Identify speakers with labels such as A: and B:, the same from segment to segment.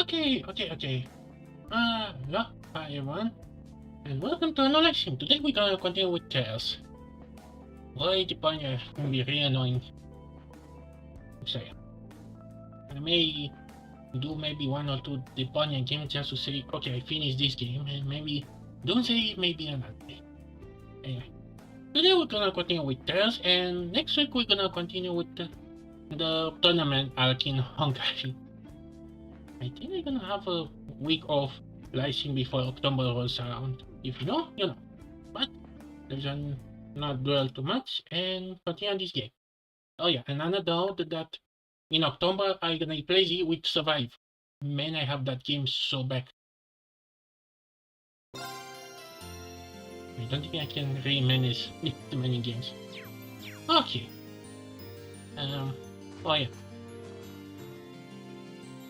A: Okay. Hello, hi everyone, and welcome to another stream. Today we're gonna continue with Tales. Why the pioneer can be really annoying. So yeah, I may do maybe one or two the pioneer games just to say, okay, I finished this game, and maybe don't say maybe another day. Anyway, today we're gonna continue with Tales, and next week we're gonna continue with the tournament arc in Hungary. I think we're gonna have a week of live stream before October rolls around. If you know, you know. But let's not dwell too much and continue on this game. Oh yeah, and another note that in October I'm gonna play it with Survive. Man, I have that game so back. I don't think I can really manage too many games. Okay. Oh yeah.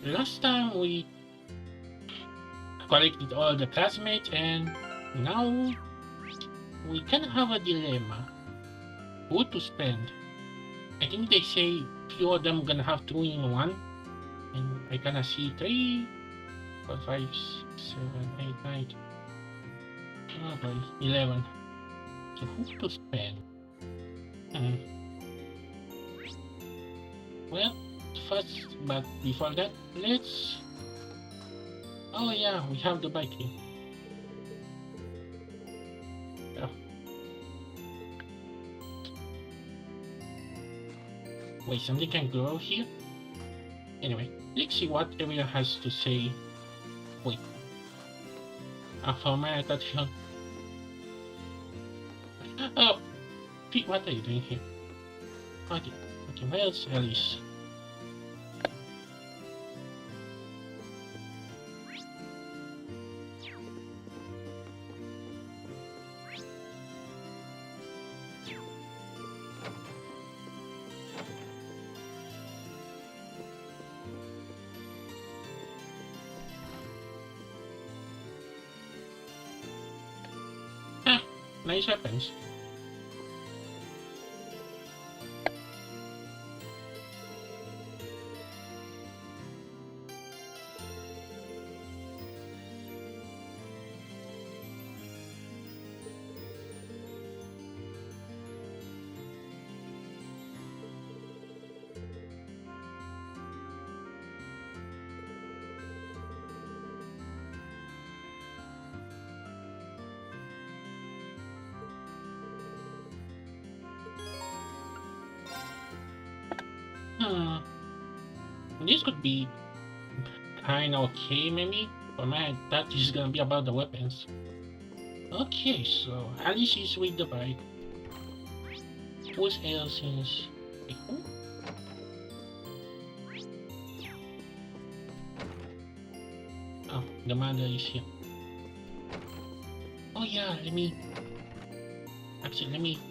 A: Last time we collected all the classmates and now we can have a dilemma. Who to spend? I think they say few of them gonna have 2-in-1. And I gonna see 3, 4, 5, 6, 7, 8, 9. Oh boy, 11. So who to spend? Hmm. Well, first, but before that, let's... Oh yeah, we have the bike here. Oh. Wait, something can grow here? Anyway, let's see what everyone has to say. Wait. For my attention. Oh, Pete, what are you doing here? Okay, where's Alice? Ah, nice weapons. Hmm. This could be kinda okay, maybe? For my that is gonna be about the weapons. Okay, so Alice is with the bike. Who else is... Wait, who? Oh, the mother is here. Oh yeah, let me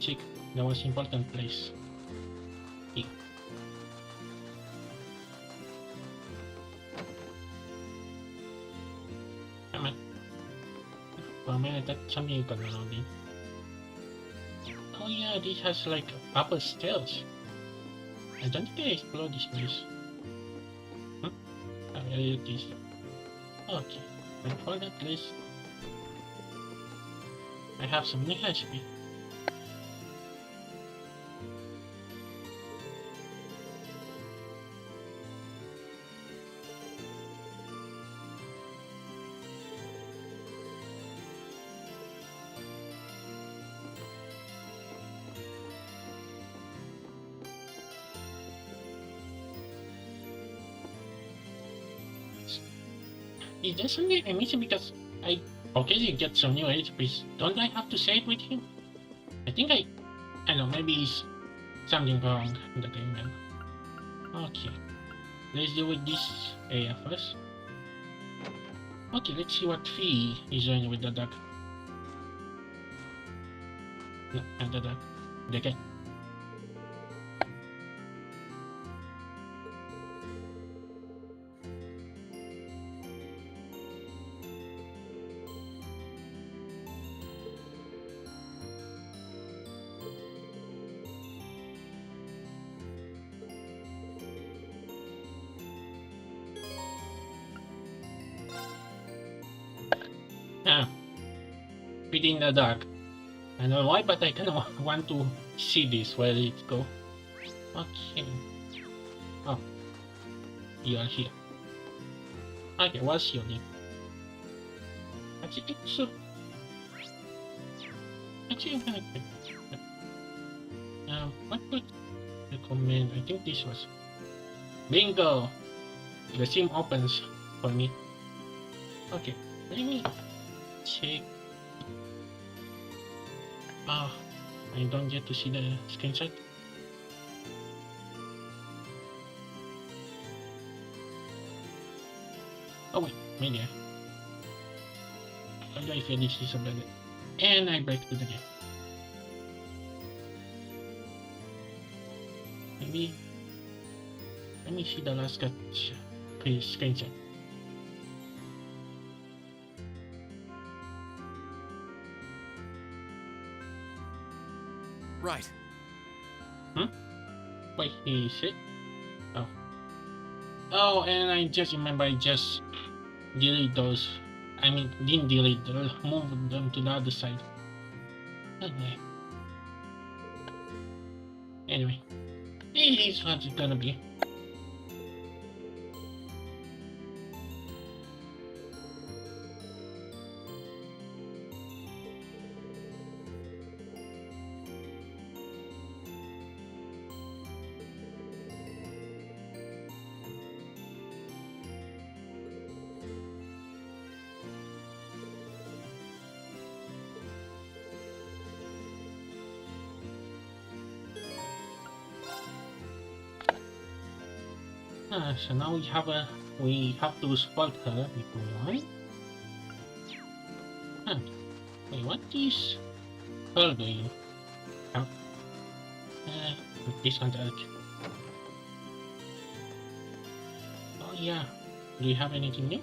A: check the most important place. Here. Come on. For me, that's something you can know. Oh yeah, this has like upper stairs. I don't think I explored this place. Hmm? Oh, yeah, it is. Okay, and for that list, I have some new recipe. Is there something I'm missing because I occasionally get some new recipes? Don't I have to say it with him? I think I know, maybe it's something wrong that I remember. Okay, let's deal with this area first. Okay, let's see what Fee is doing with the duck. No, not the duck. The cat. pretty in the dark. I don't know why, but I kind of want to see this, where it go. Okay. Oh. You are here. Okay, what's your name? Actually, so... Actually, I'm gonna... what would I recommend? I think this was... Bingo! The sim opens for me. Okay, let me check. Ah, I don't get to see the screenshot. Oh wait, maybe how do I feel this is a better? And I break to the game. Maybe let me see the last cut screenshot.
B: Right.
A: Wait, is it? Oh. Oh, and I just remember I just delete those. I mean, didn't delete them, move them to the other side. Okay. Anyway, this is what it's gonna be. So now we have to spot her before, right? Wait, what is her doing? Oh, this one's out. Oh yeah, do you have anything new?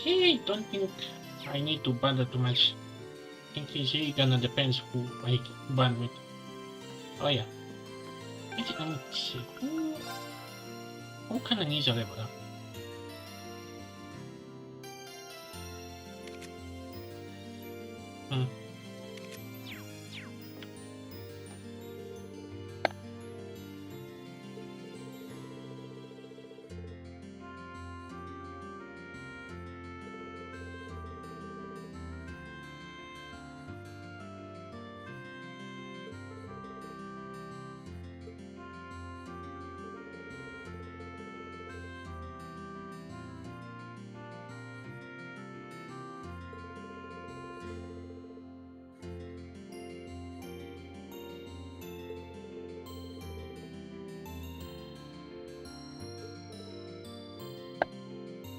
A: Okay, don't think I need to bother too much. I think it's really gonna depends who I bond with. Oh yeah. Let me see. Who kinda needs a level up?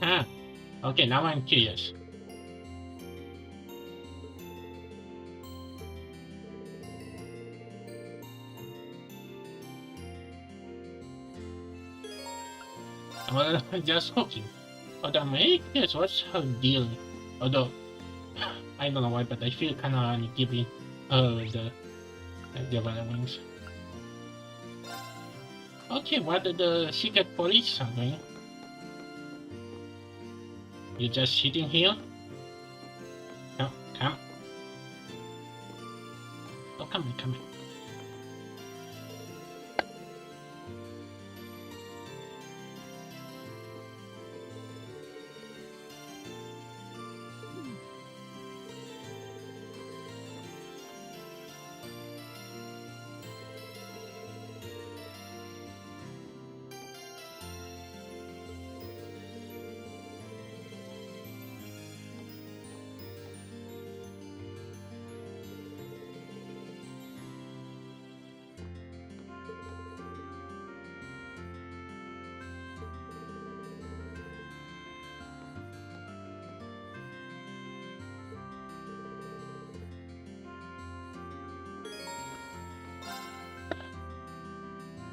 A: Ah, okay, now I'm curious. Well, just hoping. Although maybe this was her deal. Although, I don't know why, but I feel kinda giving her the wings. Okay, what are the secret police are doing? You just sitting here? No, come. Oh, come on, come on.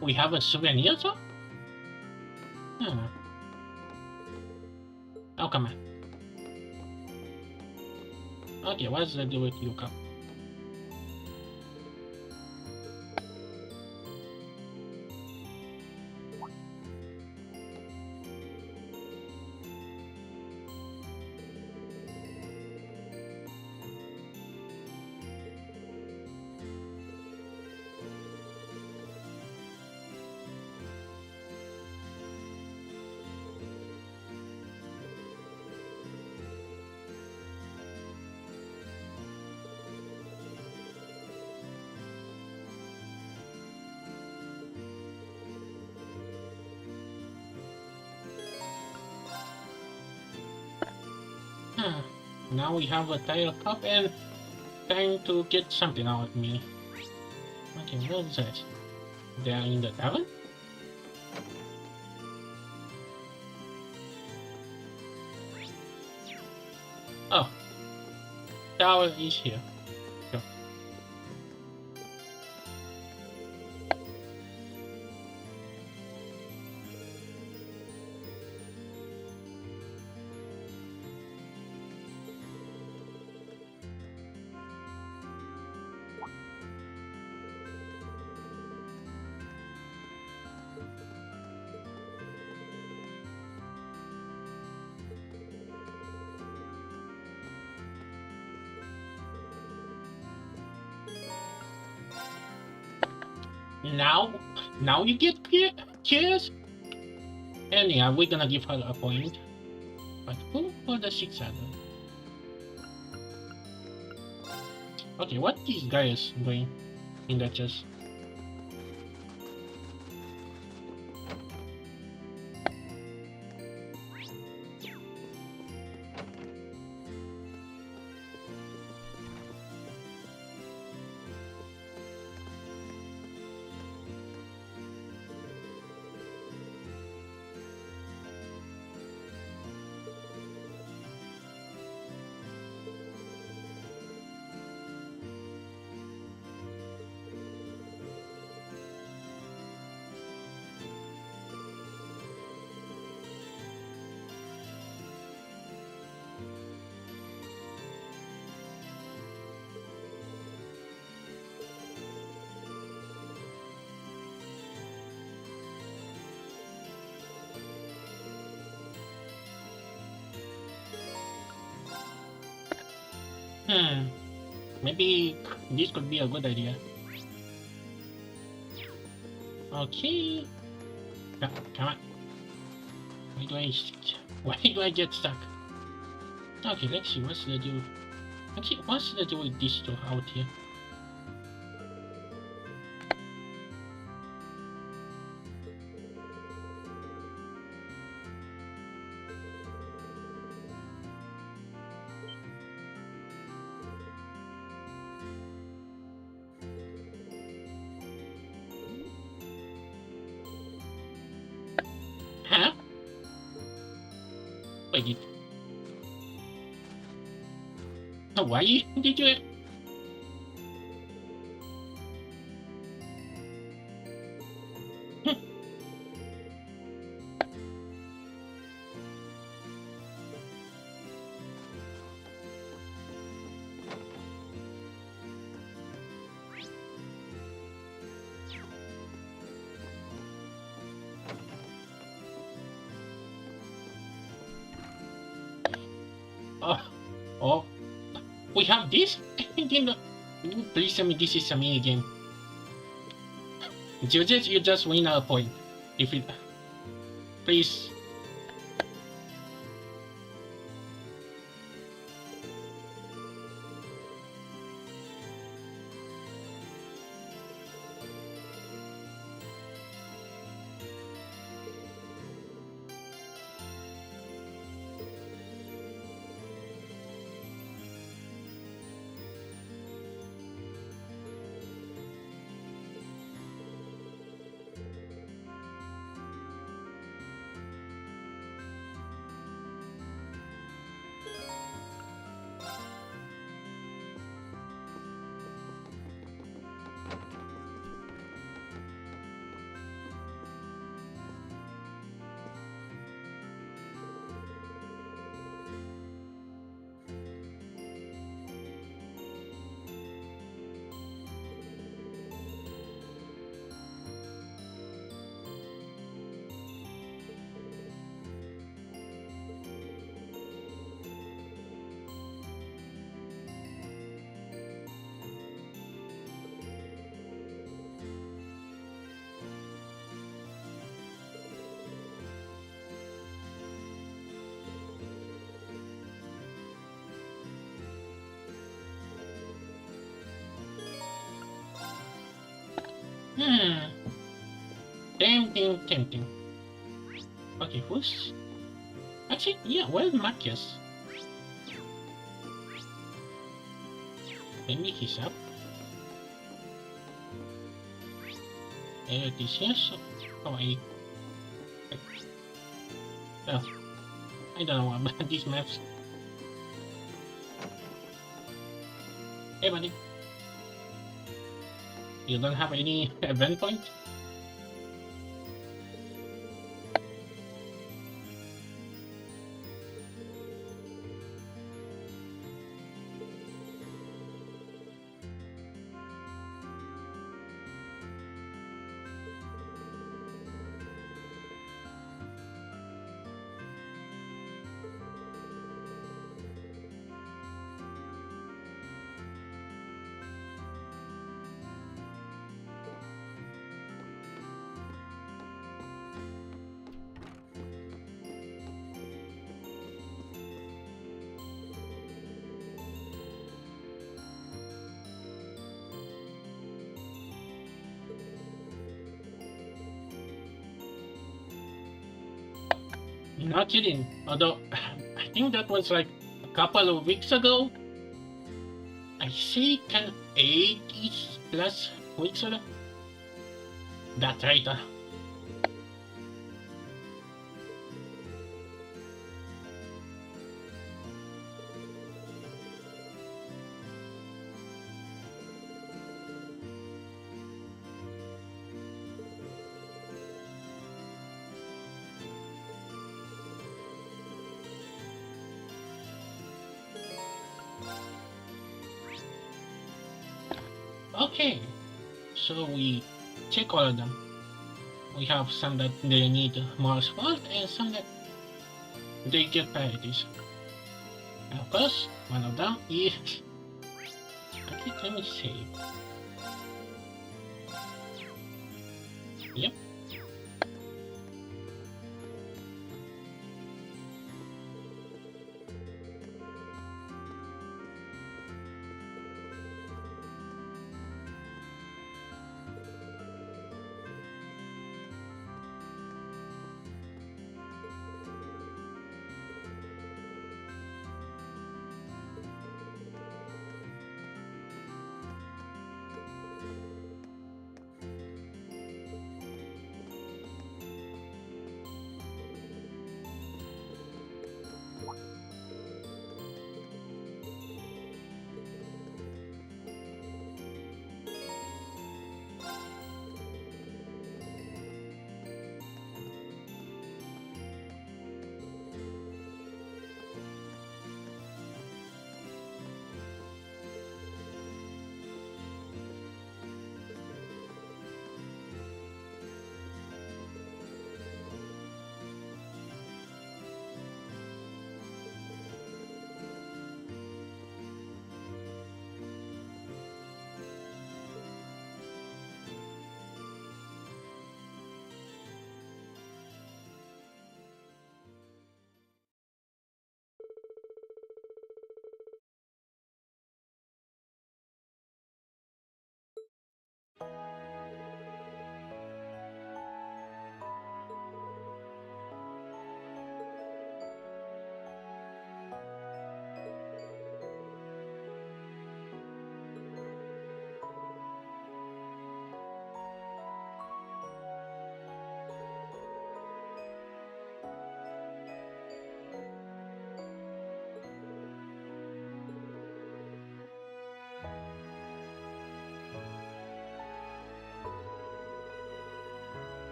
A: We have a souvenir, so? Hmm. Oh, come on. Okay, what's the deal with you, cup? Now we have a tile cup and trying to get something out of me. Okay, what is that? They are in the tavern? Oh, tower is here. Sure. Now, now you get cheers? And yeah, we're gonna give her a point. But who for the 600? Okay, what these guys doing in the chest? Maybe this could be a good idea. Okay. Come on. Why do I why do I get stuck? Okay, let's see what's the deal. Actually, what's the deal with these two out here? Huh? Wait. Why did you? Oh, oh, we have this? You know, please tell me this is a mini game. You just win a point. If it, please. Hmm. Tempting. Okay, who's... Actually, yeah, well, Marcus. Maybe he's up. This yes. Oh, oh, I don't know about these maps. Hey, buddy. You don't have any event point? Not kidding. Although, I think that was like a couple of weeks ago. I say 80 plus weeks ago. That's right. Okay, so we check all of them. We have some that they need more support and some that they get priorities. And of course, one of them is... Okay, let me save. Yep.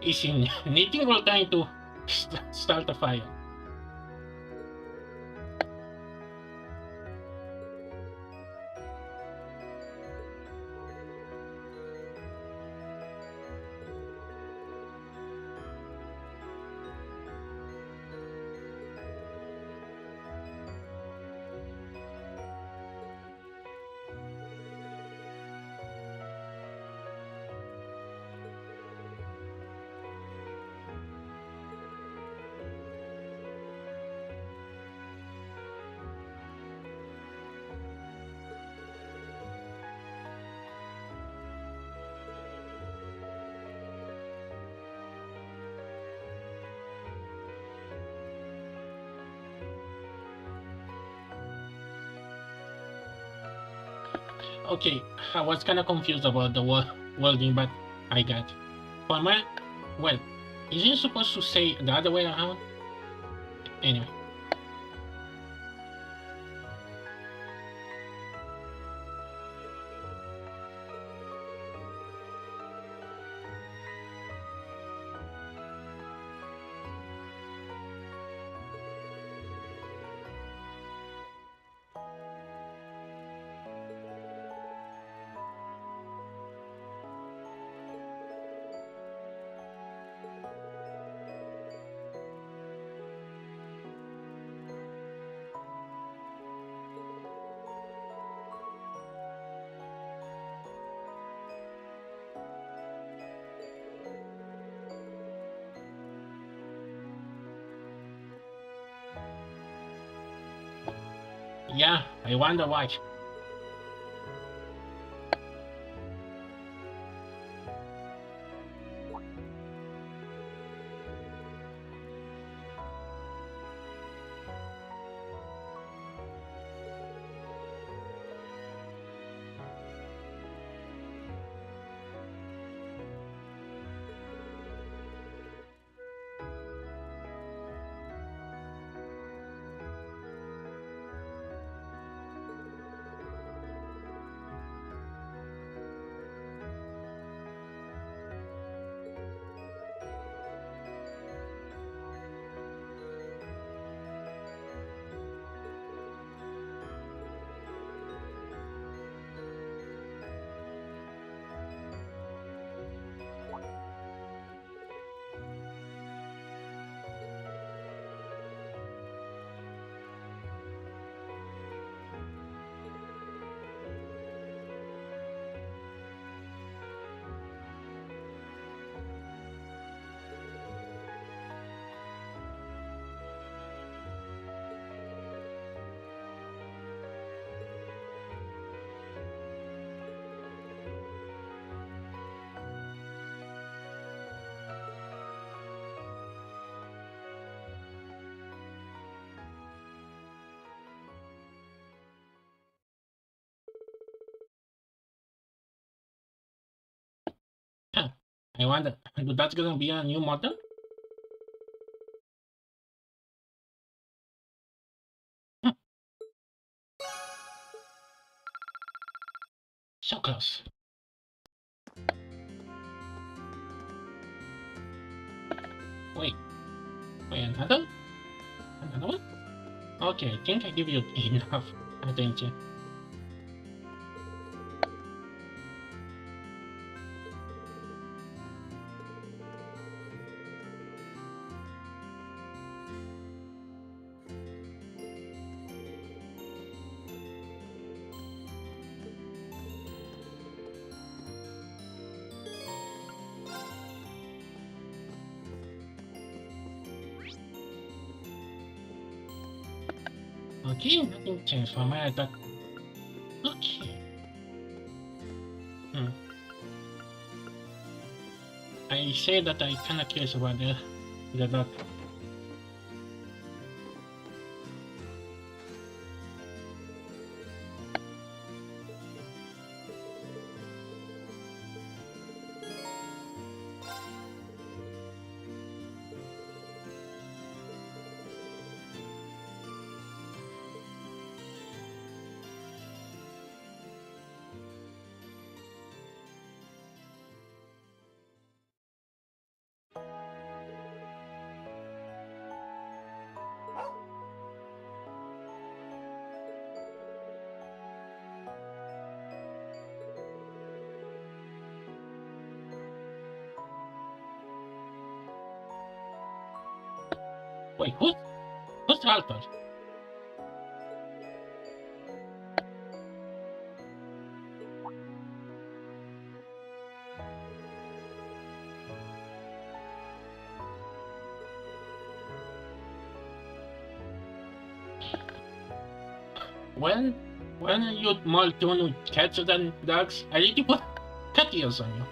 A: Is in knitting while trying to start a fire. Okay, I was kind of confused about the welding, but I got it. For my, well, isn't it supposed to say the other way around? Anyway. Yeah, I wonder why. Huh. I wonder, that's gonna be a new model? Hmm. So close. Wait, wait, another? Another one? Okay, I think I give you enough attention. Okay, nothing changed from my attack. Okay. I say that I kinda curious about the dot. Wait, who's Alpha? When you multune with cats and dogs, I need to put cat ears on you.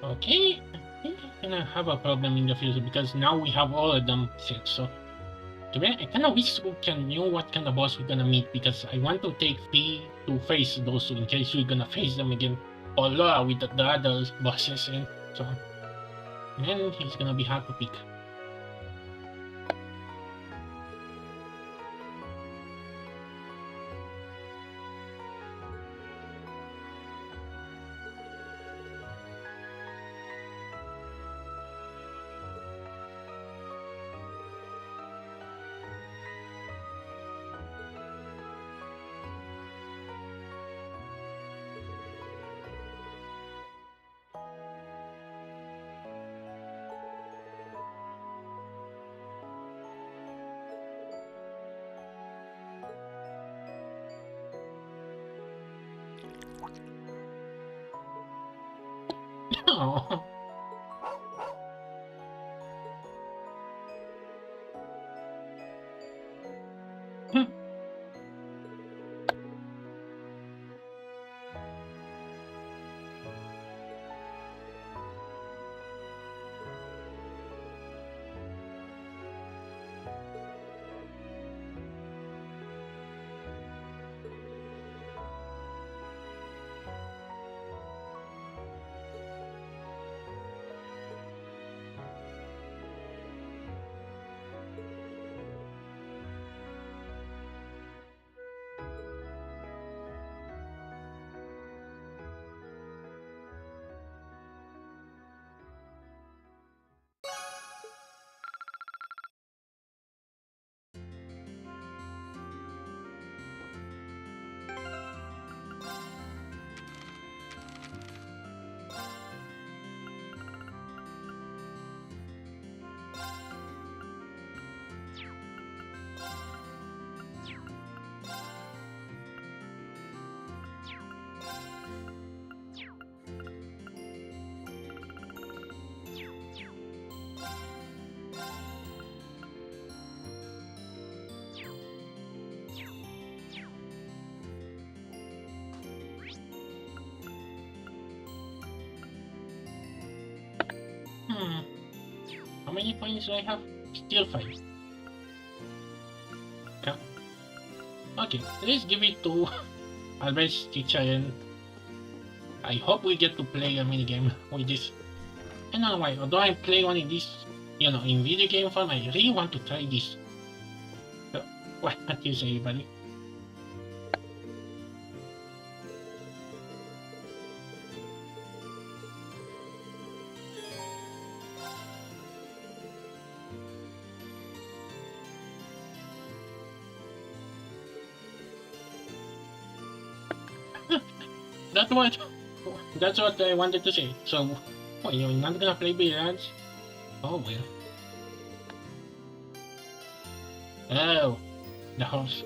A: Okay, I think I'm gonna have a problem in the future because now we have all of them set. So, to be honest, I kind of wish we can know what kind of boss we're gonna meet because I want to take P to face those two in case we're gonna face them again. Or Laura with the other bosses and so on. And then he's gonna be hard to pick. Oh. How many points do I have? Still 5. Okay, let's give it to Albert's teacher and I hope we get to play a minigame with this. I don't know why, although I play one in this, in video game form, I really want to try this. So, what do you say, buddy? That's what, that's what I wanted to say. So, what, you're not gonna play billiards? Oh well. Oh, the horse.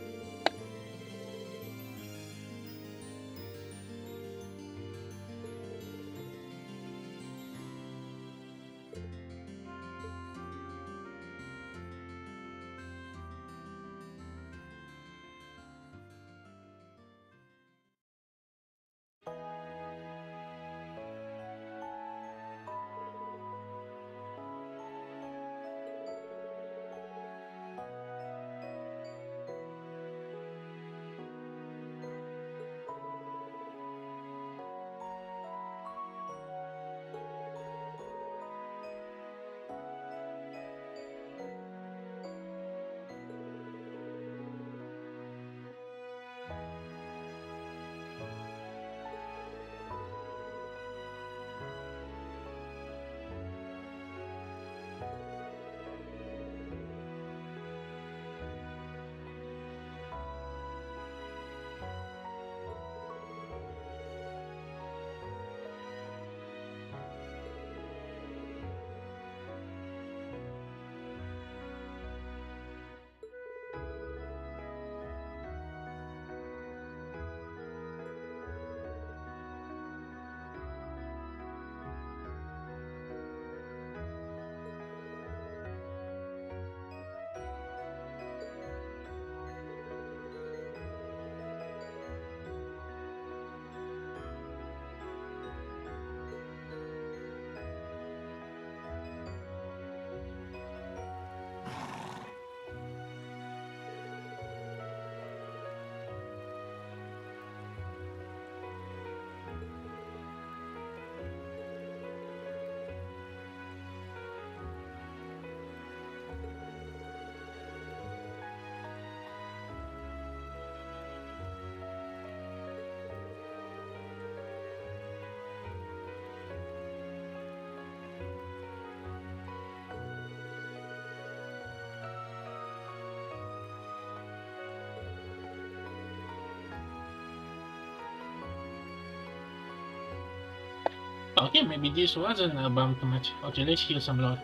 A: Okay, maybe this wasn't a bump too much. Okay, let's heal some lore.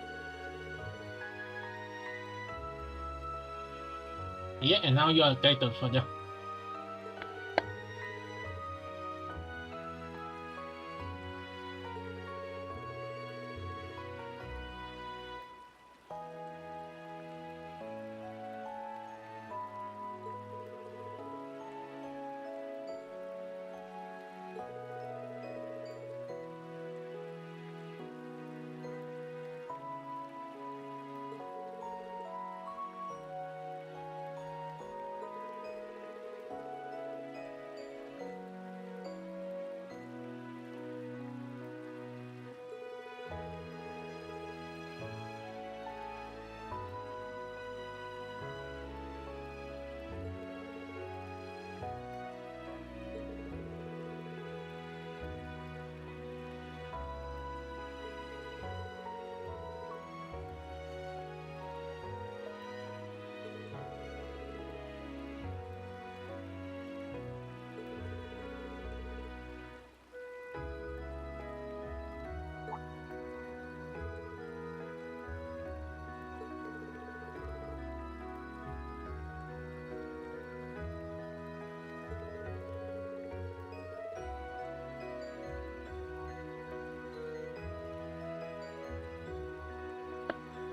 A: Yeah, and now you are title for the.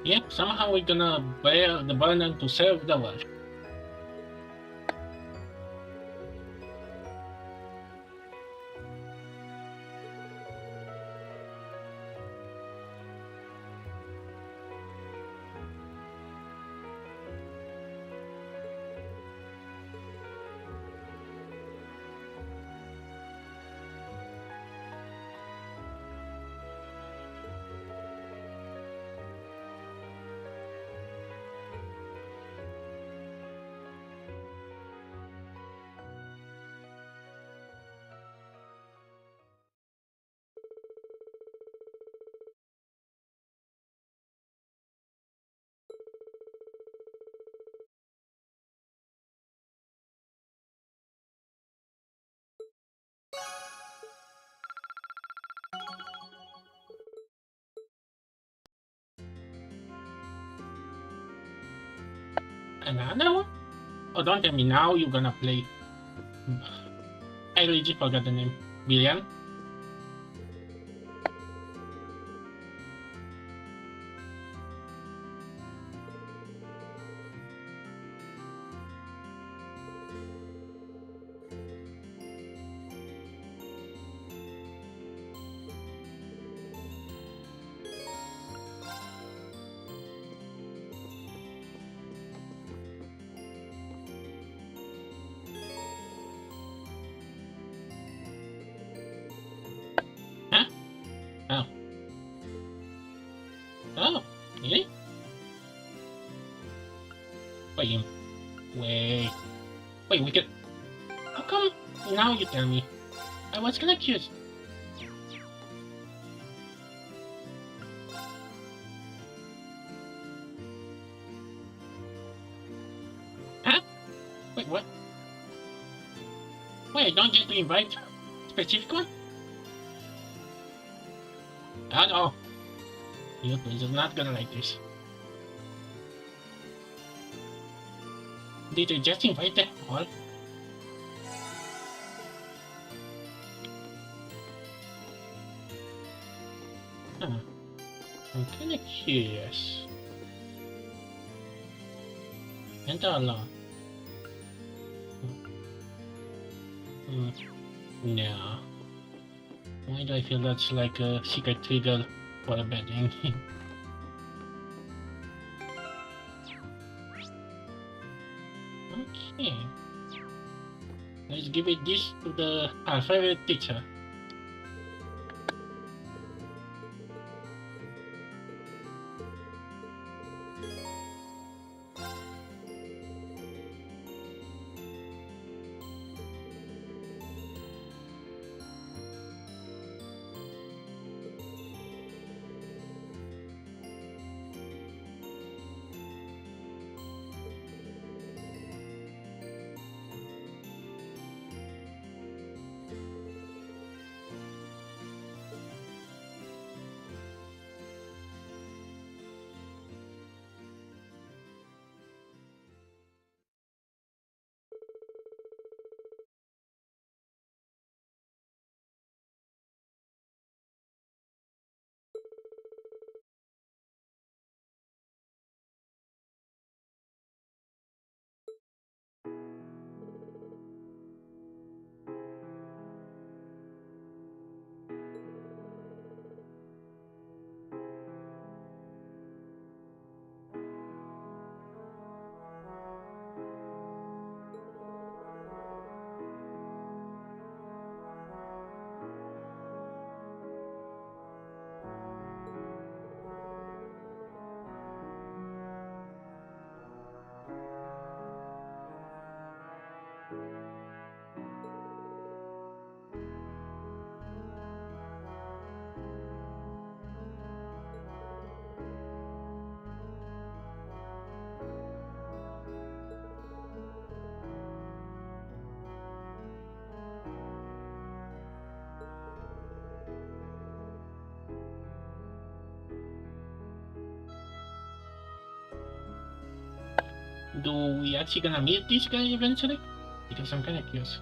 A: Yep, somehow we're gonna bear the burden to serve the world. Another one? Oh, don't tell me now you're gonna play. I legit forgot the name. Billion? Huh? Oh. Oh, really? Wait, wait. Wait, we could... How come now you tell me? I was confused. Huh? Wait, what? Wait, I don't get to invite specific one? Oh no. YouTube is not gonna like this. Did you just invite them all? Huh. I'm kinda curious. Enter alone. No. Why do I feel that's like a secret trigger for a betting? Okay. Let's give it this to the our favorite teacher. Do we actually gonna meet this guy eventually? Because I'm kinda curious.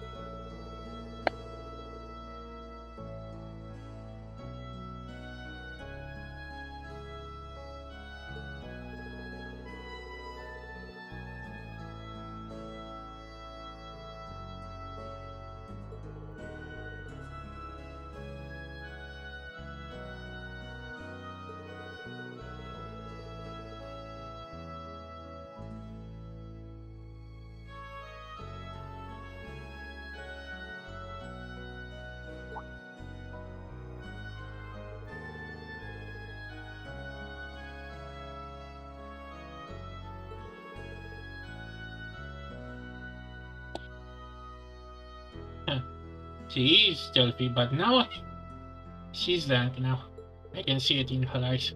A: Huh. She is stealthy, but now she's drunk now. I can see it in her eyes.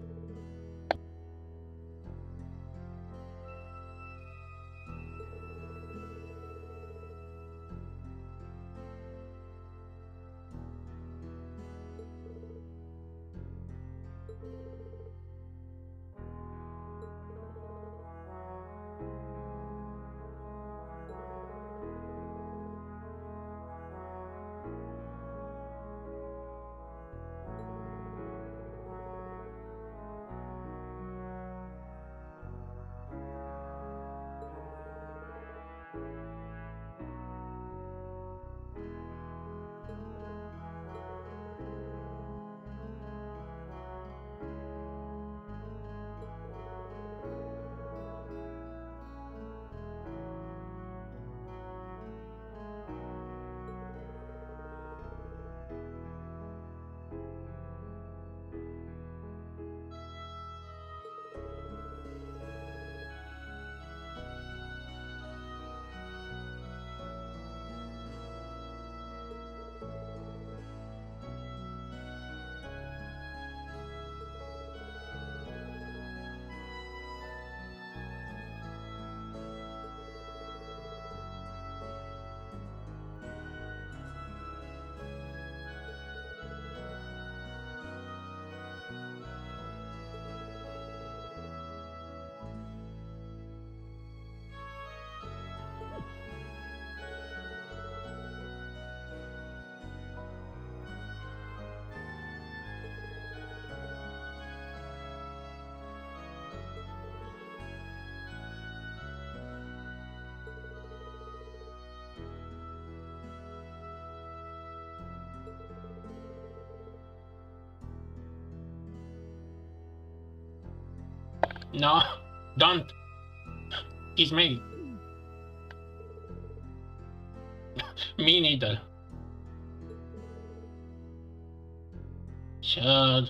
A: No, don't. He's me. Me neither. Sure.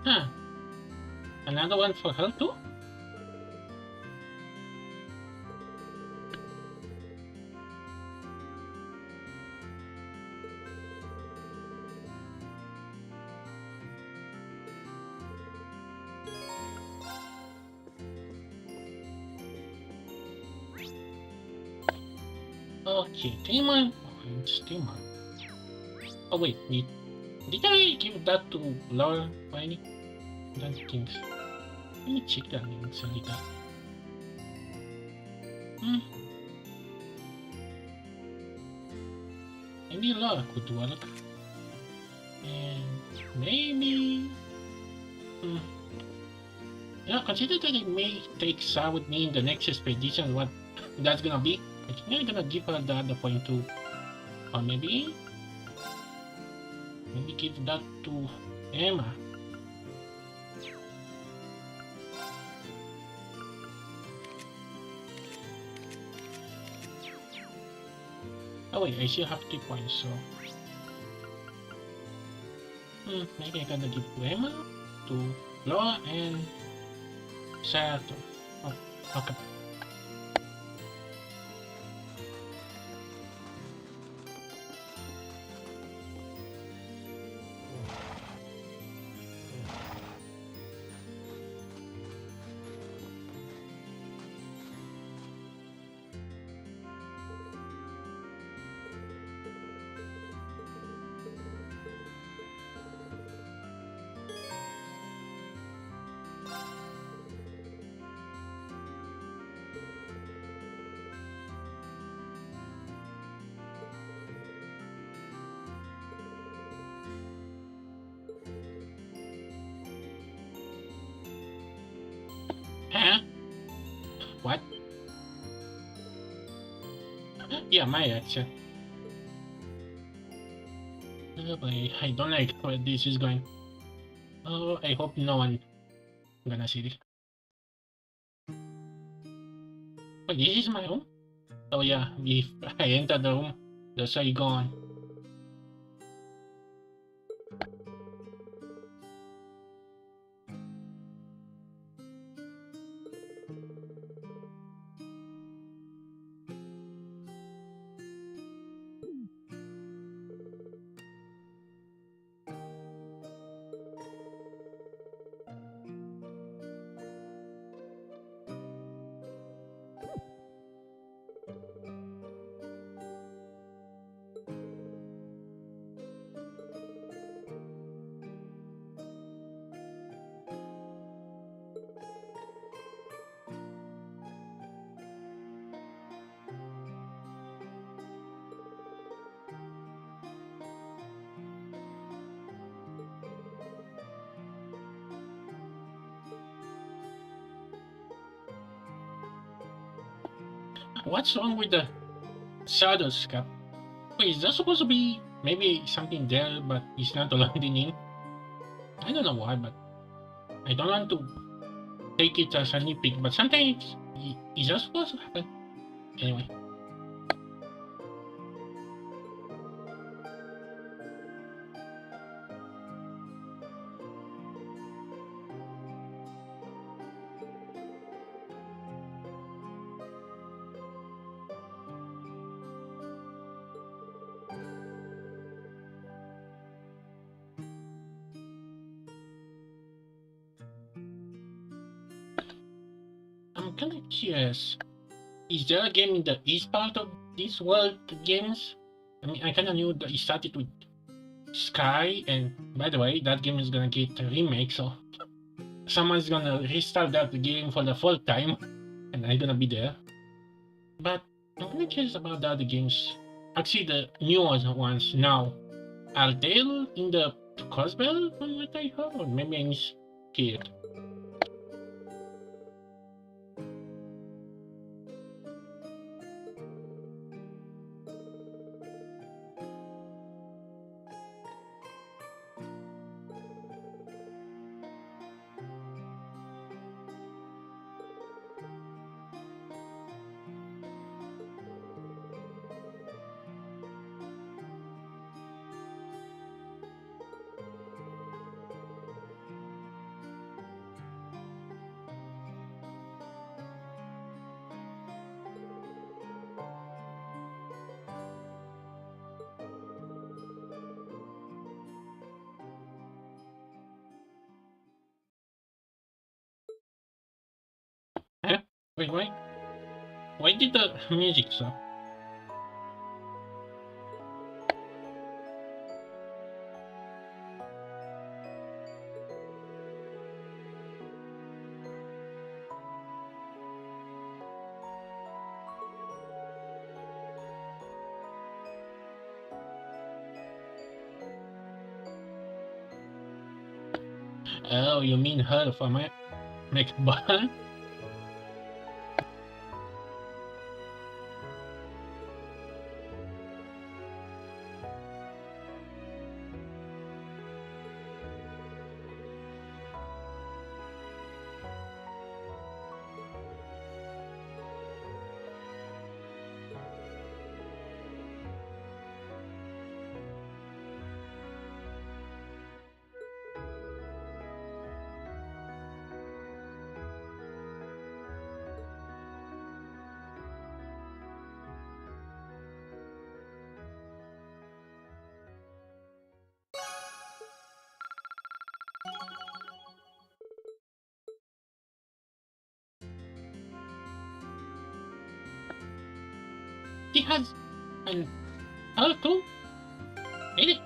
A: Huh. Another one for her too? Okay, 3 more points. 3 more. Oh wait, did I give that to Laura or any? Don't think so. Let me check that links later. Hmm. Maybe Laura could work. And maybe... Hmm. Yeah, consider that I may take Sa with me in the next expedition. What that's gonna be? I think I'm gonna give her the other point too. Or maybe give that to Emma. Oh wait, I still have 3 points, so... maybe I gotta give to Emma, to Laura, and Sarah too. Oh, okay. Huh? What? Yeah, my action. Oh boy, I don't like where this is going. Oh, I hope no one gonna see this. Oh, this is my room? Oh yeah, if I enter the room, the side gone. What's wrong with the shadows, Cap? Wait, is that supposed to be maybe something there, but it's not landing in? I don't know why, but I don't want to take it as a nitpick, but sometimes it's just supposed to happen. Anyway. kind of curious. Is there a game in the east part of this world games? I mean, I kind of knew that it started with Sky, and by the way, that game is gonna get a remake, so someone's gonna restart that game for the fourth time, and I'm gonna be there. But I'm kind of curious about the other games. Actually, the new ones now. Are they in the Cosbell from what I heard? Or maybe I'm scared. Huh? Wait, why? Why did the music stop? Oh, you mean her from McBun? He has an her too? Really?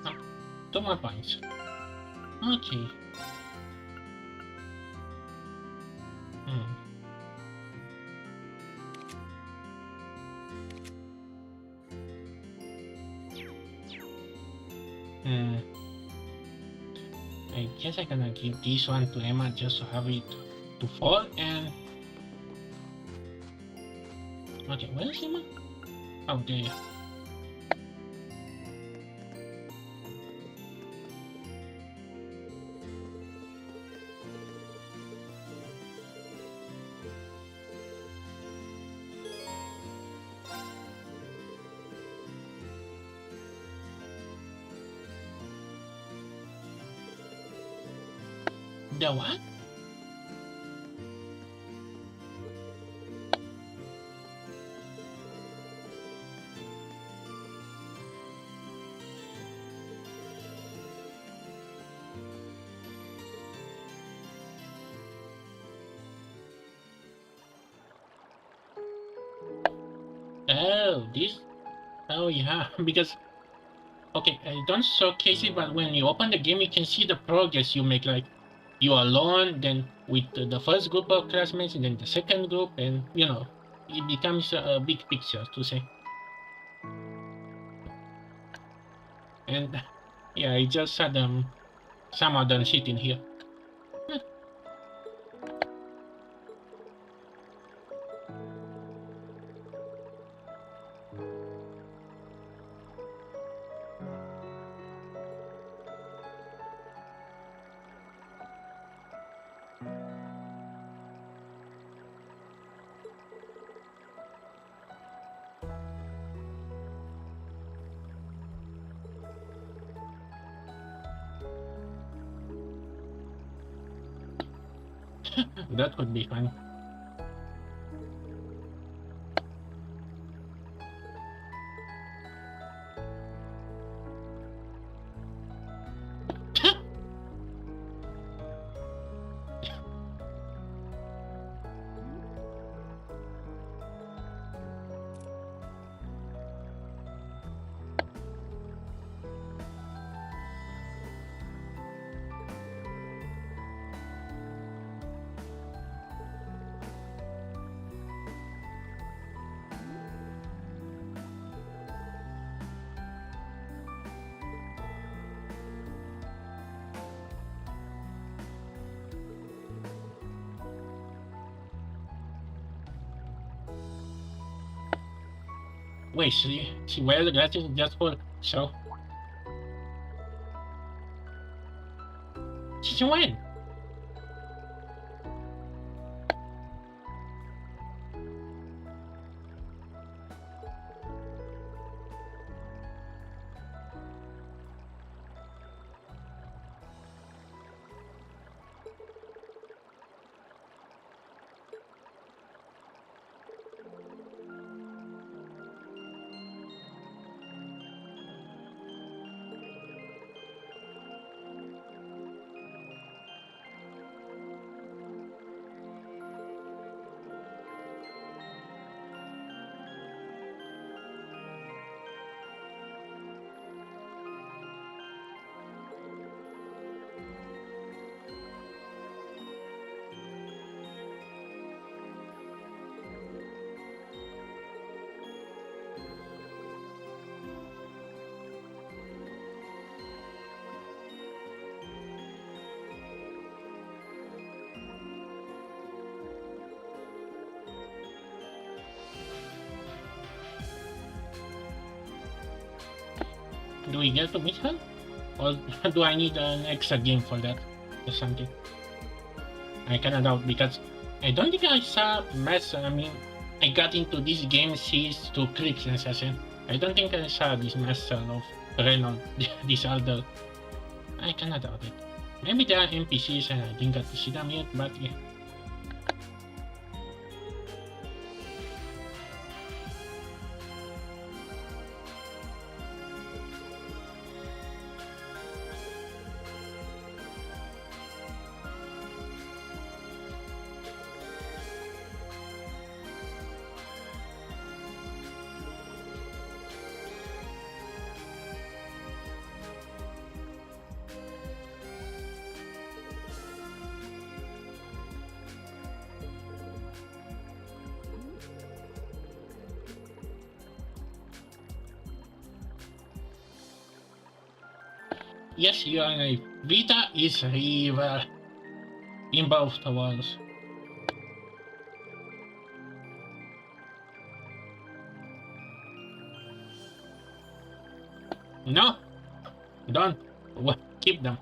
A: Ah, 2 more points. Okay. Hmm. Hmm. I guess I'm gonna give this one to Emma just to have it to fall and... Okay, where is Emma? Oh, there. The what? Oh, this? Oh yeah, because... Okay, I don't showcase it, but when you open the game, you can see the progress you make. Like, you are alone, then with the first group of classmates, and then the second group, and it becomes a big picture to say. And yeah, I just had some other shit in here. That could be fun. Wait, she wears the glasses just for show? She win. Do we get to meet her? Or do I need an extra game for that? Or something? I cannot doubt because I don't think I saw I mean, I got into this game series to click sensation. I don't think I saw this master of Renault, this other. I cannot doubt it. Maybe they are NPCs and I didn't get to see them yet, but yeah. Yes, you are right. Vita is river in both the worlds. No, don't. Keep them.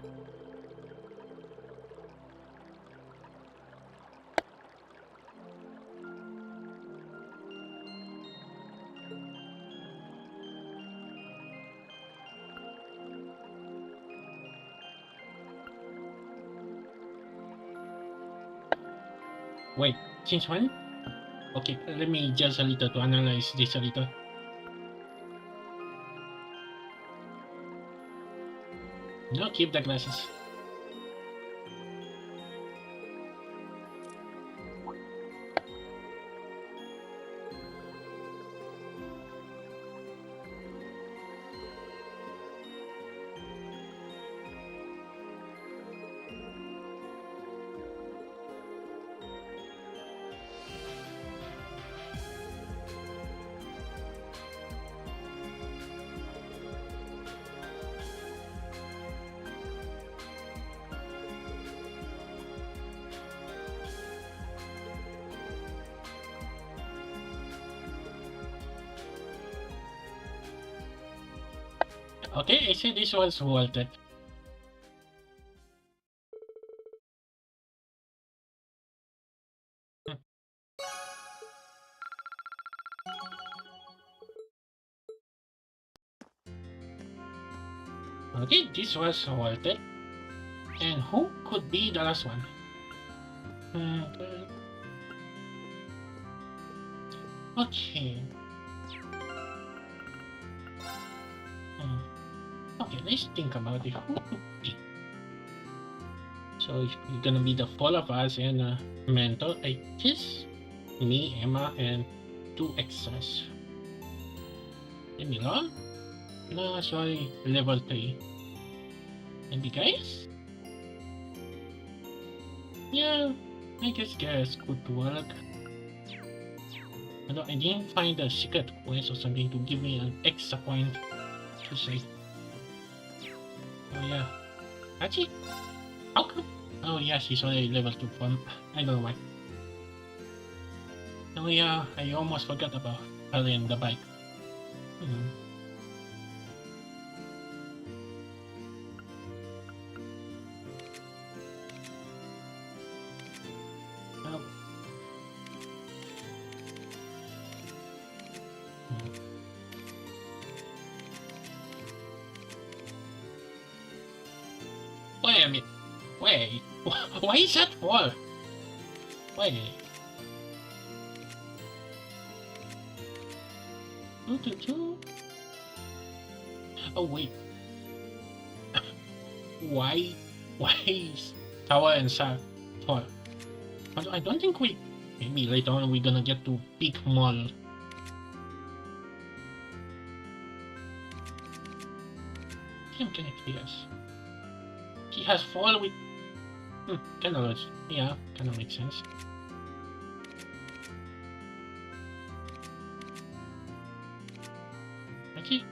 A: Wait, since when? Okay, let me just a little to analyze this a little. No, keep the glasses. Okay, I say this was worth it. Okay, this was worth it. And who could be the last one? Okay. Okay, let's think about it. Who could be? So it's gonna be the four of us and a mentor. I guess me, Emma, and two extras. Maybe long? No, sorry, level 3. Maybe guys? Yeah, I guess could work. Although I didn't find a secret quest or something to give me an extra point to say. Oh yeah. Actually, how come? Oh yeah, she's already level 2 from. I don't know why. Oh yeah, I almost forgot about her and the bike. Hmm. Oh. Hmm. Wait a minute. Wait. Why is that for? Wait. Two. Oh wait. Why? Why is Tower and Sa for? I don't think we. Maybe later on we're gonna get to Big Mall. Him connect, yes. He has fall with. Kinda, yeah, kinda makes sense. Okay.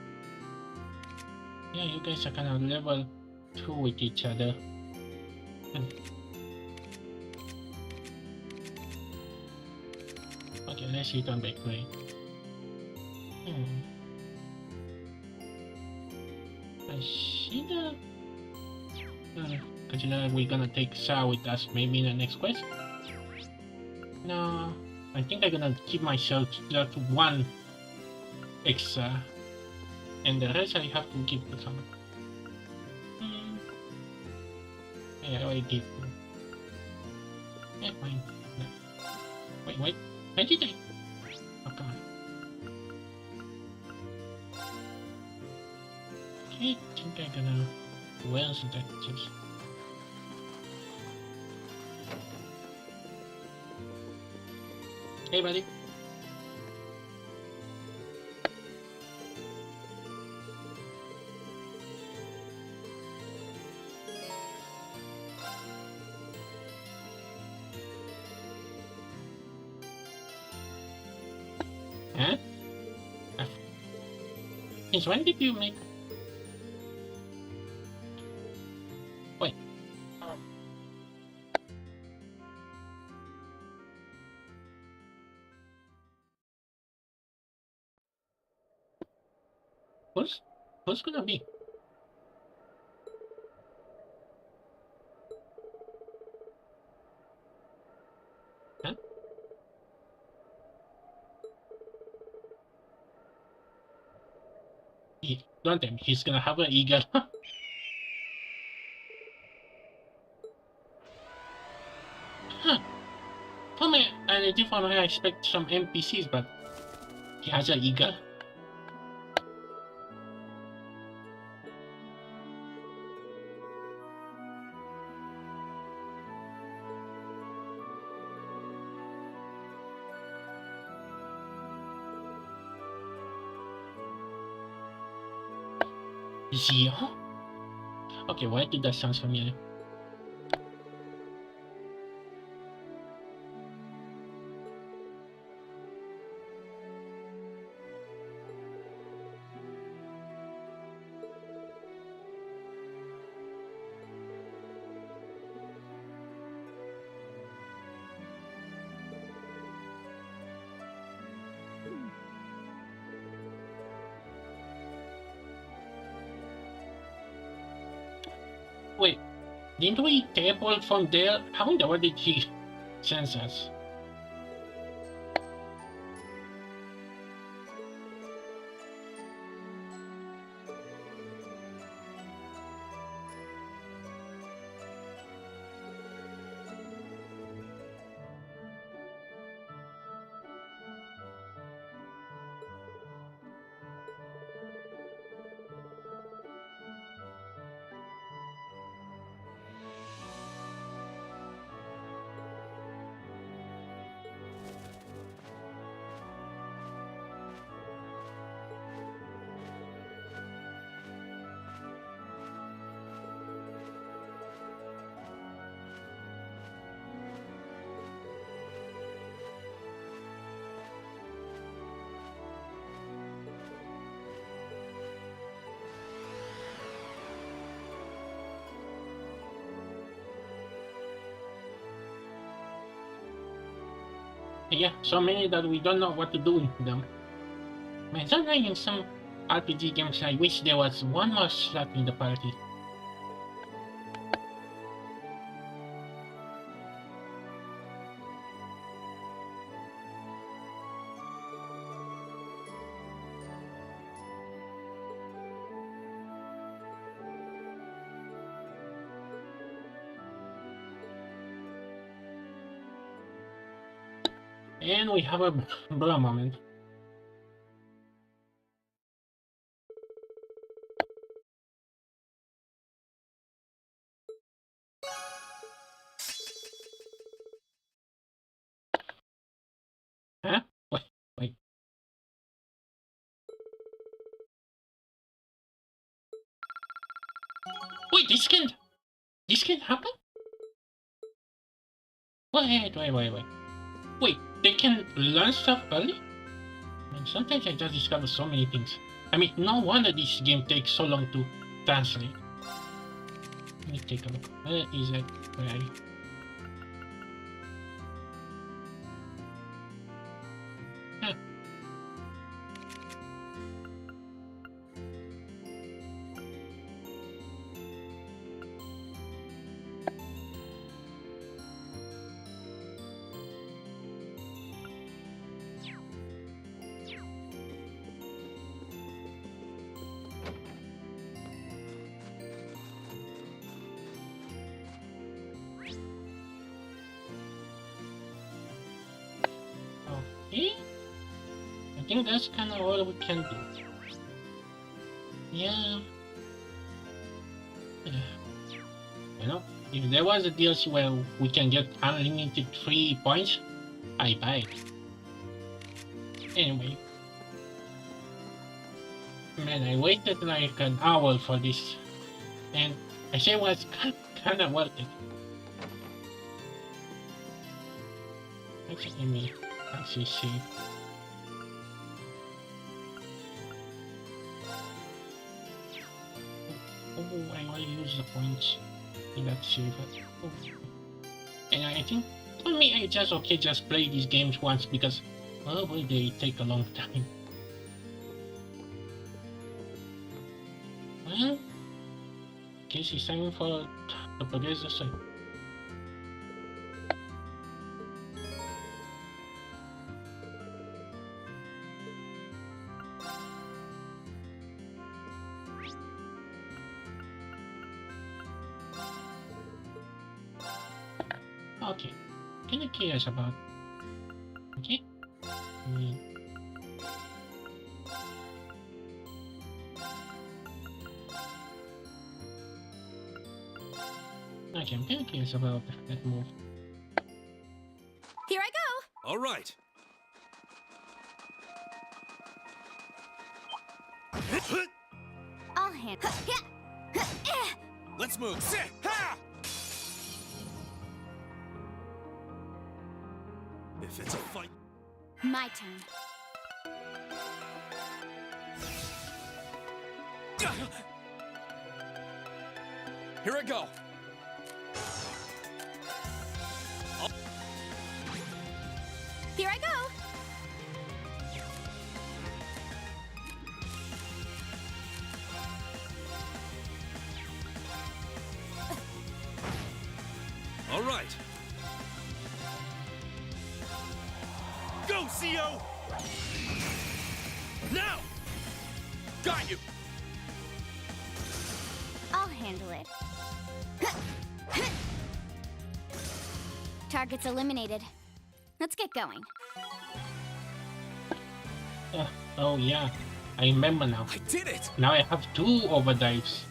A: Yeah, you guys are kind of level 2 with each other. Okay, let's hit on back way. I see the. Consider we're gonna take Sa with us maybe in the next quest. No, I think I'm gonna keep myself just one extra, and the rest I have to give to someone. Yeah, I already gave. Yeah, fine. No. Wait. I did it. Oh, come on. Okay, I think I'm gonna. Where else did I choose? Hey, buddy. Huh? Since when did you make? Wait. Who's gonna be? Huh? Don't tell me he's gonna have an eagle. Huh. From a different way, I expect some NPCs, but he has an eagle. Zio? Okay, why did that sound familiar? Wait, didn't we teleport from there? How in the world did he sense us? Yeah, so many that we don't know what to do with them. Man, sometimes in some RPG games I wish there was one more slot in the party. And we have a bro moment. Huh? Wait. Wait, this can happen? Wait. Wait, they can learn stuff early? Man, sometimes I just discover so many things. I mean, no wonder this game takes so long to translate. Let me take a look. Where is it? Where are you? Huh. Okay. I think that's kind of all we can do. Yeah. You know, if there was a DLC where we can get unlimited free points, I buy it. Anyway. Man, I waited like an hour for this. And I say it was kind of worth it. Actually, let me actually see. Oh, I already used the points in that save. Oh. And I think for me, I just okay just play these games once because oh boy, they take a long time. Well, guess it's time for the Podesta side. Okay, kind of curious about. Okay. Okay, I'm kind of curious about that move.
B: Here I go!
C: All right.
B: I'll handle
C: Let's move. If it's a fight.
B: My turn.
C: Here I go.
B: Here I go!
C: All right. Go, CO! Now! Got you!
B: I'll handle it. Target's eliminated. Let's get going.
A: Oh yeah, I remember now.
C: I did it!
A: Now I have 2 overdrives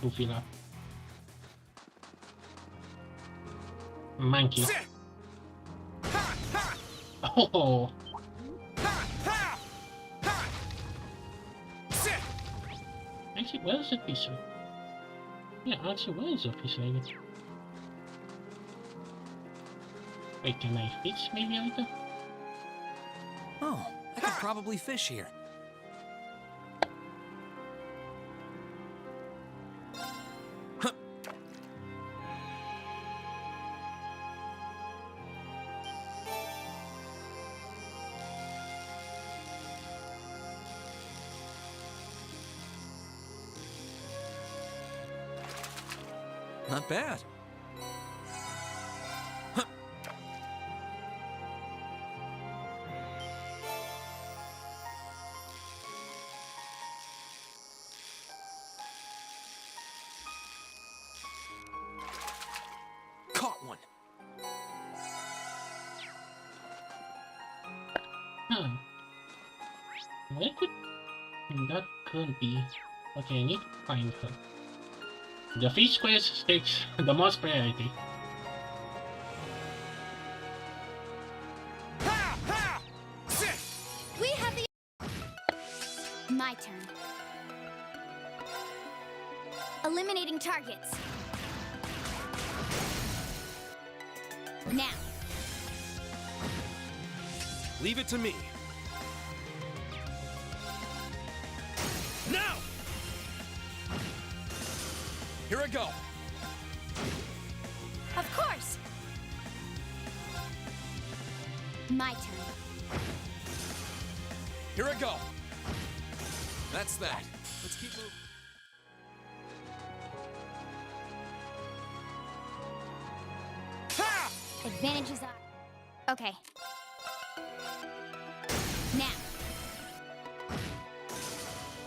A: to fill up. Monkey.
C: Ha, ha,
A: Oh,
C: ha, ha, ha.
A: actually, where's the piece? Yeah, actually, where is the piece? Wait, can I fish maybe a little?
D: Oh, I could probably fish here. Not bad. Caught one.
A: Huh. Where could that could be? Okay, I need to find her. The fish quest takes the most priority.
C: Ha! Ha! Sit!
B: We have the... My turn. Eliminating targets. Now.
C: Leave it to me. Now! Here I go.
B: Of course. My turn.
C: Here I go.
D: That's that. Let's keep moving.
C: Ha!
B: Advantages are... Okay. Now.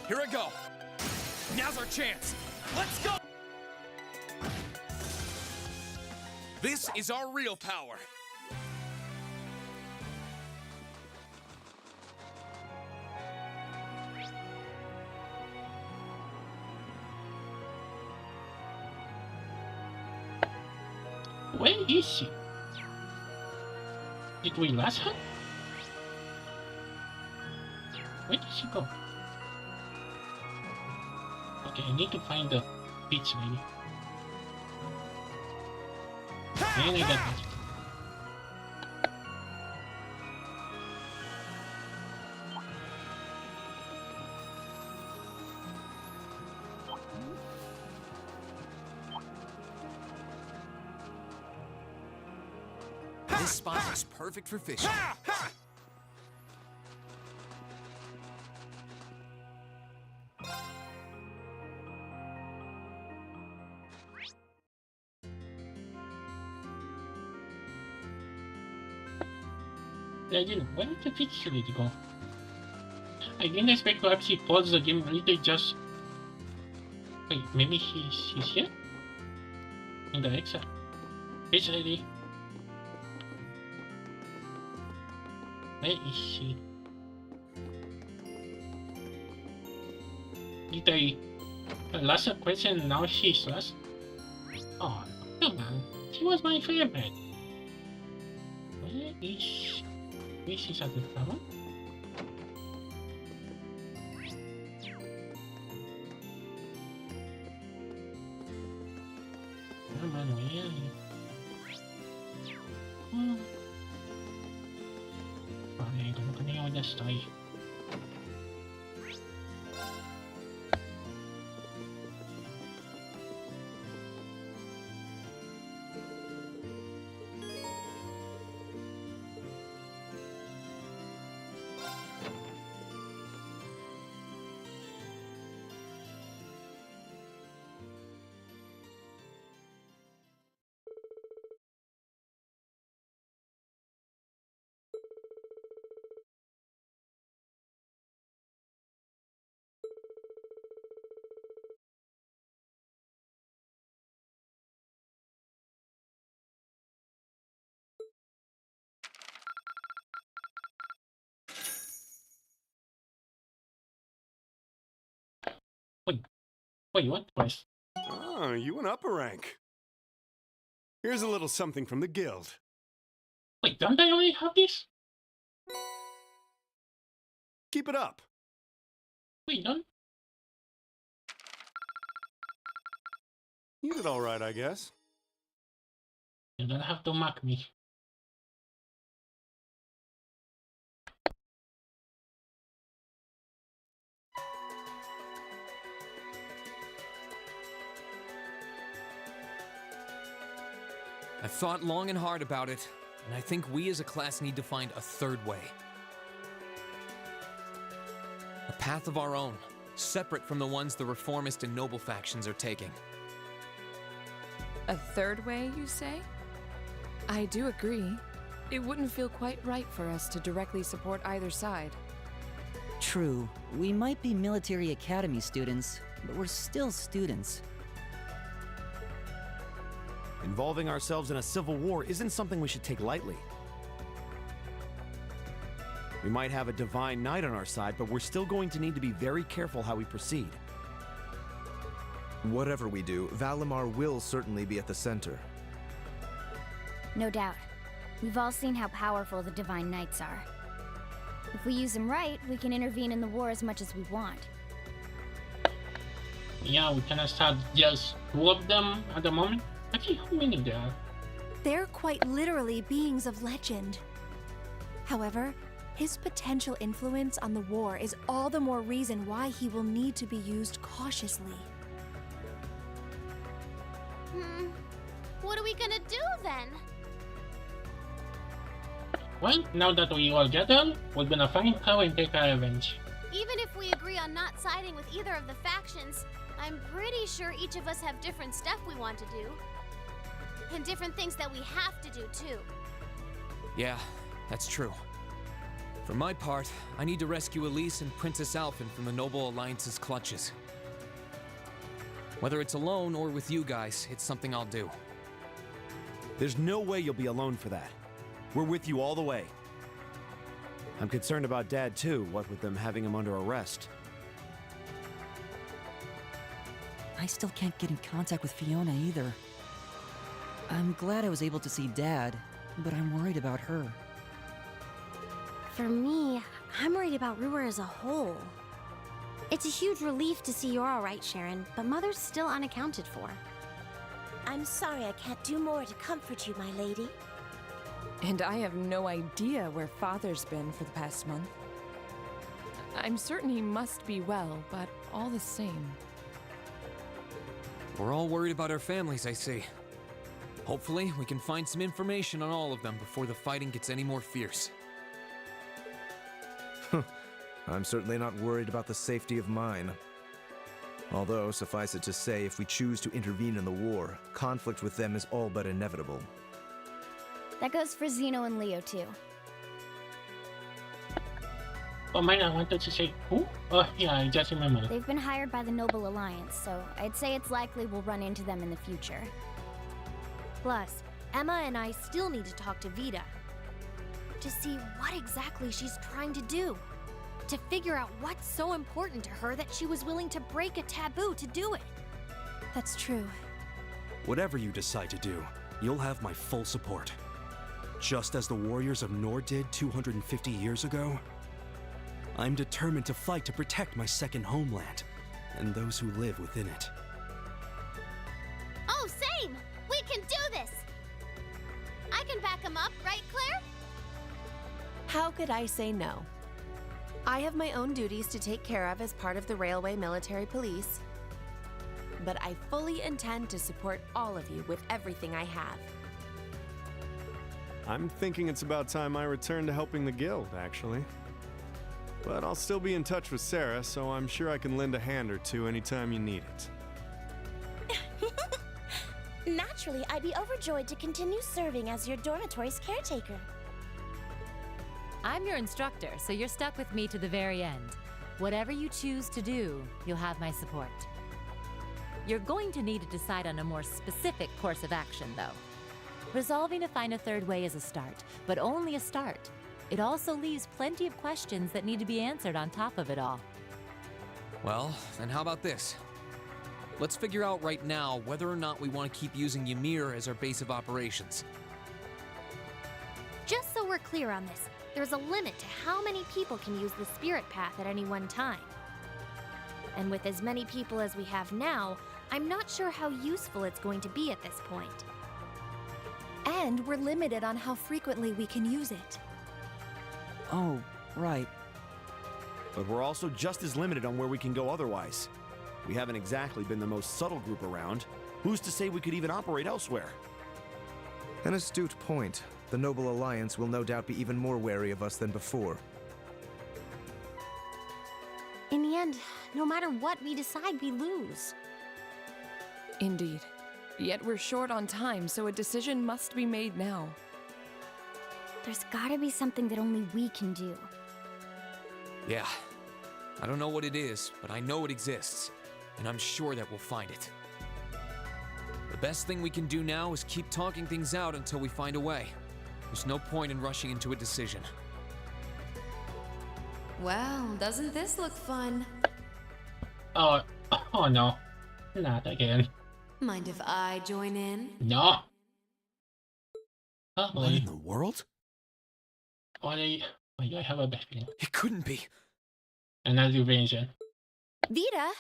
C: Here I go. Now's our chance. Let's go! This is our real power.
A: Where is she? Did we last her? Where did she go? Okay, I need to find the beach lady. And I got that.
D: This spot looks perfect for fishing.
C: Ha! Ha!
A: I didn't. Where did the beach lady go? I didn't expect to actually pause the game. I need just... Wait, maybe she's here? In the exit. Beach lady. Where is she? Did I last a question and now she's lost? Oh, come on. She was my favorite. Where is she? Is she at the tower? Come on, where are you? Okay, gonna continue with the story. Wait, what quest?
E: Oh, you went up a rank. Here's a little something from the guild.
A: Wait, don't I already have this?
E: Keep it up.
A: Wait, don't...
E: You did all right, I guess.
A: You don't have to mock me.
D: I've thought long and hard about it, and I think we as a class need to find a third way. A path of our own, separate from the ones the reformist and noble factions are taking.
F: A third way, you say? I do agree. It wouldn't feel quite right for us to directly support either side.
G: True, we might be military academy students, but we're still students.
E: Involving ourselves in a civil war isn't something we should take lightly. We might have a divine knight on our side, but we're still going to need to be very careful how we proceed.
H: Whatever we do, Valimar will certainly be at the center.
B: No doubt. We've all seen how powerful the Divine Knights are. If we use them right, we can intervene in the war as much as we want.
A: Yeah, we cannot start just 2 of them at the moment. Actually, how many there are?
I: They're quite literally beings of legend. However, his potential influence on the war is all the more reason why he will need to be used cautiously.
B: What are we gonna do then?
A: Well, now that we all gathered, we're gonna find how and take our revenge.
B: Even if we agree on not siding with either of the factions, I'm pretty sure each of us have different stuff we want to do. And different things that we have to do, too.
D: Yeah, that's true. For my part, I need to rescue Elise and Princess Alphen from the Noble Alliance's clutches. Whether it's alone or with you guys, it's something I'll do.
E: There's no way you'll be alone for that. We're with you all the way. I'm concerned about Dad too, what with them having him under arrest.
G: I still can't get in contact with Fiona either. I'm glad I was able to see Dad, but I'm worried about her.
J: For me, I'm worried about Ruhr as a whole. It's a huge relief to see you're alright, Sharon, but Mother's still unaccounted for.
K: I'm sorry I can't do more to comfort you, my lady.
F: And I have no idea where Father's been for the past month. I'm certain he must be well, but all the same.
D: We're all worried about our families, I see. Hopefully, we can find some information on all of them before the fighting gets any more fierce.
H: I'm certainly not worried about the safety of mine. Although, suffice it to say, if we choose to intervene in the war, conflict with them is all but inevitable.
B: That goes for Zeno and Leo, too.
A: Oh man, I wanted to say who? Oh yeah, I just remember.
B: They've been hired by the Noble Alliance, so I'd say it's likely we'll run into them in the future.
K: Plus, Emma and I still need to talk to Vita. To see what exactly she's trying to do. To figure out what's so important to her that she was willing to break a taboo to do it.
I: That's true.
E: Whatever you decide to do, you'll have my full support. Just as the warriors of Nord did 250 years ago, I'm determined to fight to protect my second homeland and those who live within it.
B: Oh, same! We can do this! I can back him up, right, Claire?
I: How could I say no? I have my own duties to take care of as part of the Railway Military Police. But I fully intend to support all of you with everything I have.
E: I'm thinking it's about time I return to helping the guild, actually. But I'll still be in touch with Sarah, so I'm sure I can lend a hand or two anytime you need it.
K: Naturally, I'd be overjoyed to continue serving as your dormitory's caretaker.
L: I'm your instructor, so you're stuck with me to the very end. Whatever you choose to do, you'll have my support. You're going to need to decide on a more specific course of action, though. Resolving to find a third way is a start, but only a start. It also leaves plenty of questions that need to be answered on top of it all.
D: Well, then how about this? Let's figure out right now whether or not we want to keep using Ymir as our base of operations.
J: Just so we're clear on this, there's a limit to how many people can use the spirit path at any one time. And with as many people as we have now, I'm not sure how useful it's going to be at this point.
I: And we're limited on how frequently we can use it.
G: Oh, right.
E: But we're also just as limited on where we can go otherwise. We haven't exactly been the most subtle group around. Who's to say we could even operate elsewhere?
H: An astute point. The Noble Alliance will no doubt be even more wary of us than before.
J: In the end, no matter what we decide, we lose.
F: Indeed. Yet we're short on time, so a decision must be made now.
K: There's gotta be something that only we can do.
D: Yeah. I don't know what it is, but I know it exists. And I'm sure that we'll find it. The best thing we can do now is keep talking things out until we find a way. There's no point in rushing into a decision.
I: Well, doesn't this look fun?
A: Oh, oh no. Not again.
I: Mind if I join in?
A: No.
H: What
A: Oh,
H: in the world?
A: why do I have a bad feeling?
H: It couldn't be.
A: Another invasion.
I: Vita?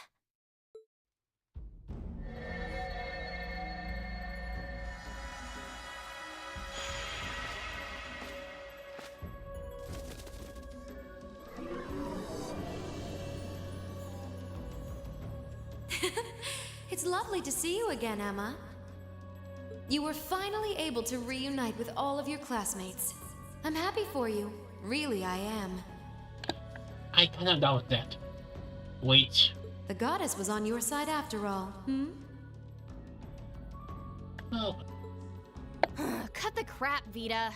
I: It's lovely to see you again, Emma. You were finally able to reunite with all of your classmates. I'm happy for you. Really, I am.
A: I cannot doubt that. Wait.
I: The goddess was on your side after all, hmm?
A: Oh,
B: Cut the crap, Vita.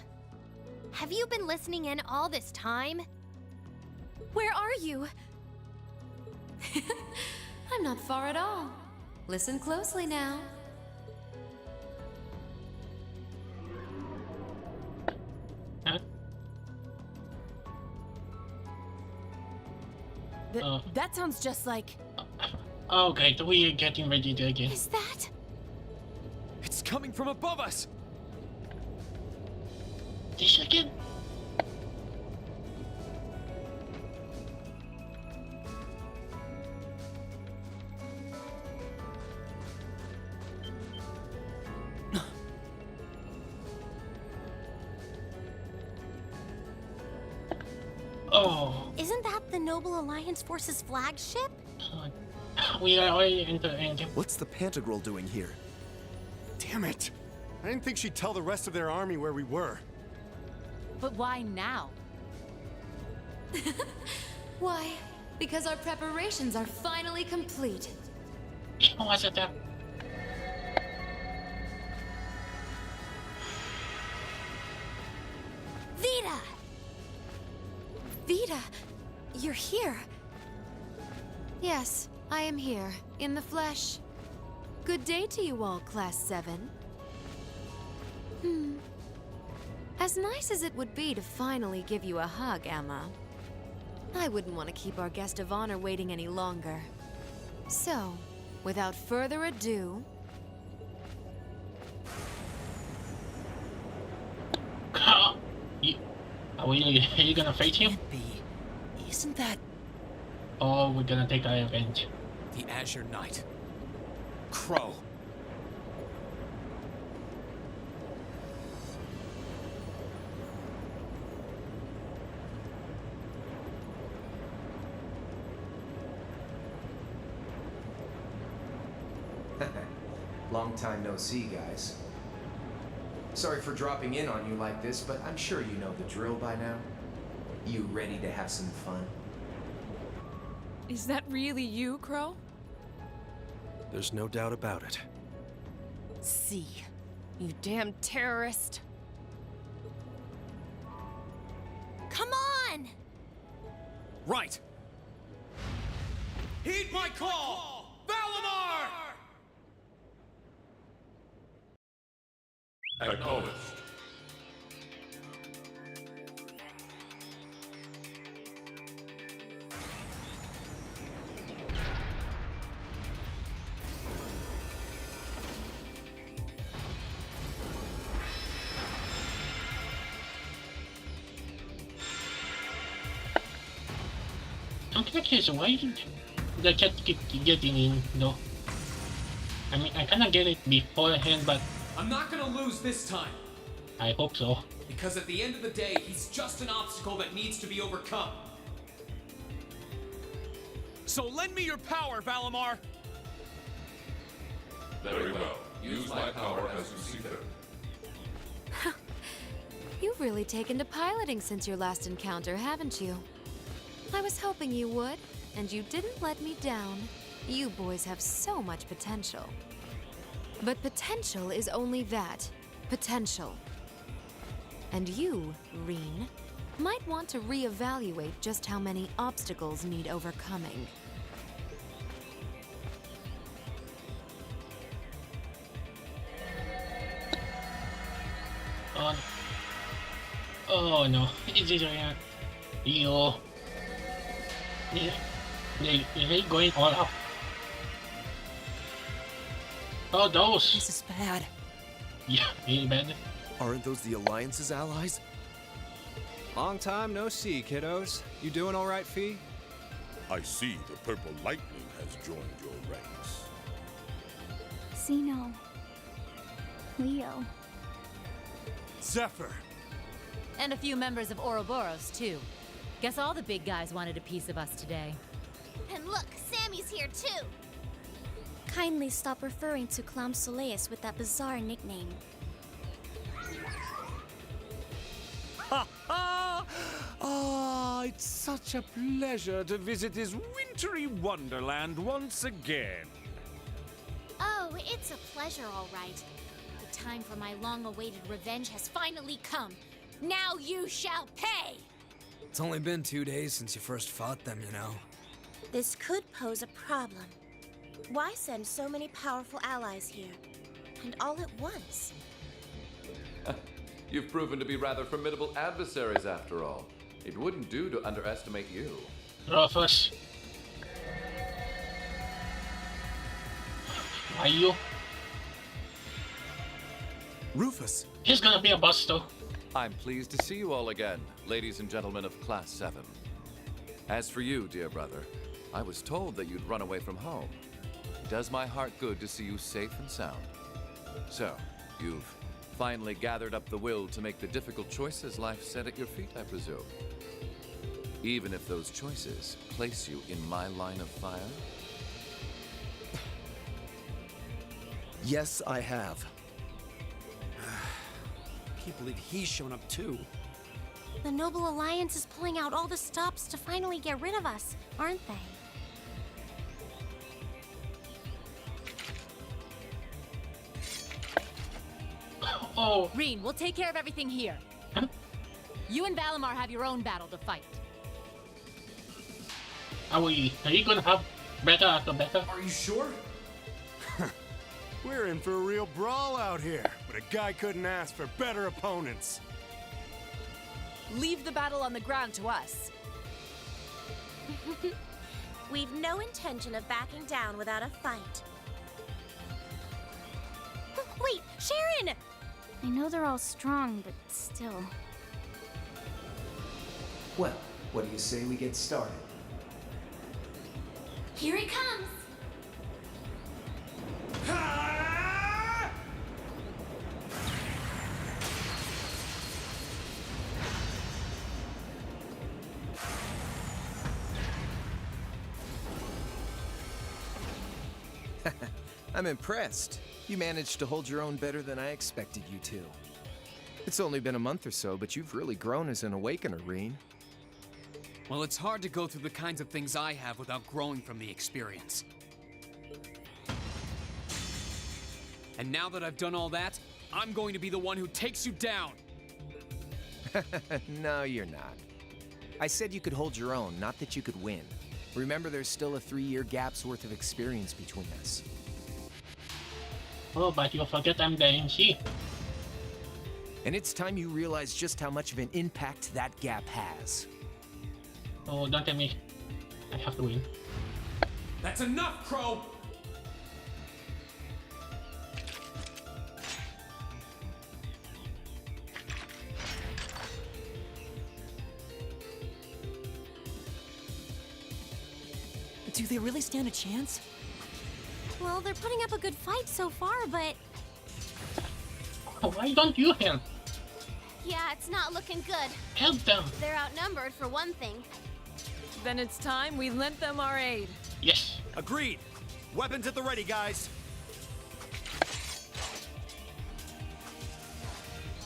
B: Have you been listening in all this time?
I: Where are you? I'm not far at all. Listen closely now.
A: huh?
I: That sounds just like...
A: Okay, so we are getting ready to again.
I: Is that...
H: It's coming from above us!
A: This again? Oh,
B: Isn't that the Noble Alliance Force's flagship?
A: we are already entering.
H: What's the Pantagruel doing here?
M: Damn it! I didn't think she'd tell the rest of their army where we were.
L: But why now?
I: Why? Because our preparations are finally complete.
A: What's it?
I: Vita! Vita, you're here. Yes, I am here, in the flesh. Good day to you all, Class 7. As nice as it would be to finally give you a hug, Emma, I wouldn't want to keep our guest of honor waiting any longer. So, without further ado...
A: Are you gonna fight him?
G: Can't be. Isn't that...
A: Or we're gonna take our revenge?
D: The Azure Knight.
C: Crow.
N: Long time no see, guys. Sorry for dropping in on you like this, but I'm sure you know the drill by now. You ready to have some fun?
F: Is that really you, Crow?
E: There's no doubt about it.
I: See, you damn terrorist.
B: Come on!
C: Right! Heed my call! Valimar!
O: Acknowledged.
A: I'm curious, why did the cat keep getting in, though? I mean, I kinda get it beforehand, but
C: I'm not gonna lose this time.
A: I hope so.
C: Because at the end of the day, he's just an obstacle that needs to be overcome. So lend me your power, Valimar!
O: Very well. Use my power as you see fit.
I: You've really taken to piloting since your last encounter, haven't you? I was hoping you would, and you didn't let me down. You boys have so much potential.
F: But potential is only that. Potential. And you, Reen, might want to reevaluate just how many obstacles need overcoming.
A: Oh no, is this yo? They going all out. Oh, those.
G: This is bad.
A: Yeah, really bad.
H: Aren't those the Alliance's allies?
C: Long time no see, kiddos. You doing all right, Fee?
O: I see the purple lightning has joined your ranks.
K: Xeno. Leo.
M: Zephyr.
L: And a few members of Ouroboros, too. Guess all the big guys wanted a piece of us today.
B: And look, Sammy's here too.
K: Kindly stop referring to Clam Soleus with that bizarre nickname.
C: Ha ha! Ah, it's such a pleasure to visit this wintry wonderland once again.
J: Oh, it's a pleasure, all right. The time for my long-awaited revenge has finally come. Now you shall pay!
D: It's only been 2 days since you first fought them, you know.
K: This could pose a problem. Why send so many powerful allies here? And all at once?
P: You've proven to be rather formidable adversaries after all. It wouldn't do to underestimate you.
A: Rufus. Are you?
H: Rufus.
A: He's gonna be a boss though.
P: I'm pleased to see you all again, ladies and gentlemen of Class 7. As for you, dear brother, I was told that you'd run away from home. It does my heart good to see you safe and sound. So, you've finally gathered up the will to make the difficult choices life set at your feet, I presume. Even if those choices place you in my line of fire?
E: Yes, I have. Can't believe he's shown up too.
K: The Noble Alliance is pulling out all the stops to finally get rid of us, aren't they?
A: Oh.
L: Reen, we'll take care of everything here.
A: Huh?
L: You and Valimar have your own battle to fight.
A: Are you gonna have better after better?
N: Are you sure?
M: We're in for a real brawl out here, but a guy couldn't ask for better opponents.
F: Leave the battle on the ground to us.
K: We've no intention of backing down without a fight. Wait, Sharon!
J: I know they're all strong, but still.
N: Well, what do you say we get started?
K: Here he comes!
H: I'm impressed. You managed to hold your own better than I expected you to. It's only been a month or so, but you've really grown as an Awakener, Reen.
C: Well, it's hard to go through the kinds of things I have without growing from the experience. And now that I've done all that, I'm going to be the one who takes you down!
H: No, you're not. I said you could hold your own, not that you could win. Remember, there's still a 3-year gap's worth of experience between us.
A: Oh, but you forget I'm the MC.
H: And it's time you realize just how much of an impact that gap has.
A: Oh, don't tell me. I have to win.
C: That's enough, Crow!
G: Do they really stand a chance?
K: Well, they're putting up a good fight so far, but...
A: Why don't you help?
B: Yeah, it's not looking good.
A: Help them.
B: They're outnumbered for one thing.
F: Then it's time we lent them our aid.
A: Yes.
M: Agreed. Weapons at the ready, guys.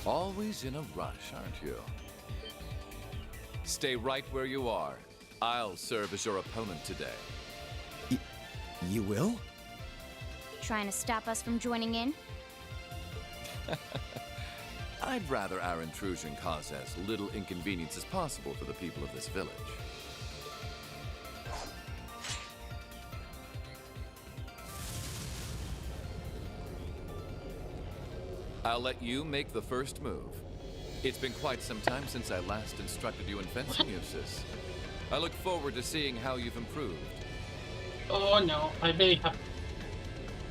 P: Always in a rush, aren't you? Stay right where you are. I'll serve as your opponent today.
H: You will?
K: trying to stop us from joining in?
P: I'd rather our intrusion cause as little inconvenience as possible for the people of this village. I'll let you make the first move. It's been quite some time since I last instructed you in fencing uses. I look forward to seeing how you've improved.
A: Oh no, I may have.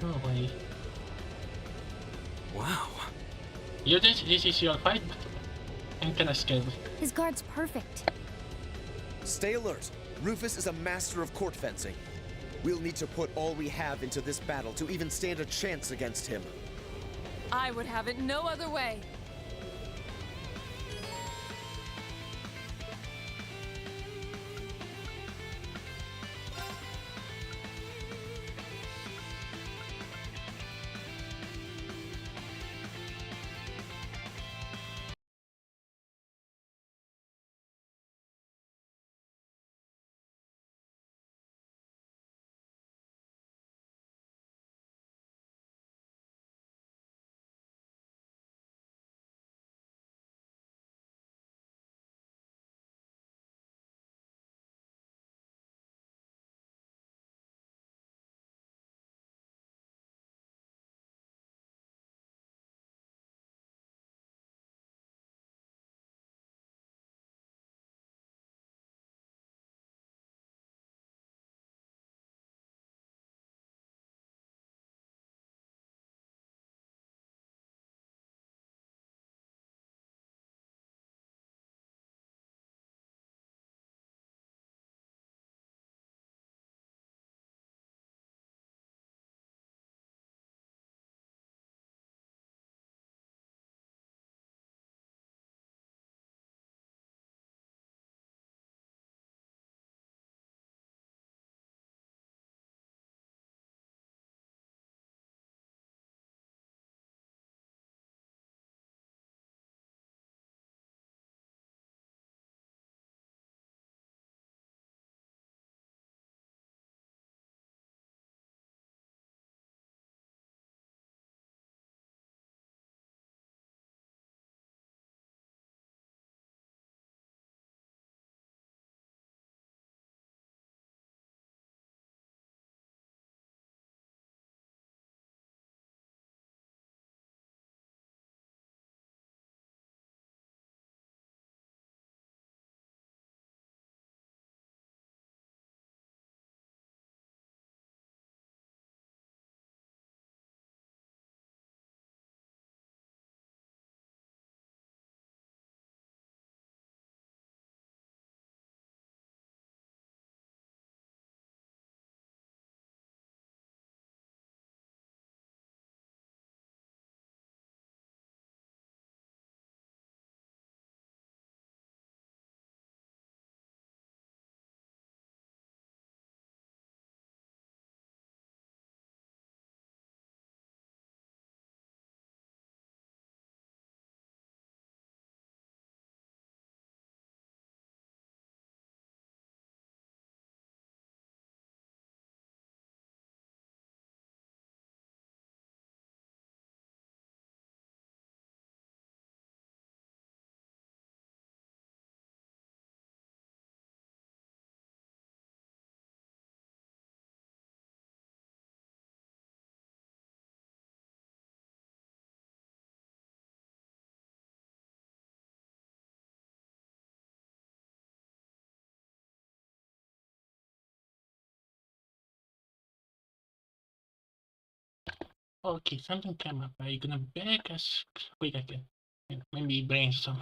A: No way.
E: Wow.
A: This is your fight, but I'm kinda scared.
K: His guard's perfect.
Q: Stay alert. Rufus is a master of court fencing. We'll need to put all we have into this battle to even stand a chance against him.
R: I would have it no other way.
A: Okay, something came up. Are you gonna back as quick as I can? Maybe brainstorm.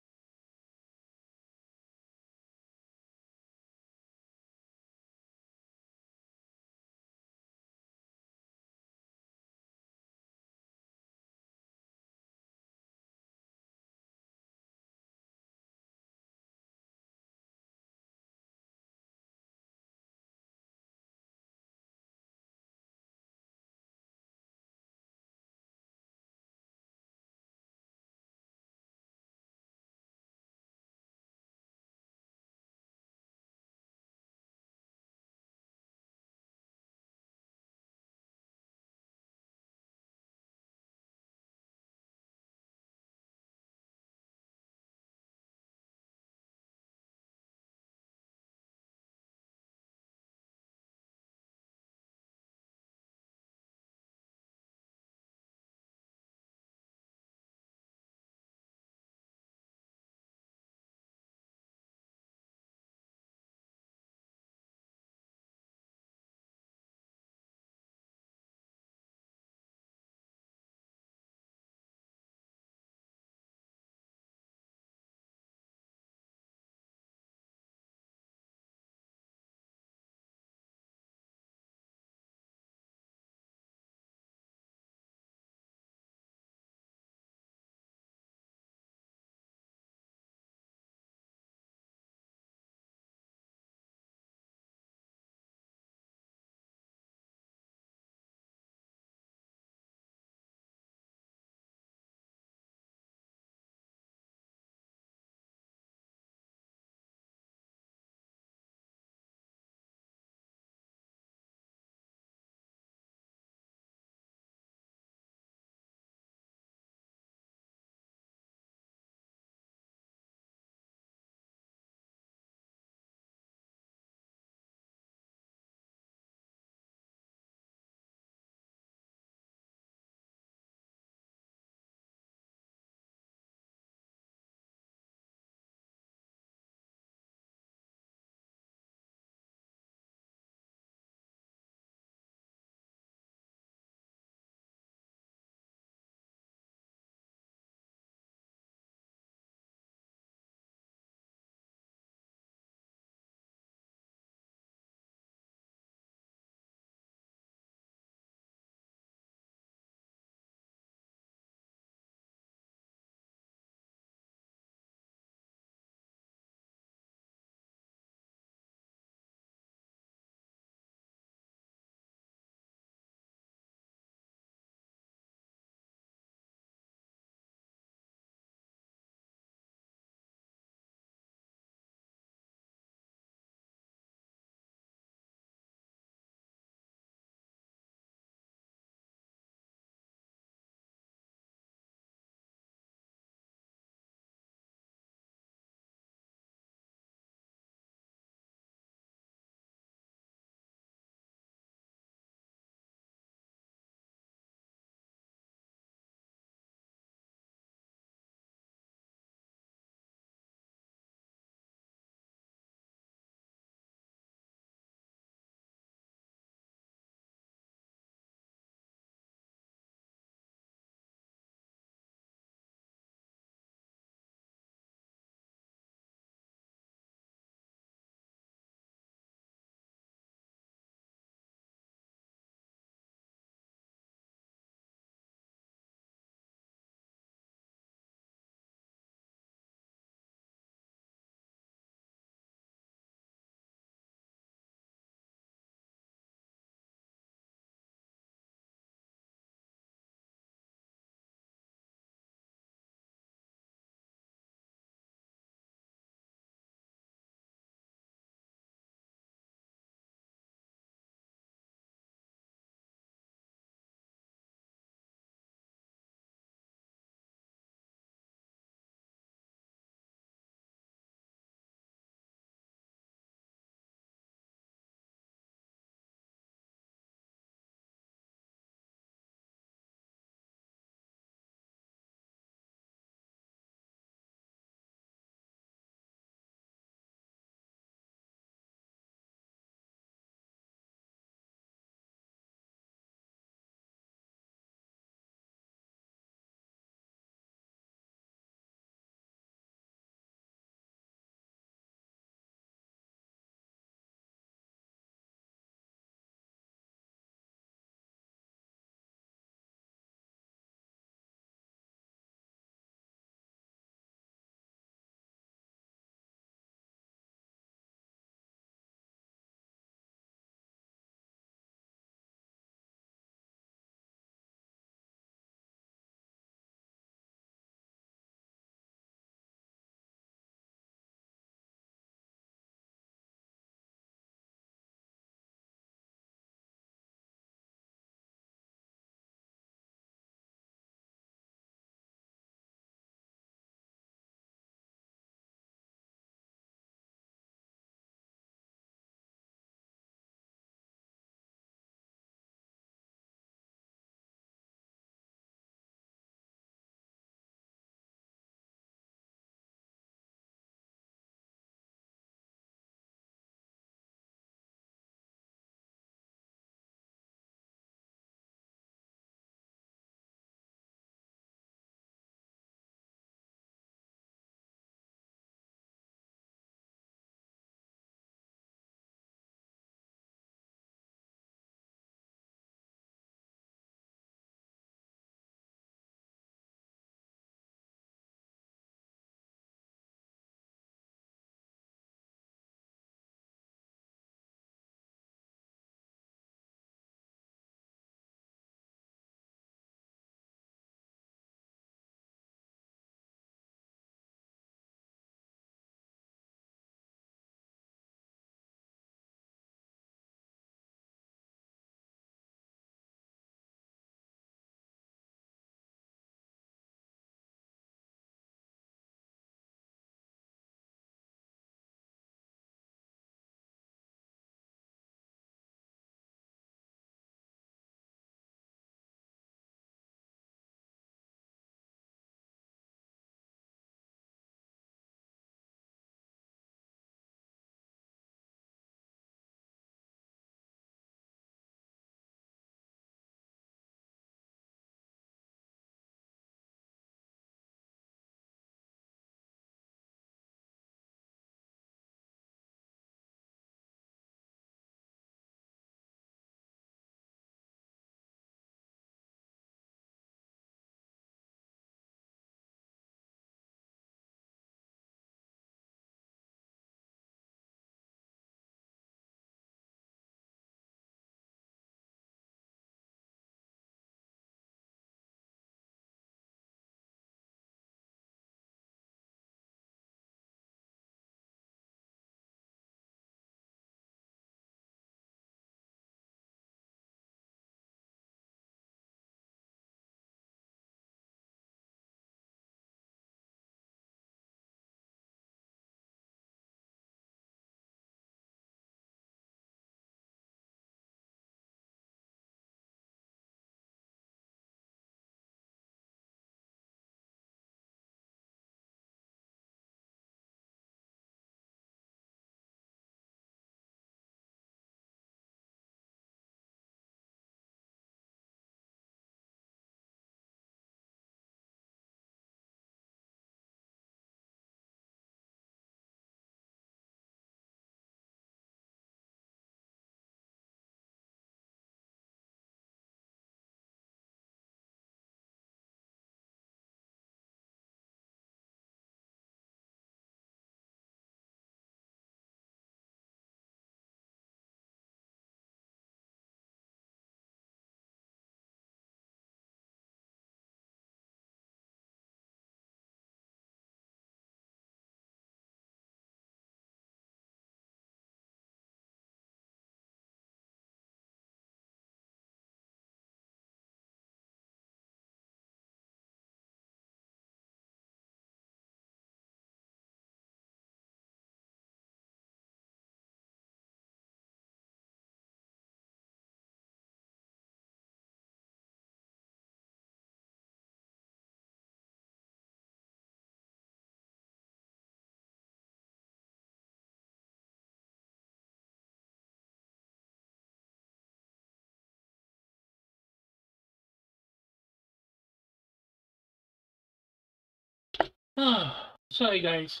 A: Sorry guys.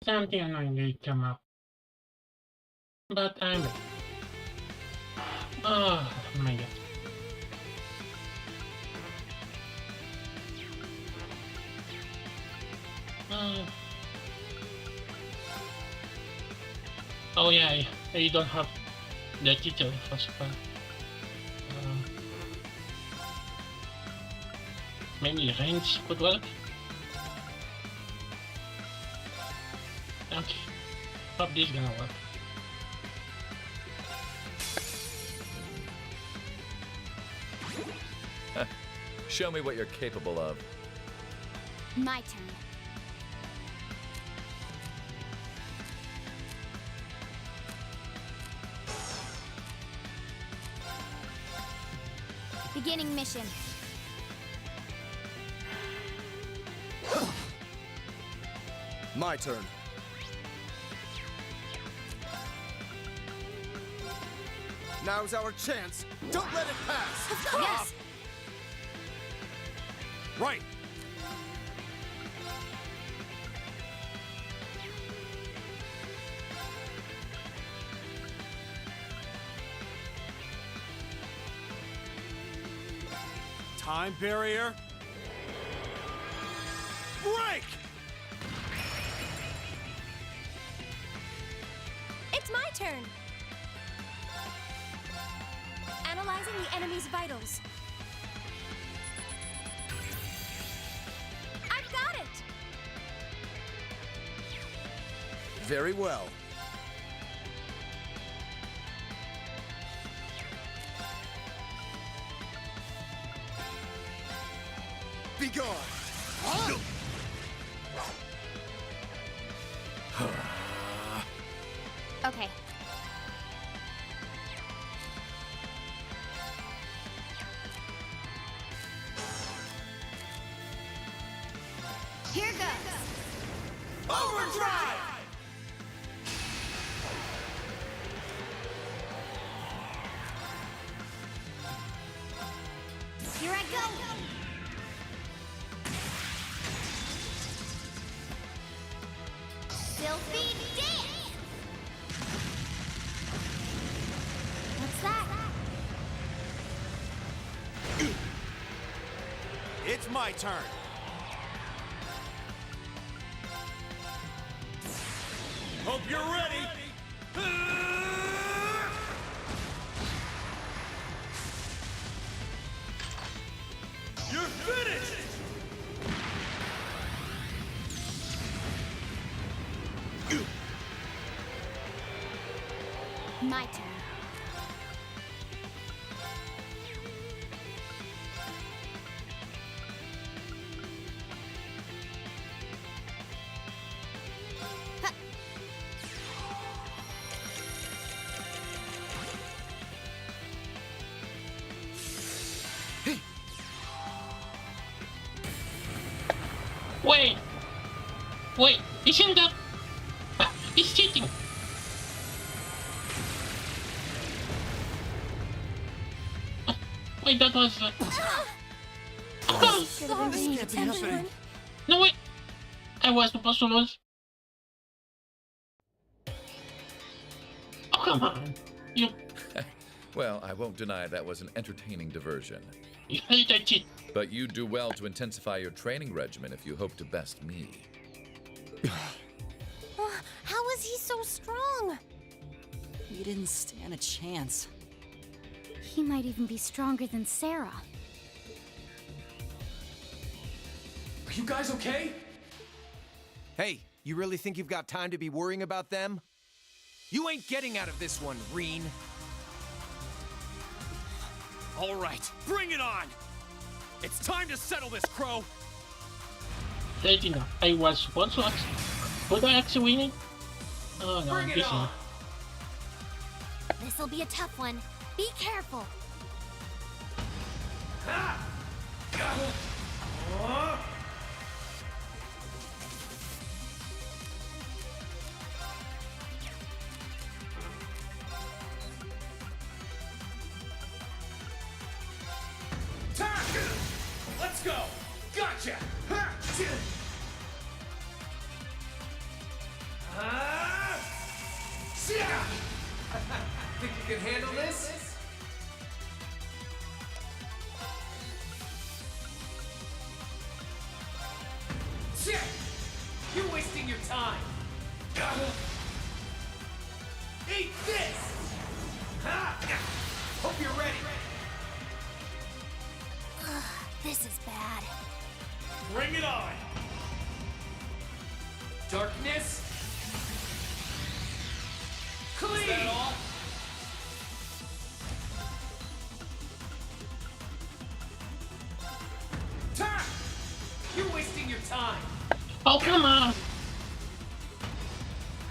A: Something annoying will come up. But I'm ready. Oh my god. Oh yeah, I don't have the teacher first of all. Maybe range could work. Okay, hope this is gonna work.
P: Show me what you're capable of.
B: My turn. Beginning mission.
Q: My turn. Now's our chance. Don't let it pass.
B: Of course. Yes.
C: Right. Time barrier. Break!
K: It's my turn. Analyzing the enemy's vitals. I've got it!
Q: Very well. Be gone!
B: Okay. Here goes.
C: Overdrive!
B: Here I go. Filthy dance. What's that?
C: It's my turn. Hope you're ready. You're finished.
B: My turn. Huh.
A: Wait, isn't that... He's cheating! Wait, that was...
K: Should have been paying attention.
A: No, wait! I was supposed to lose. Oh, come on! You...
P: Well, I won't deny that was an entertaining diversion.
A: You hate that cheat.
P: But you'd do well to intensify your training regimen if you hope to best me.
K: How is he so strong?
G: You didn't stand a chance.
B: He might even be stronger than Sarah.
N: Are you guys okay?
Q: Hey, you really think you've got time to be worrying about them?
N: You ain't getting out of this one, Reen.
C: All right, bring it on. It's time to settle this, Crow.
A: Regina, I was supposed to ask... Would I actually win it? Oh no,
N: Bring it
A: this
N: on.
B: This'll be a tough one. Be careful.
N: Let's go! Gotcha! you can handle this? Shit! You're wasting your time. Eat this! Ha! Hope you're ready.
B: This is bad.
C: Bring it on!
N: Darkness. Clean! Is that all? Turn! You're wasting your time.
A: Oh, come on!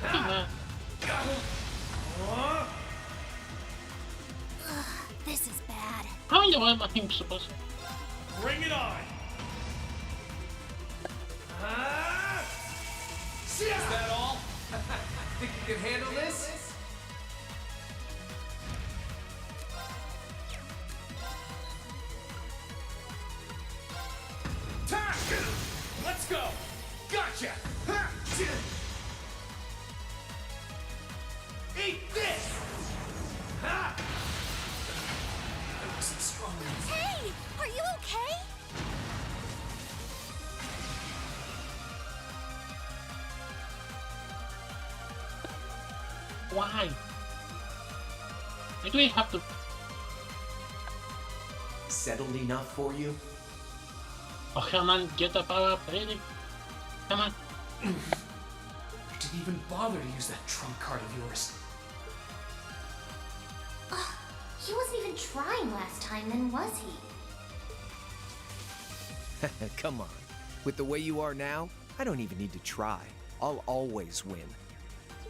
A: Come on.
B: This is bad.
A: How in the world am I supposed to?
C: Bring it on!
N: Is that all? Think you can handle this? Turn! Let's go! Gotcha! Eat this! Ha! I wasn't strong enough.
B: Hey! Are you okay?
A: Why? Why do we have to?
N: Settled enough for you?
A: Oh, come on, get the power up, really? Come on.
N: You didn't even bother to use that trump card of yours.
B: He wasn't even trying last time, then was he?
Q: Come on. With the way you are now, I don't even need to try. I'll always win.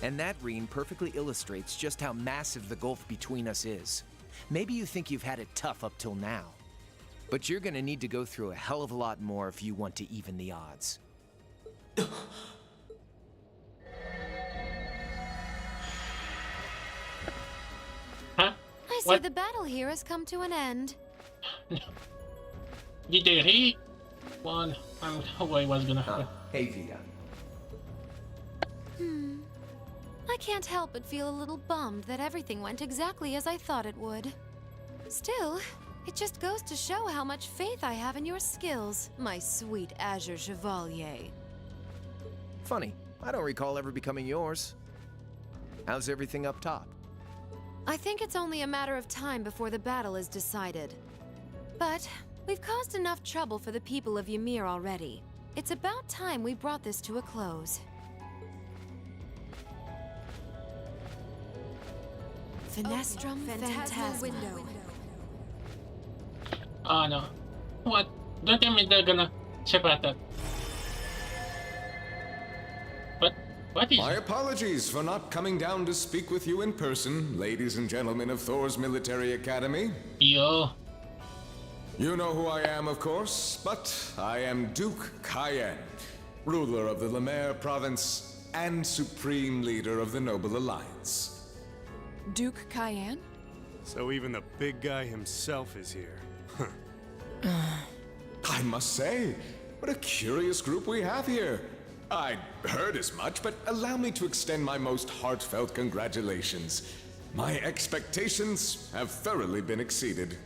Q: And that Reen perfectly illustrates just how massive the gulf between us is. Maybe you think you've had it tough up till now, but you're gonna need to go through a hell of a lot more if you want to even the odds.
A: Huh?
F: I see
A: What?
F: the battle here has come to an end.
A: Did they really? One. I'm I was gonna happen.
N: Hey, Vita.
F: I can't help but feel a little bummed that everything went exactly as I thought it would. Still, it just goes to show how much faith I have in your skills, my sweet Azure Chevalier.
Q: Funny, I don't recall ever becoming yours. How's everything up top?
F: I think it's only a matter of time before the battle is decided. But we've caused enough trouble for the people of Ymir already. It's about time we brought this to a close. Finestrum Phantasma Window.
A: Oh no. What? Don't tell me they're gonna separate that. What is
S: My apologies for not coming down to speak with you in person, ladies and gentlemen of Thor's Military Academy.
A: Yo.
S: You know who I am, of course, but I am Duke Cayenne, ruler of the Lemaire province and supreme leader of the Noble Alliance.
R: Duke Cayenne?
M: So even the big guy himself is here.
S: I must say, what a curious group we have here. I'd heard as much, but allow me to extend my most heartfelt congratulations. My expectations have thoroughly been exceeded.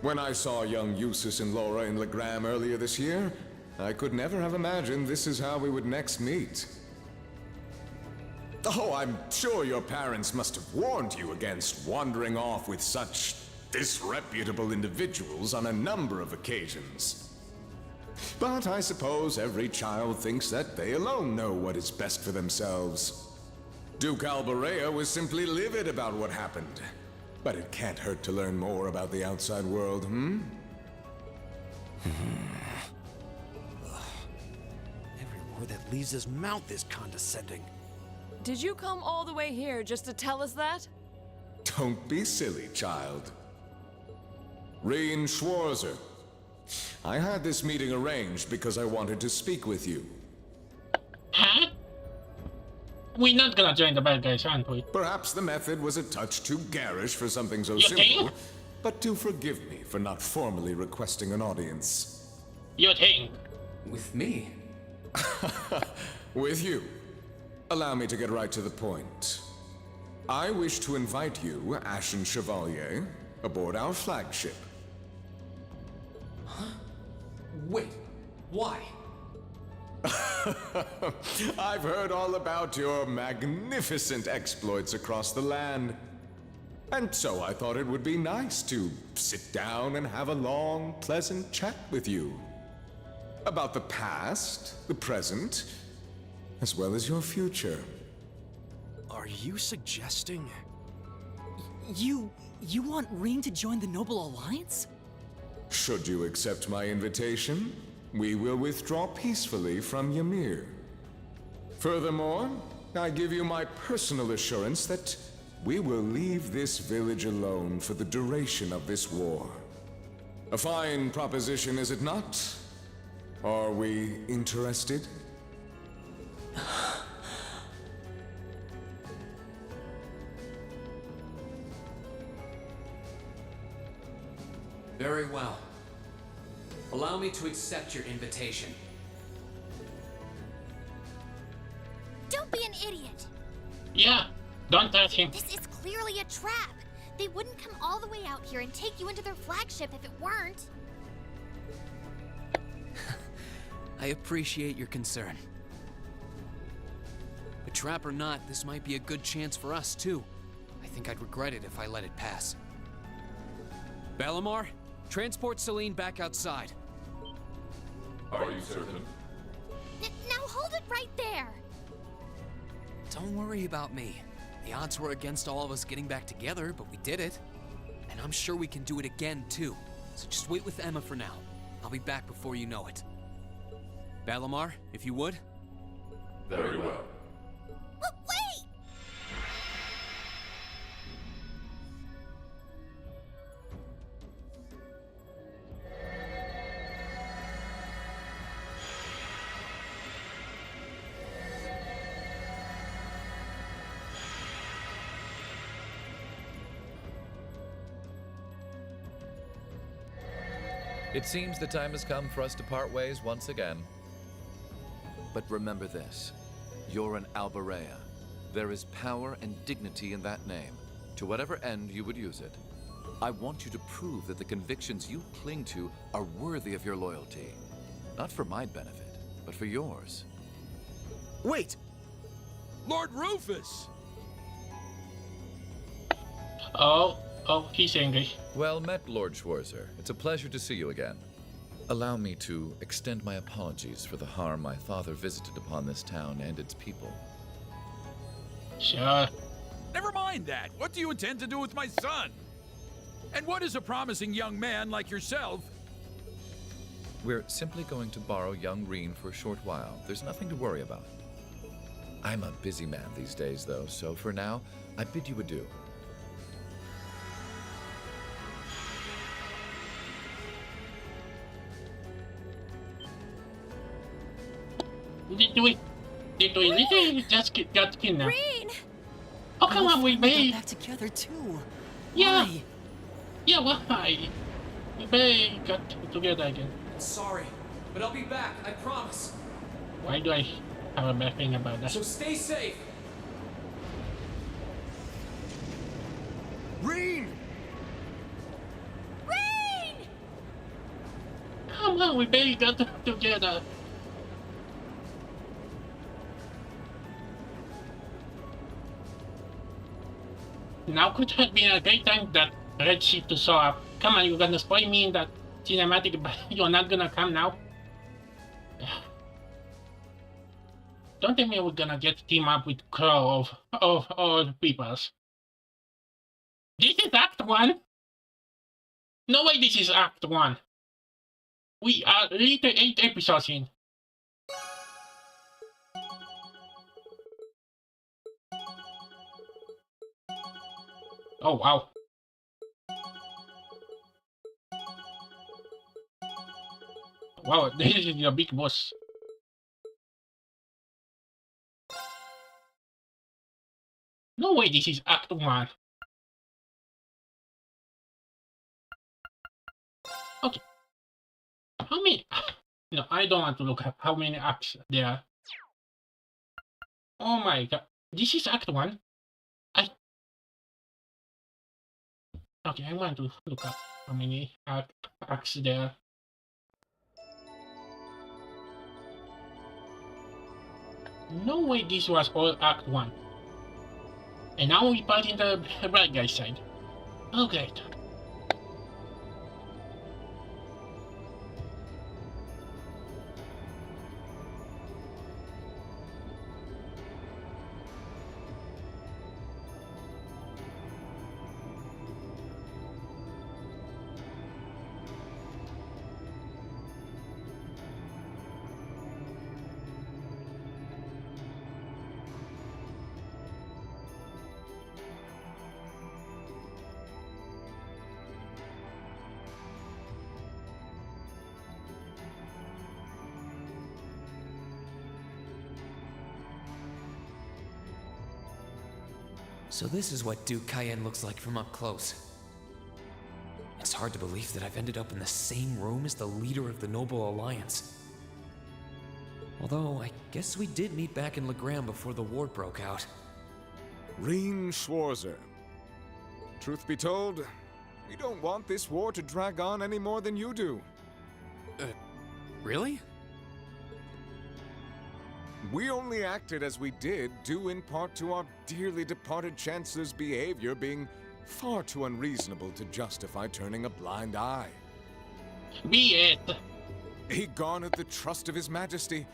S: When I saw young Eustace and Laura in Legram earlier this year, I could never have imagined this is how we would next meet. Oh, I'm sure your parents must have warned you against wandering off with such disreputable individuals on a number of occasions. But I suppose every child thinks that they alone know what is best for themselves. Duke Alberea was simply livid about what happened. But it can't hurt to learn more about the outside world, hmm?
Q: Every word that leaves his mouth is condescending.
R: Did you come all the way here just to tell us that?
S: Don't be silly, child. Reen Schwarzer. I had this meeting arranged because I wanted to speak with you.
A: Huh? We're not gonna join the bad guys, aren't we?
S: Perhaps the method was a touch too garish for something so
A: You
S: simple,
A: think?
S: but do forgive me for not formally requesting an audience.
A: You think?
N: With me?
S: With you. Allow me to get right to the point. I wish to invite you, Ashen Chevalier, aboard our flagship.
D: Huh? Wait, why?
S: I've heard all about your magnificent exploits across the land. And so I thought it would be nice to sit down and have a long, pleasant chat with you. About the past, the present, as well as your future.
E: Are you suggesting... You want Ring to join the Noble Alliance?
S: Should you accept my invitation, we will withdraw peacefully from Ymir. Furthermore, I give you my personal assurance that we will leave this village alone for the duration of this war. A fine proposition, is it not? Are we interested?
D: Very well. Allow me to accept your invitation.
B: Don't be an idiot!
A: Yeah, don't touch him.
B: This is clearly a trap. They wouldn't come all the way out here and take you into their flagship if it weren't.
D: I appreciate your concern. But trap or not, this might be a good chance for us, too. I think I'd regret it if I let it pass. Balamar, transport Celine back outside.
O: Are you certain?
B: Now hold it right there!
D: Don't worry about me. The odds were against all of us getting back together, but we did it. And I'm sure we can do it again, too. So just wait with Emma for now. I'll be back before you know it. Balamar, if you would.
O: Very well.
B: But wait!
P: It seems the time has come for us to part ways once again. But remember this. You're an Albarea. There is power and dignity in that name, to whatever end you would use it. I want you to prove that the convictions you cling to are worthy of your loyalty. Not for my benefit, but for yours.
E: Wait!
T: Lord Rufus!
A: Oh, he's angry.
P: Well met, Lord Schwarzer. It's a pleasure to see you again. Allow me to extend my apologies for the harm my father visited upon this town and its people.
A: Sure.
T: Never mind that. What do you intend to do with my son? And what is a promising young man like yourself?
P: We're simply going to borrow young Reen for a short while. There's nothing to worry about. I'm a busy man these days, though, so for now, I bid you adieu.
A: Did we literally just got kidnapped?
F: Reen!
A: Oh, come on, we
G: got
A: better.
G: back together too.
A: Yeah.
G: Why?
A: Yeah, why? We better got together again.
D: Sorry, but I'll be back, I promise.
A: Why do I have a bad thing about that?
D: So stay safe.
T: Reen!
B: Reen!
A: Come on, we better got together. Now could have been a great time that red ship to show up. Come on, you're gonna spoil me in that cinematic, but you're not gonna come now. Don't tell me we're gonna get team up with Crow of all peoples. This is Act 1? No way this is Act 1. We are literally 8 episodes in. Oh wow. Wow, this is the big boss. No way this is Act 1. Okay. How many? No, I don't want to look up how many acts there are. Oh my god. This is Act 1? Okay, I want to look up how many acts there. No way this was all Act 1. And now we fight in the bad guy side. Oh great.
D: So this is what Duke Cayenne looks like from up close. It's hard to believe that I've ended up in the same room as the leader of the Noble Alliance. Although, I guess we did meet back in Legram before the war broke out.
C: Reen Schwarzer. Truth be told, we don't want this war to drag on any more than you do.
D: Really?
C: We only acted as we did due in part to our dearly departed Chancellor's behavior being far too unreasonable to justify turning a blind eye.
A: Be it!
C: He garnered the trust of His Majesty,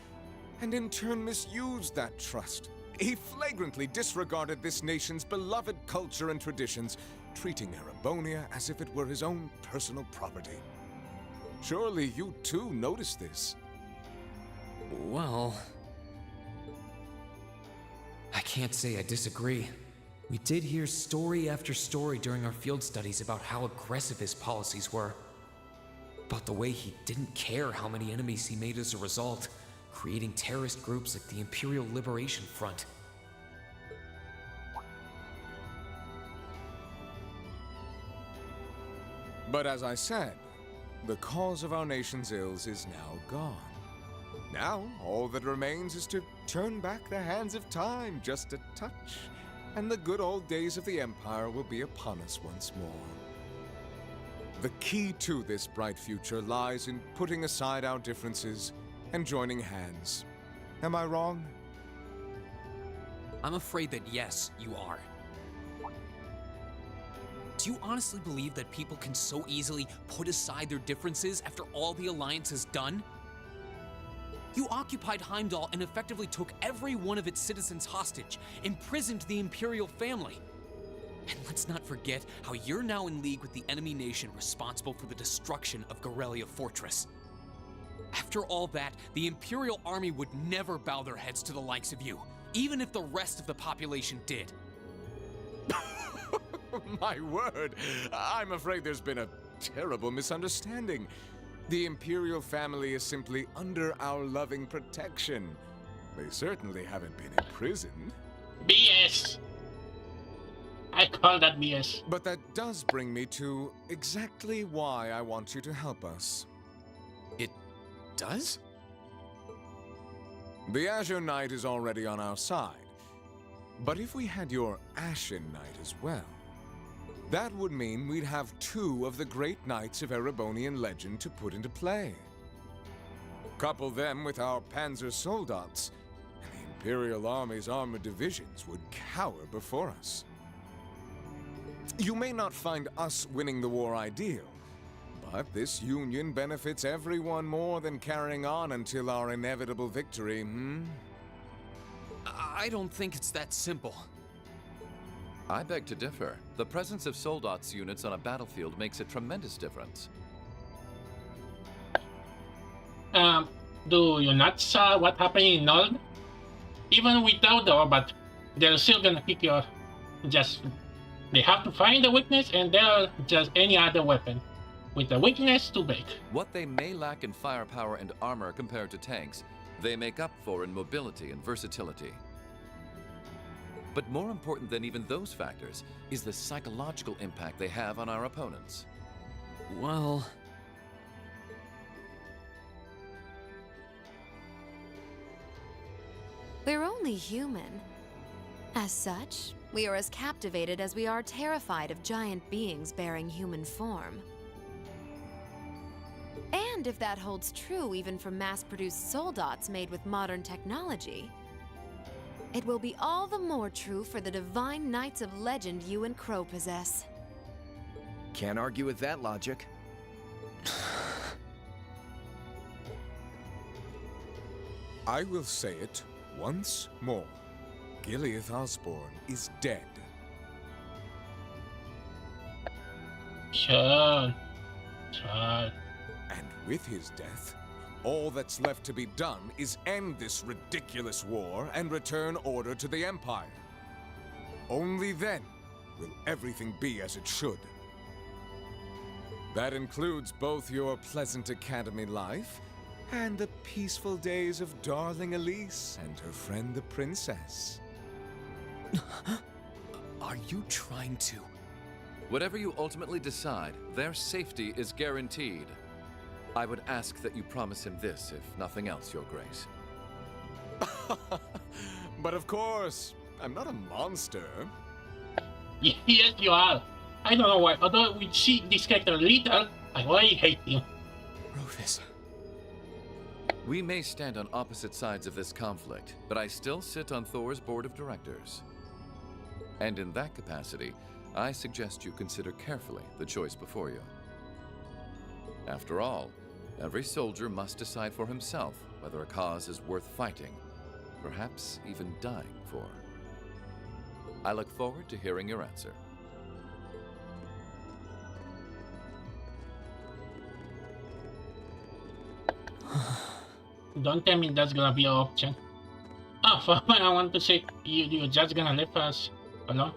C: and in turn misused that trust. He flagrantly disregarded this nation's beloved culture and traditions, treating Erebonia as if it were his own personal property. Surely you too noticed this.
D: Well, I can't say I disagree. We did hear story after story during our field studies about how aggressive his policies were. About the way he didn't care how many enemies he made as a result, creating terrorist groups like the Imperial Liberation Front.
C: But as I said, the cause of our nation's ills is now gone. Now, all that remains is to turn back the hands of time just a touch, and the good old days of the Empire will be upon us once more. The key to this bright future lies in putting aside our differences and joining hands. Am I wrong?
D: I'm afraid that yes, you are. Do you honestly believe that people can so easily put aside their differences after all the Alliance has done? You occupied Heimdall and effectively took every one of its citizens hostage, imprisoned the Imperial family. And let's not forget how you're now in league with the enemy nation responsible for the destruction of Gorelia Fortress. After all that, the Imperial army would never bow their heads to the likes of you, even if the rest of the population did.
C: My word, I'm afraid there's been a terrible misunderstanding. The Imperial family is simply under our loving protection. They certainly haven't been imprisoned.
A: BS! I call that BS.
C: But that does bring me to exactly why I want you to help us.
D: It does?
C: The Azure Knight is already on our side. But if we had your Ashen Knight as well, that would mean we'd have two of the great knights of Erebonian legend to put into play. Couple them with our Panzer Soldats, and the Imperial Army's armored divisions would cower before us. You may not find us winning the war ideal, but this union benefits everyone more than carrying on until our inevitable victory,
D: I don't think it's that simple.
P: I beg to differ. The presence of Soldats units on a battlefield makes a tremendous difference.
A: Do you not saw what happened in Nord? Even without the but they're still gonna kick your they have to find the weakness and they'll just any other weapon. With the weakness too big.
P: What they may lack in firepower and armor compared to tanks, they make up for in mobility and versatility. But more important than even those factors is the psychological impact they have on our opponents.
D: Well,
F: they're only human. As such, We are as captivated as we are terrified of giant beings bearing human form. And if that holds true even for mass-produced soldots made with modern technology, it will be all the more true for the divine knights of legend you and Crow possess.
Q: Can't argue with that logic.
C: I will say it once more. Gileath Osborne is dead.
A: Sure.
C: And with his death, all that's left to be done is end this ridiculous war and return order to the Empire. Only then will everything be as it should. That includes both your pleasant academy life and the peaceful days of darling Elise and her friend the princess.
D: Are you trying to...
P: Whatever you ultimately decide, their safety is guaranteed. I would ask that you promise him this, if nothing else, Your Grace.
C: But of course, I'm not a monster.
A: Yes, you are. I don't know why. Although we see this character a little, I already hate him.
D: Rufus.
P: We may stand on opposite sides of this conflict, but I still sit on Thor's board of directors. And in that capacity, I suggest you consider carefully the choice before you. After all, every soldier must decide for himself whether a cause is worth fighting, perhaps even dying for. I look forward to hearing your answer.
A: Don't tell me that's gonna be an option. Ah, for a moment I want to say you're just gonna leave us alone.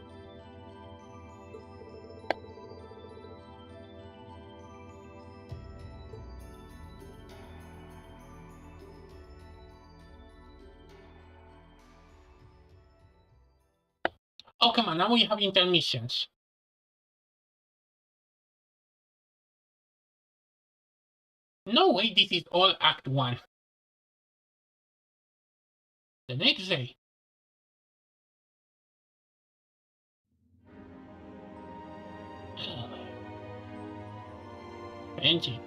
A: Oh, come on, now we have intermissions. No way this is all Act 1. The next day. Benji.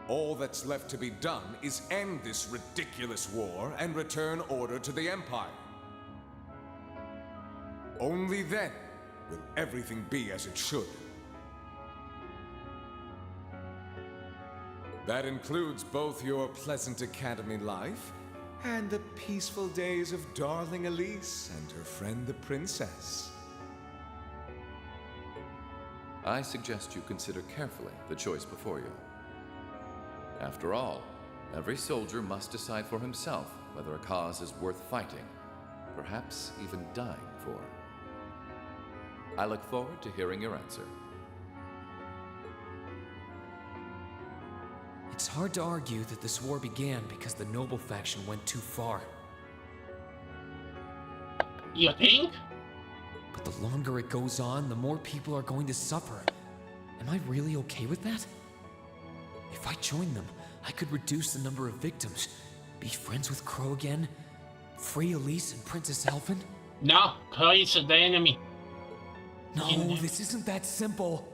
C: All that's left to be done is end this ridiculous war and return order to the Empire. Only then will everything be as it should. That includes both your pleasant academy life and the peaceful days of darling Elise and her friend the princess.
P: I suggest you consider carefully the choice before you. After all, every soldier must decide for himself whether a cause is worth fighting, perhaps even dying for. I look forward to hearing your answer.
D: It's hard to argue that this war began because the noble faction went too far.
A: You think?
D: But the longer it goes on, the more people are going to suffer. Am I really okay with that? If I join them, I could reduce the number of victims, be friends with Crow again, free Elise and Princess Elfin.
A: No, Crow is the enemy.
D: No, this isn't that simple.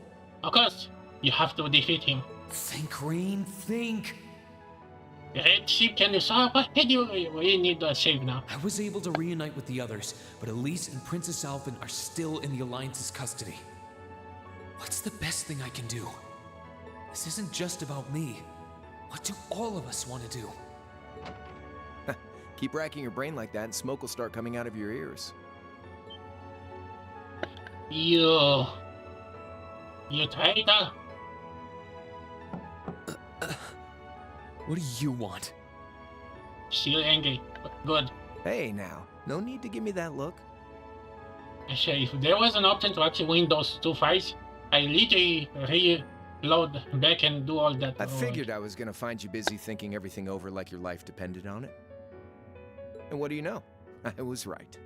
A: Of course, you have to defeat him.
D: Think, Rain, think.
A: The red ship can resolve, but we need a save now.
D: I was able to reunite with the others, but Elise and Princess Elfin are still in the Alliance's custody. What's the best thing I can do? This isn't just about me. What do all of us want to do?
Q: Keep racking your brain like that and smoke will start coming out of your ears.
A: You traitor.
D: What do you want?
A: Still angry, but good.
Q: Hey now, no need to give me that look.
A: Actually, if there was an option to actually win those two fights, I literally reload back and do all that.
Q: I figured I was gonna find you busy thinking everything over like your life depended on it. And what do you know? I was right.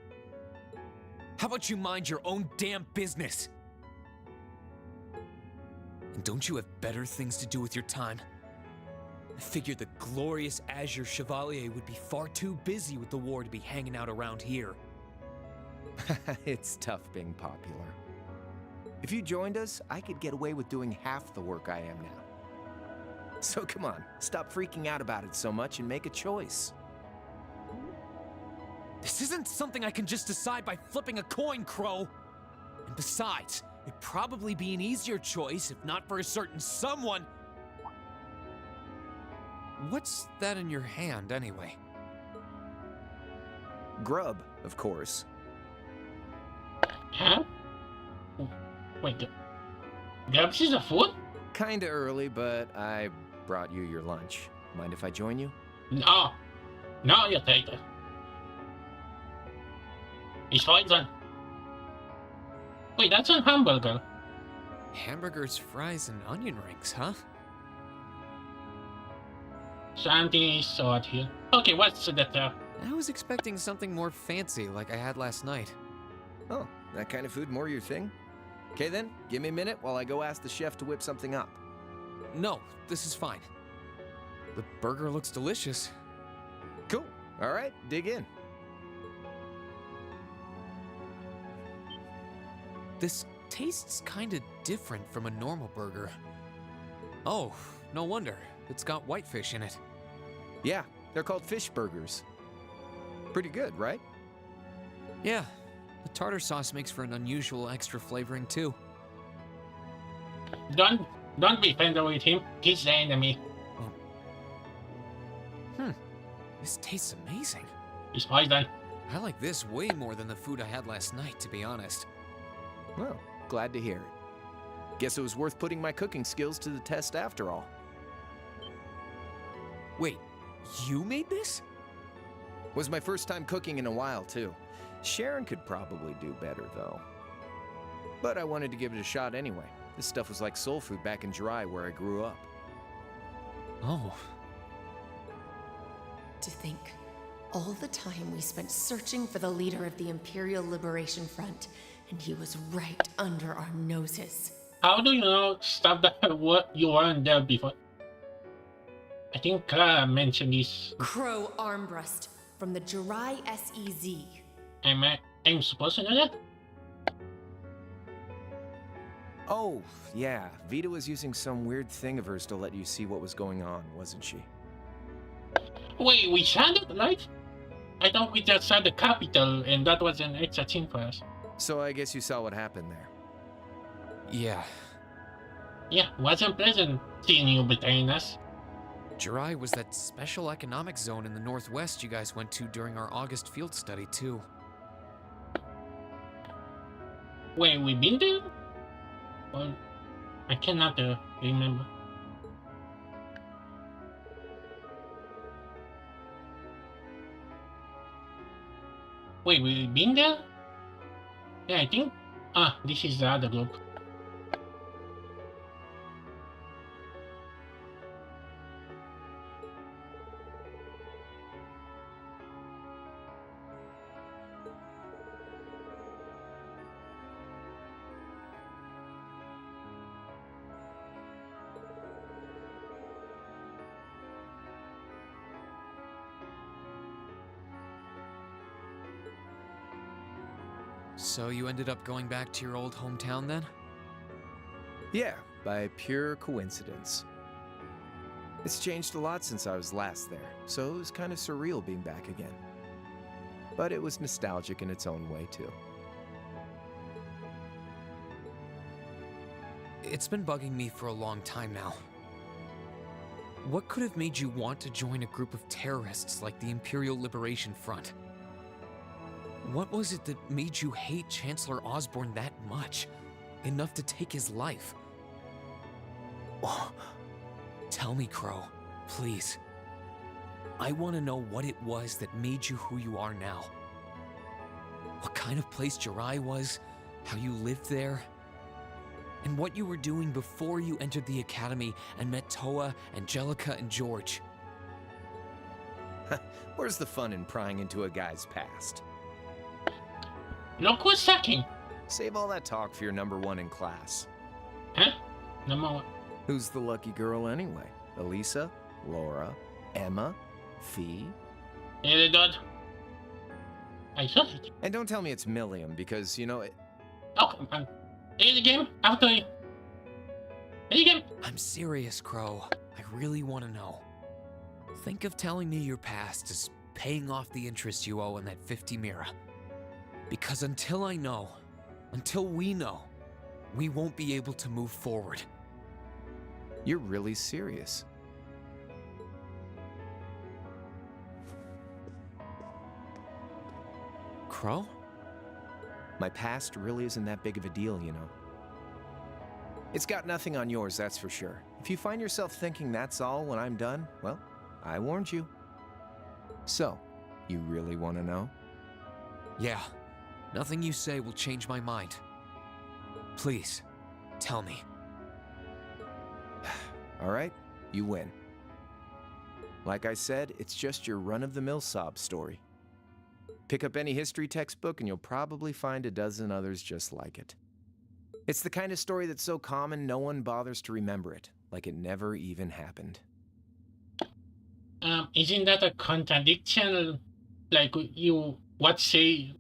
D: How about you mind your own damn business? And don't you have better things to do with your time? I figured the glorious Azure Chevalier would be far too busy with the war to be hanging out around here.
Q: It's tough being popular. If you joined us, I could get away with doing half the work I am now. So come on, stop freaking out about it so much and make a choice.
D: This isn't something I can just decide by flipping a coin, Crow. And besides, it'd probably be an easier choice if not for a certain someone. What's that in your hand, anyway?
Q: Grub, of course.
A: Huh? Wait, grubs is a food?
Q: Kinda early, but I brought you your lunch. Mind if I join you?
A: No. No, you take it. It's poison. Wait, that's a hamburger.
D: Hamburgers, fries, and onion rings, huh?
A: Something is odd here. Okay, what's that?
D: I was expecting something more fancy like I had last night.
Q: Oh, that kind of food more your thing? Okay then, give me a minute while I go ask the chef to whip something up.
D: No, this is fine. The burger looks delicious.
Q: Cool. All right, dig in.
D: This tastes kinda different from a normal burger. Oh, no wonder. It's got whitefish in it.
Q: Yeah, they're called fish burgers. Pretty good, right?
D: Yeah, the tartar sauce makes for an unusual extra flavoring too.
A: Don't be friendly with him. He's the enemy.
D: This tastes amazing.
A: It's poison.
D: I like this way more than the food I had last night, to be honest.
Q: Well, glad to hear it. Guess it was worth putting my cooking skills to the test after all.
D: Wait, you made this?
Q: Was my first time cooking in a while, too. Sharon could probably do better, though. But I wanted to give it a shot anyway. This stuff was like soul food back in Dry, where I grew up.
D: Oh.
I: To think, all the time we spent searching for the leader of the Imperial Liberation Front, and he was right under our noses.
A: How do you know stuff that what you weren't there before? I think Clara mentioned this.
I: Crow Armbrust from the Jirai SEZ.
A: I'm supposed to know that?
Q: Oh, yeah. Vita was using some weird thing of hers to let you see what was going on, wasn't she?
A: Wait, we shot it live? I thought we just saw the capital and that was an extra scene for us.
Q: So I guess you saw what happened there.
D: Yeah.
A: Yeah, wasn't pleasant seeing you betraying us.
D: Jirai was that special economic zone in the northwest you guys went to during our August field study, too.
A: Wait, we been there? Well, I cannot remember. Wait, we been there? Yeah, I think... Ah, this is the other group.
D: So you ended up going back to your old hometown then?
Q: Yeah, by pure coincidence. It's changed a lot since I was last there, so it was kind of surreal being back again. But it was nostalgic in its own way, too.
D: It's been bugging me for a long time now. What could have made you want to join a group of terrorists like the Imperial Liberation Front? What was it that made you hate Chancellor Osborne that much? Enough to take his life? Oh, tell me, Crow, please. I want to know what it was that made you who you are now. What kind of place Jirai was, how you lived there, and what you were doing before you entered the academy and met Toa, Angelica, and George.
Q: Where's the fun in prying into a guy's past?
A: Look who's sucking.
Q: Save all that talk for your number one in class.
A: Huh? Number one.
Q: Who's the lucky girl anyway? Elisa? Laura? Emma? Fee?
A: Hey, Dad. I saw it.
Q: And don't tell me it's Milliam, because, you know, it...
A: Oh, come on. Hey, the game. I'll tell you. Hey, the game.
D: I'm serious, Crow. I really want to know. Think of telling me your past as paying off the interest you owe on that 50 Mira. Because until I know, until we know, we won't be able to move forward.
Q: You're really serious.
D: Crow?
Q: My past really isn't that big of a deal, you know. It's got nothing on yours, that's for sure. If you find yourself thinking that's all when I'm done, well, I warned you. So, you really want to know?
D: Yeah. Nothing you say will change my mind. Please, tell me.
Q: All right, you win. Like I said, it's just your run-of-the-mill sob story. Pick up any history textbook and you'll probably find a dozen others just like it. It's the kind of story that's so common no one bothers to remember it, like it never even happened.
A: Isn't that a contradiction? Like you, what say?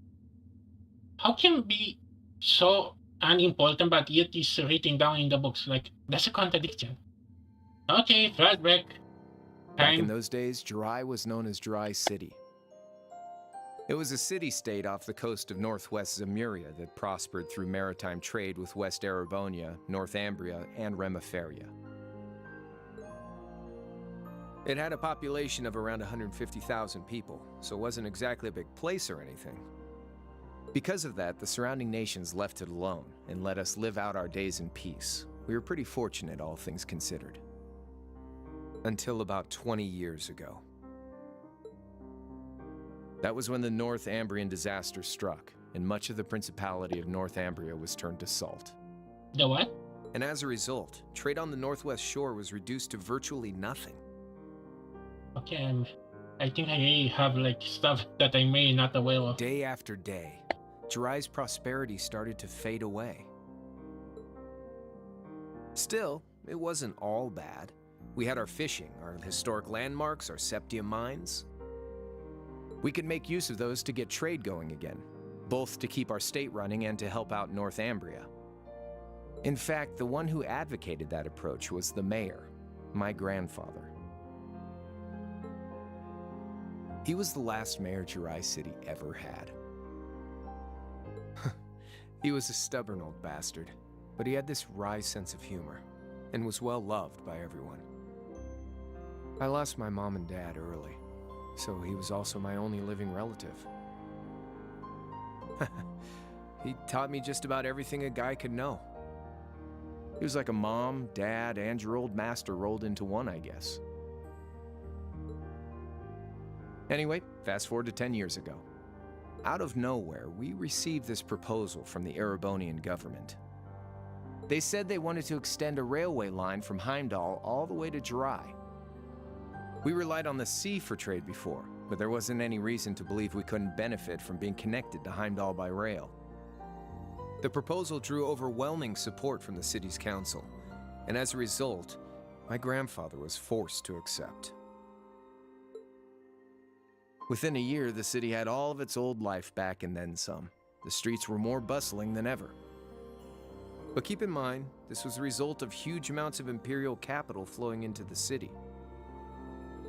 A: How can it be so unimportant but yet is written down in the books? Like, that's a contradiction. Okay, flashback.
Q: Back in those days, Jirai was known as Jirai City. It was a city-state off the coast of northwest Zemuria that prospered through maritime trade with West Erebonia, Northumbria, and Remiferia. It had a population of around 150,000 people, so it wasn't exactly a big place or anything. Because of that, the surrounding nations left it alone and let us live out our days in peace. We were pretty fortunate, all things considered. Until about 20 years ago. That was when the Northumbrian disaster struck, and much of the Principality of Northumbria was turned to salt.
A: The what?
Q: And as a result, trade on the northwest shore was reduced to virtually nothing.
A: Okay, I think I have like stuff that I may not aware of.
Q: Day after day, Jirai's prosperity started to fade away. Still, it wasn't all bad. We had our fishing, our historic landmarks, our septium mines. We could make use of those to get trade going again, both to keep our state running and to help out Northumbria. In fact, the one who advocated that approach was the mayor, my grandfather. He was the last mayor Jirai City ever had. He was a stubborn old bastard, but he had this wry sense of humor, and was well loved by everyone. I lost my mom and dad early, so he was also my only living relative. He taught me just about everything a guy could know. He was like a mom, dad, and your old master rolled into one, I guess. Anyway, fast forward to 10 years ago. Out of nowhere, we received this proposal from the Erebonian government. They said they wanted to extend a railway line from Heimdall all the way to Jirai. We relied on the sea for trade before, but there wasn't any reason to believe we couldn't benefit from being connected to Heimdall by rail. The proposal drew overwhelming support from the city's council, and as a result, my grandfather was forced to accept. Within a year, the city had all of its old life back and then some. The streets were more bustling than ever. But keep in mind, this was the result of huge amounts of imperial capital flowing into the city.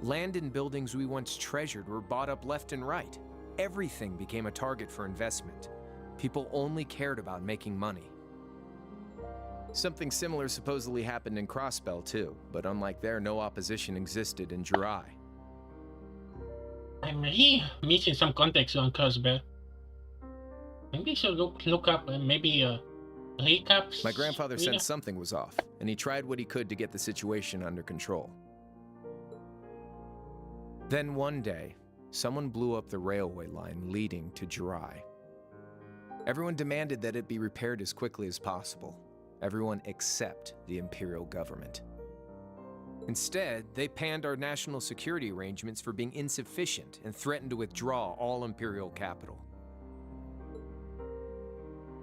Q: Land and buildings we once treasured were bought up left and right. Everything became a target for investment. People only cared about making money. Something similar supposedly happened in Crossbell too, but unlike there, no opposition existed in Jirai.
A: I'm really missing some context on Crossbell. Maybe I should look up maybe recaps.
Q: My grandfather sensed something was off, and he tried what he could to get the situation under control. Then one day, someone blew up the railway line leading to Jirai. Everyone demanded that it be repaired as quickly as possible. Everyone except the Imperial government. Instead, they panned our national security arrangements for being insufficient and threatened to withdraw all Imperial capital.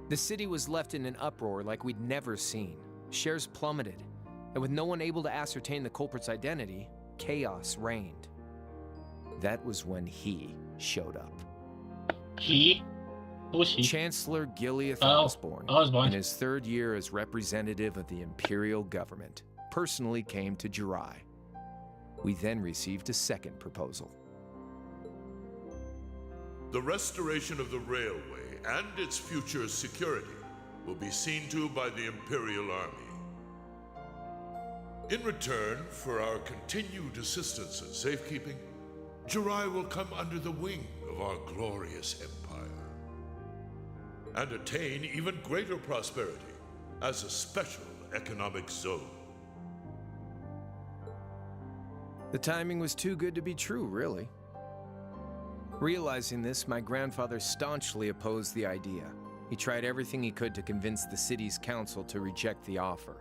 Q: The city was left in an uproar like we'd never seen. Shares plummeted, and with no one able to ascertain the culprit's identity, chaos reigned. That was when he showed up.
A: He? Who's he?
Q: Chancellor Gileath Osborne,
A: Osborne,
Q: in his third year as representative of the Imperial government, personally came to Jirai. We then received a second proposal.
O: The restoration of the railway and its future security will be seen to by the Imperial Army. In return for our continued assistance in safekeeping, Jirai will come under the wing of our glorious empire and attain even greater prosperity as a special economic zone.
Q: The timing was too good to be true, really. Realizing this, my grandfather staunchly opposed the idea. He tried everything he could to convince the city's council to reject the offer.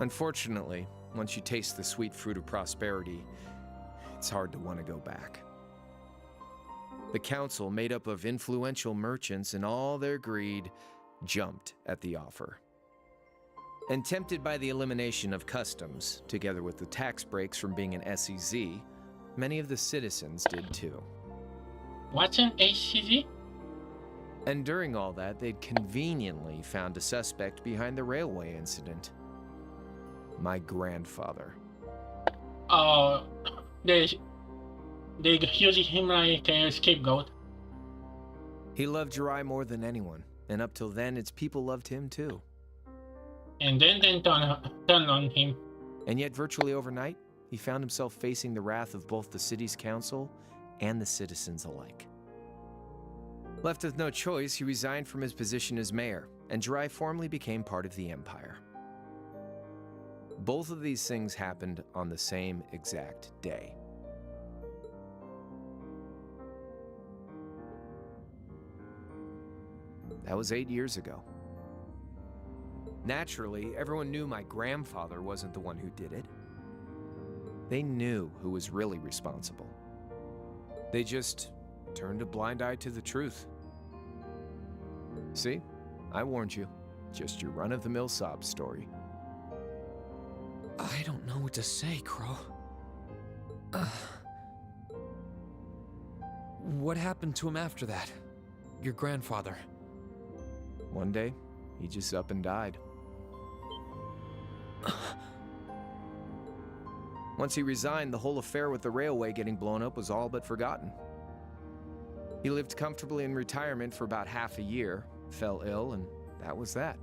Q: Unfortunately, once you taste the sweet fruit of prosperity, it's hard to want to go back. The council, made up of influential merchants and all their greed, jumped at the offer. And tempted by the elimination of customs, together with the tax breaks from being an SEZ, many of the citizens did too.
A: What's an SEZ?
Q: And during all that, they'd conveniently found a suspect behind the railway incident. My grandfather.
A: Oh, they using him like a scapegoat.
Q: He loved Jirai more than anyone, and up till then, its people loved him too.
A: And then turn on him.
Q: And yet, virtually overnight, he found himself facing the wrath of both the city's council and the citizens alike. Left with no choice, he resigned from his position as mayor, and Jirai formally became part of the empire. Both of these things happened on the same exact day. That was 8 years ago. Naturally, everyone knew my grandfather wasn't the one who did it. They knew who was really responsible. They just turned a blind eye to the truth. See? I warned you. Just your run-of-the-mill sob story.
D: I don't know what to say, Crow. What happened to him after that? Your grandfather?
Q: One day, he just up and died. Once he resigned, the whole affair with the railway getting blown up was all but forgotten. He lived comfortably in retirement for about half a year, fell ill, and that was that.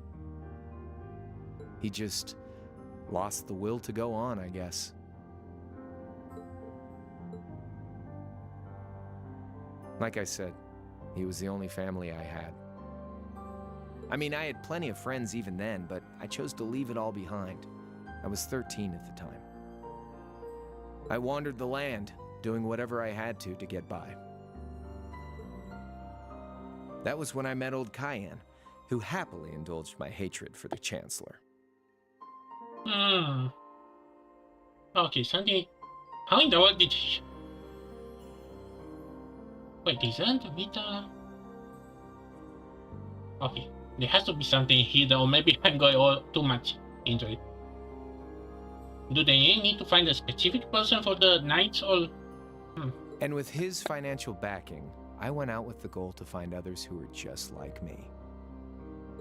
Q: He just lost the will to go on, I guess. Like I said, he was the only family I had. I mean, I had plenty of friends even then, but I chose to leave it all behind. I was 13 at the time. I wandered the land, doing whatever I had to get by. That was when I met old Cayenne, who happily indulged my hatred for the Chancellor.
A: Okay, something. How in the world did she... Wait, is that Vita? Okay, there has to be something hidden, or maybe I'm going all too much into it. Do they need to find a specific person for the knights, or...
Q: And with his financial backing, I went out with the goal to find others who were just like me.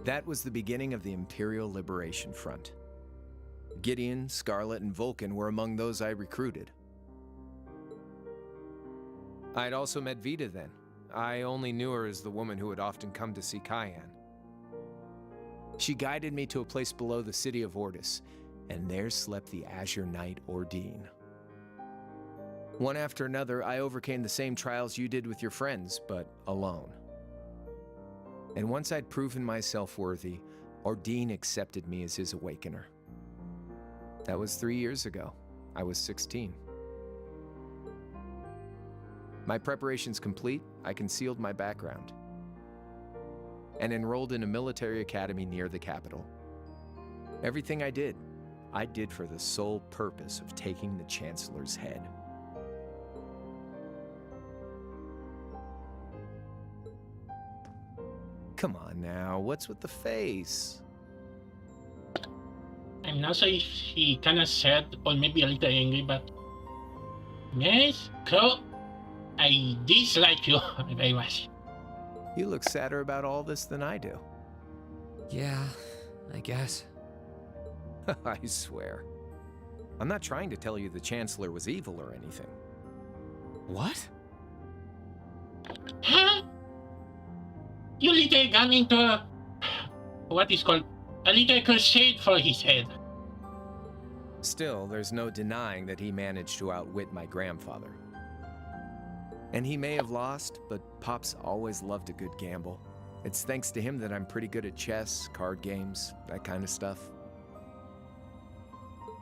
Q: That was the beginning of the Imperial Liberation Front. Gideon, Scarlet, and Vulcan were among those I recruited. I'd also met Vita then. I only knew her as the woman who would often come to see Cayenne. She guided me to a place below the city of Ordis, and there slept the Azure Knight Ordine. One after another, I overcame the same trials you did with your friends, but alone. And once I'd proven myself worthy, Ordine accepted me as his awakener. That was 3 years ago. I was 16. My preparations complete, I concealed my background and enrolled in a military academy near the capital. Everything I did for the sole purpose of taking the Chancellor's head. Come on now, what's with the face?
A: I'm not sure if he kinda sad or maybe a little angry, but yes, Crow, I dislike you very much.
Q: You look sadder about all this than I do.
D: Yeah, I guess.
Q: I swear. I'm not trying to tell you the Chancellor was evil or anything.
D: What?
A: Huh? You little got into what is called a little crusade for his head.
Q: Still, there's no denying that he managed to outwit my grandfather. And he may have lost, but Pop's always loved a good gamble. It's thanks to him that I'm pretty good at chess, card games, that kind of stuff.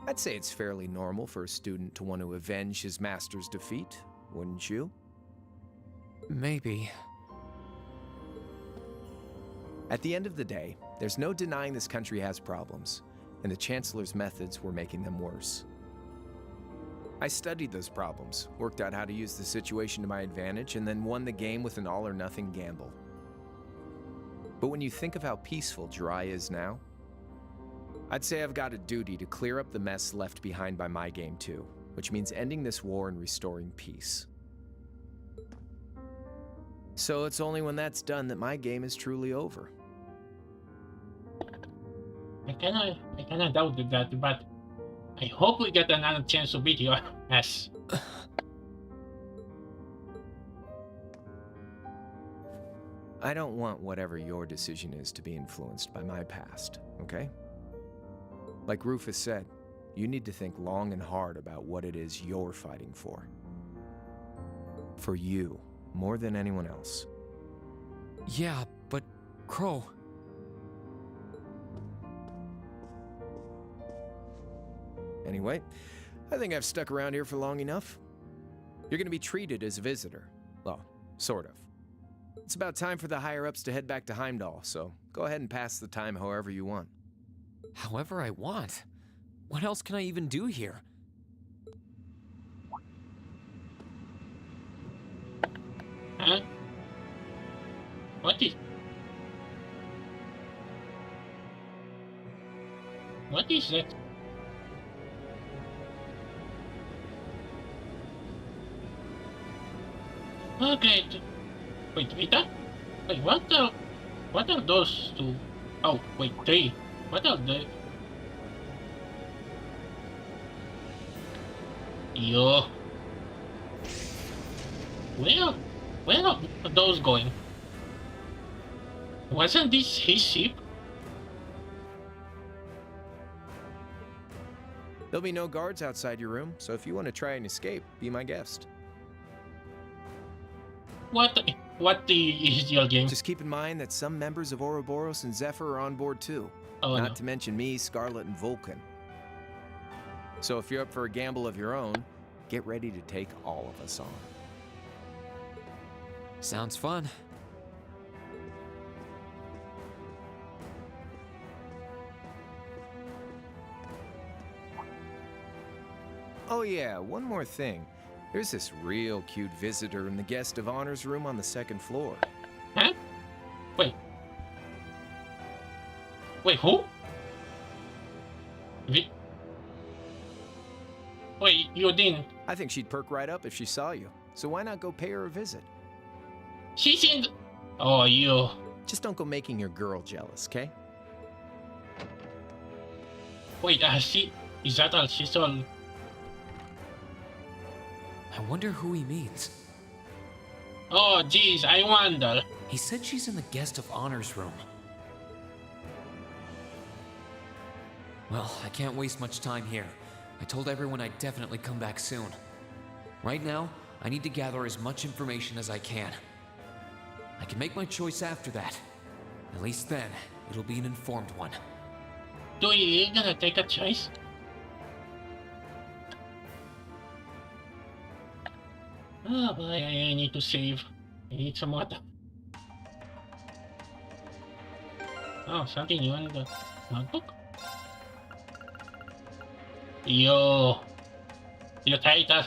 Q: I'd say it's fairly normal for a student to want to avenge his master's defeat, wouldn't you?
D: Maybe.
Q: At the end of the day, there's no denying this country has problems, and the Chancellor's methods were making them worse. I studied those problems, worked out how to use the situation to my advantage, and then won the game with an all-or-nothing gamble. But when you think of how peaceful Jirai is now, I'd say I've got a duty to clear up the mess left behind by my game too, which means ending this war and restoring peace. So it's only when that's done that my game is truly over.
A: I kinda doubted that, but I hope we get another chance to beat your ass.
Q: I don't want whatever your decision is to be influenced by my past, okay? Like Rufus said, you need to think long and hard about what it is you're fighting for. For you, more than anyone else.
D: Yeah, but Crow...
Q: Anyway, I think I've stuck around here for long enough. You're gonna be treated as a visitor. Well, sort of. It's about time for the higher-ups to head back to Heimdall, so go ahead and pass the time however you want.
D: However I want? What else can I even do here?
A: Huh? What is... What is that? Okay, wait, Vita? Wait, what are those two? Oh, wait, three. What are they? Yo. Where are those going? Wasn't this his ship?
Q: There'll be no guards outside your room, so if you want to try and escape, be my guest.
A: What is your game?
Q: Just keep in mind that some members of Ouroboros and Zephyr are on board too.
A: Oh,
Q: Not to mention me, Scarlet, and Vulcan. So if you're up for a gamble of your own, get ready to take all of us on.
D: Sounds fun.
Q: Oh yeah, one more thing. There's this real cute visitor in the guest of honors room on the second floor.
A: Huh? Wait, who? Wait, you didn't...
Q: I think she'd perk right up if she saw you, so why not go pay her a visit?
A: She's in the... Oh, you...
Q: Just don't go making your girl jealous, okay?
A: Wait, is that all? She's all...
D: I wonder who he means.
A: Oh, jeez, I wonder.
D: He said she's in the guest of honors room. Well, I can't waste much time here. I told everyone I'd definitely come back soon. Right now, I need to gather as much information as I can. I can make my choice after that. At least then, it'll be an informed one.
A: Do you gonna take a choice? Oh boy, I need to save. I need some water. Oh, something new on the notebook? Yo! Yo, Taita!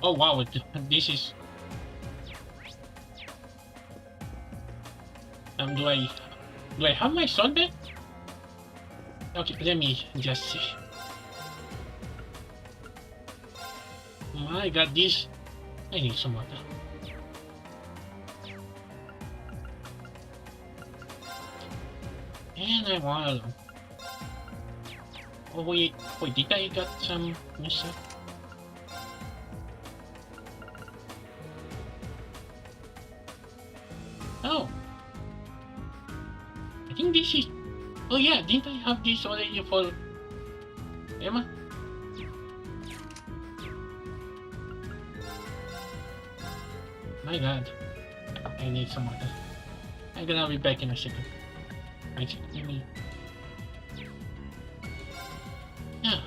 A: Oh wow, this is... do I have my sword back? Okay, let me just see. I got this. I need some water. And I want... Oh wait, did I got some new stuff? Oh! I think this is... Oh yeah, didn't I have this already for Emma? My god. I need some water. I'm gonna be back in a second. Wait, let me... Yeah.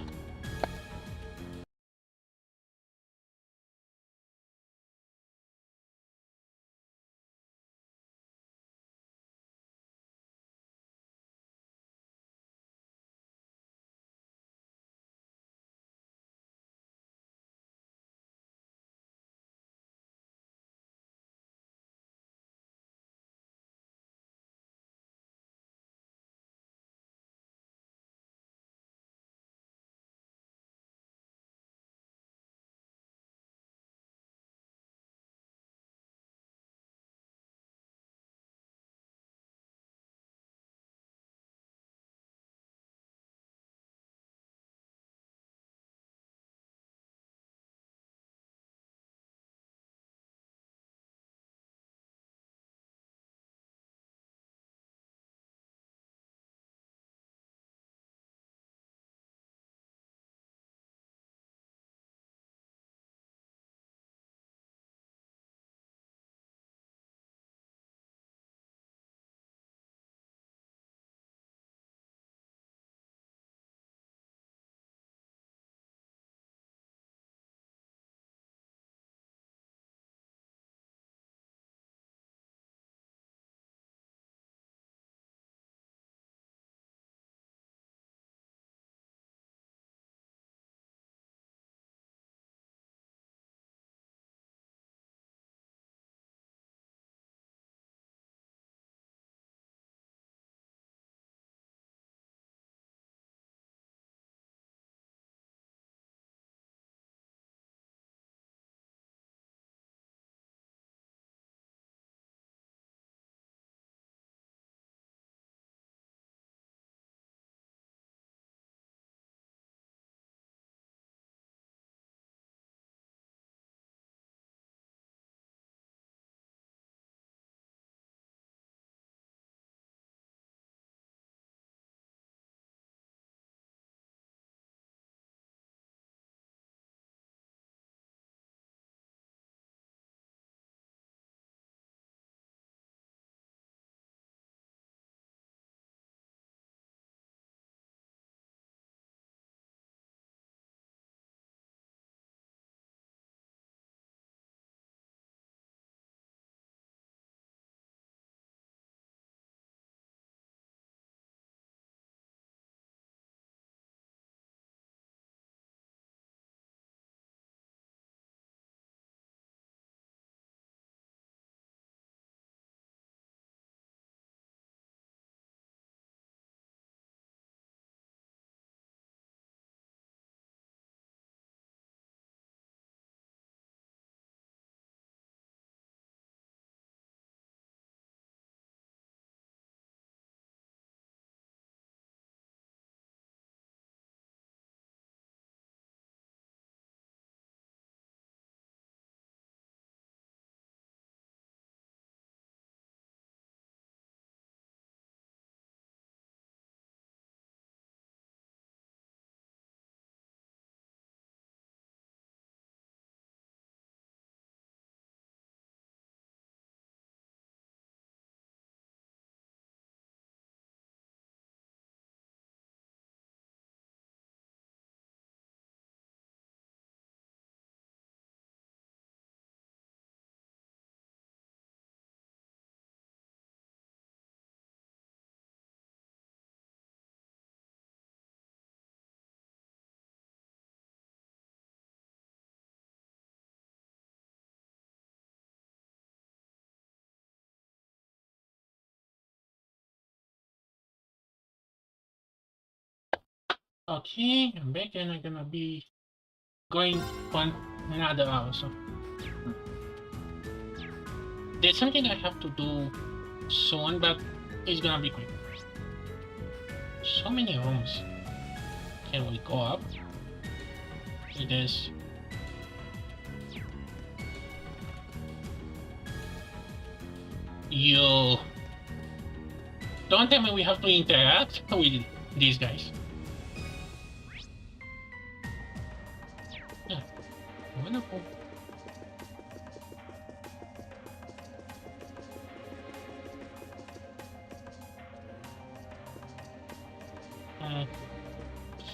A: Okay, I'm back and I'm gonna be going on another hour. So there's something I have to do soon, but it's gonna be quick. So many rooms. Can we go up? It is. Yo. Don't tell me we have to interact with these guys. Yeah. Wonderful.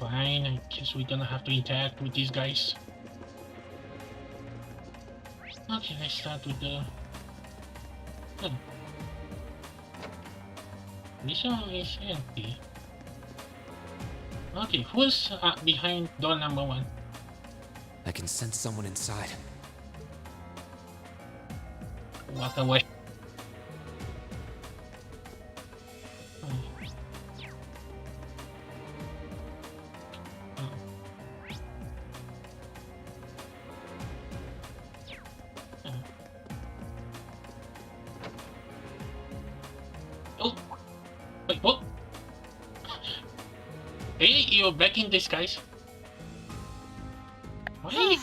A: Fine, I guess we're gonna have to interact with these guys. Okay, let's start with the... This one is empty. Okay, who's behind door number 1?
D: I can sense someone inside.
A: Walk away. You're back in disguise. Why?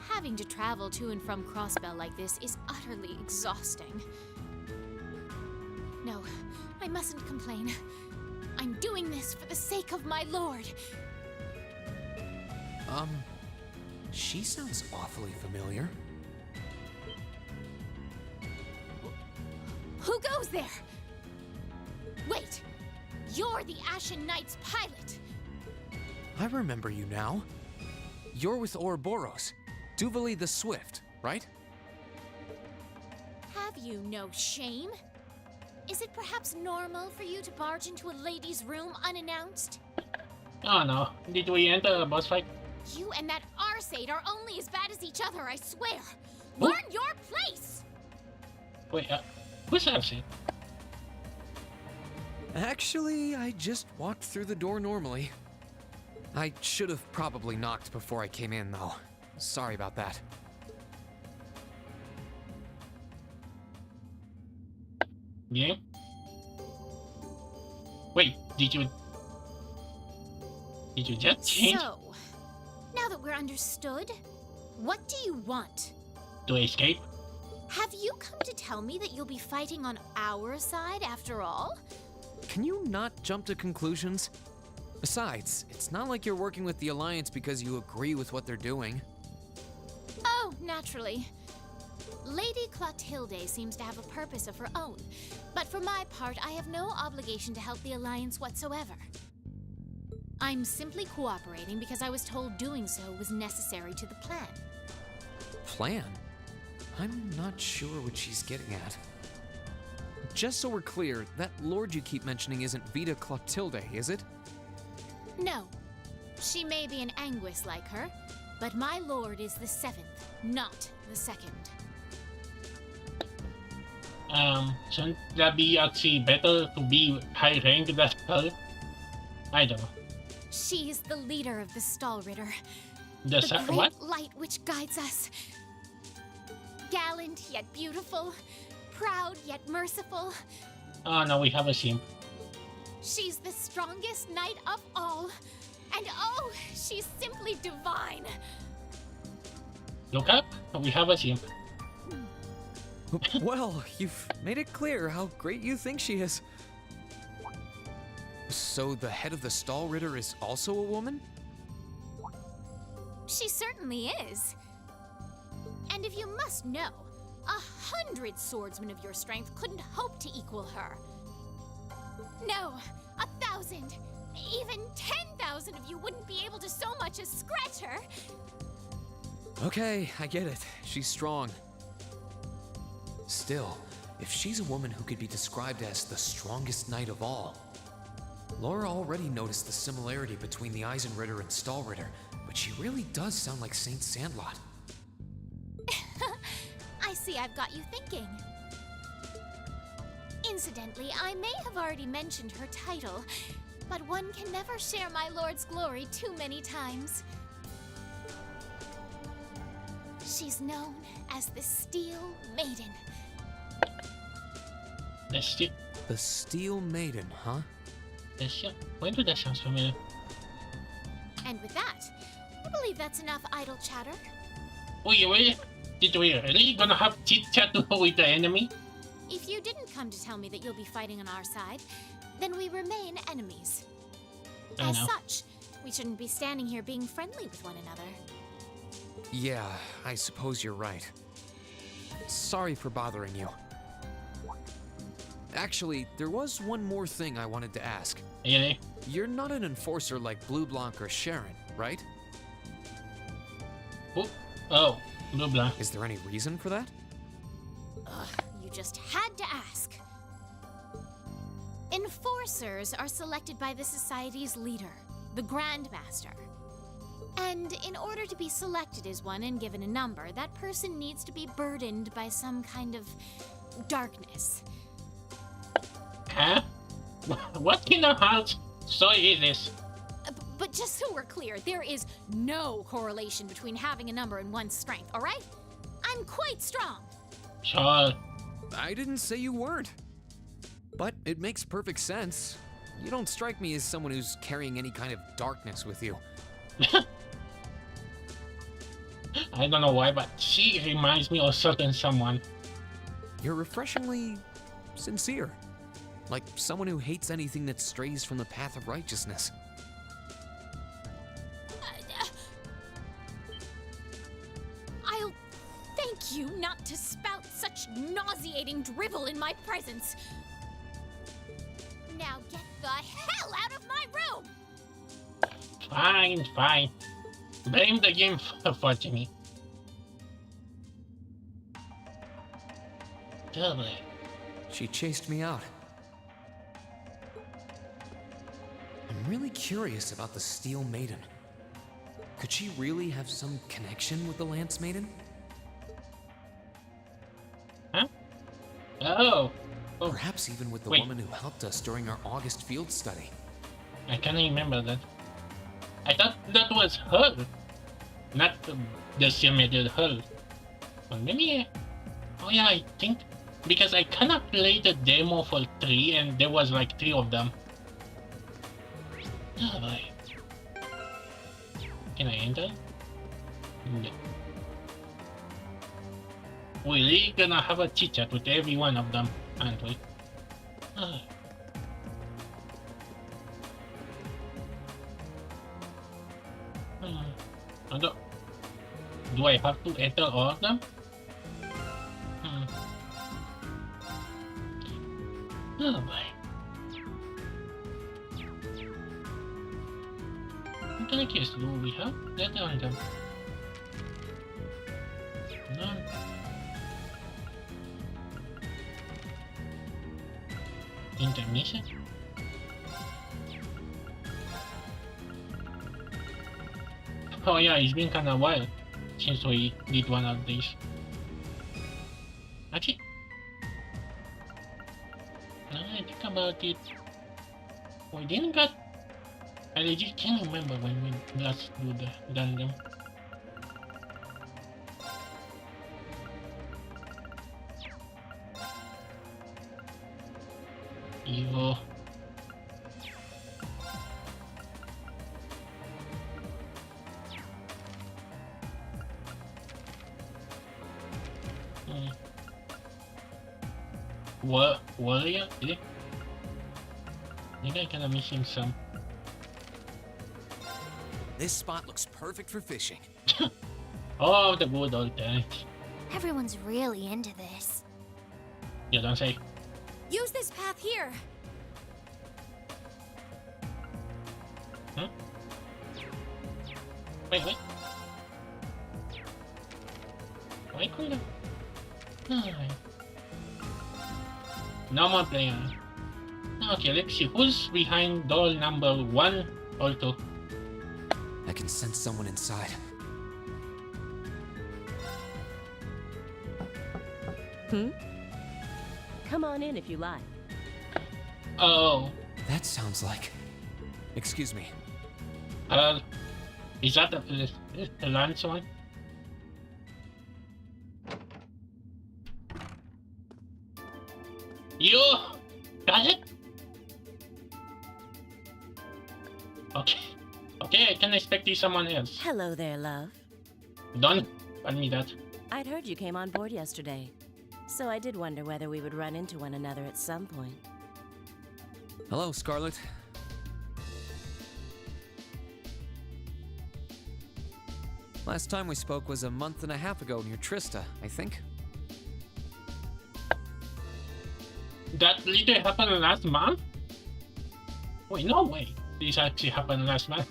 J: Having to travel to and from Crossbell like this is utterly exhausting. No, I mustn't complain. I'm doing this for the sake of my lord.
D: She sounds awfully familiar.
J: Who goes there? Wait, you're the Ashen Knight's pilot.
D: I remember you now. You're with Ouroboros, Duvali the Swift, right?
J: Have you no shame? Is it perhaps normal for you to barge into a lady's room unannounced?
A: Oh no, did we enter a boss fight?
J: You and that Arseid are only as bad as each other, I swear. Learn your place!
A: Wait, who's Arseid?
D: Actually, I just walked through the door normally. I should have probably knocked before I came in, though. Sorry about that.
A: Yeah? Wait, did you just change?
J: So, now that we're understood, what do you want?
A: To escape?
J: Have you come to tell me that you'll be fighting on our side after all?
D: Can you not jump to conclusions? Besides, it's not like you're working with the Alliance because you agree with what they're doing.
J: Oh, naturally. Lady Clotilde seems to have a purpose of her own, but for my part, I have no obligation to help the Alliance whatsoever. I'm simply cooperating because I was told doing so was necessary to the plan.
D: Plan? I'm not sure what she's getting at. Just so we're clear, that lord you keep mentioning isn't Vita Clotilde, is it?
J: No. She may be an Anguis like her, but my lord is the 7th, not the 2nd.
A: Shouldn't that be actually better to be high ranked than her? I don't know.
J: She is the leader of the Stallritter.
A: The
J: great
A: what?
J: light which guides us. Gallant yet beautiful, proud yet merciful.
A: Oh no, we have a simp.
J: She's the strongest knight of all. And oh, she's simply divine.
A: Look up, we have a simp.
D: Well, you've made it clear how great you think she is. So the head of the Stallritter is also a woman?
J: She certainly is. And if you must know, 100 swordsmen of your strength couldn't hope to equal her. No, 1,000, even 10,000 of you wouldn't be able to so much as scratch her.
D: Okay, I get it. She's strong. Still, if she's a woman who could be described as the strongest knight of all, Laura already noticed the similarity between the Eisenritter and Stallritter, but she really does sound like Saint Sandlot.
J: I see I've got you thinking. Incidentally, I may have already mentioned her title,
B: But one can never share my lord's glory too many times. She's known as the Steel Maiden.
D: The Steel Maiden, huh?
A: Why do that sound familiar?
B: And with that, I believe that's enough idle chatter.
A: Wait, did we really gonna have chit chat with the enemy?
B: If you didn't come to tell me that you'll be fighting on our side, then we remain enemies. As such, we shouldn't be standing here being friendly with one another.
D: Yeah, I suppose you're right. Sorry for bothering you. Actually, there was one more thing I wanted to ask.
A: Really?
D: You're not an enforcer like Blue Blanc or Sharon, right?
A: Oh, Blue Blanc.
D: Is there any reason for that?
B: You just had to ask. Enforcers are selected by the society's leader, the Grand Master. And in order to be selected as one and given a number, that person needs to be burdened by some kind of darkness.
A: Huh? What kind of house story is this?
B: But just so we're clear, there is no correlation between having a number and one's strength, alright? I'm quite strong.
A: Sure.
D: I didn't say you weren't. But it makes perfect sense. You don't strike me as someone who's carrying any kind of darkness with you.
A: I don't know why, but she reminds me of certain someone.
D: You're refreshingly sincere. Like someone who hates anything that strays from the path of righteousness.
B: I'll thank you not to spout such nauseating drivel in my presence. Now get the hell out of my room!
A: Fine. Blame the game for me. Totally.
D: She chased me out. I'm really curious about the Steel Maiden. Could she really have some connection with the Lance Maiden?
A: Huh? Oh.
D: Perhaps even with the woman who helped us during our August field study.
A: I can't remember that. I thought that was her. Not the Steel Maiden, her. Well, maybe... Oh yeah, I think... Because I cannot play the demo for 3 and there was like 3 of them. Oh boy. Can I enter? No. We're really gonna have a chit chat with every one of them, aren't we? Do I have to enter all of them? Oh boy. What kind of case do we have? That on them. None. Intermission? Oh yeah, it's been kinda while since we did one of these. Actually, now I think about it, we didn't got... I legit can't remember when we last done them. Evo. Warrior? Is it? I think I kinda missing some.
D: This spot looks perfect for fishing.
A: Oh, the good old times.
B: Everyone's really into this.
A: You don't say.
B: Use this path here.
A: Huh? Wait. Why couldn't I? No more playing. Okay, let's see. Who's behind door number 1 or 2?
D: I can sense someone inside.
U: Come on in if you like.
A: Oh.
D: That sounds like... Excuse me.
A: Is that the lance one? You got it? Okay. Okay, I can expect you someone else.
U: Hello there, love.
A: Don't tell me that.
U: I'd heard you came on board yesterday, so I did wonder whether we would run into one another at some point.
D: Hello, Scarlet. Last time we spoke was a month and a half ago near Trista, I think.
A: That literally happened last month? Wait, no way. This actually happened last month.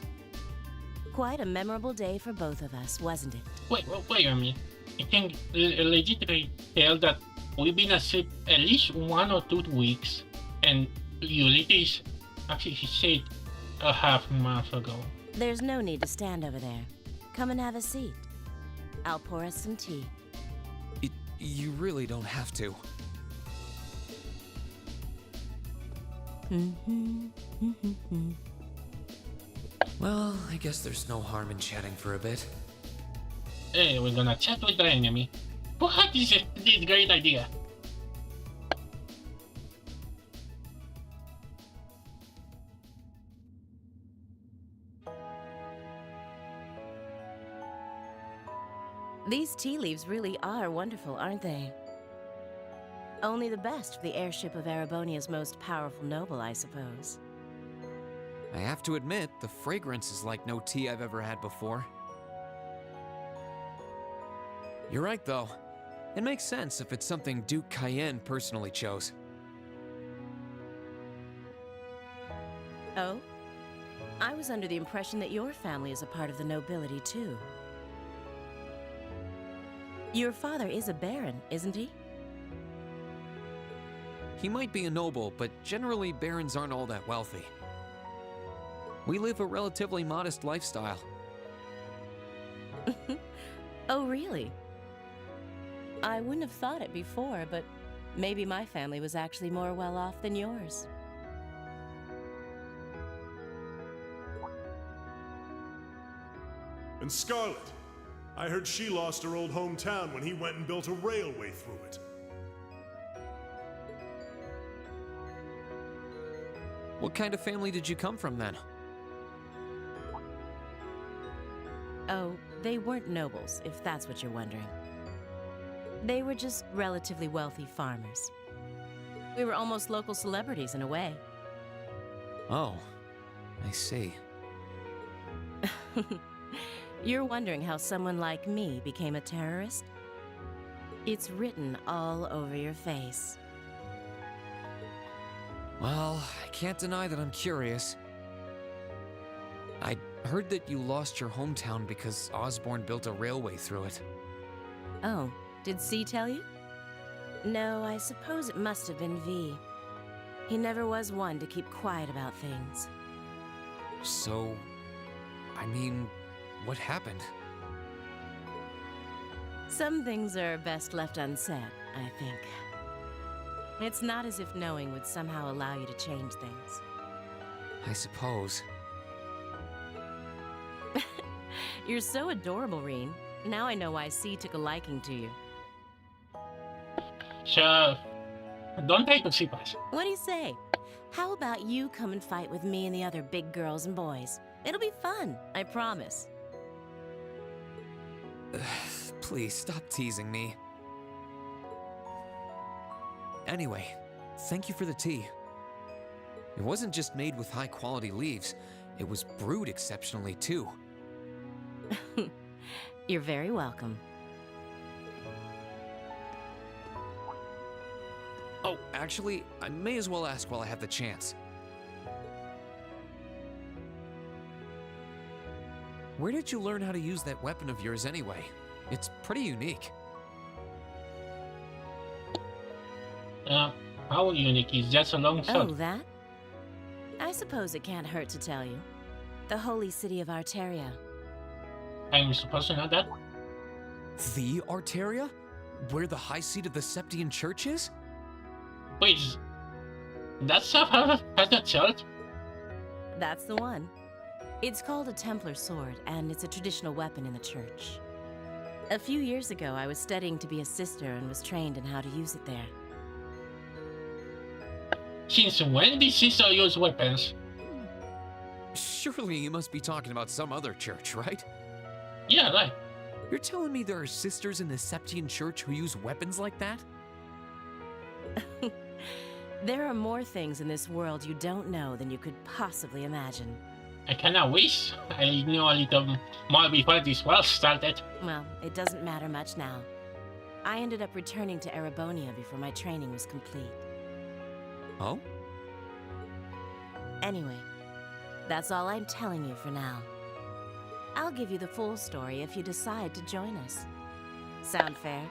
U: Quite a memorable day for both of us, wasn't it?
A: Wait a minute. I can legitimately tell that we've been asleep at least 1 or 2 weeks, and you literally actually said a half month ago.
U: There's no need to stand over there. Come and have a seat. I'll pour us some tea.
D: You really don't have to. Well, I guess there's no harm in chatting for a bit.
A: Hey, we're gonna chat with the enemy. Perhaps this is a great idea.
U: These tea leaves really are wonderful, aren't they? Only the best for the airship of Erebonia's most powerful noble, I suppose.
D: I have to admit, the fragrance is like no tea I've ever had before. You're right, though. It makes sense if it's something Duke Cayenne personally chose.
U: Oh? I was under the impression that your family is a part of the nobility, too. Your father is a baron, isn't he?
D: He might be a noble, but generally barons aren't all that wealthy. We live a relatively modest lifestyle.
U: Oh, really? I wouldn't have thought it before, but maybe my family was actually more well off than yours.
M: And Scarlet, I heard she lost her old hometown when he went and built a railway through it.
D: What kind of family did you come from then?
U: Oh, they weren't nobles, if that's what you're wondering. They were just relatively wealthy farmers. We were almost local celebrities in a way.
D: Oh, I see.
U: You're wondering how someone like me became a terrorist? It's written all over your face.
D: Well, I can't deny that I'm curious. I heard that you lost your hometown because Osborne built a railway through it.
U: Oh, did C tell you? No, I suppose it must have been V. He never was one to keep quiet about things.
D: So, I mean, what happened?
U: Some things are best left unsaid, I think. It's not as if knowing would somehow allow you to change things.
D: I suppose.
U: You're so adorable, Reen. Now I know why C took a liking to you.
A: So, don't take the sipas.
U: What do you say? How about you come and fight with me and the other big girls and boys? It'll be fun, I promise.
D: Please, stop teasing me. Anyway, thank you for the tea. It wasn't just made with high-quality leaves, it was brewed exceptionally, too.
U: You're very welcome.
D: Oh, actually, I may as well ask while I have the chance. Where did you learn how to use that weapon of yours anyway? It's pretty unique.
A: How unique is just a long sword?
U: Oh, that? I suppose it can't hurt to tell you. The holy city of Arteria.
A: I'm supposed to know that?
D: The Arteria? Where the high seat of the Septian Church is?
A: Wait, that stuff has a church?
U: That's the one. It's called a Templar sword, and it's a traditional weapon in the church. A few years ago, I was studying to be a sister and was trained in how to use it there.
A: Since when did sister use weapons?
D: Surely you must be talking about some other church, right?
A: Yeah, right.
D: You're telling me there are sisters in the Septian Church who use weapons like that?
U: There are more things in this world you don't know than you could possibly imagine.
A: I cannot wish I knew a little more before this war started.
U: Well, it doesn't matter much now. I ended up returning to Erebonia before my training was complete.
D: Oh?
U: Anyway, that's all I'm telling you for now. I'll give you the full story if you decide to join us. Sound fair?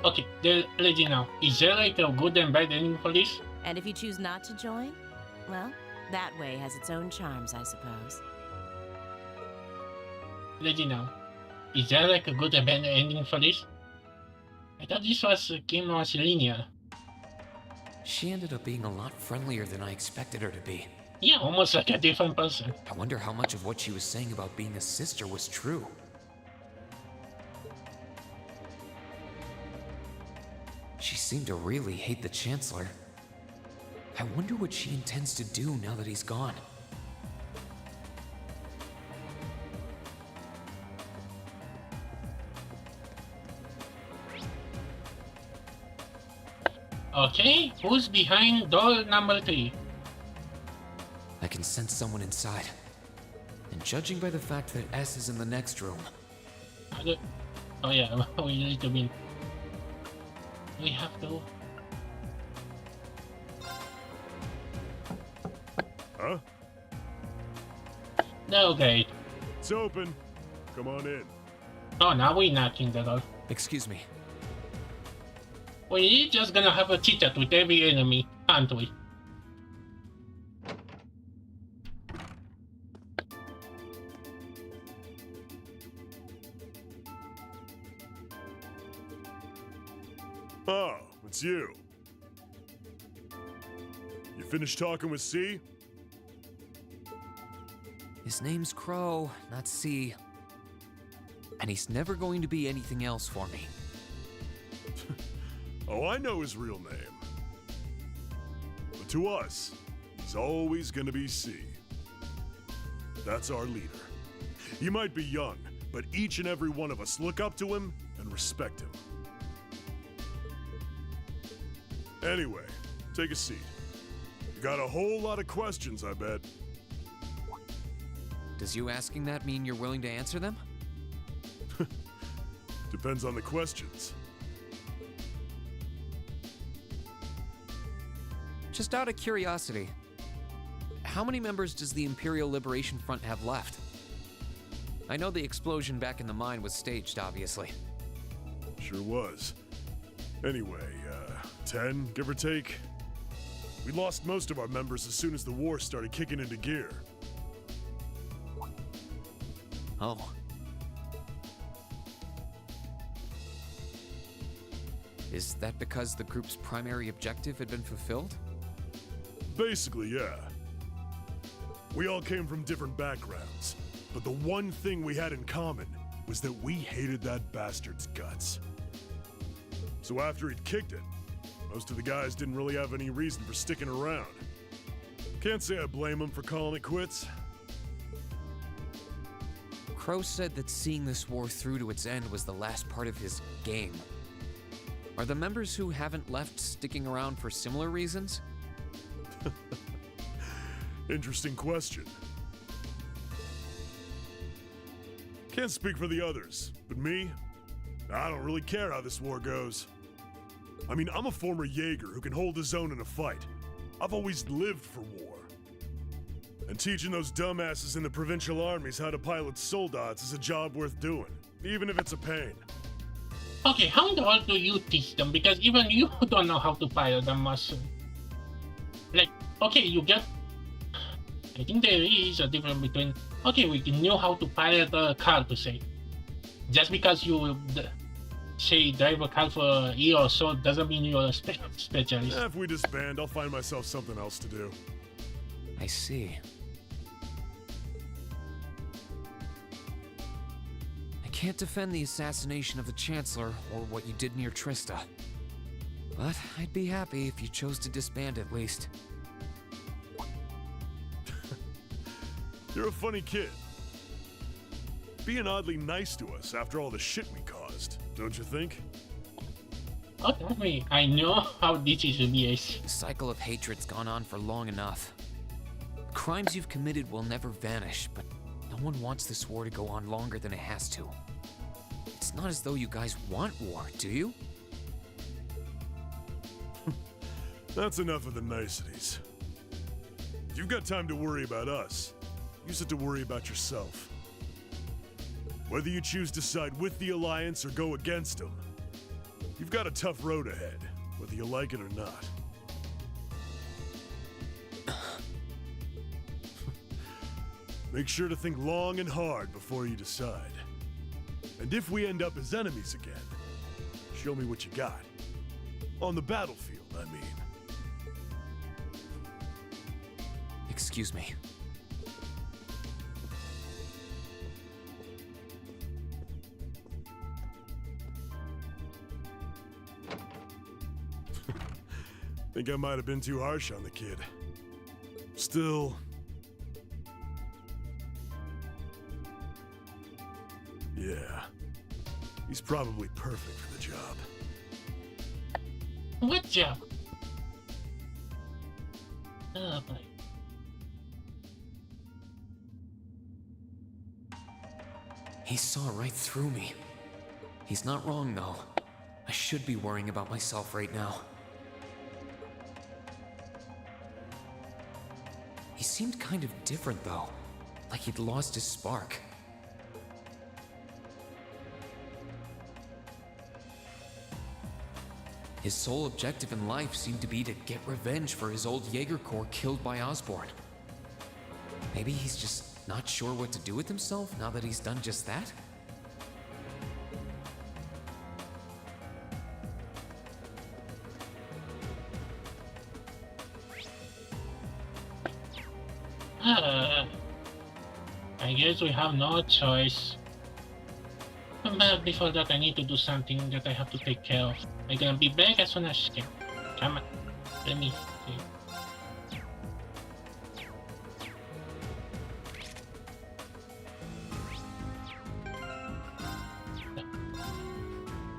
A: Okay, let you know. Is there like a good and bad ending for this?
U: And if you choose not to join, well, that way has its own charms, I suppose.
A: Let you know. Is there like a good and bad ending for this? I thought this game was linear.
D: She ended up being a lot friendlier than I expected her to be.
A: Yeah, almost like a different person.
D: I wonder how much of what she was saying about being a sister was true. She seemed to really hate the Chancellor. I wonder what she intends to do now that he's gone.
A: Okay, who's behind door number 3?
D: I can sense someone inside. And judging by the fact that S is in the next room.
A: Oh yeah, we need to be... We have to...
M: Huh?
A: No gate.
M: It's open. Come on in.
A: Oh, now we're knocking the door.
D: Excuse me.
A: We're just gonna have a chit-chat with every enemy, aren't we?
M: Oh, it's you. You finished talking with C?
D: His name's Crow, not C. And he's never going to be anything else for me.
M: Oh, I know his real name. But to us, he's always gonna be C. That's our leader. He might be young, but each and every one of us look up to him and respect him. Anyway, take a seat. You got a whole lot of questions, I bet.
D: Does you asking that mean you're willing to answer them?
M: Depends on the questions.
D: Just out of curiosity, how many members does the Imperial Liberation Front have left? I know the explosion back in the mine was staged, obviously.
M: Sure was. Anyway, 10, give or take. We lost most of our members as soon as the war started kicking into gear.
D: Oh. Is that because the group's primary objective had been fulfilled?
M: Basically, yeah. We all came from different backgrounds, but the one thing we had in common was that we hated that bastard's guts. So after he'd kicked it, most of the guys didn't really have any reason for sticking around. Can't say I blame them for calling it quits.
D: Crow said that seeing this war through to its end was the last part of his game. Are the members who haven't left sticking around for similar reasons?
M: Interesting question. Can't speak for the others, but me, I don't really care how this war goes. I mean, I'm a former Jaeger who can hold his own in a fight. I've always lived for war. And teaching those dumbasses in the provincial armies how to pilot soldats is a job worth doing, even if it's a pain.
A: Okay, how in the world do you teach them? Because even you don't know how to pilot them much. Like, okay, you get... I think there is a difference between... Okay, we know how to pilot a car, to say. Just because you, say, drive a car for a year or so doesn't mean you're a specialist.
M: If we disband, I'll find myself something else to do.
D: I see. I can't defend the assassination of the Chancellor or what you did near Trista. But I'd be happy if you chose to disband at least.
M: You're a funny kid. Being oddly nice to us after all the shit we caused, don't you think?
A: Oh, that way I know how this is to be.
D: The cycle of hatred's gone on for long enough. Crimes you've committed will never vanish, but no one wants this war to go on longer than it has to. It's not as though you guys want war, do you?
M: That's enough of the niceties. If you've got time to worry about us, use it to worry about yourself. Whether you choose to side with the Alliance or go against them, you've got a tough road ahead, whether you like it or not. Make sure to think long and hard before you decide. And if we end up as enemies again, show me what you got. On the battlefield, I mean.
D: Excuse me.
M: Think I might have been too harsh on the kid. Still... yeah. He's probably perfect for the job.
A: What job? Oh boy.
D: He saw right through me. He's not wrong, though. I should be worrying about myself right now. He seemed kind of different, though. Like he'd lost his spark. His sole objective in life seemed to be to get revenge for his old Jaeger Corps killed by Osborn. Maybe he's just not sure what to do with himself now that he's done just that?
A: I guess we have no choice. But before that, I need to do something that I have to take care of. I'm gonna be back as soon as I can. Come on, let me see.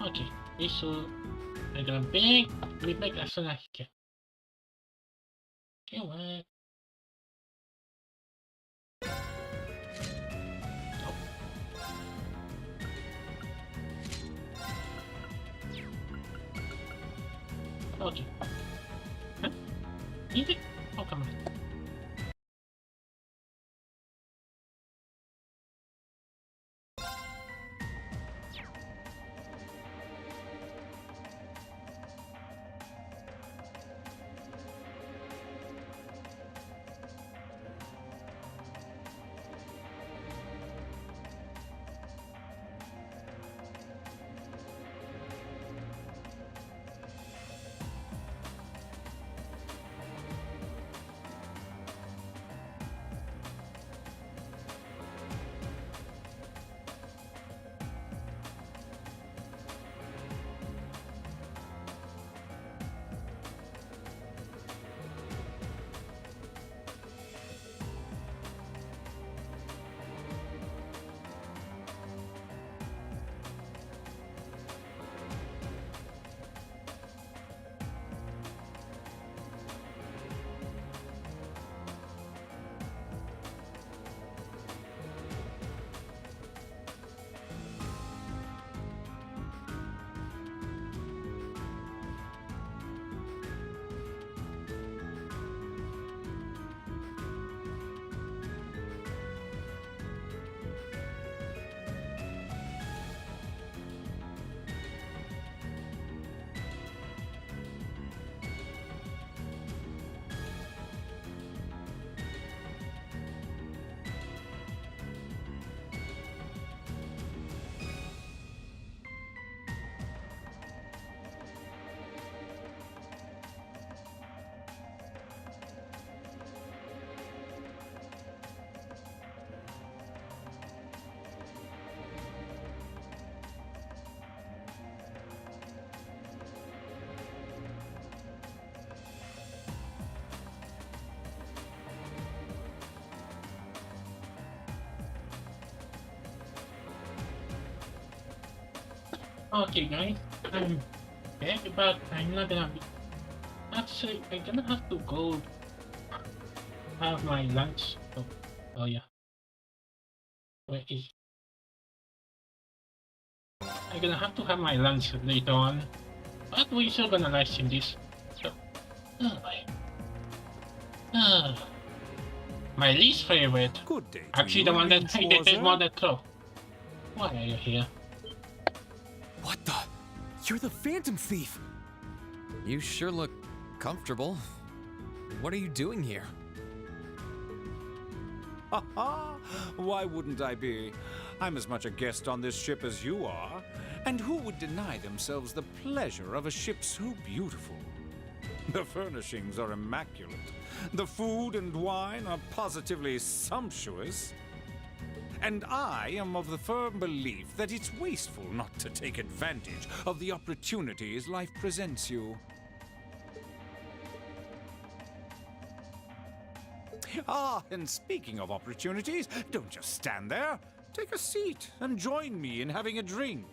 A: Okay, this will. I'm gonna be back as soon as I can. Okay, what? Okay. Huh? Easy? Oh, come on. Okay, guys. I'm back, but I'm not gonna be. Actually, I'm gonna have to go have my lunch. Oh yeah. Where is? I'm gonna have to have my lunch later on. But we're still gonna live stream this. So, oh my. My least favorite.
T: Good day to
A: Actually,
T: you,
A: the one that I
T: Lynch
A: detest
T: Warzer.
A: more than Crow. Why are you here?
D: What the? You're the Phantom Thief! You sure look comfortable. What are you doing here?
T: Ha ha! Why wouldn't I be? I'm as much a guest on this ship as you are. And who would deny themselves the pleasure of a ship so beautiful? The furnishings are immaculate. The food and wine are positively sumptuous. And I am of the firm belief that it's wasteful not to take advantage of the opportunities life presents you. Ah, and speaking of opportunities, don't just stand there. Take a seat and join me in having a drink.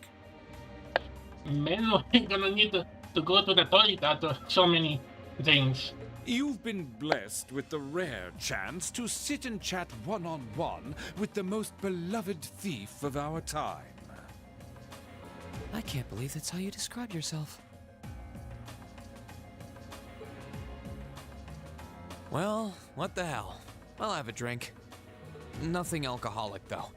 A: Man, I'm gonna need to go to the toilet after so many things.
T: You've been blessed with the rare chance to sit and chat one-on-one with the most beloved thief of our time.
D: I can't believe that's how you describe yourself. Well, what the hell? I'll have a drink. Nothing alcoholic, though.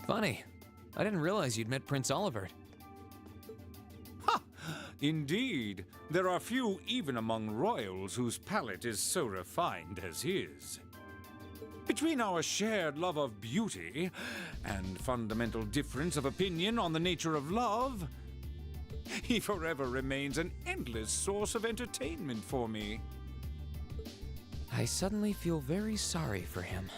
D: Funny. I didn't realize you'd met Prince Olivert.
T: Ha! Indeed. There are few even among royals whose palate is so refined as his. Between our shared love of beauty and fundamental difference of opinion on the nature of love, he forever remains an endless source of entertainment for me.
D: I suddenly feel very sorry for him.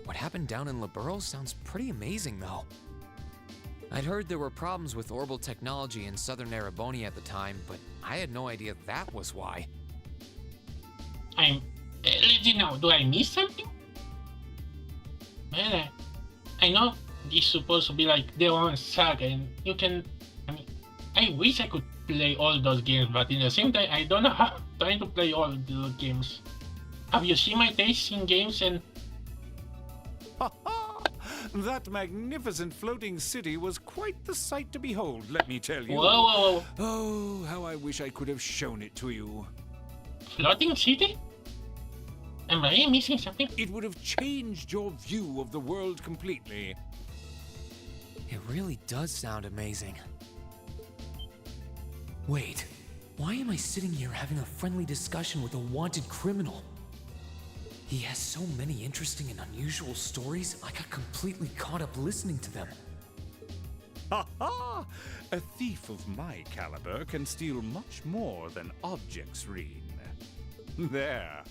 D: What happened down in Liberl sounds pretty amazing, though. I'd heard there were problems with orbital technology in southern Erebonia at the time, but I had no idea that was why.
A: Legend now, do I miss something? Man, I know this is supposed to be like their own saga, and you can. I mean, I wish I could play all those games, but in the same time, I don't know how trying to play all the games. Have you seen my taste in games and?
T: Ha ha! That magnificent floating city was quite the sight to behold, let me tell you.
A: Whoa, whoa, whoa.
T: Oh, how I wish I could have shown it to you.
A: Floating city? Am I missing something?
T: It would have changed your view of the world completely.
D: It really does sound amazing. Wait, why am I sitting here having a friendly discussion with a wanted criminal? He has so many interesting and unusual stories, I got completely caught up listening to them.
T: Ha ha! A thief of my caliber can steal much more than objects, Reen. There.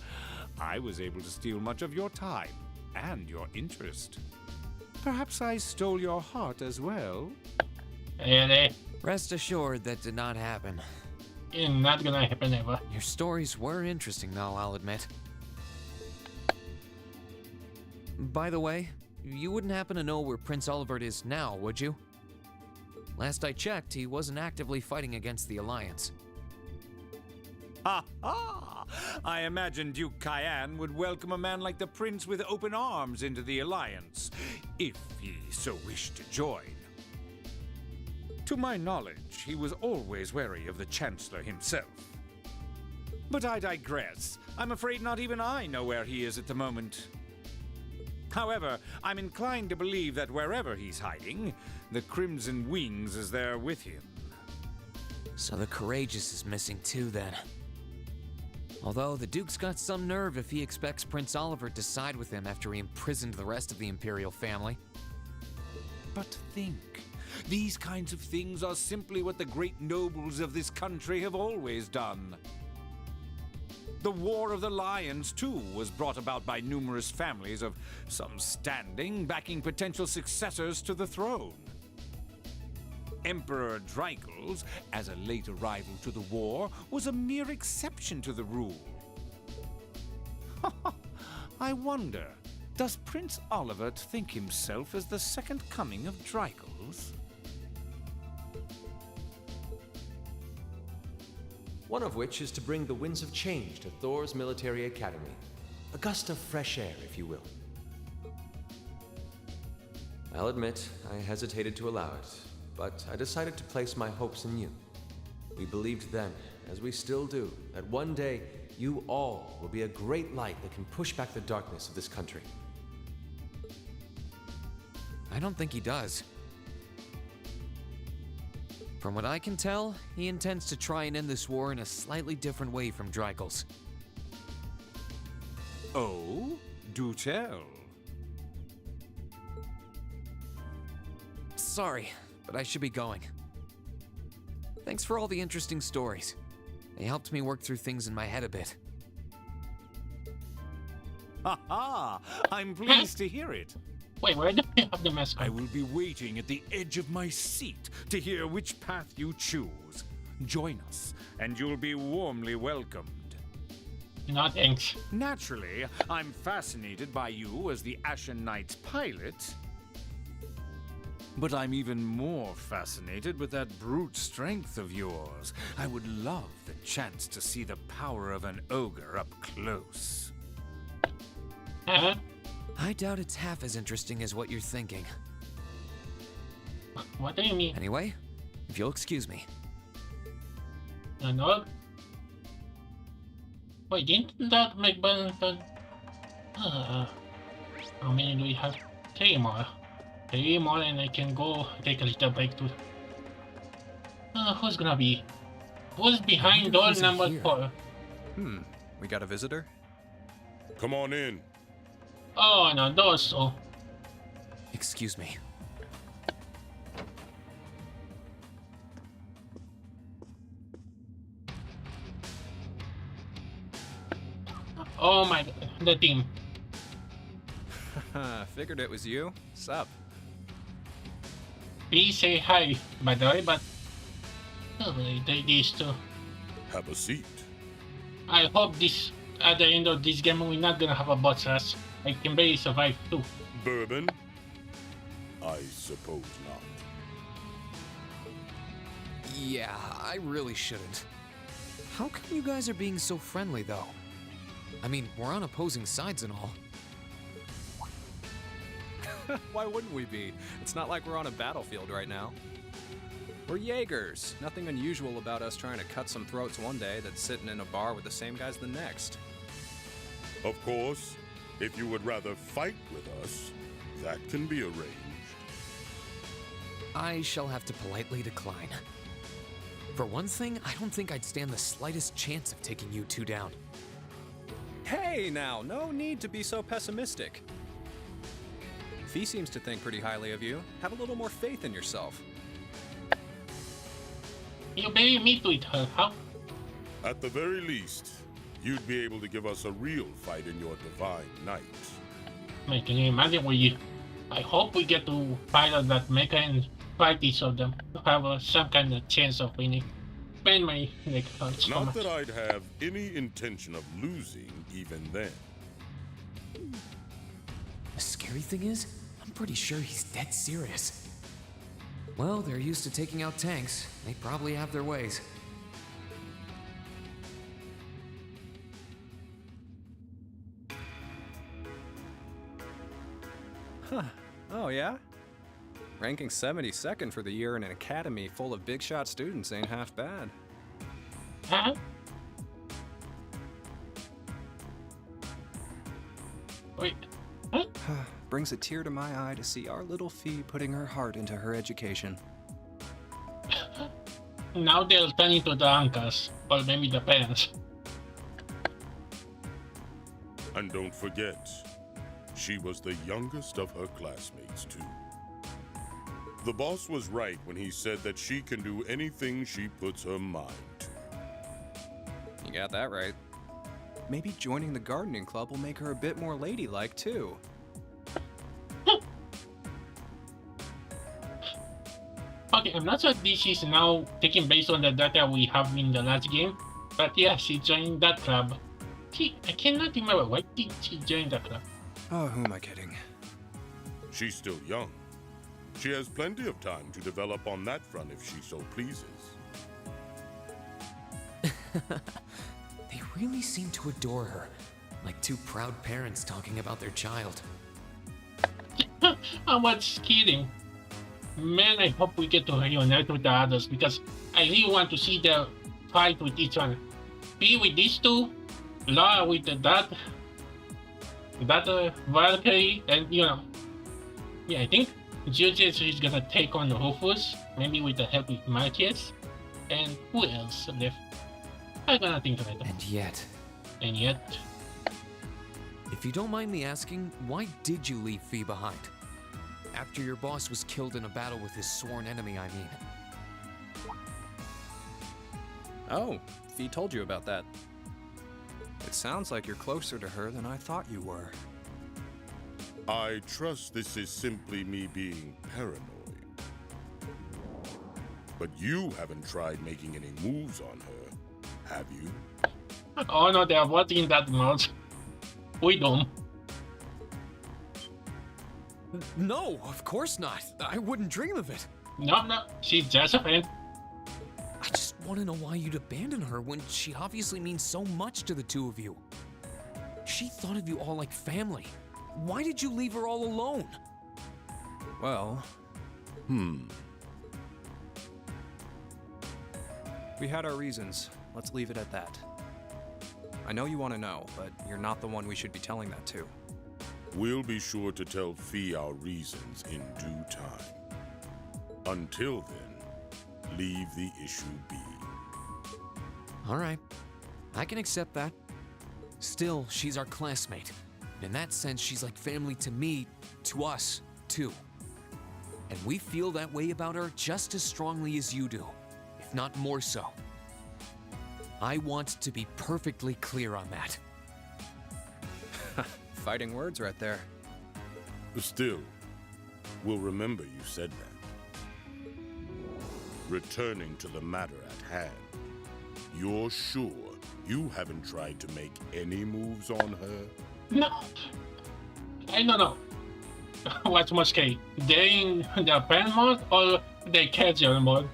T: I was able to steal much of your time and your interest. Perhaps I stole your heart as well?
A: Really?
D: Rest assured that did not happen.
A: It's not gonna happen ever.
D: Your stories were interesting, though, I'll admit. By the way, you wouldn't happen to know where Prince Olivert is now, would you? Last I checked, he wasn't actively fighting against the Alliance.
T: Ha ha! I imagine Duke Cayenne would welcome a man like the Prince with open arms into the Alliance, if he so wished to join. To my knowledge, he was always wary of the Chancellor himself. But I digress. I'm afraid not even I know where he is at the moment. However, I'm inclined to believe that wherever he's hiding, the Crimson Wings is there with him.
D: So the Courageous is missing too, then. Although the Duke's got some nerve if he expects Prince Olivert to side with him after he imprisoned the rest of the Imperial family.
T: But think, these kinds of things are simply what the great nobles of this country have always done. The War of the Lions, too, was brought about by numerous families of some standing backing potential successors to the throne. Emperor Dreigels, as a late arrival to the war, was a mere exception to the rule. I wonder, does Prince Olivert think himself as the second coming of Drycles?
N: One of which is to bring the winds of change to Thor's military academy. A gust of fresh air, if you will. I'll admit, I hesitated to allow it, but I decided to place my hopes in you. We believed then, as we still do, that one day you all will be a great light that can push back the darkness of this country.
D: I don't think he does. From what I can tell, he intends to try and end this war in a slightly different way from Drycles.
T: Oh? Do tell.
D: Sorry, but I should be going. Thanks for all the interesting stories. They helped me work through things in my head a bit.
T: Ha ha! I'm pleased to hear it.
A: Wait, where do we have the mascot?
T: I will be waiting at the edge of my seat to hear which path you choose. Join us, and you'll be warmly welcomed.
A: No thanks.
T: Naturally, I'm fascinated by you as the Ashen Knight's pilot. But I'm even more fascinated with that brute strength of yours. I would love the chance to see the power of an ogre up close.
D: I doubt it's half as interesting as what you're thinking.
A: What do you mean?
D: Anyway, if you'll excuse me.
A: No? Wait, didn't that make Valentine? How many do we have? 3 more. 3 more and I can go take a little break too. Who's gonna be? Who's behind door number 4?
L: We got a visitor?
O: Come on in.
A: Oh, no, those. Oh.
D: Excuse me.
A: Oh my, the team.
L: Figured it was you. Sup?
A: Please say hi, by the way, but these two.
O: Have a seat.
A: I hope this at the end of this game we're not gonna have a boss rush. I can barely survive too.
O: Bourbon? I suppose not.
D: Yeah, I really shouldn't. How come you guys are being so friendly, though? I mean, we're on opposing sides and all.
L: Why wouldn't we be? It's not like we're on a battlefield right now. We're Jaegers. Nothing unusual about us trying to cut some throats one day that's sitting in a bar with the same guys the next.
O: Of course, if you would rather fight with us, that can be arranged.
D: I shall have to politely decline. For one thing, I don't think I'd stand the slightest chance of taking you two down.
L: Hey now, no need to be so pessimistic. Fee seems to think pretty highly of you. Have a little more faith in yourself.
A: You barely meet with her, how?
O: At the very least, you'd be able to give us a real fight in your divine night.
A: Like, can you imagine I hope we get to pilot that mecha and fight each of them to have some kind of chance of winning. Spend my neck hurts so
O: Not
A: much.
O: that I'd have any intention of losing even then.
D: The scary thing is, I'm pretty sure he's dead serious. Well, they're used to taking out tanks. They probably have their ways.
L: Huh. Oh, yeah? Ranking 72nd for the year in an academy full of big shot students ain't half bad.
A: Huh? Wait. Huh?
L: Brings a tear to my eye to see our little Fee putting her heart into her education.
A: Now they'll turn into the uncles, or maybe the parents.
O: And don't forget, she was the youngest of her classmates, too. The boss was right when he said that she can do anything she puts her mind to.
L: You got that right. Maybe joining the gardening club will make her a bit more ladylike, too.
A: Okay, I'm not sure this is now taking based on the data we have in the last game, but yeah, she joined that club. I cannot remember. Why did she join the club?
L: Oh, who am I kidding?
H: She's still young. She has plenty of time to develop on that front if she so pleases.
D: They really seem to adore her, like two proud parents talking about their child.
A: I was kidding. Man, I hope we get to reunite with the others because I really want to see them fight with each one. Be with these two, Laura with that Valkyrie, and yeah, I think Julius is gonna take on Rufus, maybe with the help of Marcus, and who else left? I'm gonna think of it.
D: And yet, if you don't mind me asking, why did you leave Fee behind? After your boss was killed in a battle with his sworn enemy, I mean.
L: Oh, Fee told you about that. It sounds like you're closer to her than I thought you were.
H: I trust this is simply me being paranoid. But you haven't tried making any moves on her, have you?
A: Oh no, they are watching that much. We don't.
D: No, of course not. I wouldn't dream of it.
A: No, she's just a friend.
D: I just want to know why you'd abandon her when she obviously means so much to the two of you. She thought of you all like family. Why did you leave her all alone?
L: Well, we had our reasons. Let's leave it at that. I know you want to know, but you're not the one we should be telling that to.
H: We'll be sure to tell Fee our reasons in due time. Until then, leave the issue be.
D: All right, I can accept that. Still, she's our classmate. In that sense, she's like family to me, to us, too. And we feel that way about her just as strongly as you do, if not more so. I want to be perfectly clear on that.
L: Fighting words right there.
H: Still, we'll remember you said that. Returning to the matter at hand, you're sure you haven't tried to make any moves on her?
A: No. I don't know. What's more scary? They in the pen mode or the casual mode?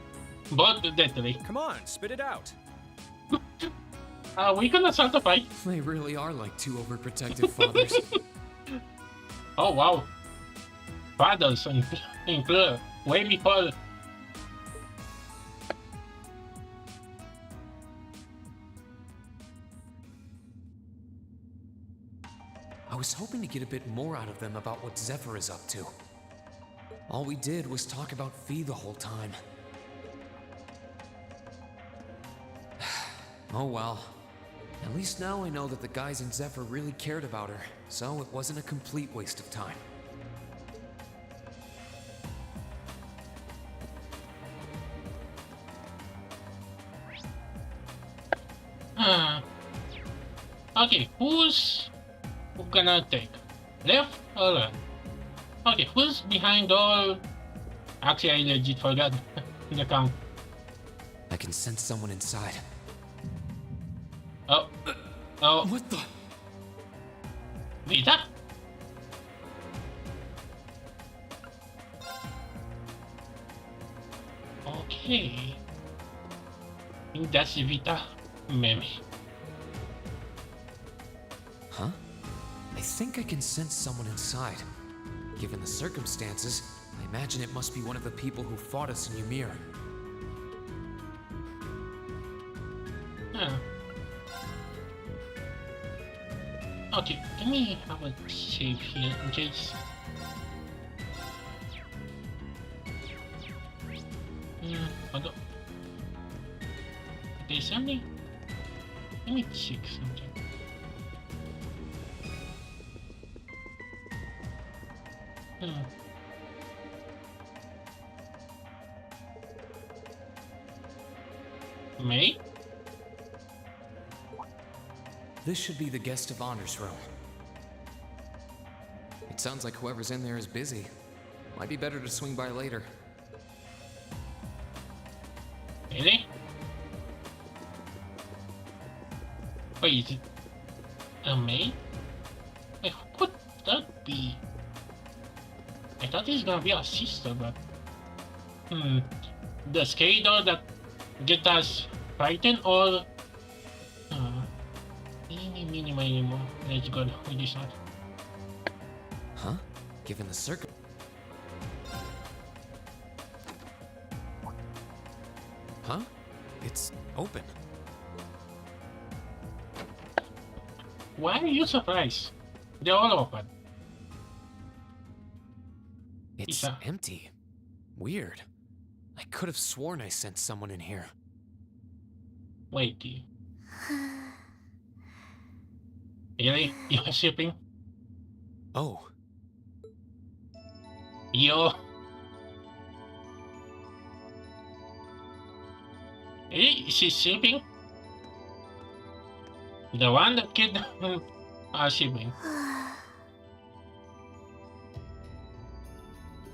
A: Both deadly.
L: Come on, spit it out.
A: Are we gonna start a fight?
D: They really are like two overprotective fathers.
A: Oh wow. Fathers include way before.
D: I was hoping to get a bit more out of them about what Zephyr is up to. All we did was talk about Fee the whole time. Oh well. At least now I know that the guys in Zephyr really cared about her, so it wasn't a complete waste of time.
A: Okay, who's gonna take? Left or right? Okay, who's behind all? Actually, I legit forgot the count.
D: I can sense someone inside.
A: Oh.
D: What the?
A: Vita? Okay. I think that's Vita, maybe.
D: Huh? I think I can sense someone inside. Given the circumstances, I imagine it must be one of the people who fought us in Ymir.
A: Huh. Okay, let me have a save here in case. Hold on. There's something. Let me check something. May?
D: This should be the guest of honor's room. It sounds like whoever's in there is busy. Might be better to swing by later.
A: Really? Wait, A maid? Wait, who could that be? I thought he's gonna be a sister, but... The scary doll that get us frightened, or... Mini, mo. Let's go with this one.
D: Huh? Given the circle. Huh? It's open.
A: Why are you surprised? They're all open.
D: It's empty. Weird. I could have sworn I sent someone in here.
A: Wait. Really? You're shipping?
D: Oh.
A: Yo. Hey, she's shipping? The one that kid are shipping.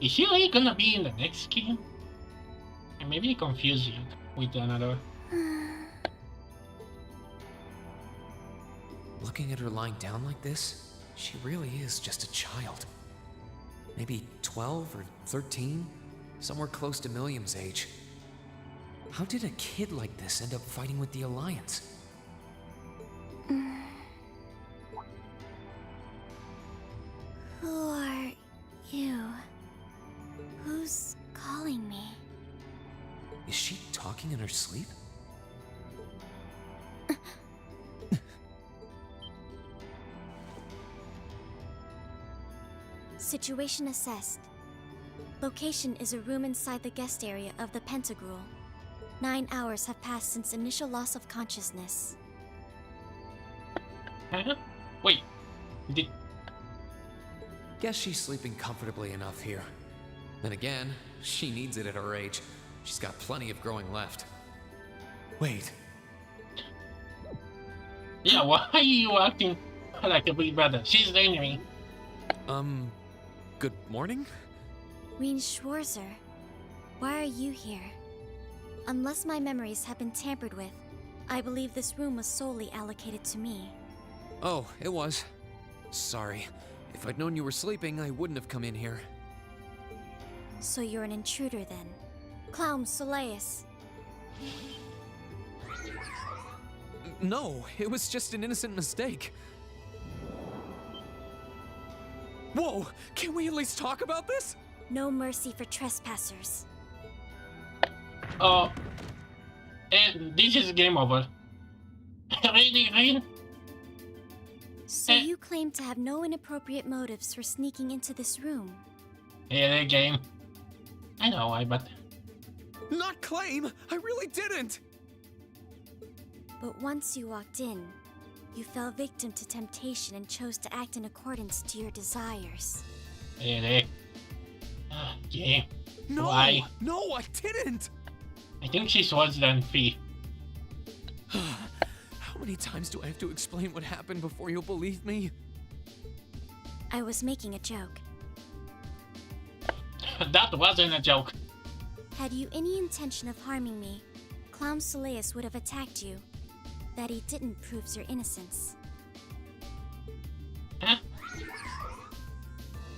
A: Is she really gonna be in the next game? I may be confused with another.
D: Looking at her lying down like this, she really is just a child. Maybe 12 or 13? Somewhere close to Milliam's age. How did a kid like this end up fighting with the Alliance?
B: Who are you? Who's calling me?
D: Is she talking in her sleep?
B: Situation assessed. Location is a room inside the guest area of the Pentagrule. 9 hours have passed since initial loss of consciousness.
A: Huh? Wait.
D: Guess she's sleeping comfortably enough here. Then again, she needs it at her age. She's got plenty of growing left. Wait.
A: Yeah, why are you acting like a big brother? She's learning.
D: Good morning?
B: Reen Schwarzer, why are you here? Unless my memories have been tampered with, I believe this room was solely allocated to me.
D: Oh, it was. Sorry. If I'd known you were sleeping, I wouldn't have come in here.
B: So you're an intruder then. Clown Soleus.
D: No, it was just an innocent mistake. Whoa! Can we at least talk about this?
B: No mercy for trespassers.
A: Oh. And this is game over. Really, Reen?
B: So you claim to have no inappropriate motives for sneaking into this room?
A: Really, game? I know why, but...
D: Not claim! I really didn't!
B: But once you walked in, you fell victim to temptation and chose to act in accordance to your desires.
A: Really? Game.
D: No!
A: Why?
D: No, I didn't!
A: I think she's worse than Fee.
D: How many times do I have to explain what happened before you'll believe me?
B: I was making a joke.
A: That wasn't a joke.
B: Had you any intention of harming me, Clown Soleus would have attacked you. That he didn't proves your innocence.
A: Huh?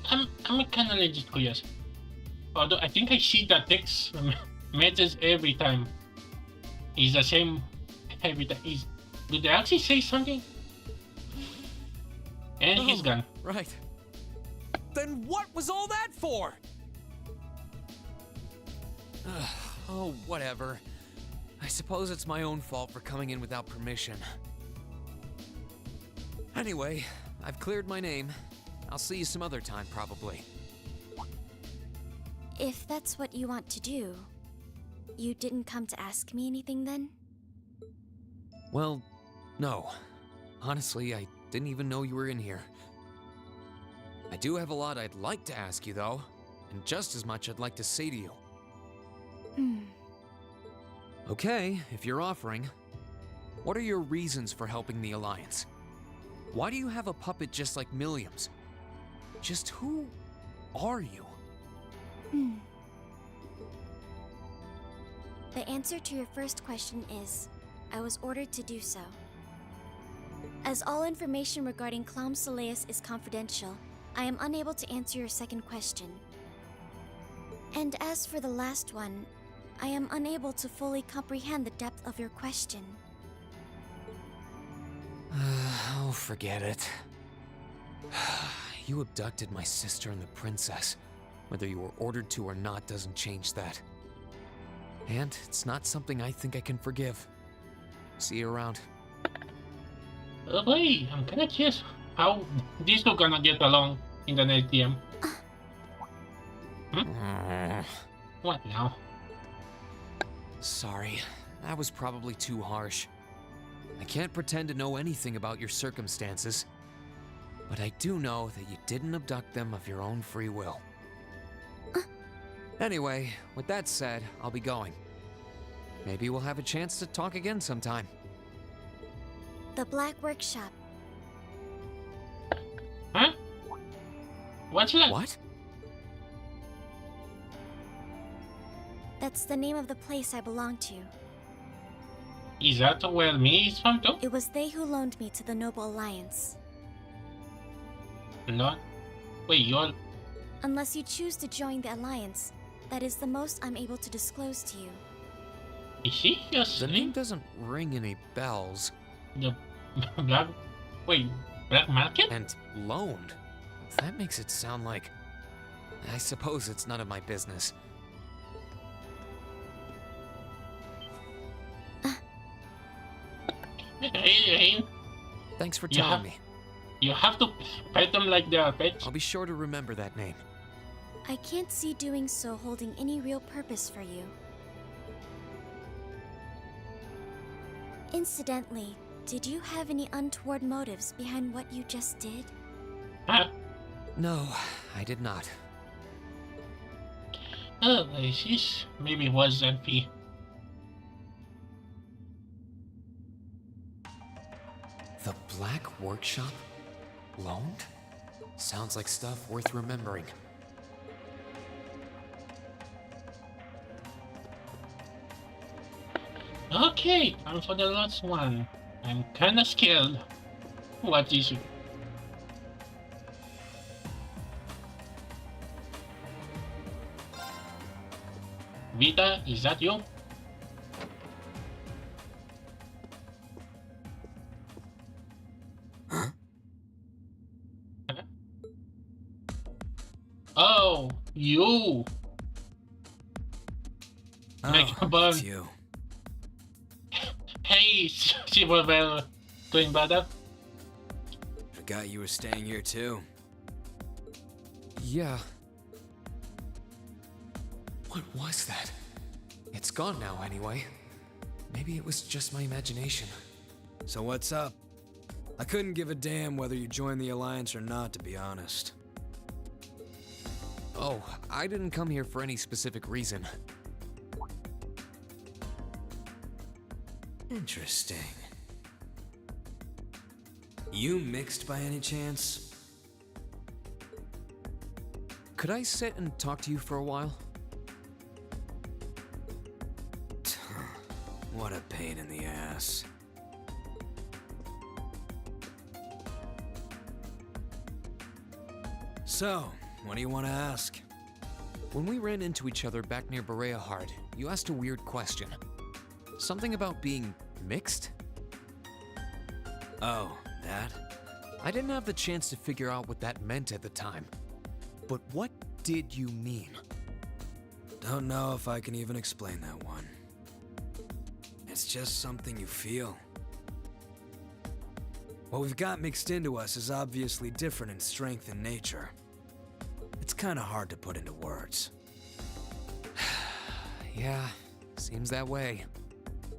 A: I'm kinda legit curious. Although I think I see the text message every time. It's the same every time. Did they actually say something? And he's gone.
D: Right. Then what was all that for? Oh, whatever. I suppose it's my own fault for coming in without permission. Anyway, I've cleared my name. I'll see you some other time, probably.
B: If that's what you want to do, you didn't come to ask me anything then?
D: Well, no. Honestly, I didn't even know you were in here. I do have a lot I'd like to ask you, though, and just as much I'd like to say to you. Okay, if you're offering, what are your reasons for helping the Alliance? Why do you have a puppet just like Milliam's? Just who are you?
B: The answer to your first question is, I was ordered to do so.
K: As all information regarding Clown Soleus is confidential, I am unable to answer your second question. And as for the last one, I am unable to fully comprehend the depth of your question.
D: Oh, forget it. You abducted my sister and the princess. Whether you were ordered to or not doesn't change that. And it's not something I think I can forgive. See you around.
A: Oh boy, I'm kinda curious how these two gonna get along in the next DM. What now?
D: Sorry, that was probably too harsh. I can't pretend to know anything about your circumstances, but I do know that you didn't abduct them of your own free will. Anyway, with that said, I'll be going. Maybe we'll have a chance to talk again sometime.
K: The Black Workshop.
A: Huh? What's that?
D: What?
K: That's the name of the place I belong to.
A: Is that where me is from too?
K: It was they who loaned me to the Noble Alliance.
A: Not. Wait, you're.
K: Unless you choose to join the Alliance, that is the most I'm able to disclose to you.
A: Is she just.
D: The name doesn't ring any bells.
A: The black. Wait, black market?
D: And loaned. That makes it sound like. I suppose it's none of my business.
A: Hey.
D: Thanks for telling me.
A: You have to pet them like they are pets.
D: I'll be sure to remember that name.
K: I can't see doing so holding any real purpose for you. Incidentally, did you have any untoward motives behind what you just did?
A: Huh?
D: No, I did not.
A: Oh, I see. Maybe it was envy.
D: The Black Workshop? Loaned? Sounds like stuff worth remembering.
A: Okay, time for the last one. I'm kinda scared. What is it? Vita, is that you?
D: Huh?
A: Oh, you!
E: Oh, it's you.
A: Hey, Silverware, doing better?
E: Forgot you were staying here too.
D: Yeah. What was that? It's gone now anyway. Maybe it was just my imagination.
E: So what's up? I couldn't give a damn whether you joined the Alliance or not, to be honest.
D: Oh, I didn't come here for any specific reason.
E: Interesting. You mixed by any chance?
D: Could I sit and talk to you for a while?
E: What a pain in the ass. So, what do you want to ask?
D: When we ran into each other back near Bereahard, you asked a weird question. Something about being mixed?
E: Oh, that?
D: I didn't have the chance to figure out what that meant at the time. But what did you mean?
E: Don't know if I can even explain that one. It's just something you feel. What we've got mixed into us is obviously different in strength and nature. It's kinda hard to put into words.
D: Yeah, seems that way.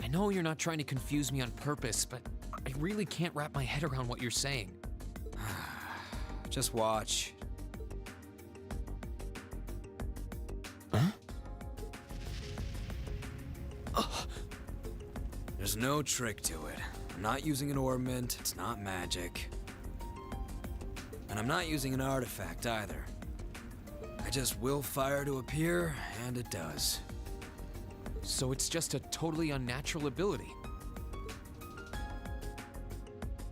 D: I know you're not trying to confuse me on purpose, but I really can't wrap my head around what you're saying.
E: Just watch.
D: Huh?
E: There's no trick to it. I'm not using an ornament, it's not magic. And I'm not using an artifact either. I just will fire to appear, and it does.
D: So it's just a totally unnatural ability?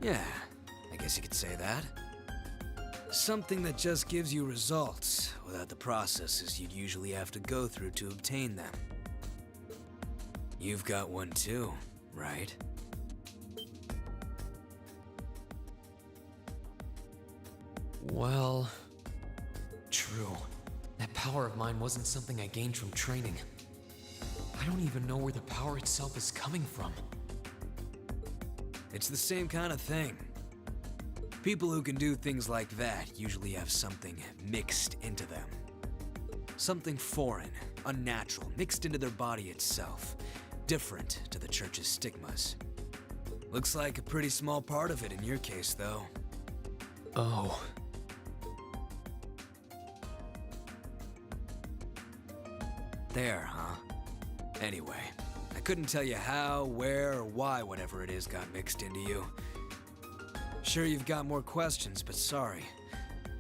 D: Yeah, I guess you could say that. Something that just gives you results, without the processes you'd usually have to go through to obtain them. You've got one too, right? Well, true. That power of mine wasn't something I gained from training. I don't even know where the power itself is coming from. It's the same kind of thing. People who can do things like that usually have something mixed into them. Something foreign, unnatural, mixed into their body itself. Different to the church's stigmas. Looks like a pretty small part of it in your case, though. Oh. There, huh? Anyway, I couldn't tell you how, where, or why whatever it is got mixed into you. Sure you've got more questions, but sorry.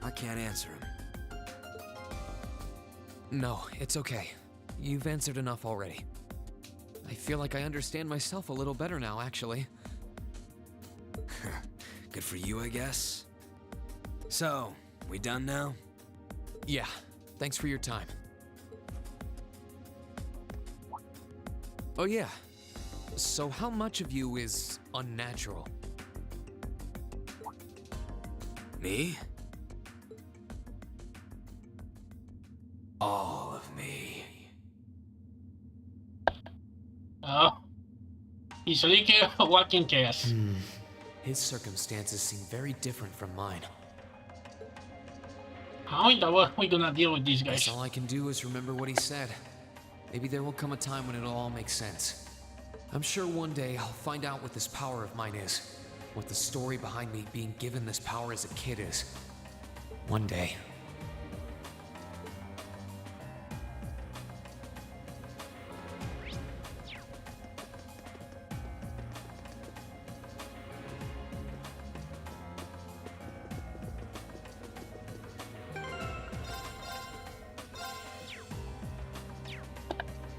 D: I can't answer them. No, it's okay. You've answered enough already. I feel like I understand myself a little better now, actually. Good for you, I guess. So, we done now? Yeah, thanks for your time. Oh yeah, so how much of you is unnatural? Me? All of me.
A: Oh. He's leaking walking chaos.
D: His circumstances seem very different from mine.
A: How in the world are we gonna deal with these guys?
D: Guess all I can do is remember what he said. Maybe there will come a time when it'll all make sense. I'm sure one day I'll find out what this power of mine is. What the story behind me being given this power as a kid is. One day.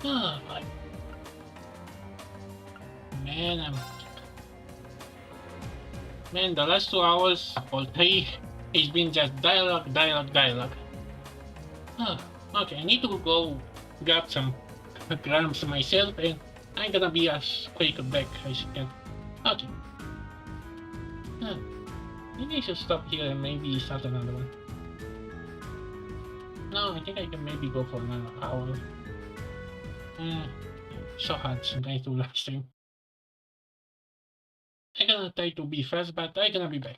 A: Oh, my. Man, the last 2 hours or 3, it's been just dialogue. Oh, okay, I need to go grab some grams myself, and I'm gonna be as quick back as I can. Okay. Maybe I should stop here and maybe start another one. No, I think I can maybe go for another hour. So hard sometimes to last time. I'm gonna try to be fast, but I'm gonna be back.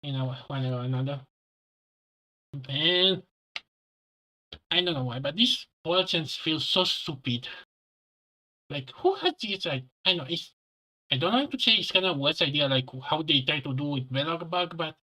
A: You know, one or another. And I don't know why, but this Walchens feels so stupid. Like, who has this? I know it's. I don't want to say it's kind of worse idea, like how they try to do with Bug, but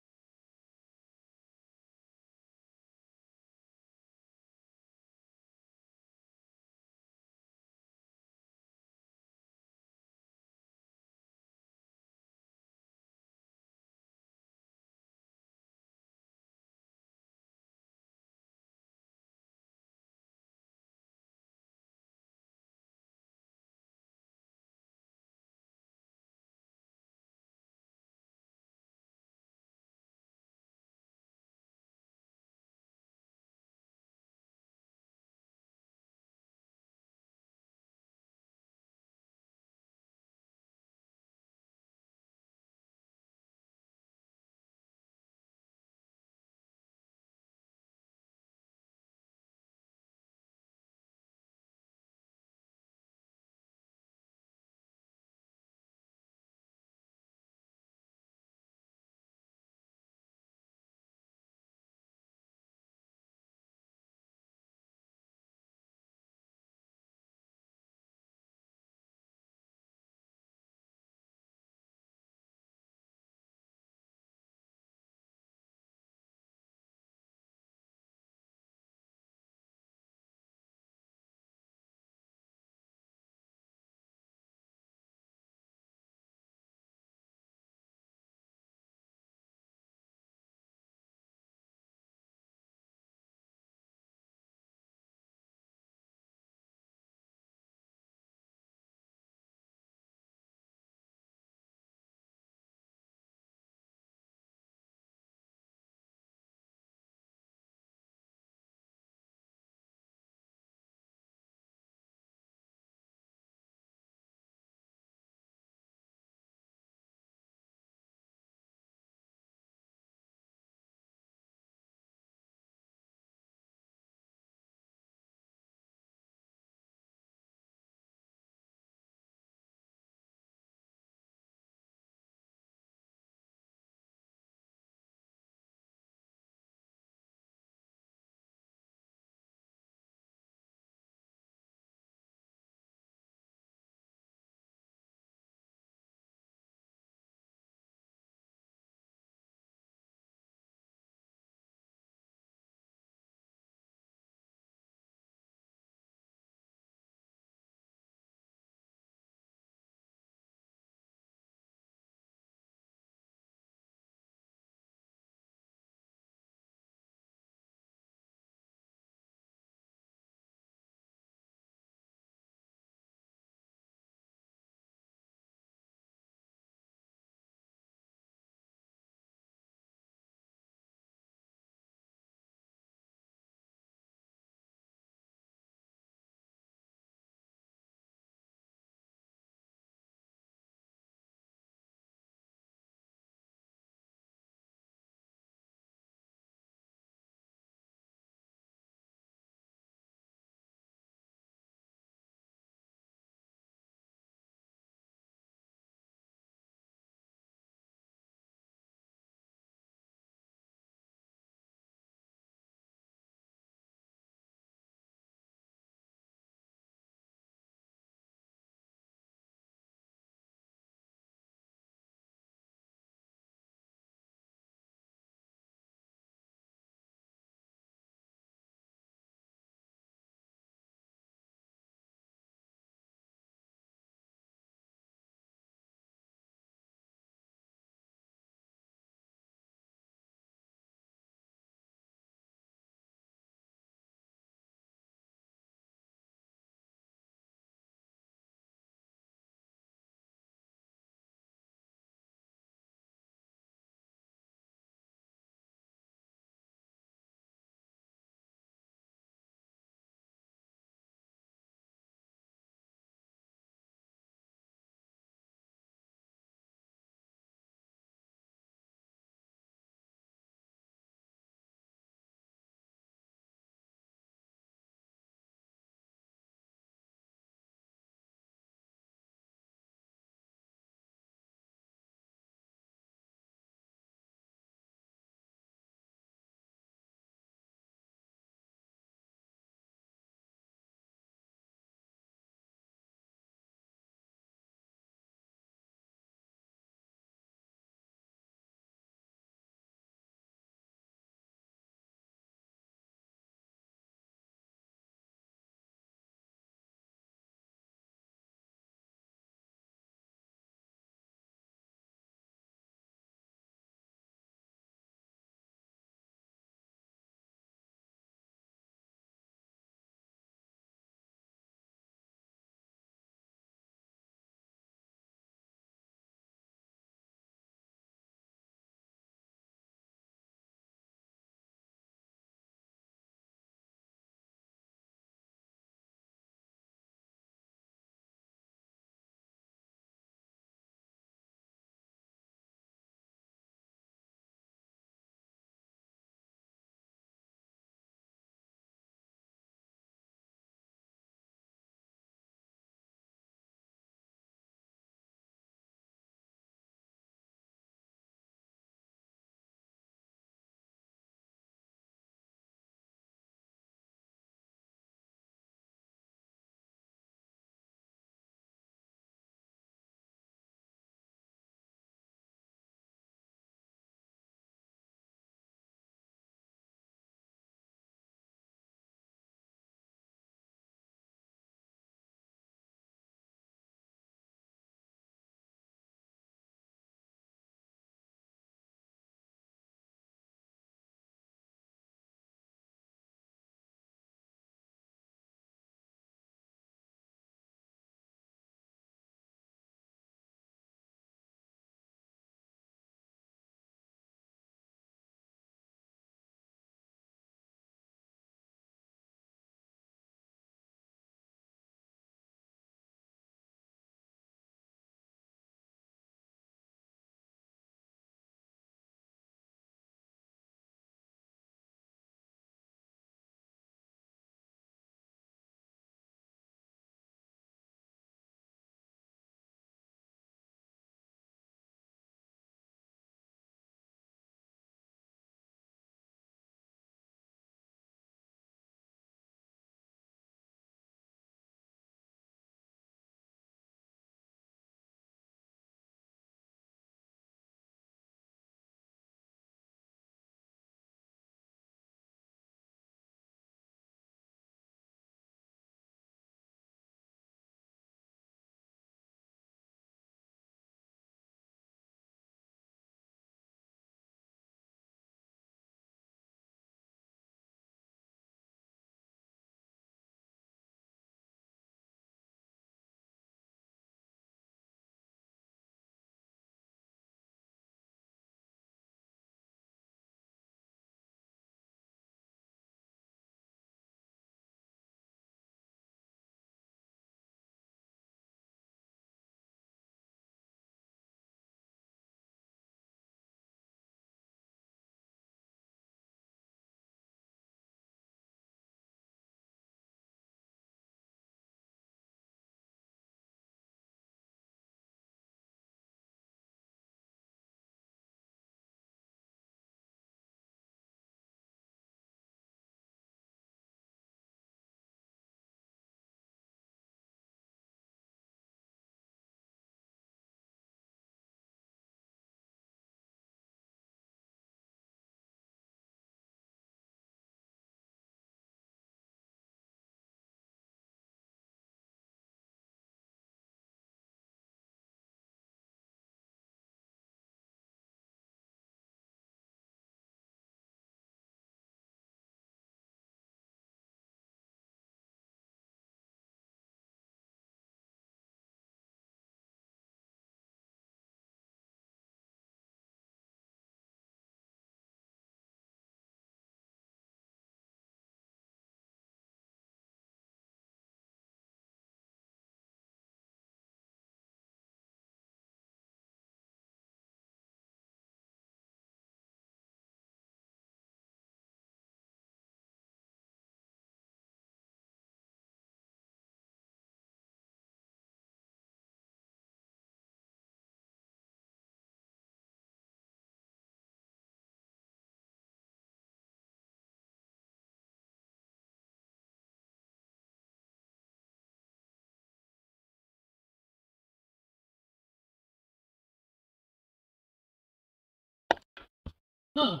A: Oh,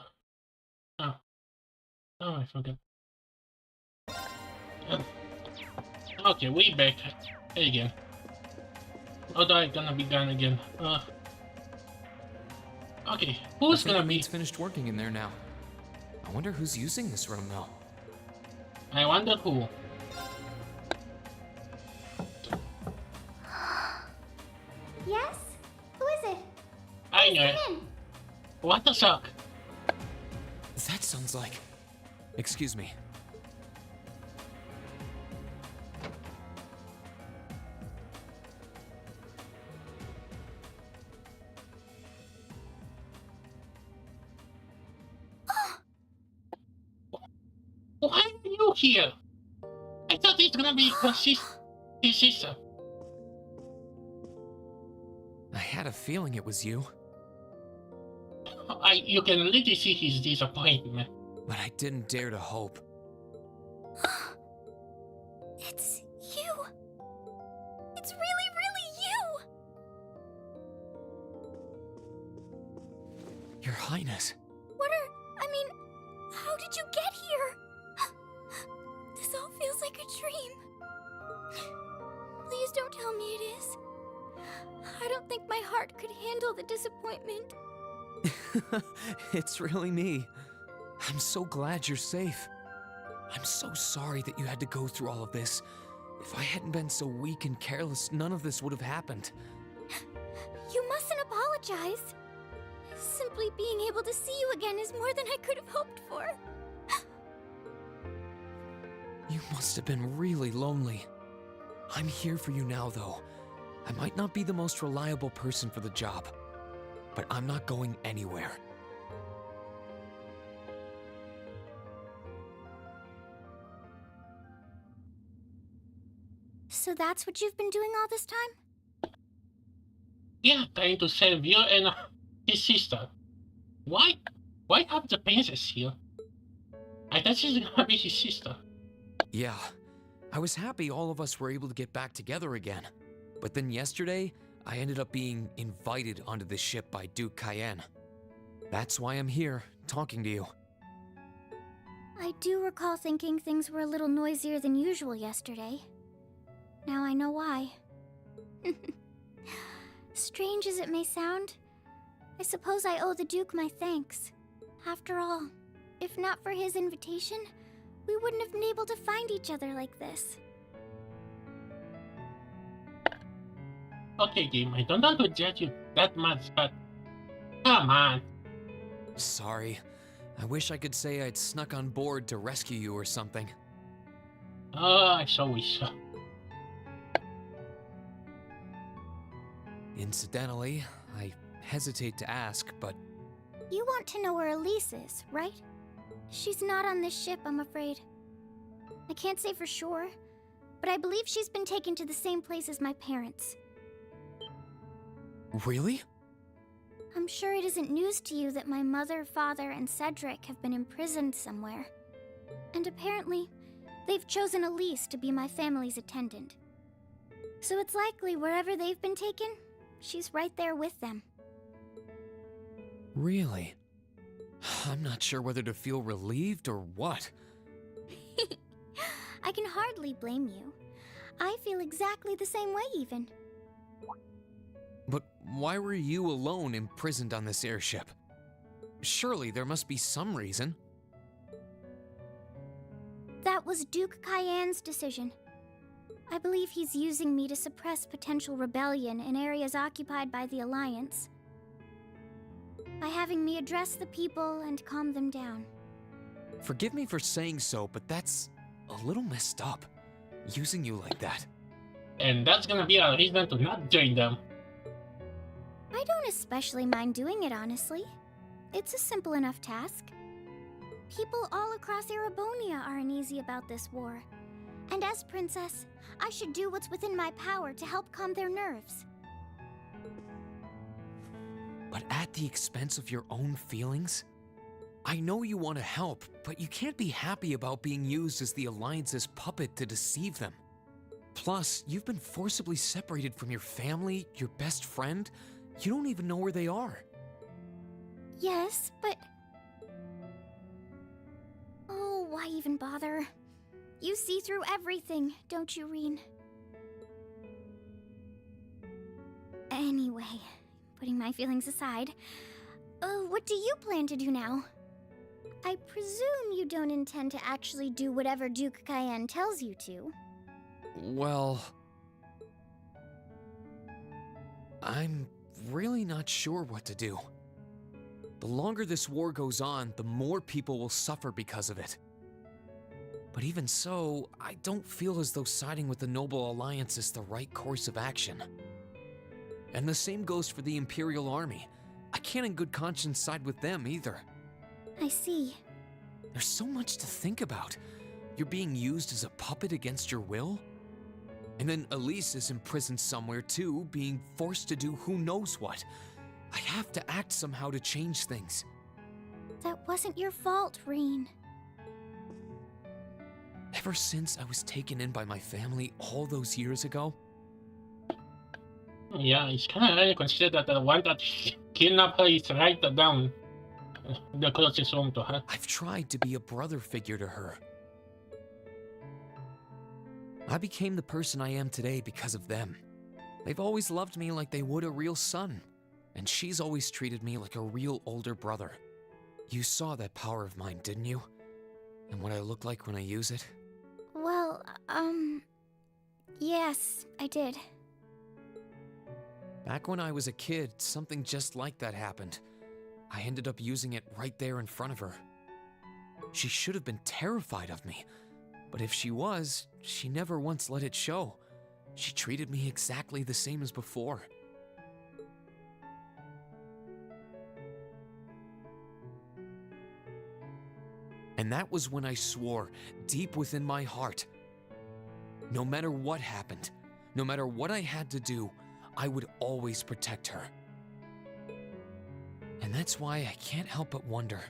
A: oh, oh, I forgot. Uh, okay, we back again. Although I'm gonna be gone again. Okay, who's
D: I think
A: gonna
D: the
A: be?
D: maid's finished working in there now. I wonder who's using this room though.
A: I wonder who.
K: Yes? Who is it?
A: I know.
K: Come in.
A: What the fuck?
D: That sounds like... Excuse me.
A: Why are you here? I thought it's gonna be his sister.
D: I had a feeling it was you,
A: You can literally see his disappointment.
D: but I didn't dare to hope.
K: It's you. It's really, really you.
D: Your Highness.
K: I mean, how did you get here? This all feels like a dream. Please don't tell me it is. I don't think my heart could handle the disappointment.
D: It's really me. I'm so glad you're safe. I'm so sorry that you had to go through all of this. If I hadn't been so weak and careless, none of this would have happened.
K: You mustn't apologize. Simply being able to see you again is more than I could have hoped for.
D: You must have been really lonely. I'm here for you now, though. I might not be the most reliable person for the job, but I'm not going anywhere.
K: So that's what you've been doing all this time?
A: Yeah, trying to save you and his sister. Why have the princess here? I thought she's gonna be his sister.
D: Yeah, I was happy all of us were able to get back together again. But then yesterday, I ended up being invited onto the ship by Duke Cayenne. That's why I'm here, talking to you.
K: I do recall thinking things were a little noisier than usual yesterday. Now I know why. Strange as it may sound, I suppose I owe the Duke my thanks. After all, if not for his invitation, we wouldn't have been able to find each other like this.
A: Okay, game, I don't want to judge you that much, but come on.
D: Sorry. I wish I could say I'd snuck on board to rescue you or something.
A: Oh, I so wish so.
D: Incidentally, I hesitate to ask, but
K: You want to know where Elise is, right? She's not on this ship, I'm afraid. I can't say for sure, but I believe she's been taken to the same place as my parents.
D: really?
K: I'm sure it isn't news to you that my mother, father, and Cedric have been imprisoned somewhere. And apparently, they've chosen Elise to be my family's attendant. So it's likely wherever they've been taken, she's right there with them.
D: Really? I'm not sure whether to feel relieved or what.
K: I can hardly blame you. I feel exactly the same way, even.
D: But why were you alone imprisoned on this airship? Surely there must be some reason.
K: That was Duke Cayenne's decision. I believe he's using me to suppress potential rebellion in areas occupied by the Alliance. By having me address the people and calm them down.
D: Forgive me for saying so, but that's a little messed up. Using you like that.
A: And that's gonna be a reason to not join them.
K: I don't especially mind doing it, honestly. It's a simple enough task. People all across Erebonia are uneasy about this war. And as princess, I should do what's within my power to help calm their nerves.
D: But at the expense of your own feelings? I know you want to help, but you can't be happy about being used as the Alliance's puppet to deceive them. Plus, you've been forcibly separated from your family, your best friend. You don't even know where they are.
K: Yes, but why even bother? You see through everything, don't you, Reen? Anyway, putting my feelings aside, what do you plan to do now? I presume you don't intend to actually do whatever Duke Cayenne tells you to.
D: Well, I'm really not sure what to do. The longer this war goes on, the more people will suffer because of it. But even so, I don't feel as though siding with the Noble Alliance is the right course of action. And the same goes for the Imperial Army. I can't in good conscience side with them either.
K: I see.
D: There's so much to think about. You're being used as a puppet against your will? And then Elise is imprisoned somewhere too, being forced to do who knows what. I have to act somehow to change things.
K: That wasn't your fault, Reen.
D: Ever since I was taken in by my family all those years ago.
A: Yeah, it's kind of really considered that the one that kidnapped her is right down the closest home to her.
D: I've tried to be a brother figure to her. I became the person I am today because of them. They've always loved me like they would a real son, and she's always treated me like a real older brother. You saw that power of mine, didn't you? And what I look like when I use it?
K: Well, yes, I did.
D: Back when I was a kid, something just like that happened. I ended up using it right there in front of her. She should have been terrified of me, but if she was, she never once let it show. She treated me exactly the same as before. And that was when I swore, deep within my heart, no matter what happened, no matter what I had to do, I would always protect her. And that's why I can't help but wonder.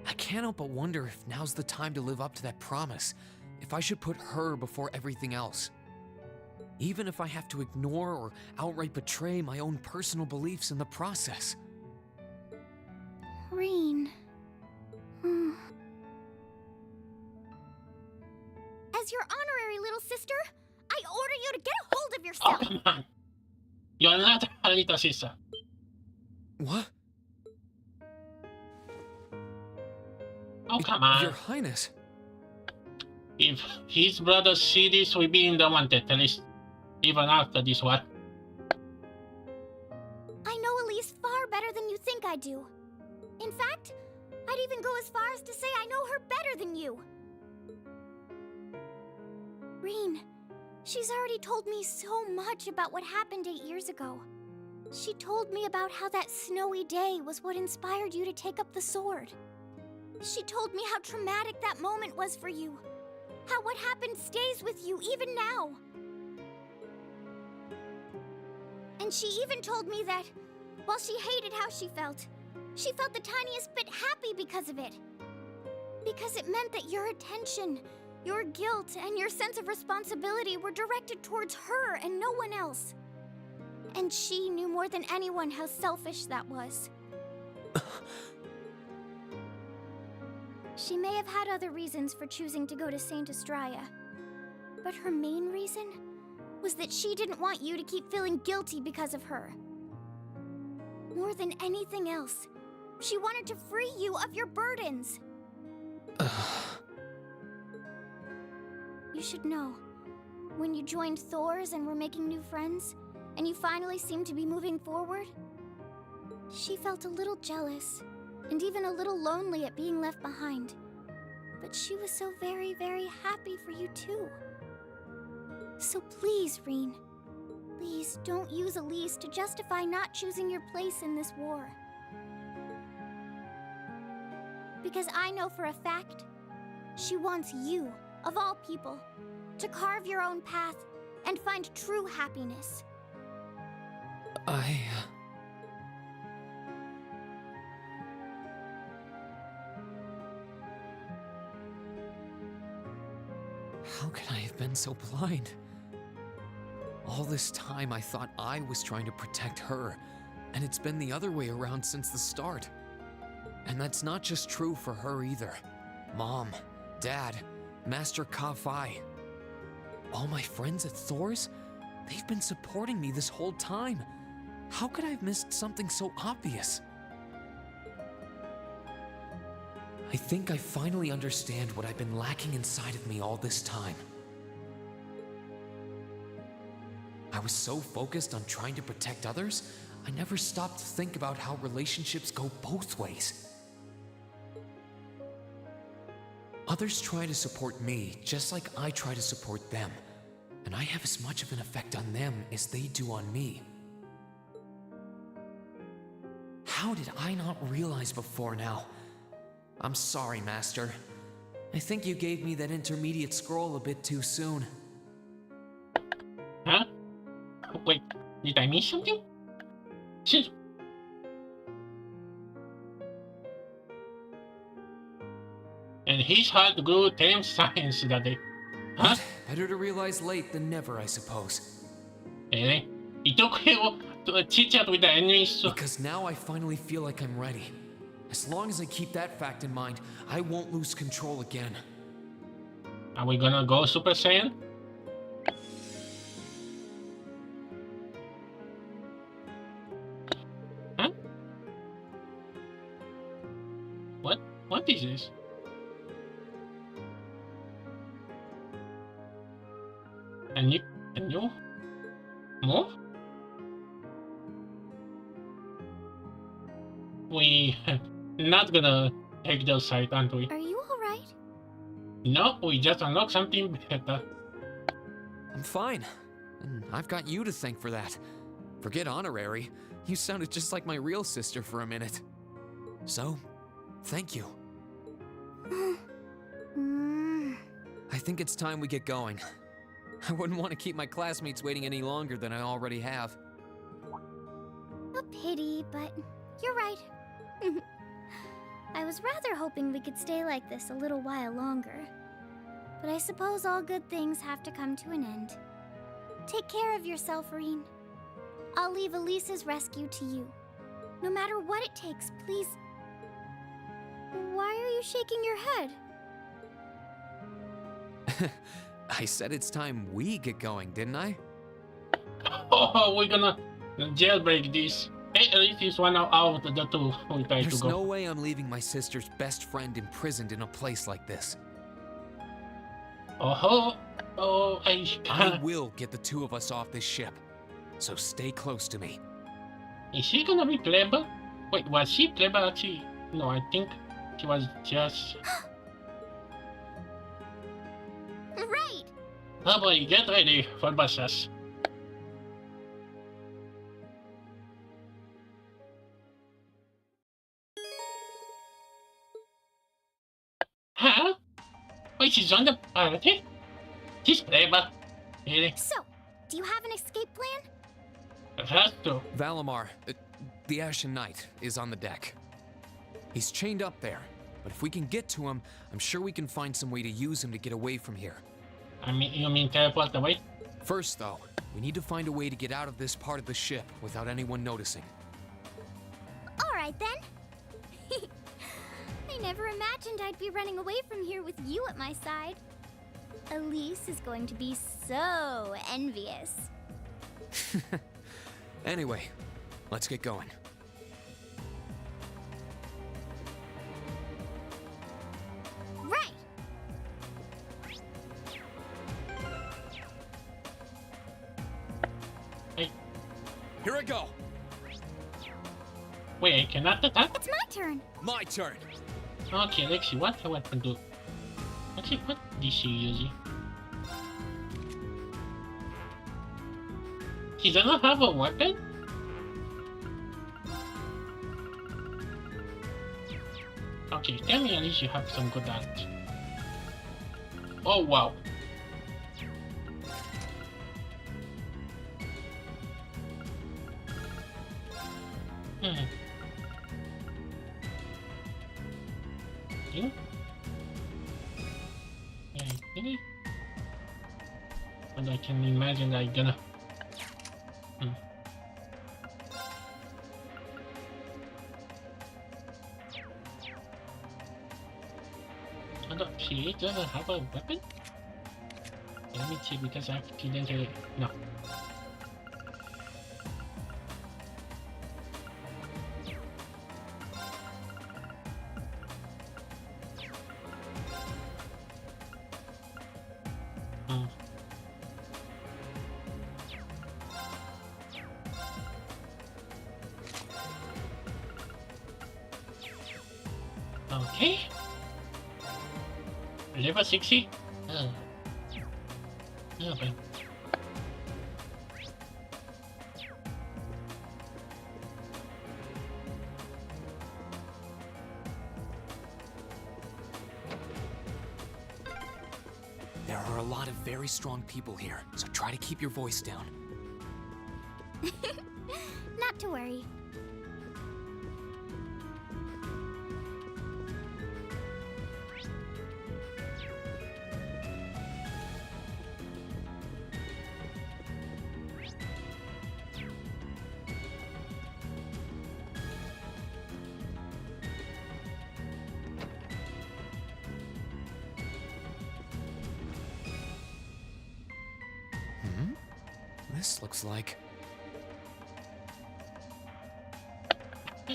D: I can't help but wonder if now's the time to live up to that promise, if I should put her before everything else. Even if I have to ignore or outright betray my own personal beliefs in the process.
K: Reen. As your honorary little sister, I order you to get a hold of yourself!
A: Oh, come on. You're not a little sister.
D: What?
A: Oh, come on.
D: Your Highness.
A: If his brother see this, will be in the wanted list. Even after this one.
K: I know Elise far better than you think I do. In fact, I'd even go as far as to say I know her better than you. Reen, she's already told me so much about what happened 8 years ago. She told me about how that snowy day was what inspired you to take up the sword. She told me how traumatic that moment was for you. How what happened stays with you even now. And she even told me that, while she hated how she felt the tiniest bit happy because of it. Because it meant that your attention, your guilt, and your sense of responsibility were directed towards her and no one else. And she knew more than anyone how selfish that was. She may have had other reasons for choosing to go to Saint Estrella, but her main reason was that she didn't want you to keep feeling guilty because of her. More than anything else, she wanted to free you of your burdens. You should know, when you joined Thor's and were making new friends, and you finally seemed to be moving forward, she felt a little jealous, and even a little lonely at being left behind. But she was so very, very happy for you too. So please, Reen, please don't use Elise to justify not choosing your place in this war. Because I know for a fact, she wants you, of all people, to carve your own path and find true happiness.
D: How can I have been so blind? All this time I thought I was trying to protect her, and it's been the other way around since the start. And that's not just true for her either. Mom, Dad, Master Ka-Fi. All my friends at Thor's? They've been supporting me this whole time. How could I have missed something so obvious? I think I finally understand what I've been lacking inside of me all this time. I was so focused on trying to protect others, I never stopped to think about how relationships go both ways. Others try to support me just like I try to support them, and I have as much of an effect on them as they do on me. How did I not realize before now? I'm sorry, Master. I think you gave me that intermediate scroll a bit too soon.
A: Huh? Wait, did I miss something? Shit. And he's had good 10 science that day. Huh?
D: Better to realize late than never, I suppose.
A: He took him to chit chat with the enemies.
D: Because now I finally feel like I'm ready. As long as I keep that fact in mind, I won't lose control again.
A: Are we gonna go Super Saiyan? Huh? What is this? Can you move? We not gonna take those side, aren't we?
K: Are you alright?
A: No, we just unlocked something better.
D: I'm fine. And I've got you to thank for that. Forget honorary. You sounded just like my real sister for a minute. So, thank you. I think it's time we get going. I wouldn't want to keep my classmates waiting any longer than I already have.
K: A pity, but you're right. I was rather hoping we could stay like this a little while longer. But I suppose all good things have to come to an end. Take care of yourself, Reen. I'll leave Elise's rescue to you. No matter what it takes, please. Why are you shaking your head?
D: I said it's time we get going, didn't I?
A: Oh, we're gonna jailbreak this. Hey, at least it's one out of the two we try to
D: There's
A: go.
D: no way I'm leaving my sister's best friend imprisoned in a place like this.
A: I
D: will get the two of us off this ship. So stay close to me.
A: Is she gonna be clever? Wait, was she clever actually? No, I think she was just...
K: Right!
A: Oh boy, get ready for buses. Huh? Wait, she's on the party? She's clever. Really?
K: So, do you have an escape plan?
A: It has to.
D: Valimar, the Ashen Knight, is on the deck. He's chained up there, but if we can get to him, I'm sure we can find some way to use him to get away from here.
A: You mean teleport away?
D: First, though, we need to find a way to get out of this part of the ship without anyone noticing.
K: Alright then. I never imagined I'd be running away from here with you at my side. Elise is going to be so envious.
D: Anyway, let's get going.
K: Right!
A: Hey.
D: Here I go!
A: Wait, I cannot attack?
K: It's my turn!
D: My turn!
A: Okay, let's see what the weapon do. Let's see what is she using. She doesn't have a weapon? Okay, tell me at least you have some good at. Oh wow. You? Yeah, really? But I can imagine I'm gonna... she doesn't have a weapon? Let me see because I accidentally no. Okay. Level 60? Oh. Okay.
D: There are a lot of very strong people here, so try to keep your voice down.
K: Not to worry.
D: This looks like...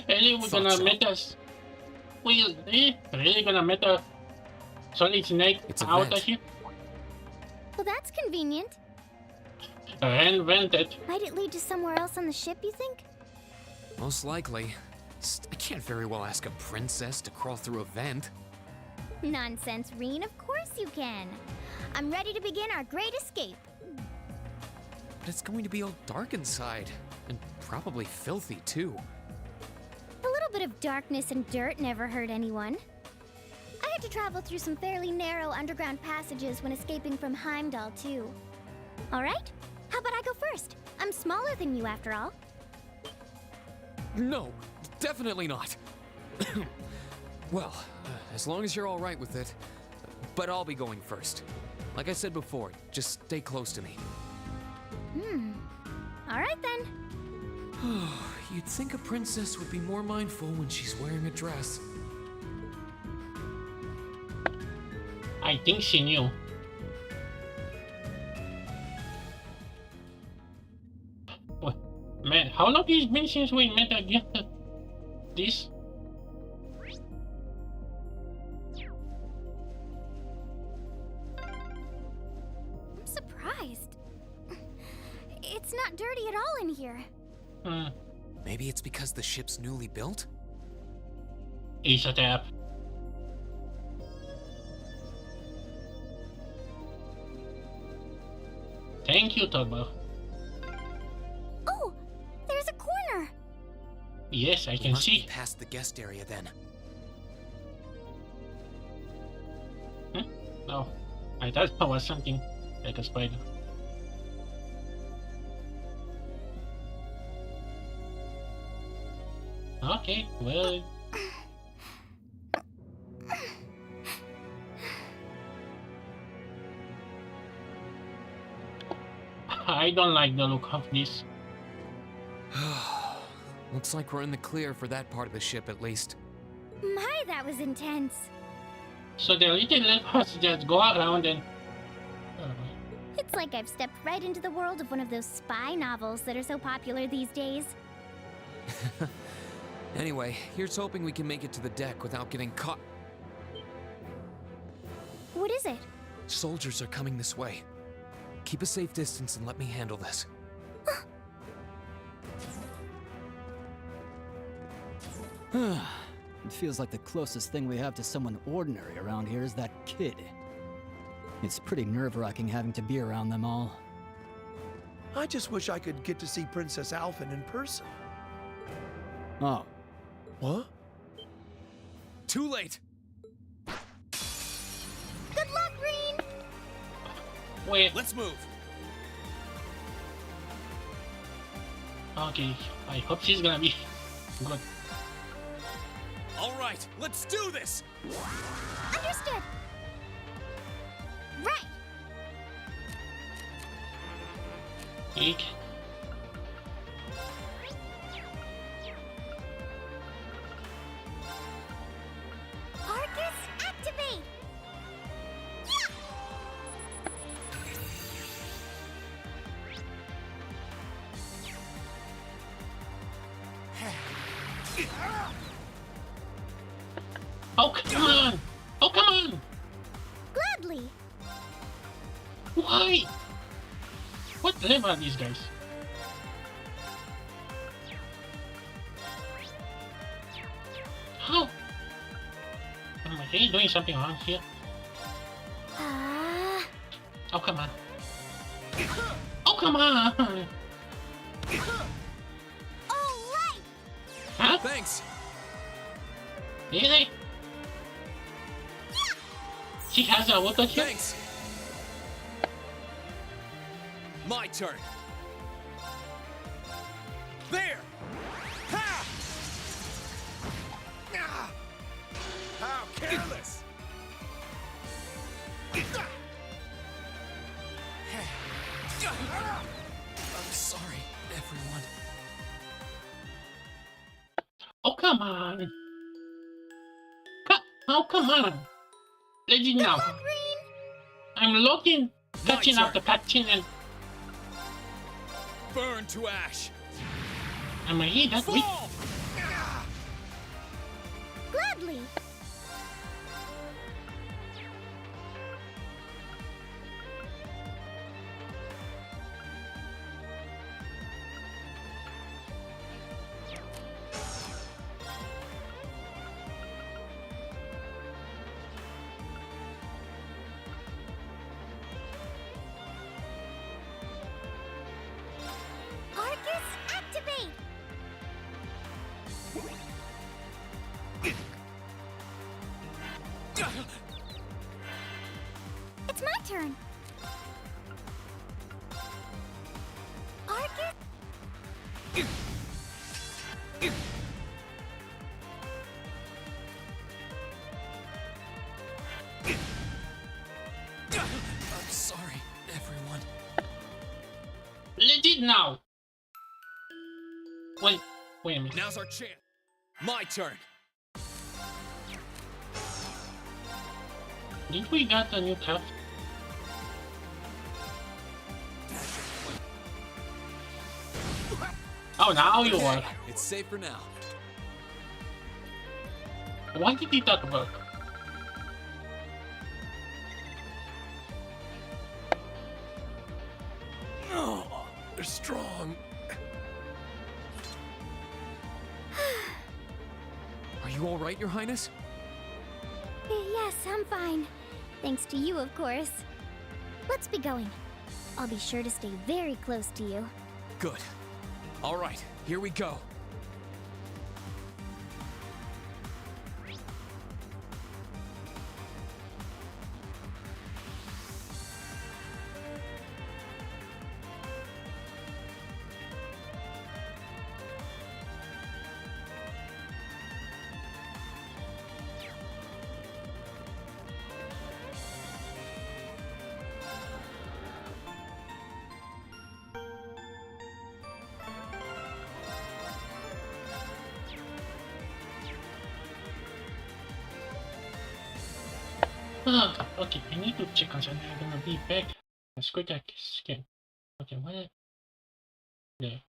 A: Really, we're gonna meet us. Really gonna meet a solid snake out of here?
K: Well, that's convenient.
A: Reinvented.
K: Might it lead to somewhere else on the ship, you think?
D: Most likely. I can't very well ask a princess to crawl through a vent.
K: Nonsense, Reen. Of course you can. I'm ready to begin our great escape.
D: But it's going to be all dark inside, and probably filthy too.
K: A little bit of darkness and dirt never hurt anyone. I had to travel through some fairly narrow underground passages when escaping from Heimdall, too. All right? How about I go first? I'm smaller than you, after all.
D: No, definitely not. Well, as long as you're all right with it. But I'll be going first. Like I said before, just stay close to me.
K: All right, then.
D: You'd think a princess would be more mindful when she's wearing a dress.
A: I think she knew. What? Man, how long has it been since we met again? This?
K: I'm surprised. It's not dirty at all in here.
D: Maybe it's because the ship's newly built?
A: Ace a tap. Thank you, Turbo.
K: Oh, there's a corner.
A: Yes, I
D: We
A: can
D: must
A: see.
D: be past the guest area then.
A: Oh, I thought it was something like a spider. Okay, well. I don't like the look of this.
D: Looks like we're in the clear for that part of the ship at least.
K: My, that was intense.
A: So the little let us just go around and...
K: It's like I've stepped right into the world of one of those spy novels that are so popular these days.
D: Anyway, here's hoping we can make it to the deck without getting caught.
K: What is it?
D: Soldiers are coming this way. Keep a safe distance and let me handle this.
R: It feels like the closest thing we have to someone ordinary around here is that kid. It's pretty nerve-wracking having to be around them all.
V: I just wish I could get to see Princess Alphen in person.
R: Oh.
V: What?
D: Too late!
K: Good luck, Green!
A: Wait.
D: Let's move!
A: Okay, I hope she's gonna be good.
D: Alright, let's do this!
K: Understood! Right!
A: Eek.
K: Arcus, activate!
A: Oh, come on! Oh, come on!
K: Gladly.
A: Why? What the hell are these guys? How? Am I really doing something wrong here? Oh, come on. Oh, come on!
K: Alright!
A: Huh?
D: Thanks.
A: Really? She has a water here?
D: Thanks. My turn. There. Ha! Ah! How careless. I'm sorry, everyone.
A: Oh, come on! Oh, come on! Legend now! I'm looking, catching up the patching and...
D: Burn to ash.
A: Am I really that weak?
K: Gladly. Arcus, activate! It's my turn. Arcus.
D: I'm sorry, everyone.
A: Legit now! Wait a minute.
D: Now's our chance. My turn.
A: Did we got a new cup? Oh, now you are.
D: It's safe for now.
A: Why did he talk about?
M: No, they're strong.
D: Are you all right, Your Highness?
K: Yes, I'm fine. Thanks to you, of course. Let's be going. I'll be sure to stay very close to you.
D: Good. All right, here we go.
A: Okay, I need to check on something. I'm gonna be back as quick as I can. Okay, what? There.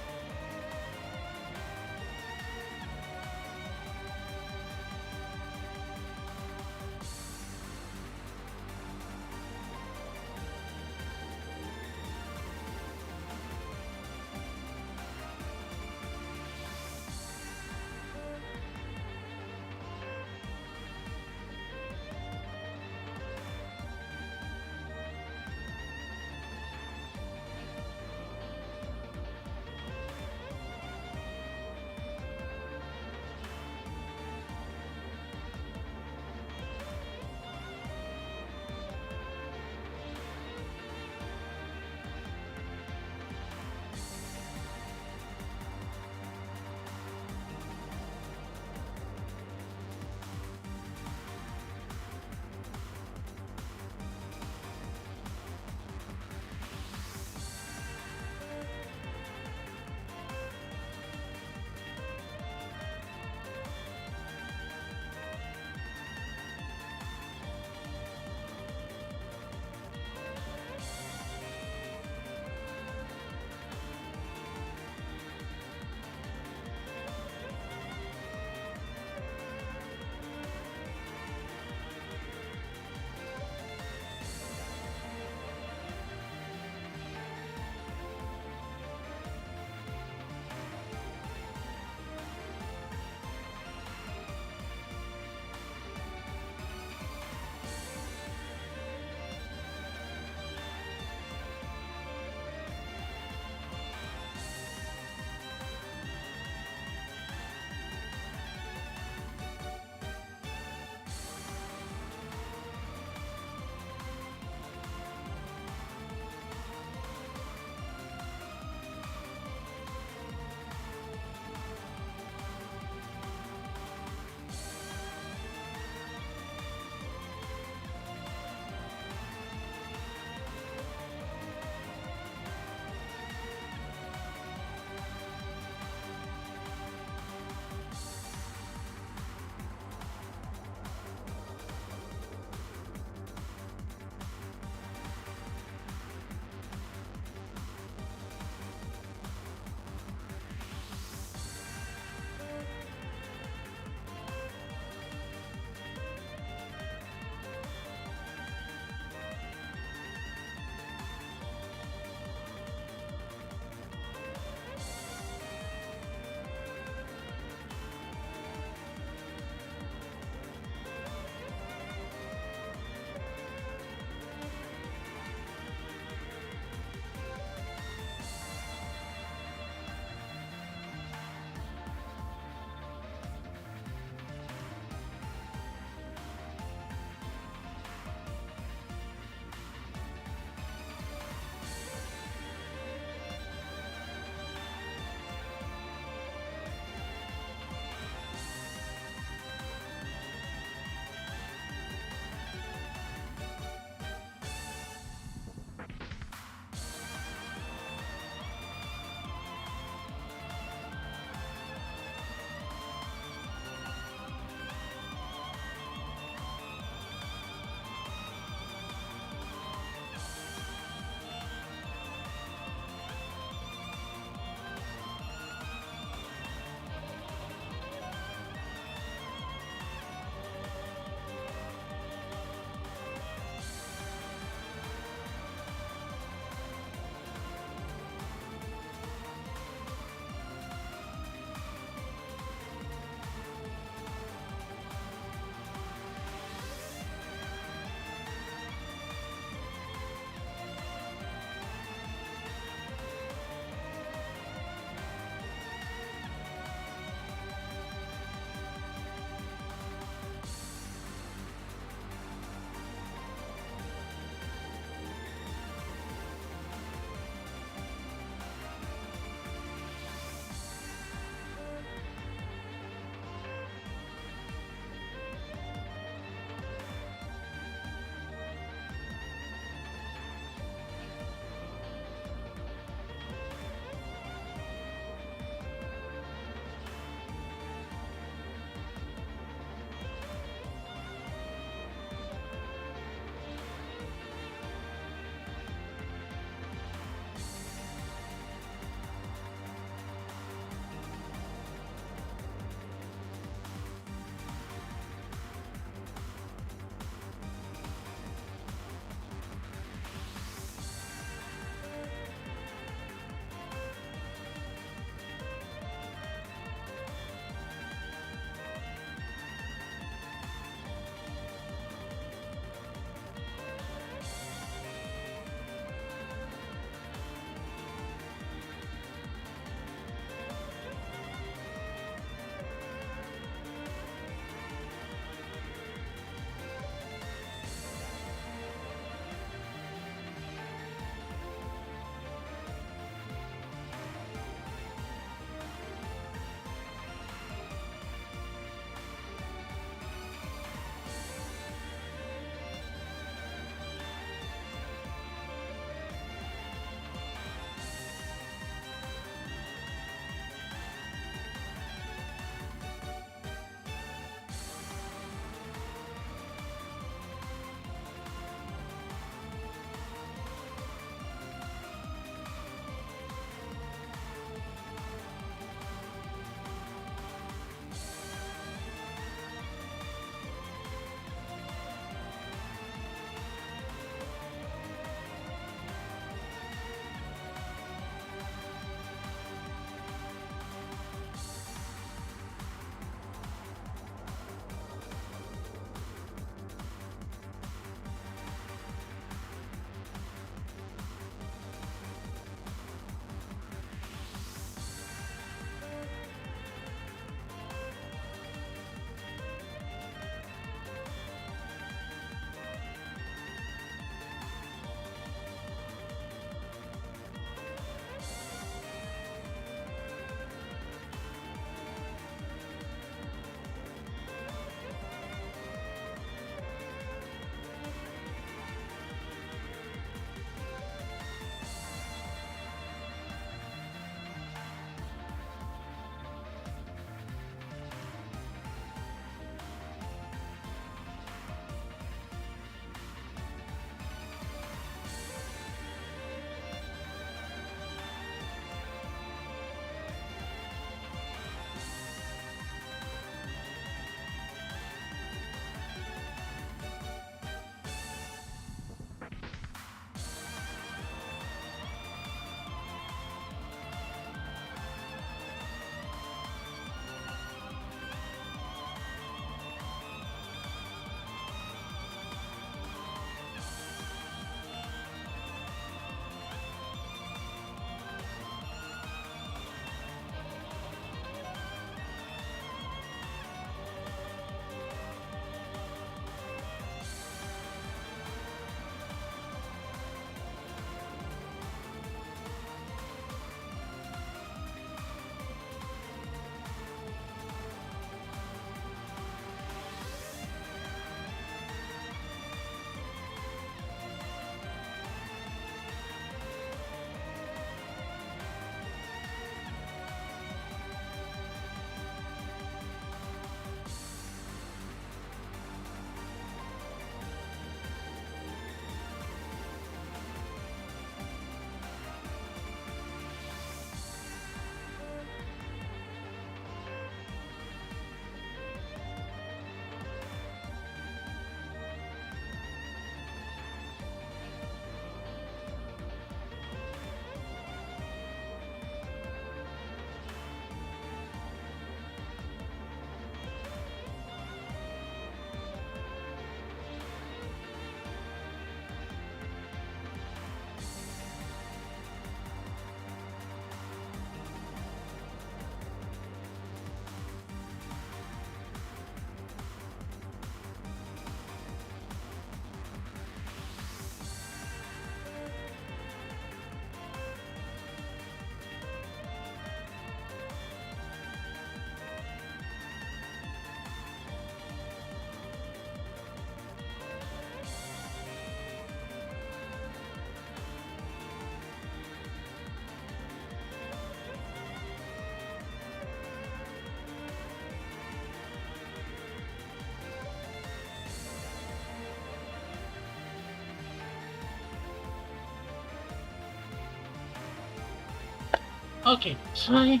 A: Okay, sorry.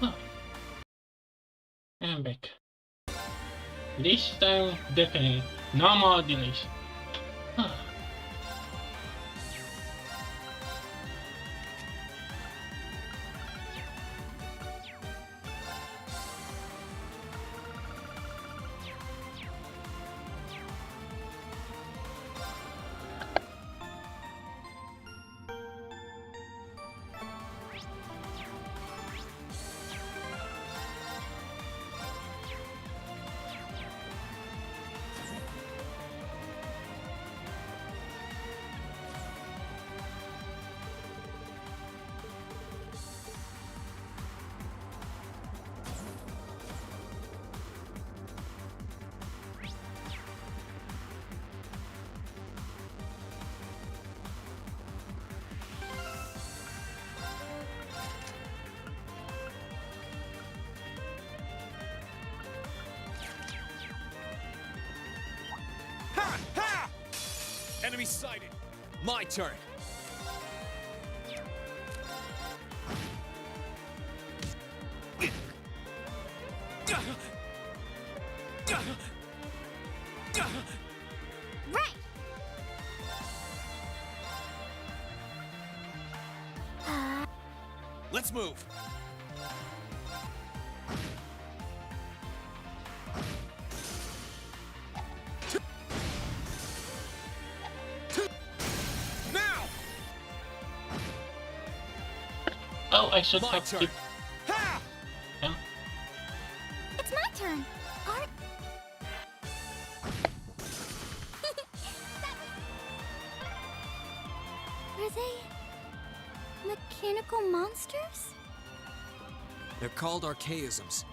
A: Oh, I'm back. This time, definitely, no more delays. Ah.
D: Enemy sighted. My turn.
K: Right.
D: Let's move.
A: Oh, I should have
K: It's my turn. Art. Are they mechanical monsters?
D: They're called archaisms.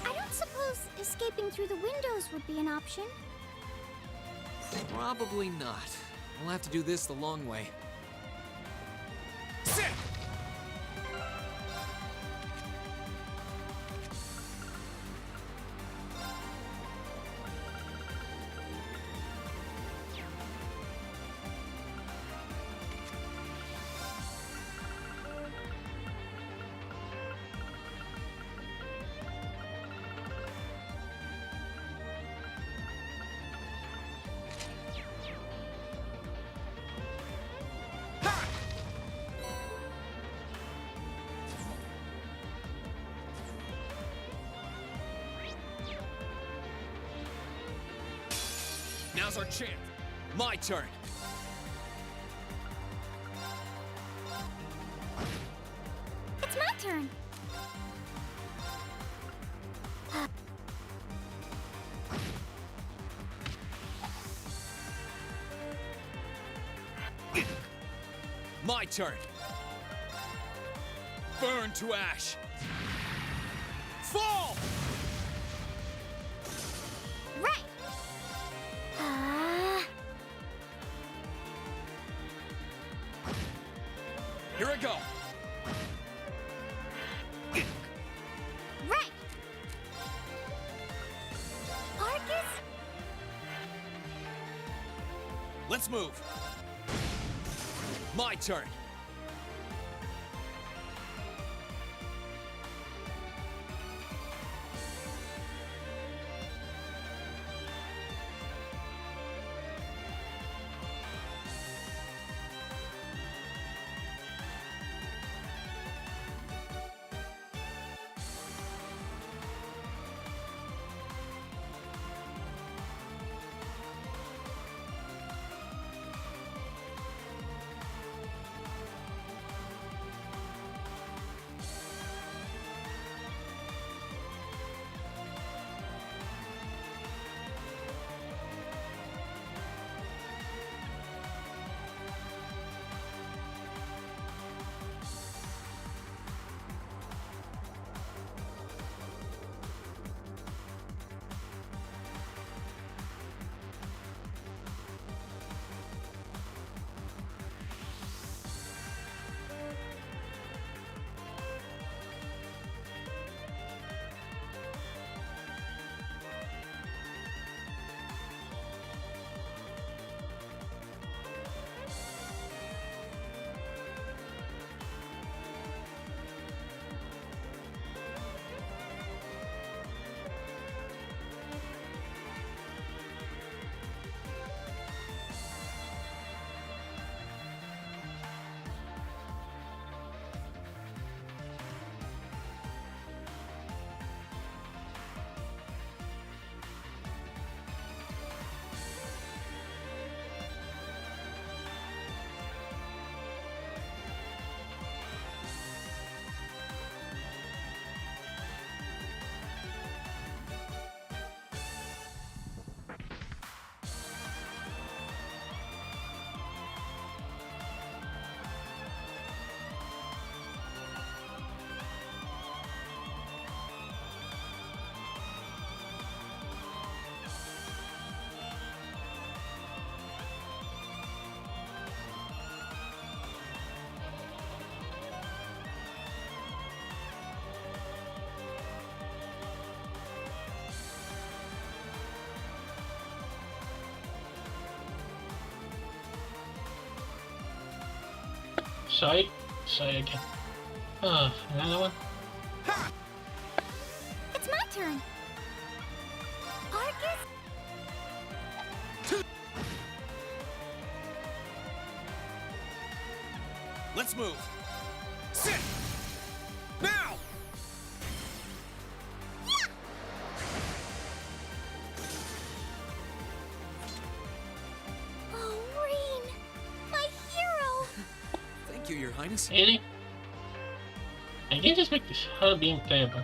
K: I don't suppose escaping through the windows would be an option.
D: Probably not. We'll have to do this the long way. Now's our chance. My turn.
K: It's my turn.
D: My turn. Burn to ash. Fall!
K: Right.
D: Here I go.
K: Right. Arcus?
D: Let's move. My turn.
A: Sorry. Sorry again. Oh, another one.
K: It's my turn. Arcus?
D: Let's move. Sit! Now!
K: Oh, Reen! My hero!
D: Thank you, Your Highness.
A: Really? I didn't expect this her being playable.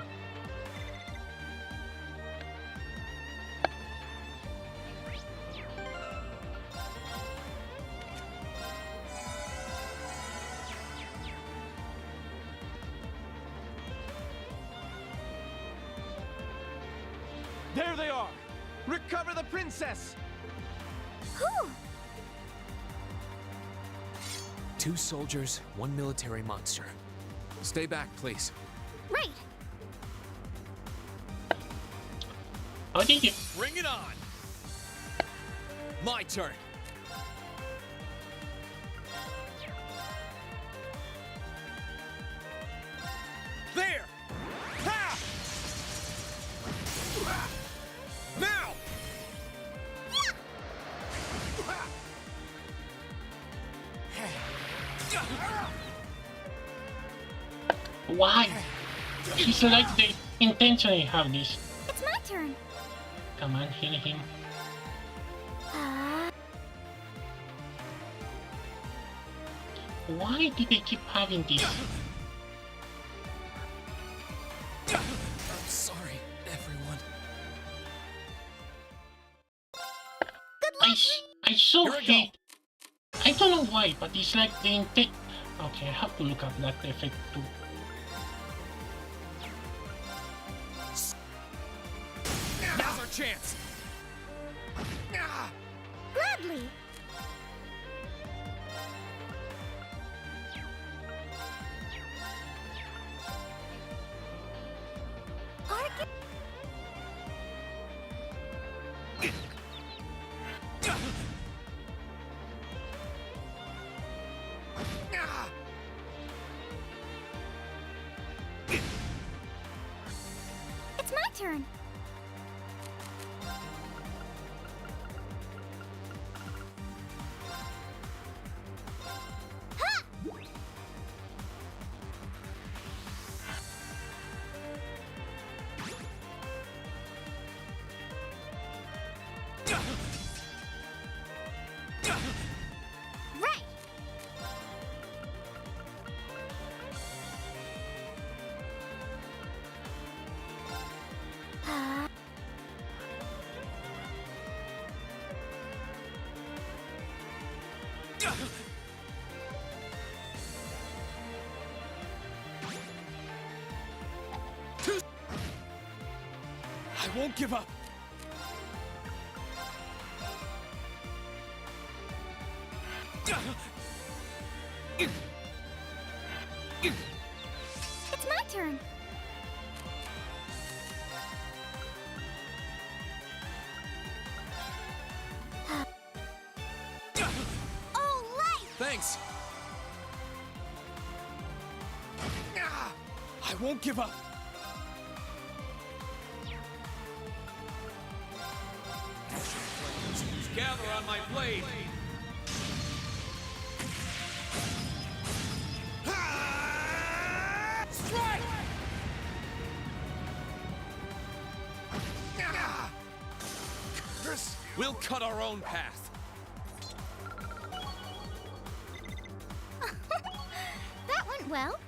G: There they are! Recover the princess!
K: Whew!
D: 2 soldiers, 1 military monster. Stay back, please.
K: Right!
A: How did you?
D: Bring it on! My turn. There! Ha! Now!
A: Why? It's like they intentionally have this.
K: It's my turn.
A: Come on, heal him. Why did they keep having this?
D: I'm sorry, everyone.
A: I so hate. I don't know why, but it's like the intent. Okay, I have to look up that effect too.
D: Now's our chance.
K: Gladly. Arcus? It's my turn. Ha! Right.
D: I won't give up.
K: It's my turn. Oh, life!
D: Thanks. I won't give up. Gather on my blade. Strike! We'll cut our own path.
K: That went well.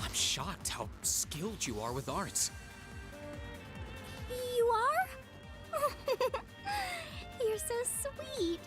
D: I'm shocked how skilled you are with arts.
K: You are? You're so sweet.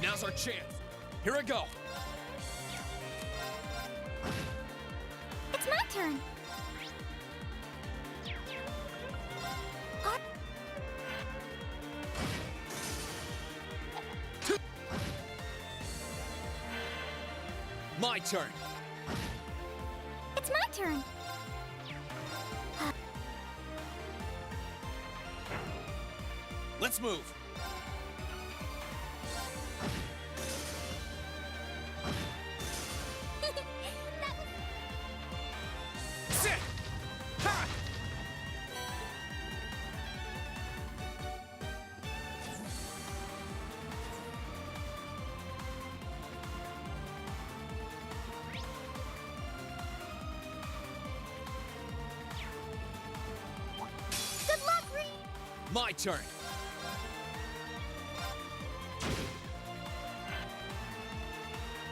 D: Now's our chance. Here I go.
K: It's my turn.
D: My turn.
K: It's my turn.
D: Let's move. Sit. Ha!
K: Good luck, Reed.
D: My turn.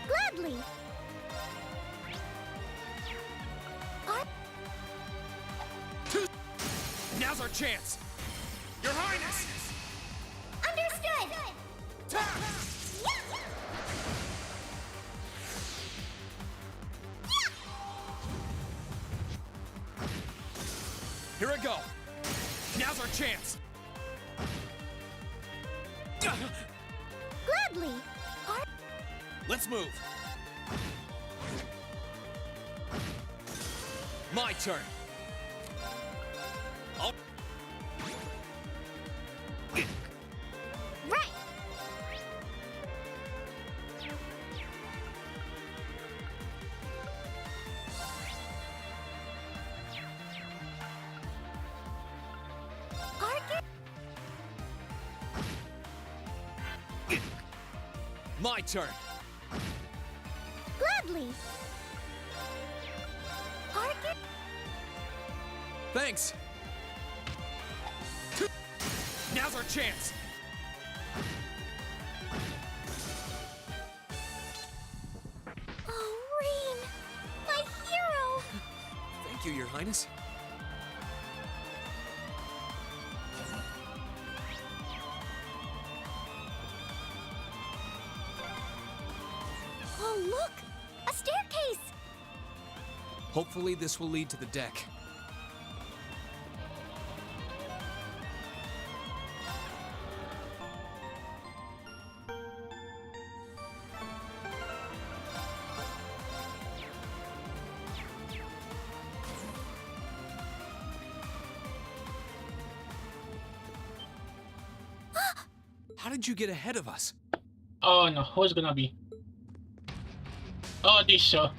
K: Gladly.
D: Now's our chance. Your Highness.
K: Understood.
D: Here I go. Now's our chance.
K: Gladly.
D: Let's move. My turn. Oh.
K: Right.
D: My turn.
K: Gladly.
D: Thanks. Now's our chance.
K: Oh, Rean, my hero.
D: Thank you, Your Highness.
K: Oh, look, a staircase.
D: Hopefully this will lead to the deck. How did you get ahead of us?
A: Oh no, who's gonna be? Oh, this show.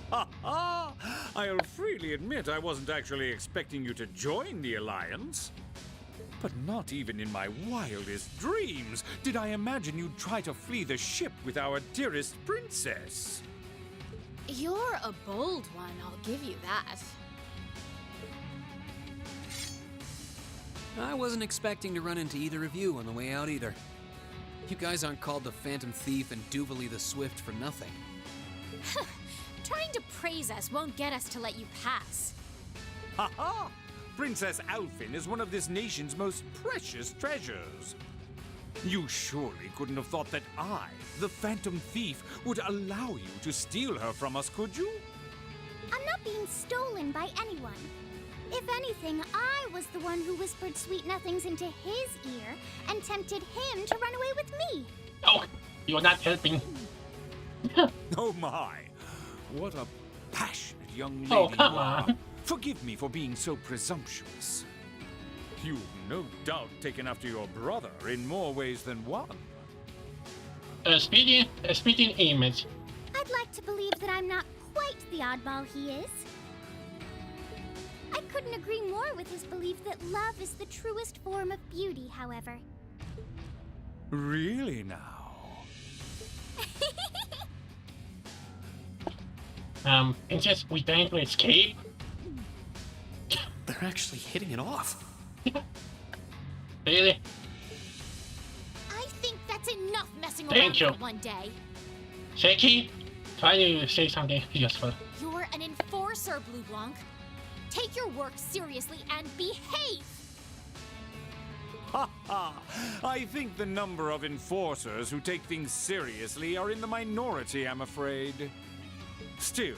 T: Ha ha! I'll freely admit I wasn't actually expecting you to join the Alliance. But not even in my wildest dreams did I imagine you'd try to flee the ship with our dearest princess.
B: You're a bold one, I'll give you that.
D: I wasn't expecting to run into either of you on the way out either. You guys aren't called the Phantom Thief and Duvally the Swift for nothing.
B: Trying to praise us won't get us to let you pass.
T: Ha ha! Princess Alfin is one of this nation's most precious treasures. You surely couldn't have thought that I, the Phantom Thief, would allow you to steal her from us, could you?
K: I'm not being stolen by anyone. If anything, I was the one who whispered sweet nothings into his ear and tempted him to run away with me.
A: Oh, you're not helping.
T: Oh my! What a passionate young lady
A: Oh, come
T: you are.
A: on.
T: Forgive me for being so presumptuous. You've no doubt taken after your brother in more ways than one.
A: Speaking image.
K: I'd like to believe that I'm not quite the oddball he is. I couldn't agree more with his belief that love is the truest form of beauty, however.
T: Really now?
A: Princess, we trying to escape?
D: They're actually hitting it off.
A: Really?
B: I think that's enough messing
A: Thank
B: around
A: you.
B: for one day.
A: Shaky, try to say something useful.
B: You're an enforcer, Blue Blanc. Take your work seriously and behave!
T: Ha I think the number of enforcers who take things seriously are in the minority, I'm afraid. Still,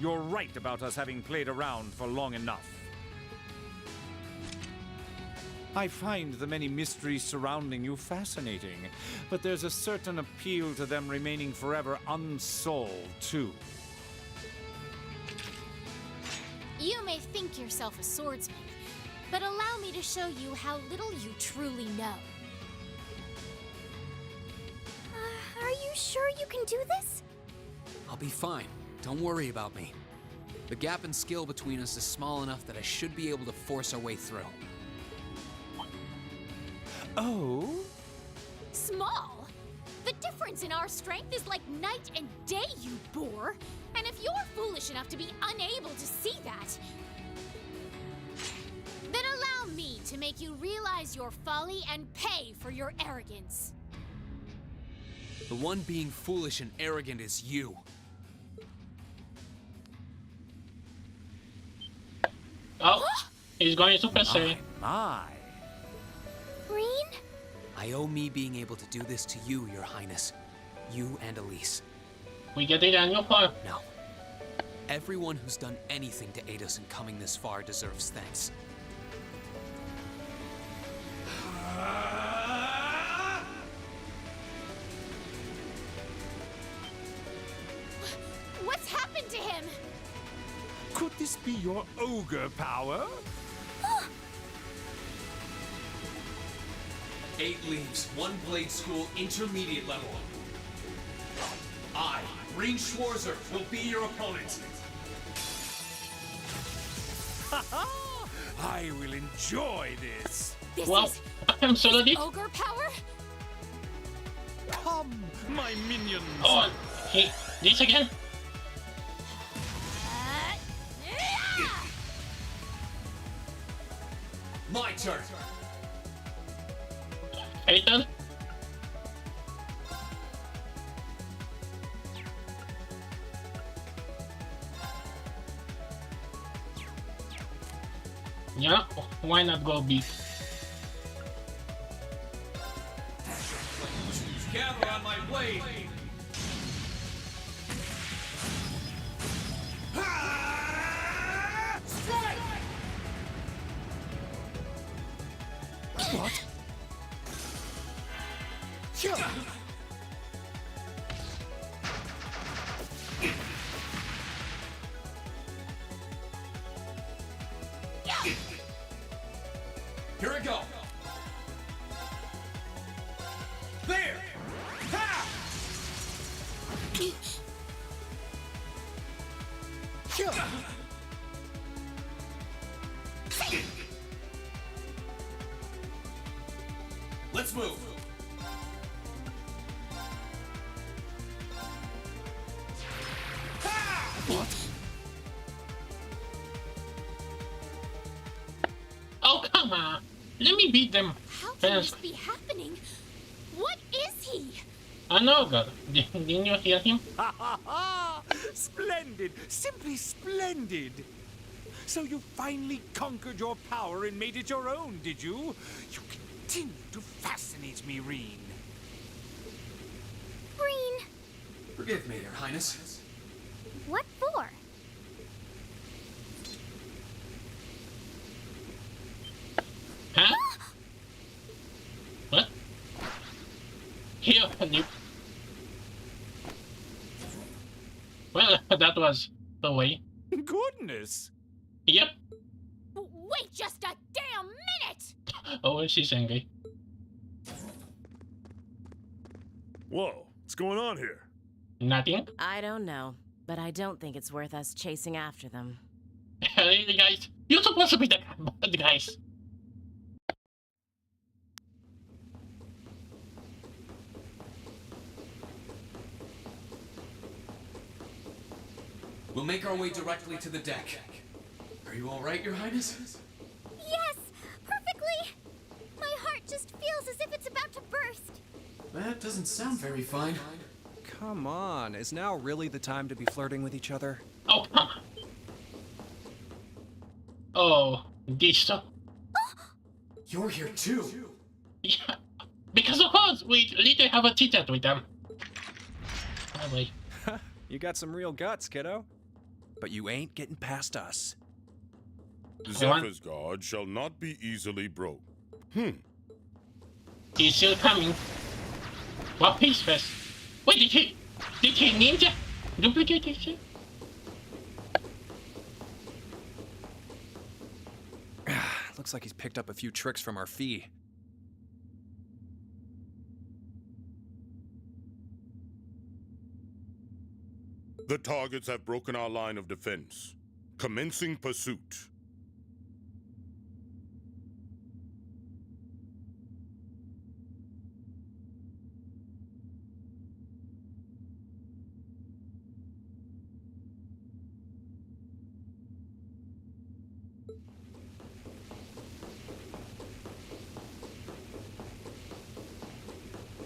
T: you're right about us having played around for long enough. I find the many mysteries surrounding you fascinating, but there's a certain appeal to them remaining forever unsolved, too.
B: You may think yourself a swordsman, but allow me to show you how little you truly know.
K: Are you sure you can do this?
D: I'll be fine. Don't worry about me. The gap in skill between us is small enough that I should be able to force our way through.
T: Oh?
B: Small? The difference in our strength is like night and day, you boor! And if you're foolish enough to be unable to see that, then allow me to make you realize your folly and pay for your arrogance.
D: The one being foolish and arrogant is you.
A: Oh, he's going Super Saiyan.
T: My.
K: Green?
D: I owe me being able to do this to you, Your Highness. You and Elise.
A: We get the annual part.
D: No. Everyone who's done anything to aid us in coming this far deserves thanks.
B: What's happened to him?
T: Could this be your ogre power?
D: 8 leaves, 1 blade school, intermediate level. I, Green Schwarzer, will be your opponent.
T: I will enjoy this.
B: This
A: Well,
B: is
A: I'm sorry.
B: ogre power?
T: Come, my minions.
A: Oh, he, this again?
D: My turn.
A: Ethan? Yeah, why not go big?
D: Gather on my blade.
T: Strike! What?
D: Here we go. There. Ha! Let's move.
T: What?
A: Oh, come on. Let me beat them
B: How can this
A: first.
B: be happening? What is he?
A: An ogre. Didn't you hear him?
T: Ha ha ha! Splendid! Simply splendid! So you finally conquered your power and made it your own, did you? You continue to fascinate me, Reen.
K: Green!
D: Forgive me, Your Highness.
K: What for?
A: Huh? What? Here, you. Well, that was the way.
T: Goodness!
A: Yep.
B: Wait just a damn minute!
A: Oh, she's angry.
M: Whoa, what's going on here?
A: Nothing.
U: I don't know, but I don't think it's worth us chasing after them.
A: Really, guys? You're supposed to be the bad guys.
D: We'll make our way directly to the deck. Are you all right, Your Highness?
K: Yes! Perfectly! My heart just feels as if it's about to burst.
D: That doesn't sound very fine.
L: Come on, is now really the time to be flirting with each other?
A: Oh, come on. Oh, this stuff.
D: You're here too.
A: Yeah, because of course we literally have a chit-chat with them. Oh boy.
L: You got some real guts, kiddo. But you ain't getting past us.
H: Zephyr's guard shall not be easily broke.
A: He's still coming. What piece first? Wait, did he ninja? Duplicate this shit?
L: Looks like he's picked up a few tricks from our fee.
H: The targets have broken our line of defense. Commencing pursuit.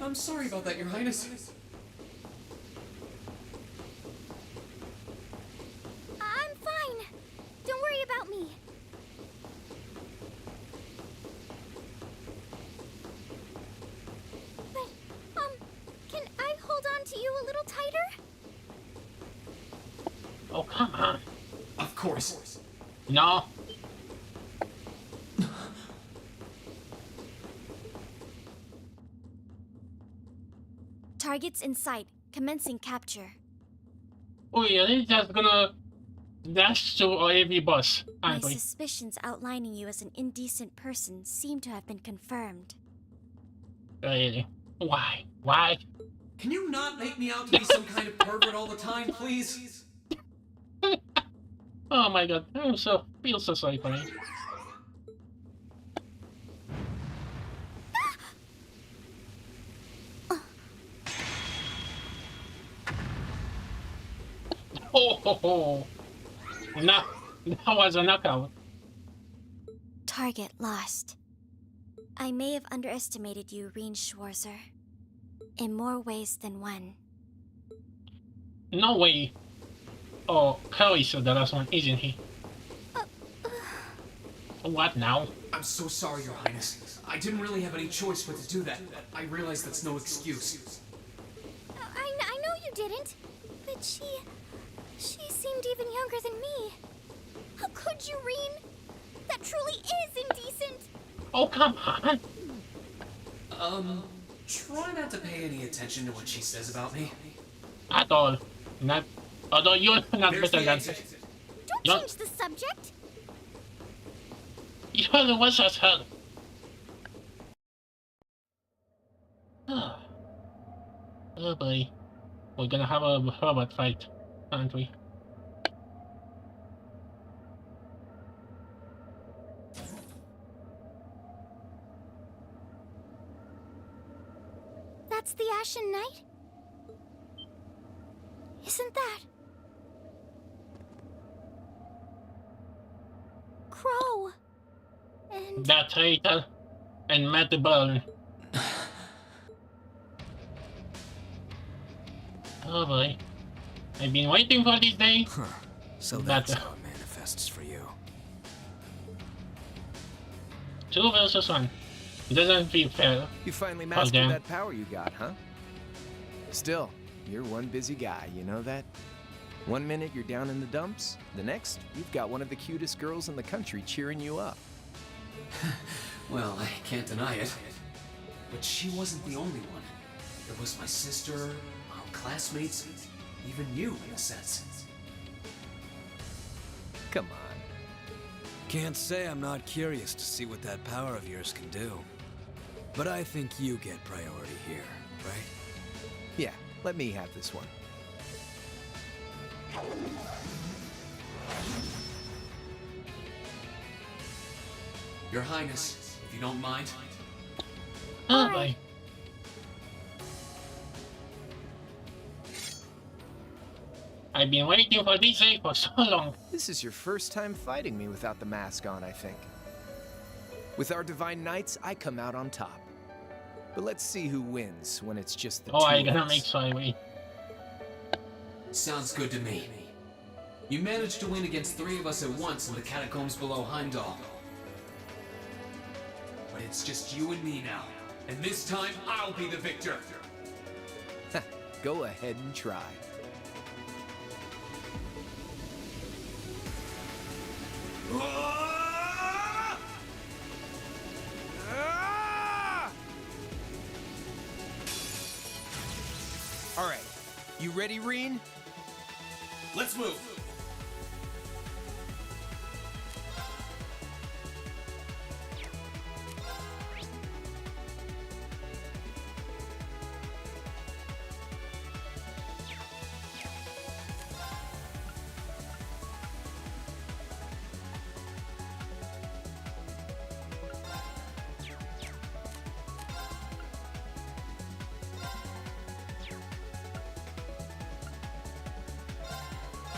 D: I'm sorry about that, Your Highness.
K: I'm fine. Don't worry about me. But, can I hold on to you a little tighter?
A: Oh, come on.
D: Of course.
A: No.
K: Targets in sight. Commencing capture.
A: Oh yeah, they're just gonna dash to every boss,
K: My
A: aren't we?
K: suspicions outlining you as an indecent person seem to have been confirmed.
A: Really? Why? Why?
D: Can you not make me out to be some kind of pervert all the time, please?
A: Oh my god, I feel so sorry for me. Oh. That was a knockout.
K: Target lost. I may have underestimated you, Reen Schwarzer. In more ways than one.
A: No way. Oh, Kelly's the last one, isn't he? What now?
D: I'm so sorry, Your Highness. I didn't really have any choice but to do that. I realize that's no excuse.
K: I know you didn't. But she seemed even younger than me. How could you, Reen? That truly is indecent.
A: Oh, come on.
D: Try not to pay any attention to what she says about me.
A: At all. Not. Although you're not
D: There's
A: better
D: the
A: than.
D: exit.
K: Don't change the subject.
A: You're the worst as hell. Oh boy. We're gonna have a robot fight, aren't we?
K: That's the Ashen Knight? Isn't that... Crow? And...
A: That traitor and Matt the Bone. Oh boy. I've been waiting for this day.
E: So
A: But,
E: that's how it manifests for you.
A: 2 versus 1. Doesn't feel fair.
Q: You finally
A: Oh,
Q: mastered
A: damn.
Q: that power you got, huh? Still, you're one busy guy, you know that? One minute you're down in the dumps, the next, you've got one of the cutest girls in the country cheering you up.
D: Well, I can't deny it. But she wasn't the only one. There was my sister, our classmates, even you, in a sense.
Q: Come on.
E: Can't say I'm not curious to see what that power of yours can do. But I think you get priority here, right?
Q: Yeah, let me have this one.
D: Your Highness, if you don't mind.
A: Oh boy. I've been waiting for this day for so long.
Q: This is your first time fighting me without the mask on, I think. With our Divine Knights, I come out on top. But let's see who wins when it's just the
A: Oh,
Q: two
A: I'm
Q: of
A: gonna
Q: us.
A: make Skyway.
D: Sounds good to me. You managed to win against 3 of us at once in the catacombs below Heimdall. But it's just you and me now. And this time, I'll be the victor.
Q: Go ahead and try. All right, you ready, Reen?
D: Let's move.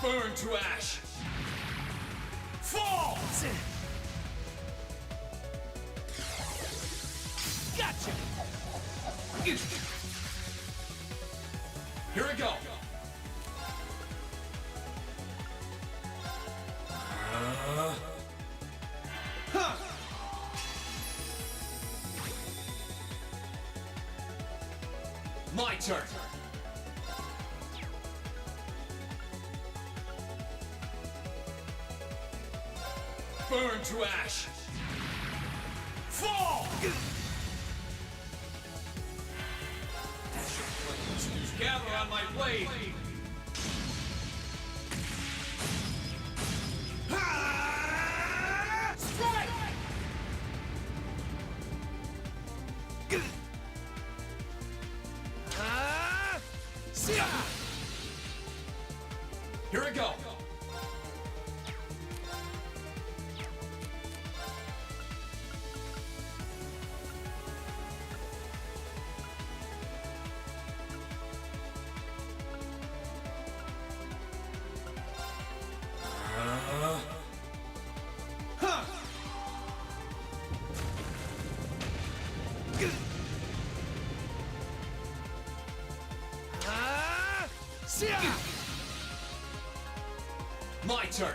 D: Burn to ash! Fall! Gotcha! Here we go! Huh. My turn! Burn to ash! Fall! Gather on my blade! Strike! Here we go! My turn.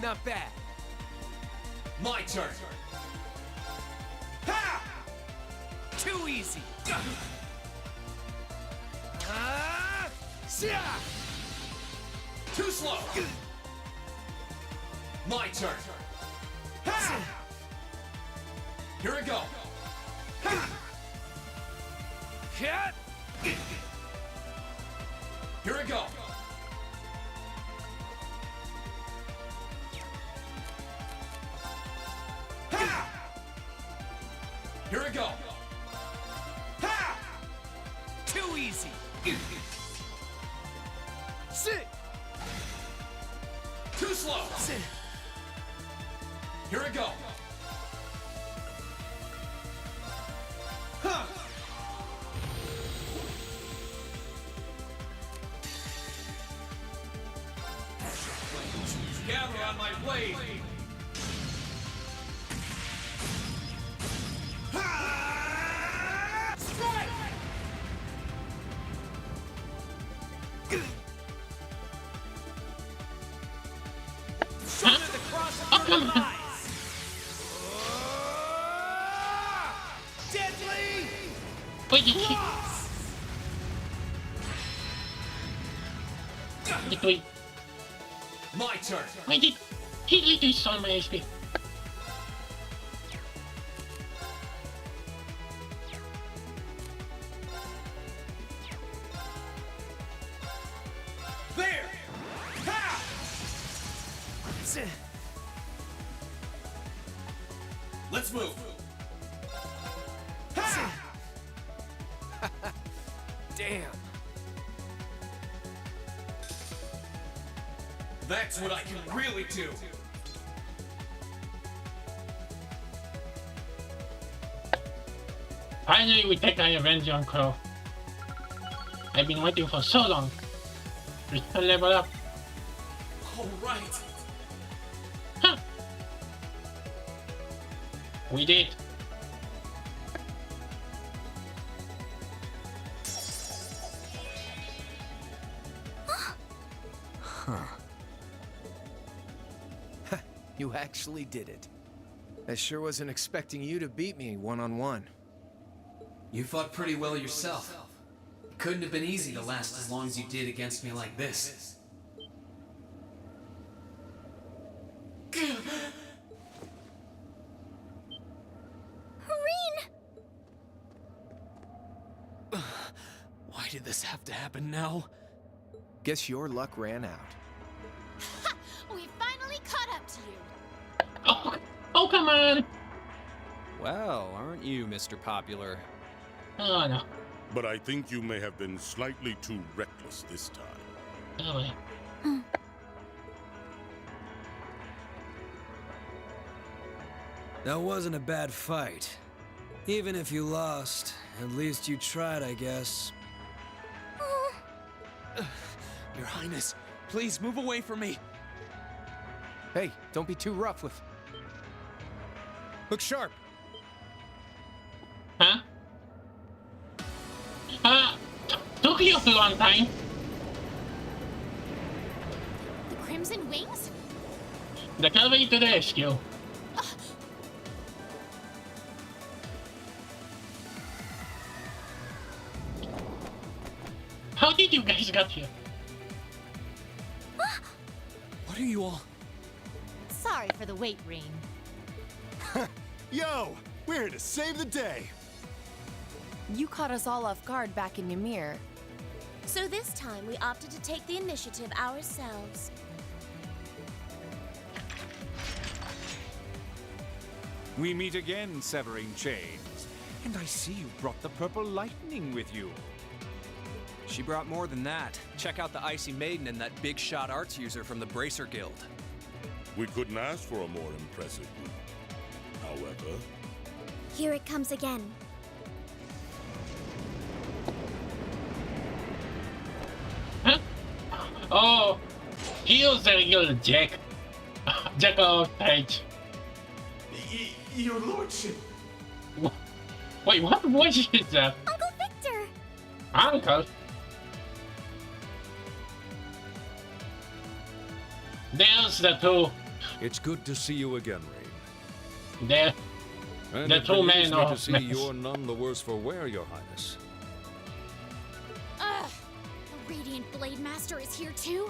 Q: Not bad.
D: My turn.
Q: Too easy.
D: Too slow. My turn. Here we go. Here we go. Here we go.
Q: Too easy. Sit.
D: Too slow. Here we go. Gather on my blade. Strike!
Q: Shoulder the cross of your eyes. Deadly. Cross.
A: Wait,
D: My turn.
A: why did he reduce all my HP?
D: There. Let's move.
Q: Damn.
D: That's what I can really do.
A: Finally, we take our revenge on Crow. I've been waiting for so long. We can level up.
D: All right.
A: We did.
Q: Huh. You actually did it. I sure wasn't expecting you to beat me one-on-one.
D: You fought pretty well yourself. It couldn't have been easy to last as long as you did against me like this. Why did this have to happen now?
Q: Guess your luck ran out.
B: We finally caught up to you.
A: Oh, come on!
L: Well, aren't you, Mr. Popular?
A: Oh, no.
H: But I think you may have been slightly too reckless this time.
A: Oh, wait.
F: That wasn't a bad fight. Even if you lost, at least you tried, I guess.
D: Your Highness, please move away from me.
Q: Hey, don't be too rough with... Look sharp.
A: Huh? Took you a long time.
B: The Crimson Wings?
A: The cavalry to the rescue. How did you guys get here?
D: What are you all?
B: Sorry for the wait, Reen.
G: Yo, we're here to save the day.
I: You caught us all off guard back in Ymir.
K: So this time we opted to take the initiative ourselves.
T: We meet again, severing chains. And I see you brought the purple lightning with you.
L: She brought more than that. Check out the Icy Maiden and that big shot arts user from the Bracer Guild.
H: We couldn't ask for a more impressive group. However...
K: Here it comes again.
A: Huh? Oh, he was a real jack. Jack of height.
G: Your lordship.
A: Wait, what voice is that?
K: Uncle Victor!
A: Uncle? There's the two.
S: It's good to see you again, Rain.
A: There.
S: And
A: The
S: it
A: two
S: relieves
A: men
S: me
A: of
S: to see
A: mess.
S: you're none the worse for wear, Your Highness.
B: Ugh! The Radiant Blade Master is here too?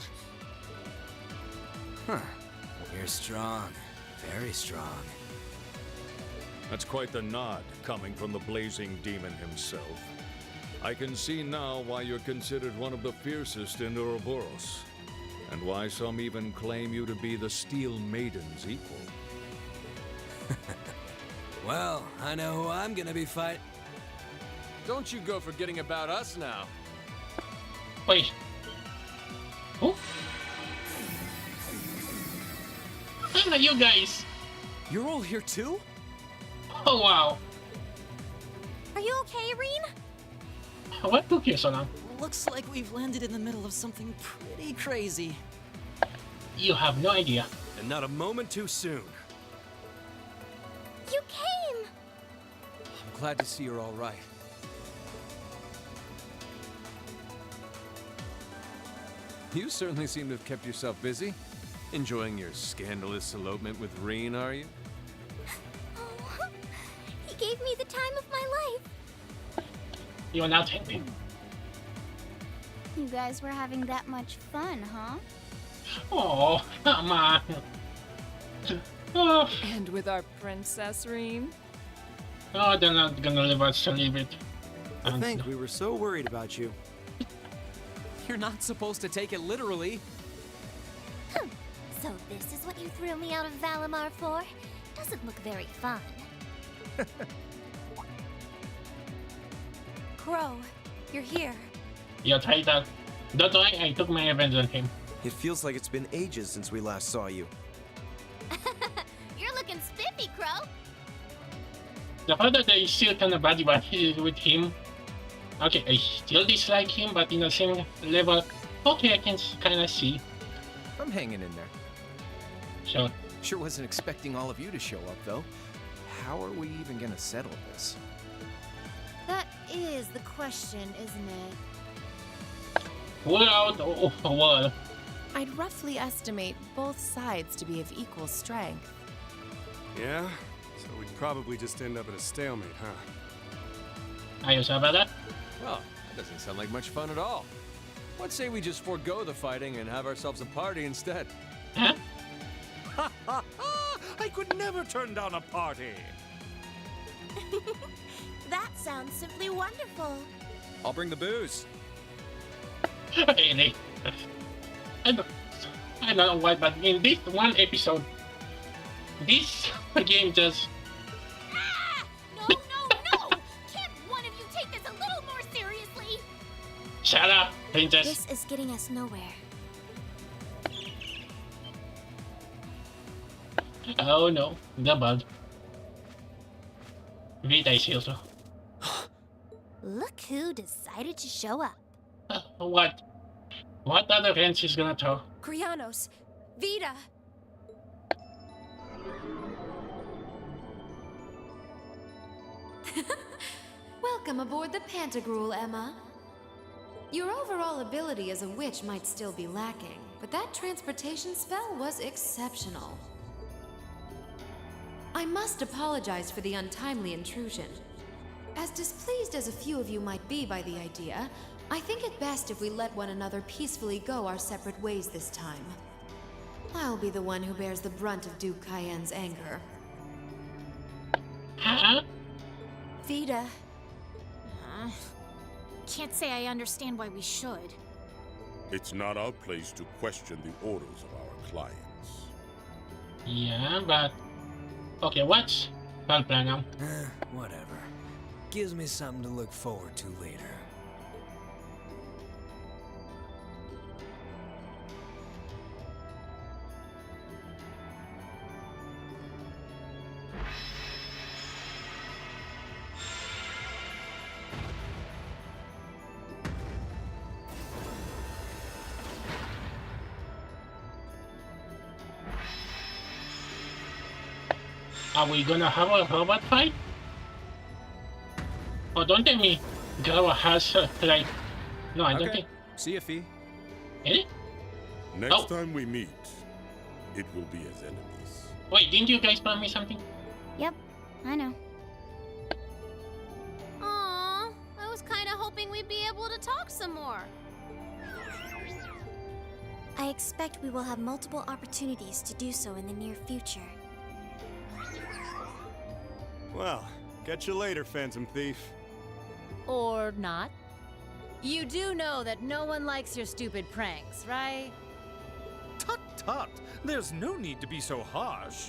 F: Huh. You're strong. Very strong.
S: That's quite the nod coming from the blazing demon himself. I can see now why you're considered one of the fiercest in Ouroboros, and why some even claim you to be the Steel Maiden's equal.
F: Well, I know who I'm gonna be fighting.
D: Don't you go forgetting about us now.
A: Wait. Who? Ah, you guys.
D: You're all here too?
A: Oh, wow.
K: Are you okay, Reen?
A: What took you so long?
R: Looks like we've landed in the middle of something pretty crazy.
A: You have no idea.
E: And not a moment too soon.
K: You came!
D: I'm glad to see you're all right. You certainly seem to have kept yourself busy. Enjoying your scandalous elopement with Reen, are you?
K: Oh, he gave me the time of my life.
A: You're not happy.
K: You guys were having that much fun, huh?
A: Oh, come on. Oh,
W: And with our princess, Reen?
A: oh, they're not gonna leave us to leave it.
E: I think we were so worried about you.
D: You're not supposed to take it literally.
K: So this is what you threw me out of Valimar for? Doesn't look very fun. Crow, you're here.
A: You're traitor. Don't worry, I took my revenge on him.
E: It feels like it's been ages since we last saw you.
K: You're looking spiffy, Crow.
A: The fact that I still kind of buddy with him. Okay, I still dislike him, but in the same level. Okay, I can kind of see.
Q: I'm hanging in there.
A: Sure.
Q: Sure wasn't expecting all of you to show up, though. How are we even gonna settle this?
B: That is the question, isn't it?
A: Pull out wall.
I: I'd roughly estimate both sides to be of equal strength.
C: Yeah? So we'd probably just end up at a stalemate, huh?
A: Ayos ba that?
N: Well, that doesn't sound like much fun at all. What say we just forego the fighting and have ourselves a party instead?
A: Huh?
T: Ha ha ha! I could never turn down a party!
K: That sounds simply wonderful.
L: I'll bring the booze.
A: Really? I don't know why, but in this one episode, this game just...
B: No! Can't one of you take this a little more seriously?
A: Shut up, princess.
K: This is getting us nowhere.
A: Oh no, the bug. Vita is here also.
K: Look who decided to show up.
A: What? What other friends is gonna throw?
J: Krianos, Vita.
P: Welcome aboard the Pantagruel, Emma. Your overall ability as a witch might still be lacking, but that transportation spell was exceptional. I must apologize for the untimely intrusion. As displeased as a few of you might be by the idea, I think it best if we let one another peacefully go our separate ways this time. I'll be the one who bears the brunt of Duke Cayenne's anger.
A: Huh?
K: Vita.
B: Can't say I understand why we should.
H: It's not our place to question the orders of our clients.
A: Yeah, but... Okay, what's our plan now?
F: Whatever. Gives me something to look forward to later.
A: Are we gonna have a robot fight? Oh, don't tell me Groa has, like... No, I don't think...
L: See ya, Fee.
A: Really?
H: Next time we meet, it will be as enemies.
A: Wait, didn't you guys promise me something?
K: Yep, I know.
B: Aww, I was kinda hoping we'd be able to talk some more.
K: I expect we will have multiple opportunities to do so in the near future.
C: Well, catch you later, Phantom Thief.
J: Or not. You do know that no one likes your stupid pranks, right?
T: Tut tut! There's no need to be so harsh.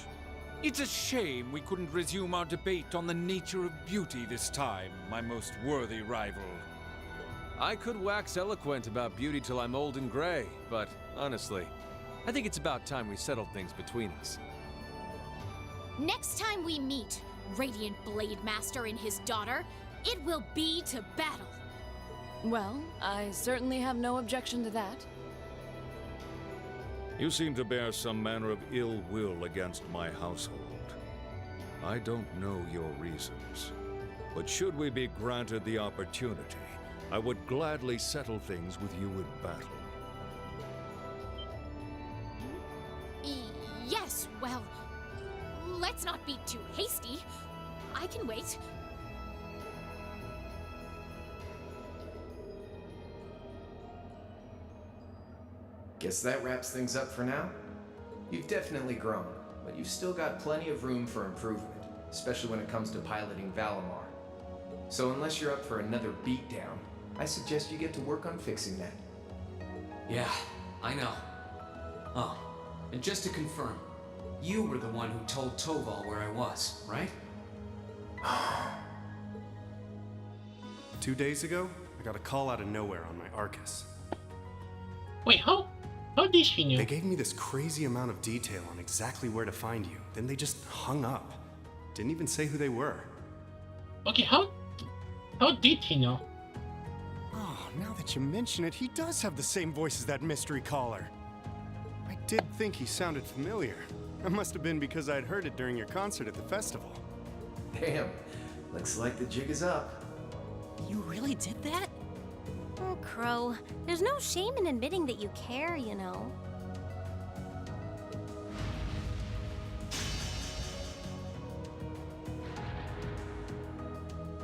T: It's a shame we couldn't resume our debate on the nature of beauty this time, my most worthy rival.
N: I could wax eloquent about beauty till I'm old and gray, but honestly, I think it's about time we settled things between us.
B: Next time we meet, Radiant Blade Master and his daughter, it will be to battle.
J: Well, I certainly have no objection to that.
S: You seem to bear some manner of ill will against my household. I don't know your reasons, but should we be granted the opportunity, I would gladly settle things with you in battle.
B: Yes, well, let's not be too hasty. I can wait.
Q: Guess that wraps things up for now. You've definitely grown, but you've still got plenty of room for improvement, especially when it comes to piloting Valimar. So unless you're up for another beatdown, I suggest you get to work on fixing that.
X: Yeah, I know. Oh, and just to confirm, you were the one who told Toval where I was, right?
C: 2 days ago, I got a call out of nowhere on my Arcus.
A: Wait, how did she know?
C: They gave me this crazy amount of detail on exactly where to find you. Then they just hung up. Didn't even say who they were.
A: Okay, how did he know?
C: Oh, now that you mention it, he does have the same voice as that mystery caller. I did think he sounded familiar. That must have been because I'd heard it during your concert at the festival.
Q: Damn, looks like the jig is up.
U: You really did that? Oh, Crow, there's no shame in admitting that you care, you know.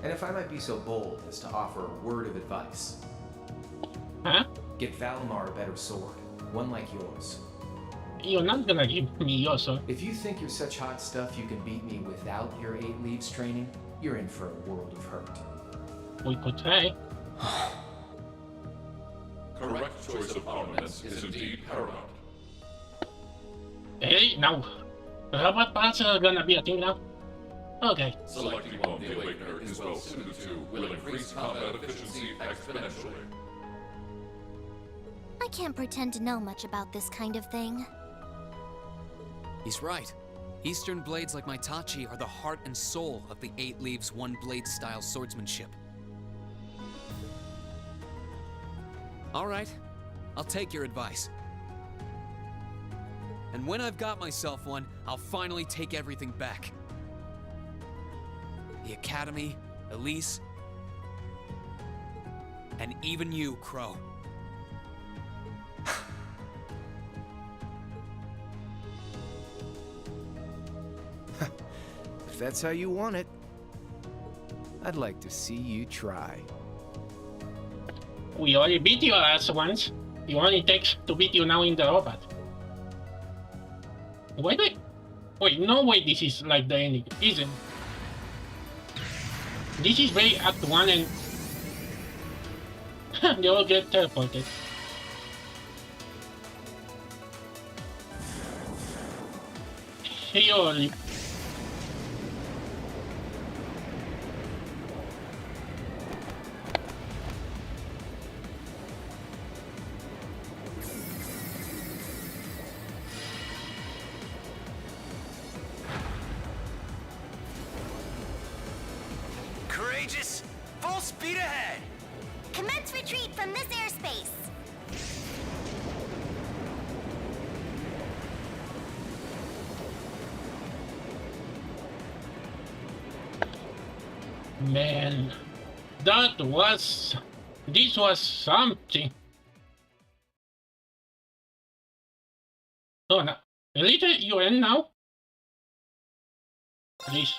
N: And if I might be so bold as to offer a word of advice.
A: Huh?
N: Get Valimar a better sword, one like yours.
A: You're not gonna give me yours, sir.
N: If you think you're such hot stuff you can beat me without your 8 leaves training, you're in for a world of hurt.
A: We could try.
G: Correct choice of armaments is indeed paramount.
A: Hey, now. Robot parts are gonna be a thing now. Okay.
G: Selecting one of the Awakener is well suited to will increase combat efficiency exponentially.
K: I can't pretend to know much about this kind of thing.
D: He's right. Eastern blades like my Tachi are the heart and soul of the 8 leaves 1 blade style swordsmanship. Alright, I'll take your advice. And when I've got myself one, I'll finally take everything back. The Academy, Elise, and even you, Crow.
Q: If that's how you want it, I'd like to see you try.
A: We already beat your ass once. It only takes to beat you now in the robot. Wait. Wait, no way this is like the ending, isn't? This is very Act 1 and they all get teleported. Hey, Oli.
Q: Courageous! Full speed ahead!
K: Commence retreat from this airspace.
A: Man, this was something. So now, Elite, you in now? Please.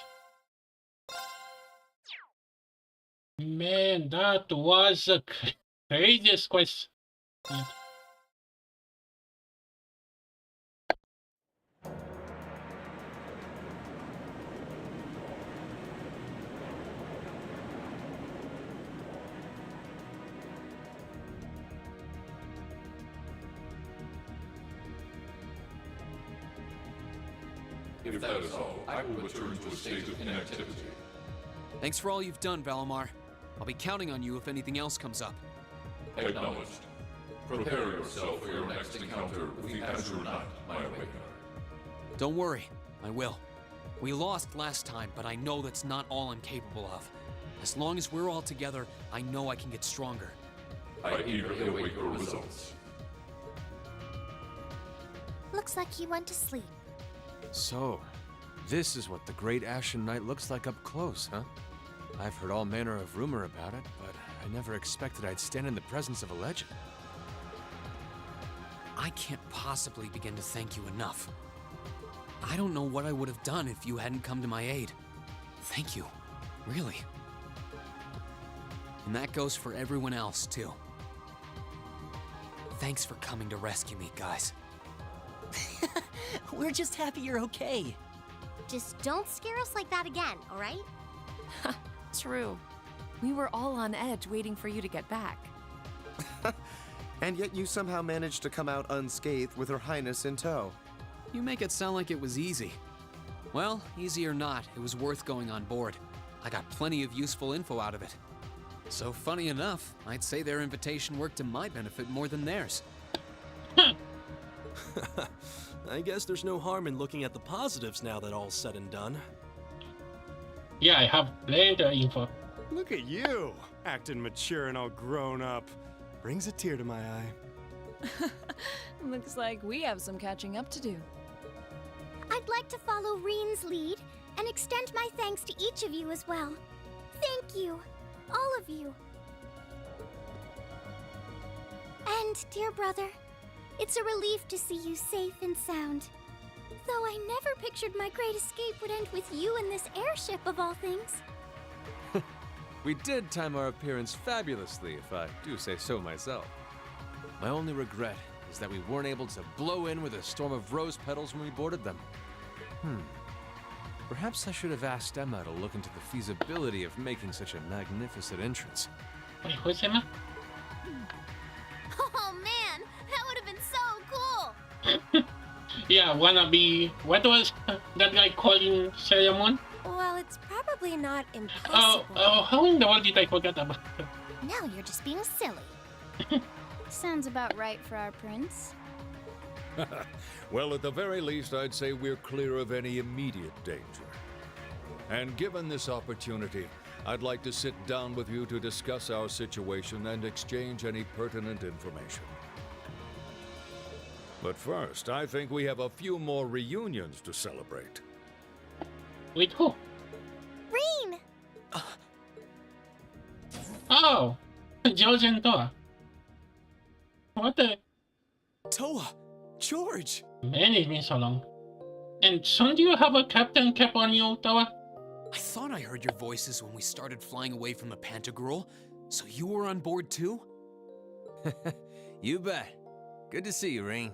A: Man, that was the craziest quest. Yeah.
G: If that is all, I will return to a state of inactivity.
D: Thanks for all you've done, Valimar. I'll be counting on you if anything else comes up.
G: Acknowledged. Prepare yourself for your next encounter with the Azure Knight, my Awakener.
D: Don't worry, I will. We lost last time, but I know that's not all I'm capable of. As long as we're all together, I know I can get stronger.
G: I eagerly await your results.
K: Looks like he went to sleep.
N: So, this is what the Great Ashen Knight looks like up close, huh? I've heard all manner of rumor about it, but I never expected I'd stand in the presence of a legend.
D: I can't possibly begin to thank you enough. I don't know what I would have done if you hadn't come to my aid. Thank you, really. And that goes for everyone else, too. Thanks for coming to rescue me, guys.
R: We're just happy you're okay.
K: Just don't scare us like that again, alright?
I: True. We were all on edge waiting for you to get back.
Q: And yet you somehow managed to come out unscathed with Her Highness in tow.
D: You make it sound like it was easy. Well, easy or not, it was worth going on board. I got plenty of useful info out of it. So funny enough, I'd say their invitation worked to my benefit more than theirs.
E: I guess there's no harm in looking at the positives now that all's said and done.
A: Yeah, I have plenty of info.
C: Look at you, acting mature and all grown up. Brings a tear to my eye.
W: Looks like we have some catching up to do.
K: I'd like to follow Reen's lead and extend my thanks to each of you as well. Thank you, all of you. And, dear brother, it's a relief to see you safe and sound. Though I never pictured my great escape would end with you in this airship of all things.
M: We did time our appearance fabulously, if I do say so myself. My only regret is that we weren't able to blow in with a storm of rose petals when we boarded them. Perhaps I should have asked Emma to look into the feasibility of making such a magnificent entrance.
A: Wait, who's Emma?
B: Oh man, that would have been so cool!
A: Yeah, wanna be... What was that guy calling Ceramon?
K: Well, it's probably not impossible.
A: Oh, how in the world did I forget about that?
B: Now you're just being silly.
O: Sounds about right for our prince.
S: Well, at the very least, I'd say we're clear of any immediate danger. And given this opportunity, I'd like to sit down with you to discuss our situation and exchange any pertinent information. But first, I think we have a few more reunions to celebrate.
A: With who?
B: Reen!
A: Oh! George and Toa. What the...
E: Toa! George!
A: Man, it's been so long. And son, do you have a captain cap on you, Toa?
X: I thought I heard your voices when we started flying away from the Pantagruel. So you were on board too?
F: You bet. Good to see you, Ring.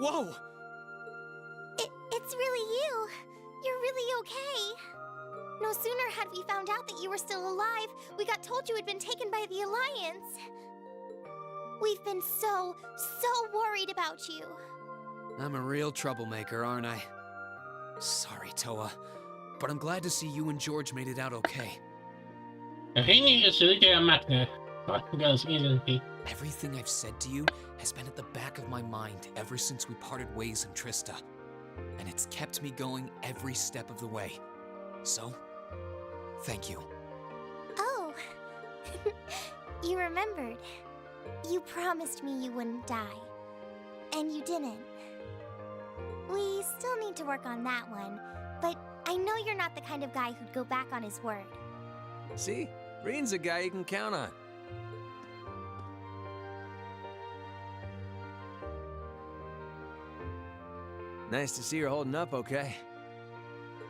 E: Whoa!
B: It's really you. You're really okay. No sooner had we found out that you were still alive, we got told you had been taken by the Alliance. We've been so worried about you.
X: I'm a real troublemaker, aren't I? Sorry, Toa. But I'm glad to see you and George made it out okay.
A: Rini is really a magnet. Girls, isn't he?
X: Everything I've said to you has been at the back of my mind ever since we parted ways in Trista. And it's kept me going every step of the way. So, thank you.
B: Oh. You remembered. You promised me you wouldn't die. And you didn't. We still need to work on that one, but I know you're not the kind of guy who'd go back on his word.
F: See? Reen's a guy you can count on. Nice to see you're holding up okay.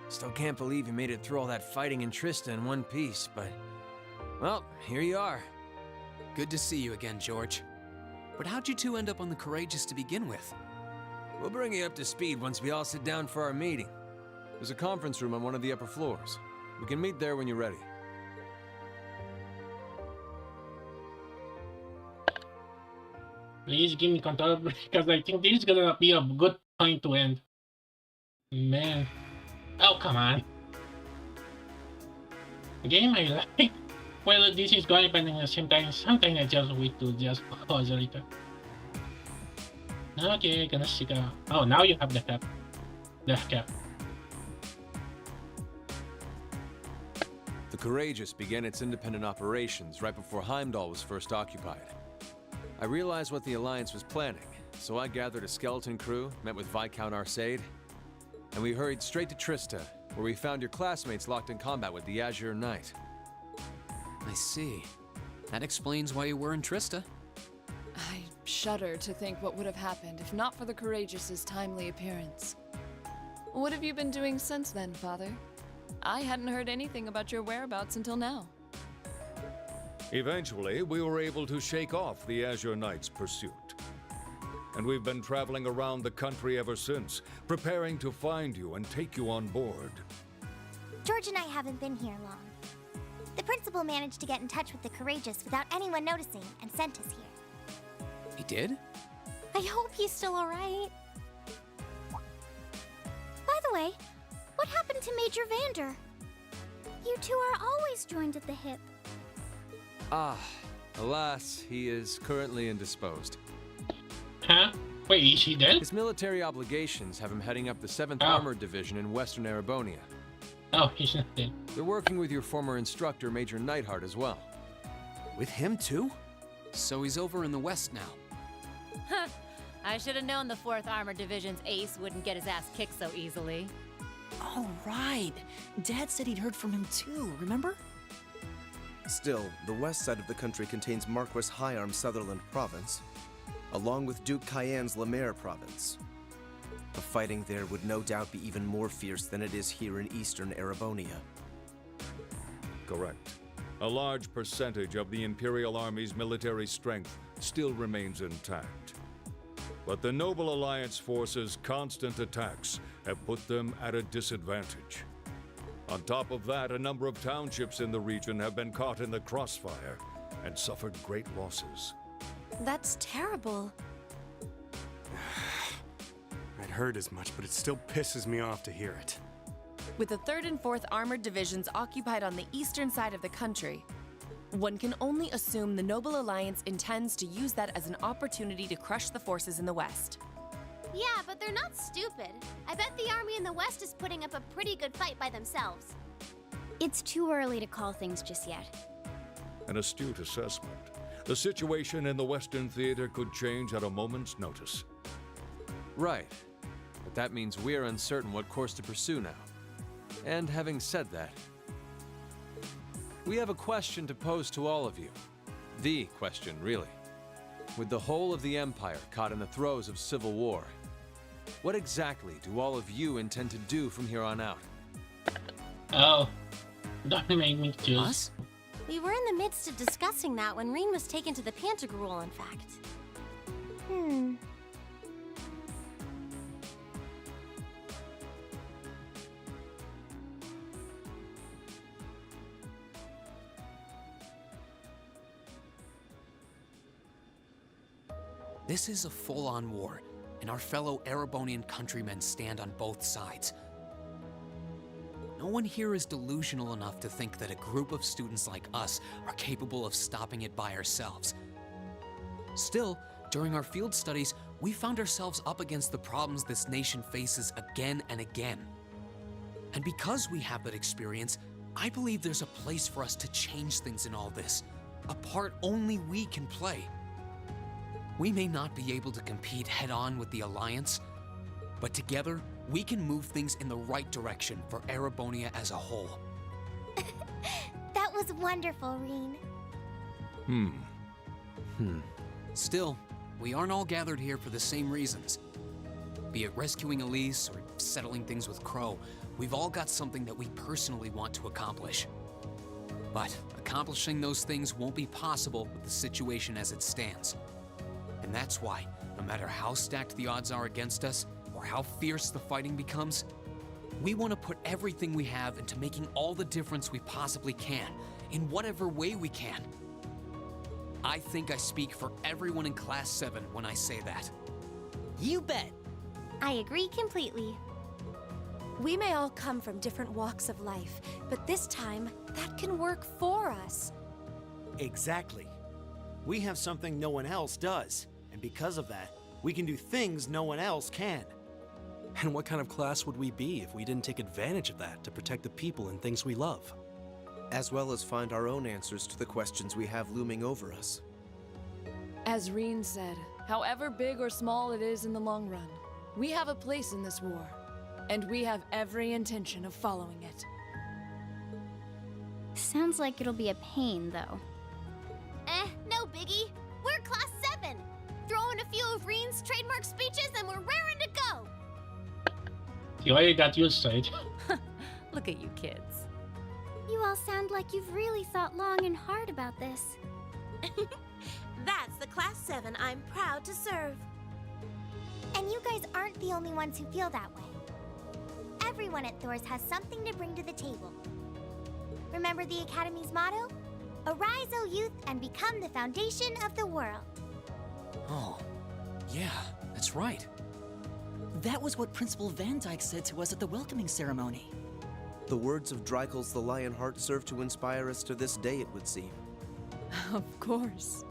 F: Still can't believe you made it through all that fighting in Trista in one piece, but... well, here you are.
X: Good to see you again, George. But how'd you two end up on the Courageous to begin with?
F: We'll bring you up to speed once we all sit down for our meeting.
M: There's a conference room on one of the upper floors. We can meet there when you're ready.
A: Please give me control because I think this is gonna be a good point to end. Man. Oh, come on. Game I like. Well, this is going, but at the same time, sometimes I just wait to just pause a little. Okay, gonna stick out. Oh, now you have the cap. The cap.
M: The Courageous began its independent operations right before Heimdall was first occupied. I realized what the Alliance was planning, so I gathered a skeleton crew, met with Viscount Arcade, and we hurried straight to Trista, where we found your classmates locked in combat with the Azure Knight.
X: I see. That explains why you were in Trista.
W: I shudder to think what would have happened if not for the Courageous's timely appearance. What have you been doing since then, Father? I hadn't heard anything about your whereabouts until now.
S: Eventually, we were able to shake off the Azure Knight's pursuit. And we've been traveling around the country ever since, preparing to find you and take you on board.
B: George and I haven't been here long. The principal managed to get in touch with the Courageous without anyone noticing and sent us here.
X: He did?
B: I hope he's still alright. By the way, what happened to Major Vander? You two are always joined at the hip.
M: Ah, alas, he is currently indisposed.
A: Huh? Wait, is he dead?
M: His military obligations have him heading up the 7th Armored Division in Western Erebonia.
A: Oh, he's not dead.
M: They're working with your former instructor, Major Neidhart, as well.
X: With him too? So he's over in the west now.
J: I should have known the 4th Armored Division's ace wouldn't get his ass kicked so easily.
P: Oh, right. Dad said he'd heard from him too, remember?
V: Still, the west side of the country contains Marquis Higharm Sutherland Province.
Q: along with Duke Cayenne's Lemaire province. The fighting there would no doubt be even more fierce than it is here in eastern Erebonia.
S: Correct. A large percentage of the Imperial Army's military strength still remains intact. But the Noble Alliance forces' constant attacks have put them at a disadvantage. On top of that, a number of townships in the region have been caught in the crossfire and suffered great losses.
I: That's terrible.
C: I'd heard as much, but it still pisses me off to hear it.
I: With the 3rd and 4th Armored Divisions occupied on the eastern side of the country, one can only assume the Noble Alliance intends to use that as an opportunity to crush the forces in the west.
B: Yeah, but they're not stupid. I bet the army in the west is putting up a pretty good fight by themselves.
O: It's too early to call things just yet.
S: An astute assessment. The situation in the Western Theater could change at a moment's notice.
M: Right. But that means we're uncertain what course to pursue now. And having said that, we have a question to pose to all of you. The question, really. With the whole of the Empire caught in the throes of civil war, what exactly do all of you intend to do from here on out?
A: Oh, don't make me choose.
U: Us? We were in the midst of discussing that when Reen was taken to the Pantagruel, in fact.
X: This is a full-on war, and our fellow Erebonian countrymen stand on both sides. No one here is delusional enough to think that a group of students like us are capable of stopping it by ourselves. Still, during our field studies, we found ourselves up against the problems this nation faces again and again. And because we have that experience, I believe there's a place for us to change things in all this, a part only we can play. We may not be able to compete head-on with the Alliance, but together, we can move things in the right direction for Erebonia as a whole.
B: That was wonderful, Reen.
X: Still, we aren't all gathered here for the same reasons. Be it rescuing Elise or settling things with Crow, we've all got something that we personally want to accomplish. But accomplishing those things won't be possible with the situation as it stands. And that's why, no matter how stacked the odds are against us, or how fierce the fighting becomes, we want to put everything we have into making all the difference we possibly can, in whatever way we can. I think I speak for everyone in Class 7 when I say that.
U: You bet!
B: I agree completely.
I: We may all come from different walks of life, but this time, that can work for us.
H: Exactly. We have something no one else does, and because of that, we can do things no one else can.
E: And what kind of class would we be if we didn't take advantage of that to protect the people and things we love?
Q: As well as find our own answers to the questions we have looming over us.
W: As Reen said, however big or small it is in the long run, we have a place in this war, and we have every intention of following it.
O: Sounds like it'll be a pain, though.
B: No biggie. We're Class 7. Throw in a few of Reen's trademark speeches and we're raring to go.
A: You already got used to it.
U: Look at you kids.
O: You all sound like you've really thought long and hard about this.
U: That's the Class 7 I'm proud to serve.
B: And you guys aren't the only ones who feel that way. Everyone at Thor's has something to bring to the table. Remember the Academy's motto? Arise, O youth, and become the foundation of the world.
X: Oh, yeah, that's right.
P: That was what Principal Van Dyke said to us at the welcoming ceremony.
Q: The words of Dreikel's the Lionheart serve to inspire us to this day, it would seem.
W: Of course.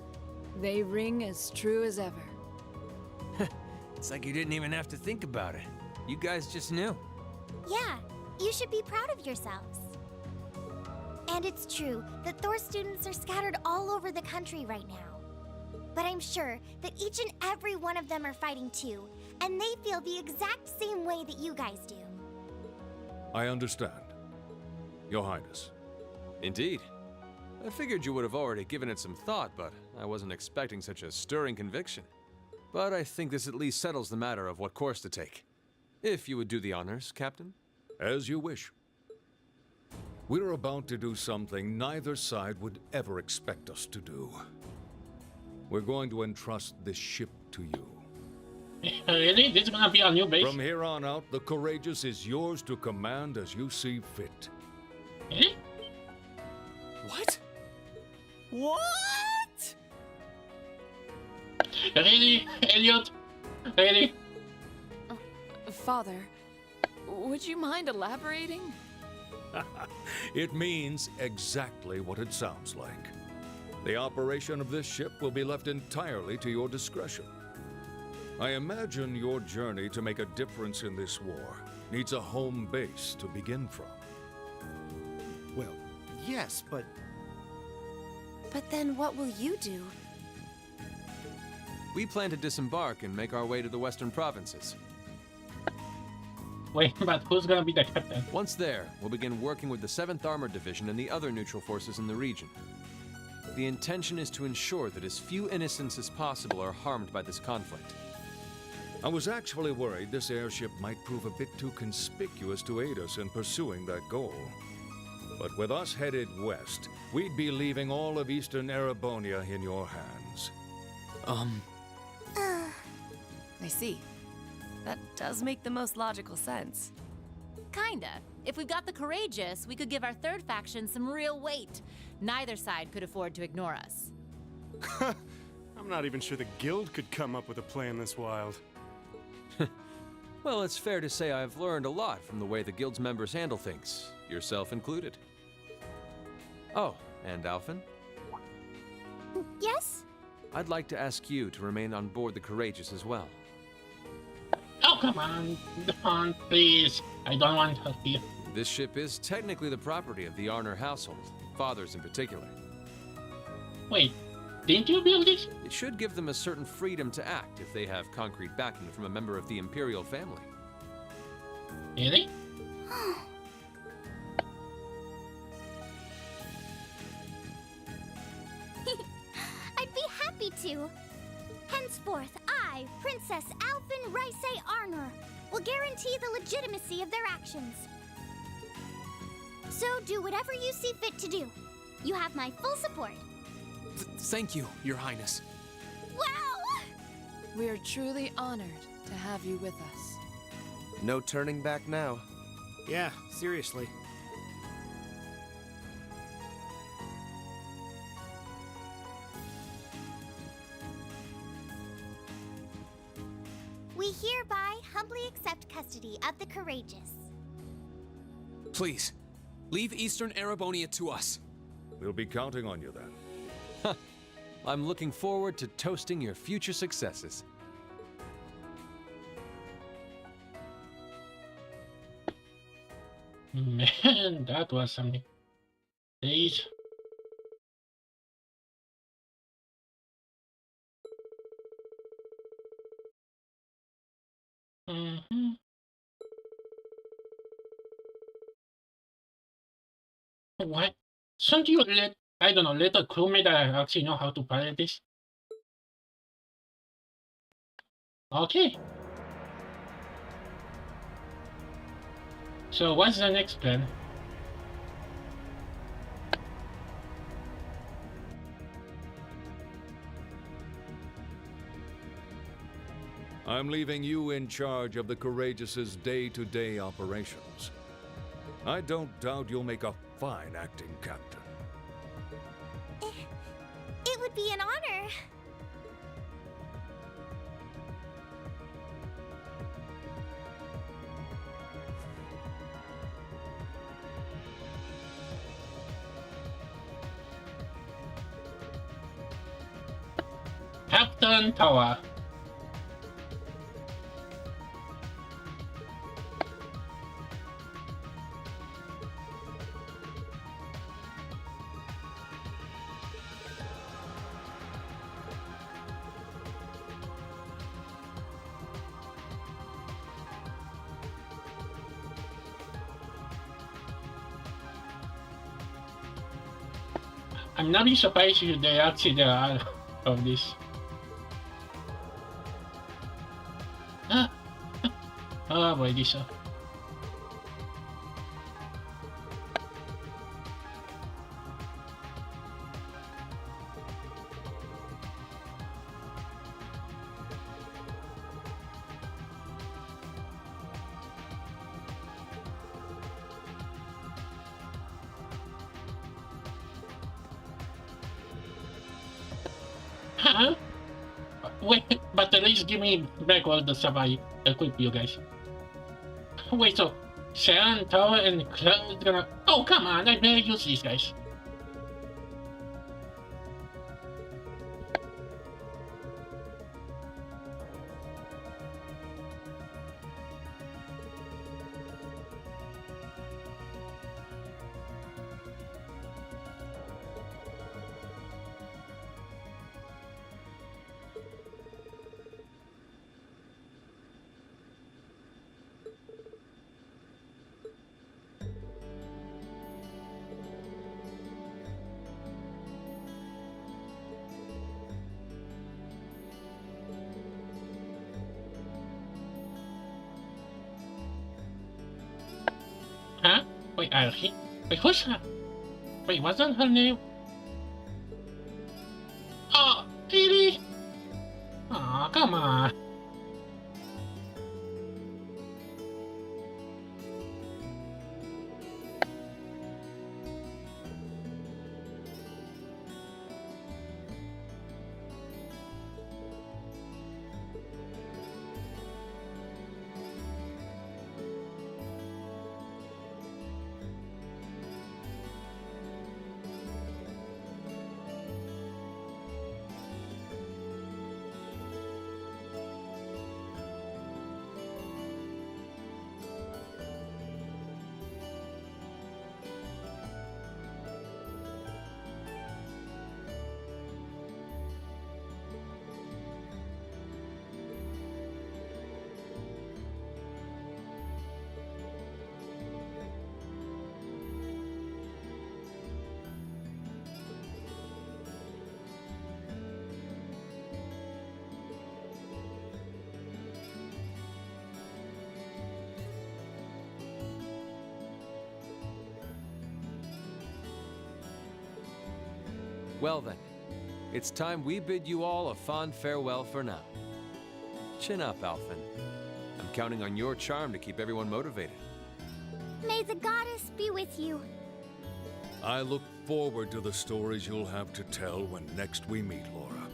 W: They ring as true as ever.
F: It's like you didn't even have to think about it. You guys just knew.
B: Yeah, you should be proud of yourselves. And it's true that Thor students are scattered all over the country right now. But I'm sure that each and every one of them are fighting too, and they feel the exact same way that you guys do.
S: I understand. Your Highness.
M: Indeed. I figured you would have already given it some thought, but I wasn't expecting such a stirring conviction. But I think this at least settles the matter of what course to take. If you would do the honors, Captain.
S: As you wish. We're about to do something neither side would ever expect us to do. We're going to entrust this ship to you.
A: Really? This is gonna be our new base?
S: From here on out, the Courageous is yours to command as you see fit.
A: Really?
Q: What? What?
A: Really? Elliot? Really?
W: Father, would you mind elaborating?
S: It means exactly what it sounds like. The operation of this ship will be left entirely to your discretion. I imagine your journey to make a difference in this war needs a home base to begin from.
H: Well, yes, but...
I: But then what will you do?
M: We plan to disembark and make our way to the western provinces.
A: Wait, but who's gonna be the captain?
M: Once there, we'll begin working with the 7th Armored Division and the other neutral forces in the region. The intention is to ensure that as few innocents as possible are harmed by this conflict.
S: I was actually worried this airship might prove a bit too conspicuous to aid us in pursuing that goal. But with us headed west, we'd be leaving all of Eastern Erebonia in your hands.
I: I see. That does make the most logical sense.
J: Kinda. If we've got the Courageous, we could give our third faction some real weight. Neither side could afford to ignore us.
C: I'm not even sure the Guild could come up with a plan this wild.
M: Well, it's fair to say I've learned a lot from the way the Guild's members handle things, yourself included. Oh, and Alphen?
O: Yes?
M: I'd like to ask you to remain on board the Courageous as well.
A: Oh, come on, please. I don't want to be.
M: This ship is technically the property of the Arner household, fathers in particular.
A: Wait, didn't you build this?
M: It should give them a certain freedom to act if they have concrete backing from a member of the Imperial family.
A: Really?
O: I'd be happy to. Henceforth, I, Princess Alphen Raisay Arner, will guarantee the legitimacy of their actions. So do whatever you see fit to do. You have my full support.
X: Thank you, Your Highness.
O: Wow!
W: We are truly honored to have you with us.
Q: No turning back now.
H: Yeah, seriously.
O: We hereby humbly accept custody of the Courageous.
X: Please, leave Eastern Erebonia to us.
S: We'll be counting on you then.
M: I'm looking forward to toasting your future successes.
A: Man, that was something. Please. What? Shouldn't you let, I don't know, let a crewmate actually know how to pilot this? Okay. So what's the next plan?
S: I'm leaving you in charge of the Courageous's day-to-day operations. I don't doubt you'll make a fine acting captain.
O: It would be an honor.
A: Captain Tower. I'm not surprised if they actually there are of this. Oh boy, this Huh? Wait, but at least give me back all the stuff I equip you guys. Wait, so Sharon, Tower, and Cloud is gonna... Oh, come on, I better use these guys. Huh? Wait, Archie? Wait, who's her? Wait, wasn't her name? Oh, really? Aw, come on.
M: Well then, it's time we bid you all a fond farewell for now. Chin up, Alphen. I'm counting on your charm to keep everyone motivated.
O: May the goddess be with you.
S: I look forward to the stories you'll have to tell when next we meet, Laura.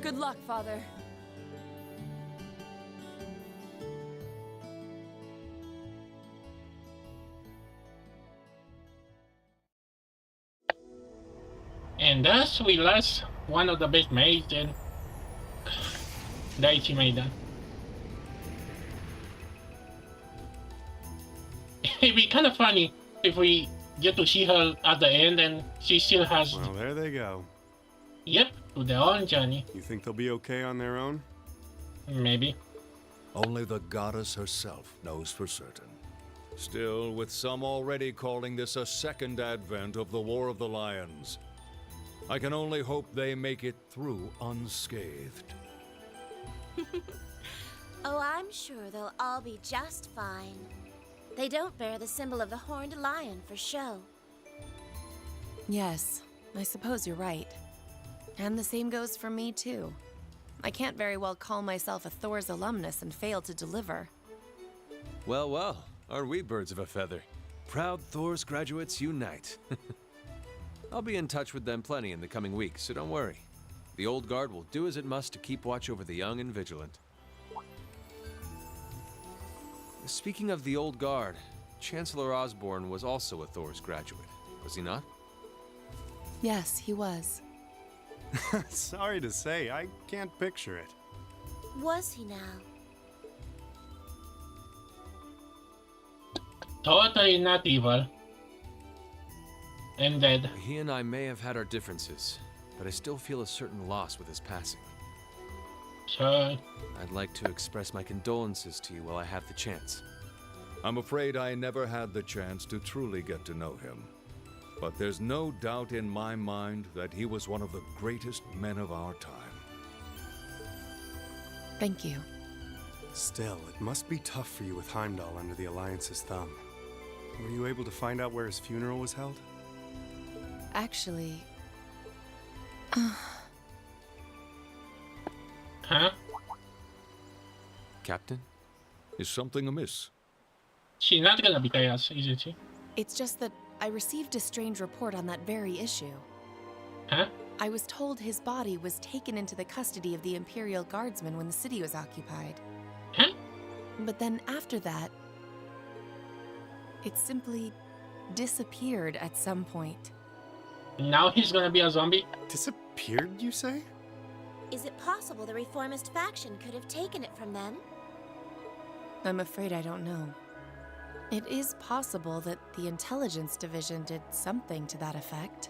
W: Good luck, Father.
A: And thus we lost one of the best maids in Daichi Maiden. It'd be kind of funny if we get to see her at the end and she still has...
C: Well, there they go.
A: Yep, to their own journey.
C: You think they'll be okay on their own?
A: Maybe.
S: Only the goddess herself knows for certain. Still, with some already calling this a second advent of the War of the Lions, I can only hope they make it through unscathed.
I: Oh, I'm sure they'll all be just fine. They don't bear the symbol of the horned lion for show.
G: Yes, I suppose you're right.
I: And the same goes for me, too. I can't very well call myself a Thor's alumnus and fail to deliver.
M: Well, well, aren't we birds of a feather? Proud Thor's graduates unite. I'll be in touch with them plenty in the coming weeks, so don't worry. The Old Guard will do as it must to keep watch over the young and vigilant. Speaking of the Old Guard, Chancellor Osborne was also a Thor's graduate, was he not?
G: Yes, he was.
C: Sorry to say, I can't picture it.
I: Was he now?
A: Totally not evil. And dead.
M: He and I may have had our differences, but I still feel a certain loss with his passing.
A: Sure.
M: I'd like to express my condolences to you while I have the chance.
S: I'm afraid I never had the chance to truly get to know him. But there's no doubt in my mind that he was one of the greatest men of our time.
G: Thank you.
C: Still, it must be tough for you with Heimdall under the Alliance's thumb. Were you able to find out where his funeral was held?
I: Actually...
A: Huh?
M: Captain?
S: Is something amiss?
A: She's not gonna betray us, isn't she?
I: It's just that I received a strange report on that very issue.
A: Huh?
I: I was told his body was taken into the custody of the Imperial Guardsmen when the city was occupied.
A: Huh?
I: But then after that, it simply disappeared at some point.
A: Now he's gonna be a zombie?
C: Disappeared, you say?
K: Is it possible the reformist faction could have taken it from them?
I: I'm afraid I don't know. It is possible that the Intelligence Division did something to that effect.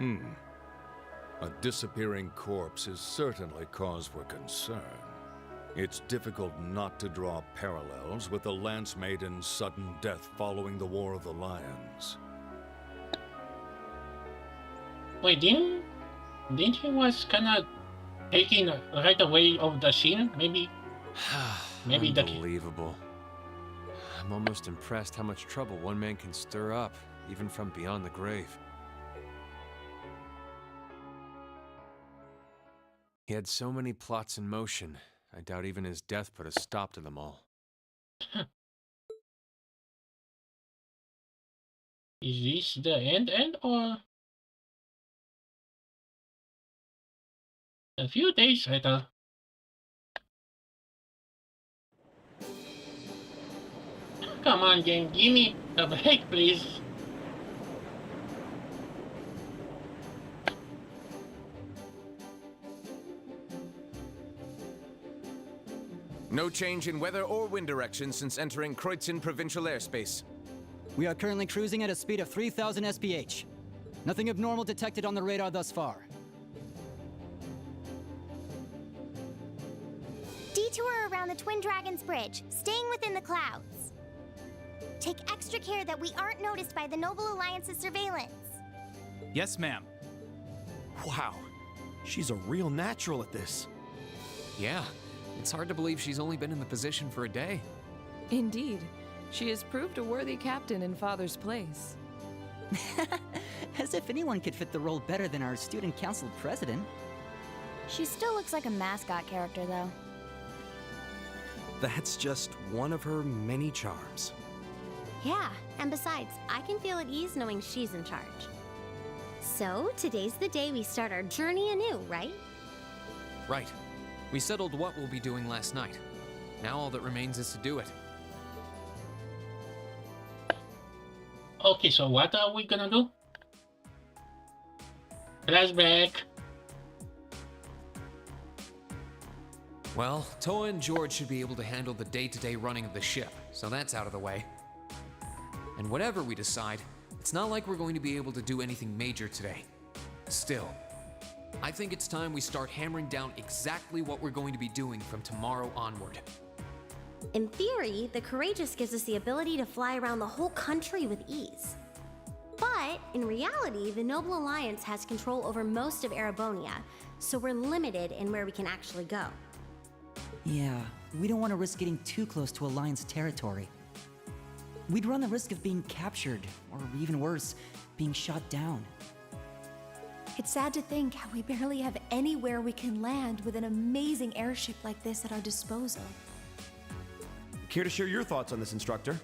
S: A disappearing corpse is certainly cause for concern. It's difficult not to draw parallels with the Lance Maiden's sudden death following the War of the Lions.
A: Wait, didn't he was kinda taken right away of the scene? Maybe the...
M: Unbelievable. I'm almost impressed how much trouble one man can stir up, even from beyond the grave. He had so many plots in motion, I doubt even his death put a stop to them all.
A: Is this the end or... A few days later. Come on, game, give me a break, please.
L: No change in weather or wind direction since entering Kreutzen provincial airspace.
R: We are currently cruising at a speed of 3,000 SPH. Nothing abnormal detected on the radar thus far.
O: Detour around the Twin Dragons Bridge, staying within the clouds. Take extra care that we aren't noticed by the Noble Alliance's surveillance.
N: Yes, ma'am.
H: Wow, she's a real natural at this.
D: Yeah, it's hard to believe she's only been in the position for a day.
W: Indeed. She has proved a worthy captain in Father's place.
R: As if anyone could fit the role better than our student council president.
T: She still looks like a mascot character, though.
E: That's just one of her many charms.
O: Yeah, and besides, I can feel at ease knowing she's in charge. So, today's the day we start our journey anew, right?
D: Right. We settled what we'll be doing last night. Now all that remains is to do it.
A: Okay, so what are we gonna do? Flashback.
D: Well, Toa and George should be able to handle the day-to-day running of the ship, so that's out of the way. And whatever we decide, it's not like we're going to be able to do anything major today. Still, I think it's time we start hammering down exactly what we're going to be doing from tomorrow onward.
O: In theory, the Courageous gives us the ability to fly around the whole country with ease. But, in reality, the Noble Alliance has control over most of Erebonia, so we're limited in where we can actually go.
P: Yeah, we don't want to risk getting too close to Alliance territory. We'd run the risk of being captured, or even worse, being shot down.
V: It's sad to think how we barely have anywhere we can land with an amazing airship like this at our disposal.
H: Care to share your thoughts on this, instructor?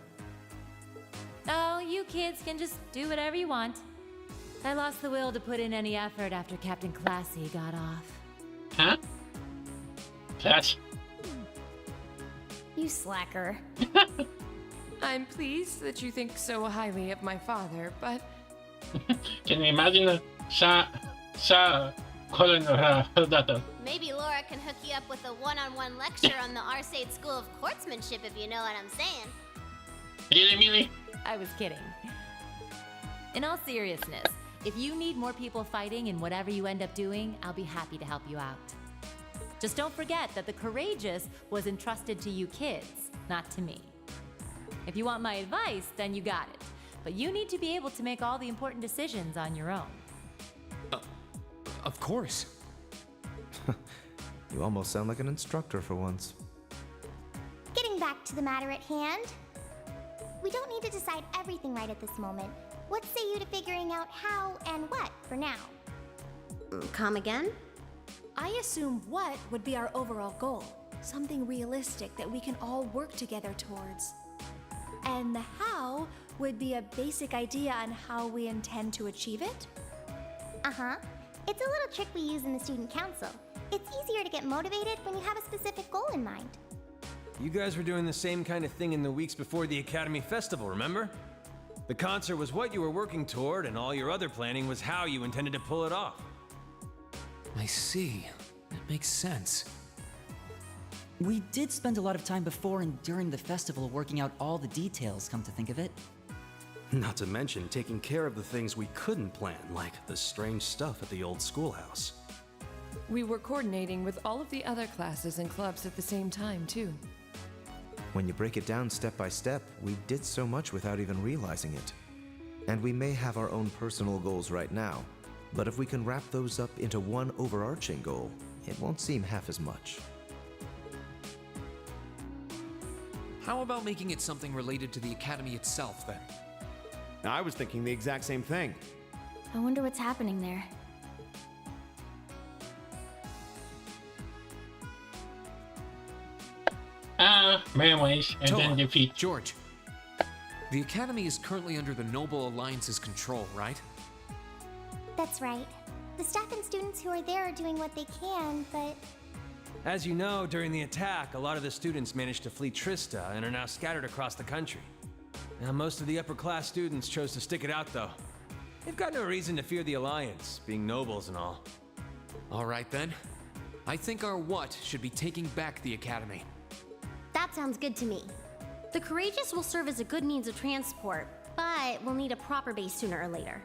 J: Oh, you kids can just do whatever you want. I lost the will to put in any effort after Captain Classy got off.
A: Huh? Class.
T: You slacker.
W: I'm pleased that you think so highly of my father, but...
A: Can you imagine calling her daughter?
O: Maybe Laura can hook you up with a one-on-one lecture on the Arcade School of Courtsmanship, if you know what I'm saying.
A: Really?
J: I was kidding. In all seriousness, if you need more people fighting in whatever you end up doing, I'll be happy to help you out. Just don't forget that the Courageous was entrusted to you kids, not to me. If you want my advice, then you got it. But you need to be able to make all the important decisions on your own.
D: Of course.
Y: You almost sound like an instructor for once.
B: back to the matter at hand. We don't need to decide everything right at this moment. What say you to figuring out how and what for now?
O: Come again?
V: I assume what would be our overall goal. Something realistic that we can all work together towards. And the how would be a basic idea on how we intend to achieve it?
B: Uh-huh. It's a little trick we use in the student council. It's easier to get motivated when you have a specific goal in mind.
F: You guys were doing the same kind of thing in the weeks before the Academy Festival, remember? The concert was what you were working toward, and all your other planning was how you intended to pull it off.
D: I see. That makes sense.
P: We did spend a lot of time before and during the festival working out all the details, come to think of it.
E: Not to mention taking care of the things we couldn't plan, like the strange stuff at the old schoolhouse.
W: We were coordinating with all of the other classes and clubs at the same time, too.
Q: When you break it down step by step, we did so much without even realizing it. And we may have our own personal goals right now, but if we can wrap those up into one overarching goal, it won't seem half as much.
D: How about making it something related to the Academy itself, then?
H: I was thinking the exact same thing.
T: I wonder what's happening there.
A: Memories and then
D: Toa,
A: defeat.
D: George, the Academy is currently under the Noble Alliance's control, right?
B: That's right. The staff and students who are there are doing what they can, but...
F: As you know, during the attack, a lot of the students managed to flee Trista and are now scattered across the country. Now, most of the upper-class students chose to stick it out, though. They've got no reason to fear the Alliance, being nobles and all.
D: All right, then. I think our what should be taking back the Academy.
O: That sounds good to me. The Courageous will serve as a good means of transport, but we'll need a proper base sooner or later.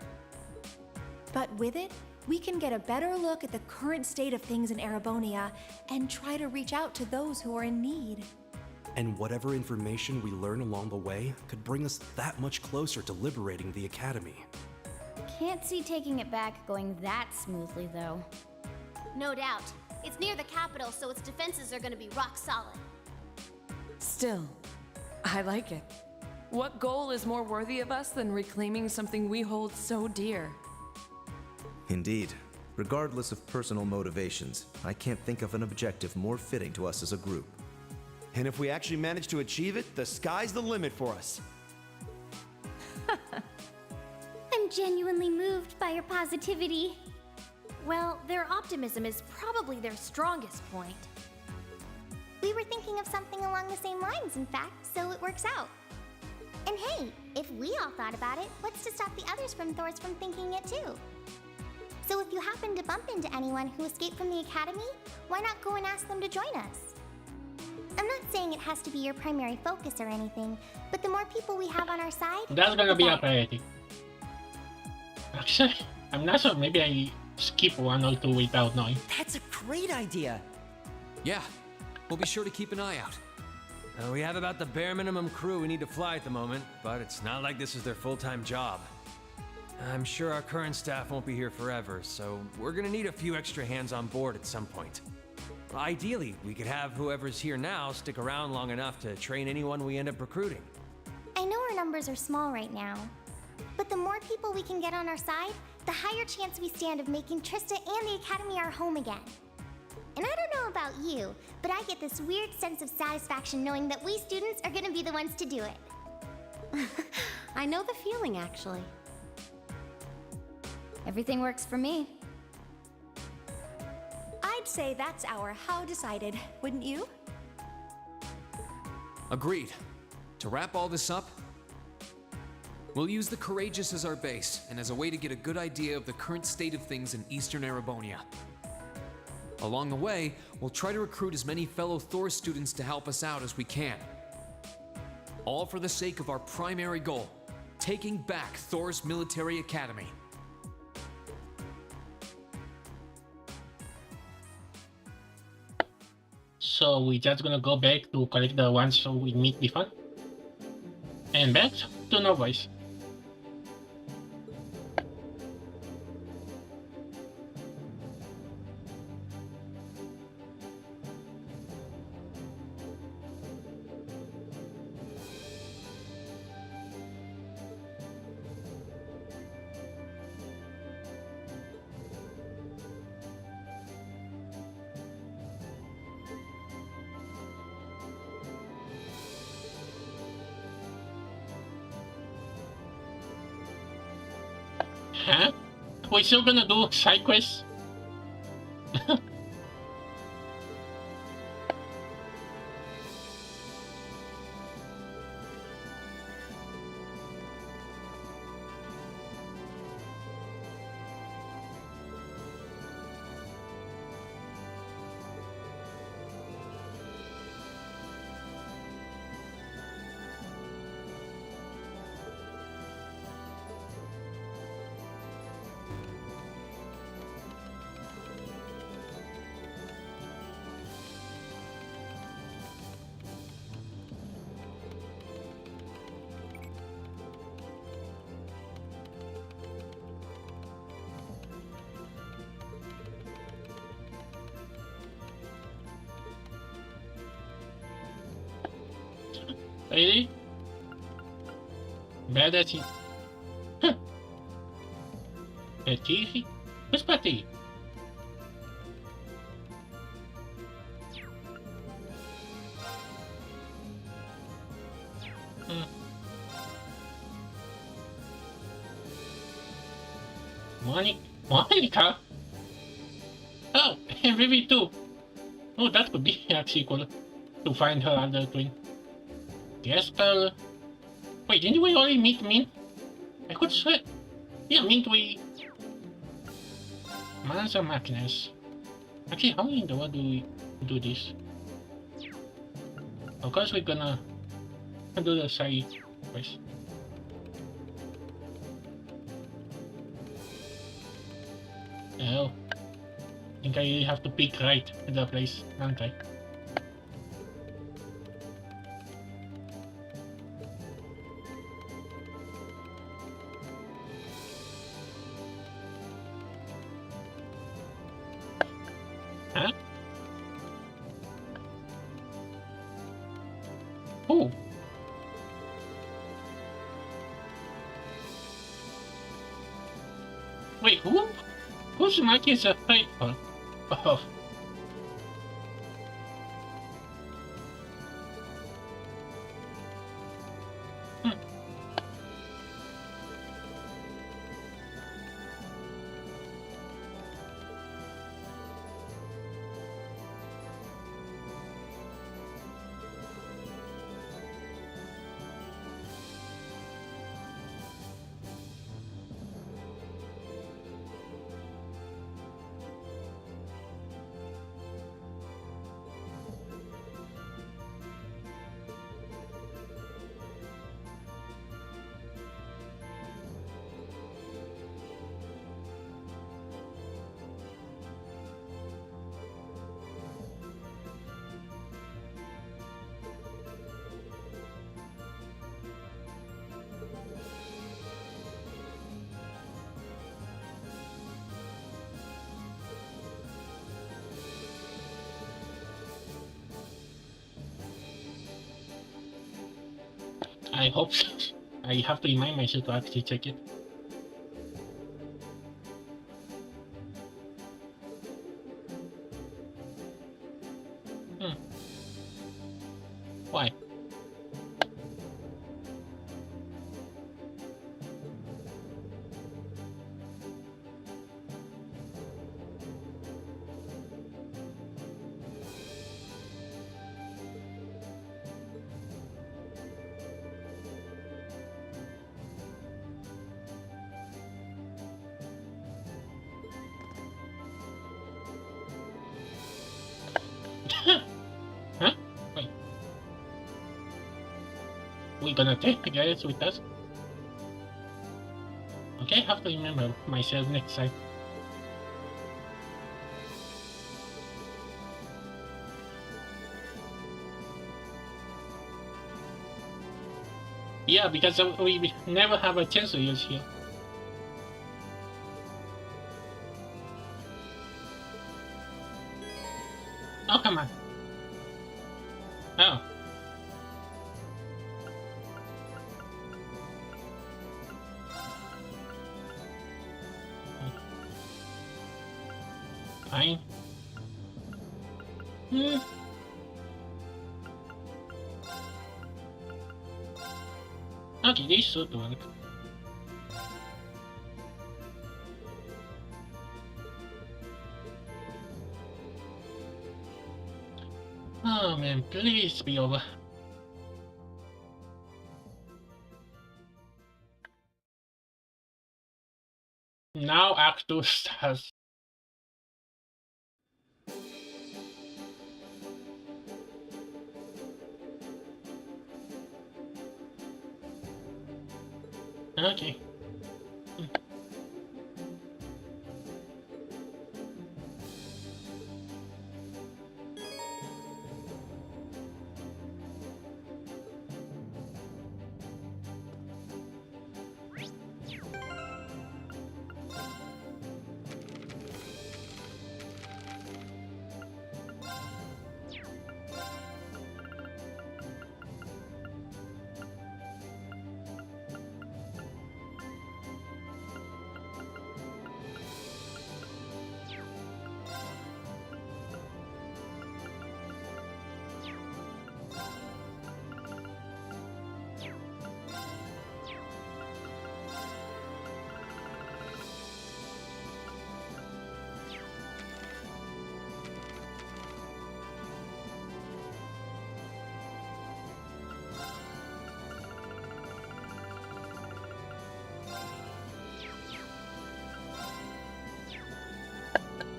V: But with it, we can get a better look at the current state of things in Erebonia and try to reach out to those who are in need.
E: And whatever information we learn along the way could bring us that much closer to liberating the Academy.
T: Can't see taking it back going that smoothly, though.
K: No doubt. It's near the capital, so its defenses are gonna be rock solid.
W: Still, I like it. What goal is more worthy of us than reclaiming something we hold so dear?
Q: Indeed. Regardless of personal motivations, I can't think of an objective more fitting to us as a group.
H: And if we actually manage to achieve it, the sky's the limit for us.
K: I'm genuinely moved by your positivity.
V: Well, their optimism is probably their strongest point.
B: We were thinking of something along the same lines, in fact, so it works out. And hey, if we all thought about it, what's to stop the others from Thors from thinking it too? So if you happen to bump into anyone who escaped from the Academy, why not go and ask them to join us? I'm not saying it has to be your primary focus or anything, but the more people we have on our side...
A: That's gonna be a priority. Actually, I'm not sure. Maybe I skip one or two without knowing.
P: That's a great idea!
D: Yeah, we'll be sure to keep an eye out.
F: We have about the bare minimum crew we need to fly at the moment, but it's not like this is their full-time job. I'm sure our current staff won't be here forever, so we're gonna need a few extra hands on board at some point. Ideally, we could have whoever's here now stick around long enough to train anyone we end up recruiting.
B: I know our numbers are small right now, but the more people we can get on our side, the higher chance we stand of making Trista and the Academy our home again. And I don't know about you, but I get this weird sense of satisfaction knowing that we students are gonna be the ones to do it.
O: I know the feeling, actually.
T: Everything works for me.
V: I'd say that's our how decided, wouldn't you?
D: Agreed. To wrap all this up, we'll use the Courageous as our base and as a way to get a good idea of the current state of things in Eastern Erebonia. Along the way, we'll try to recruit as many fellow Thor students to help us out as we can. All for the sake of our primary goal, taking back Thor's military academy.
A: So we just gonna go back to collect the ones we meet before. And back to Novice. Huh? We're still gonna do side quests? Really? Bad at it. Patiri? Who's Patiri? Monica? Oh, and Vivi too. Oh, that could be actually cool to find her other twin. Gaspel. Wait, didn't we already meet Mint? I could swear. Yeah, Mint we... Manza Máquinas. Actually, how in the world do we do this? Of course we're gonna do the side quest. Oh. I think I really have to pick right at the place, don't I? Huh? Oh. Wait, who? Whose mic is a faithful? Oh. I hope so. I have to remind myself to actually check it. Why? Huh? Wait. We're gonna take the guys with us? Okay, I have to remember myself next time. Yeah, because we never have a chance to use here. Oh, come on. Oh. Fine. Okay, this should work. Oh man, please be over. Now Act 2 starts. Okay.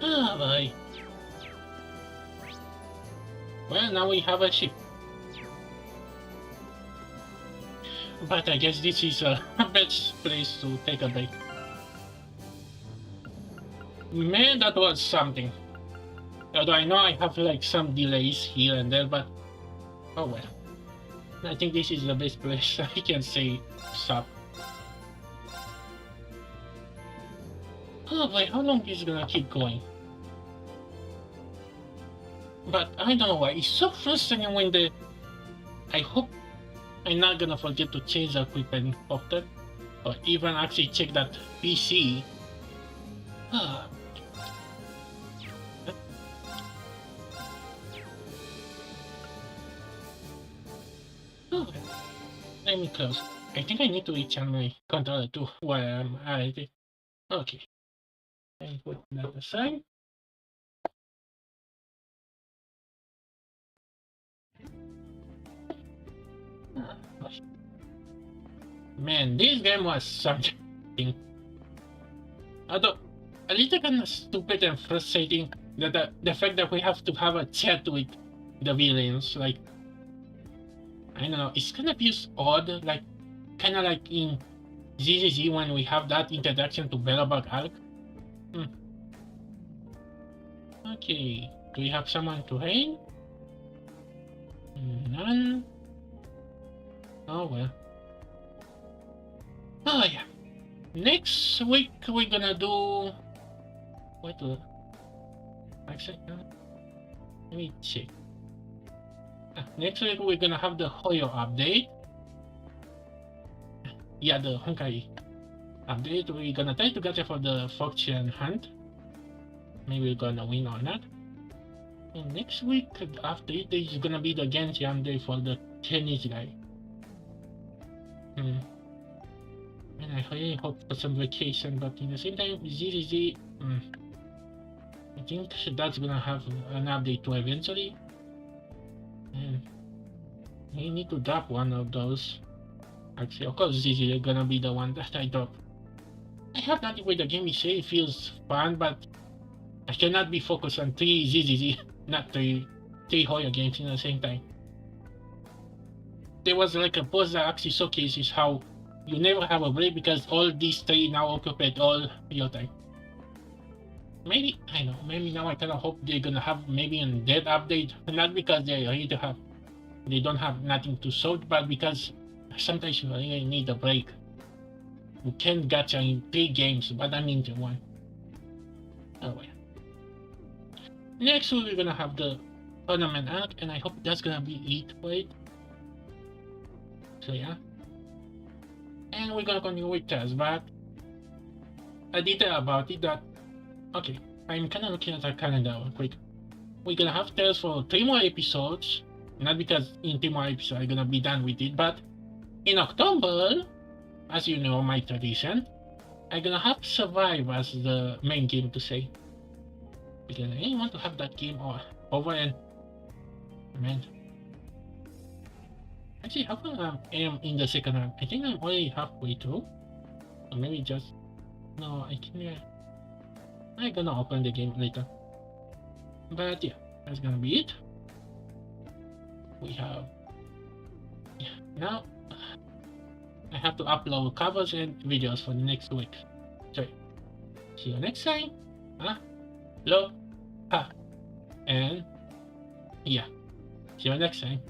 A: Ah, boy. Well, now we have a ship. But I guess this is a best place to take a break. Man, that was something. Although I know I have like some delays here and there, but oh well. I think this is the best place I can say stop. Oh boy, how long is it gonna keep going? But I don't know why, it's so frustrating when the... I hope I'm not gonna forget to change the equipment often, or even actually check that PC. Ah. Oh, let me close. I think I need to reach on my controller too while I'm at it. Okay. And put that aside. Man, this game was something. Although a little kind of stupid and frustrating that the fact that we have to have a chat with the villains, like I don't know, it's kind of feels odd, like kind of like in ZZZ when we have that introduction to Bellabug Alk. Okay, do we have someone to hail? None. Oh well. Oh yeah. Next week we're gonna do... What the... Actually, let me check. Next week we're gonna have the Hoyo update. Yeah, the Honkai update. We're gonna try to get it for the Fortune Hunt. Maybe we're gonna win on that. And next week after it is gonna be the Genji update for the Chinese guy. And I really hope for some vacation, but in the same time, ZZZ, I think that's gonna have an update too eventually. And we need to drop one of those. Actually, of course, ZZZ is gonna be the one that I drop. I have that way the game is say it feels fun, but I cannot be focused on 3 ZZZ, not 3 Hoyo games in the same time. There was like a post that actually showcases how you never have a break because all these 3 now occupy all your time. Maybe, I know, maybe now I kind of hope they're gonna have maybe a dead update, not because they don't have nothing to show, but because sometimes you really need a break. You can't gacha in 3 games, but I mean 1. Oh well. Next week we're gonna have the tournament arc, and I hope that's gonna be it for it. So yeah. And we're gonna continue with Taz, but a detail about it that... Okay, I'm kinda looking at our calendar real quick. We're gonna have Tales for 3 more episodes. Not because in 3 more episodes I'm gonna be done with it, but in October, as you know, my tradition, I'm gonna have Survive as the main game to say. Because I really want to have that game over, and Man. Actually, how come I am in the second round? I think I'm only halfway through. Or maybe just... No, I can't... I'm gonna open the game later. But yeah, that's gonna be it. We have... Yeah, now... I have to upload covers and videos for the next week. So, see you next time. Hello. And... Yeah. See you next time.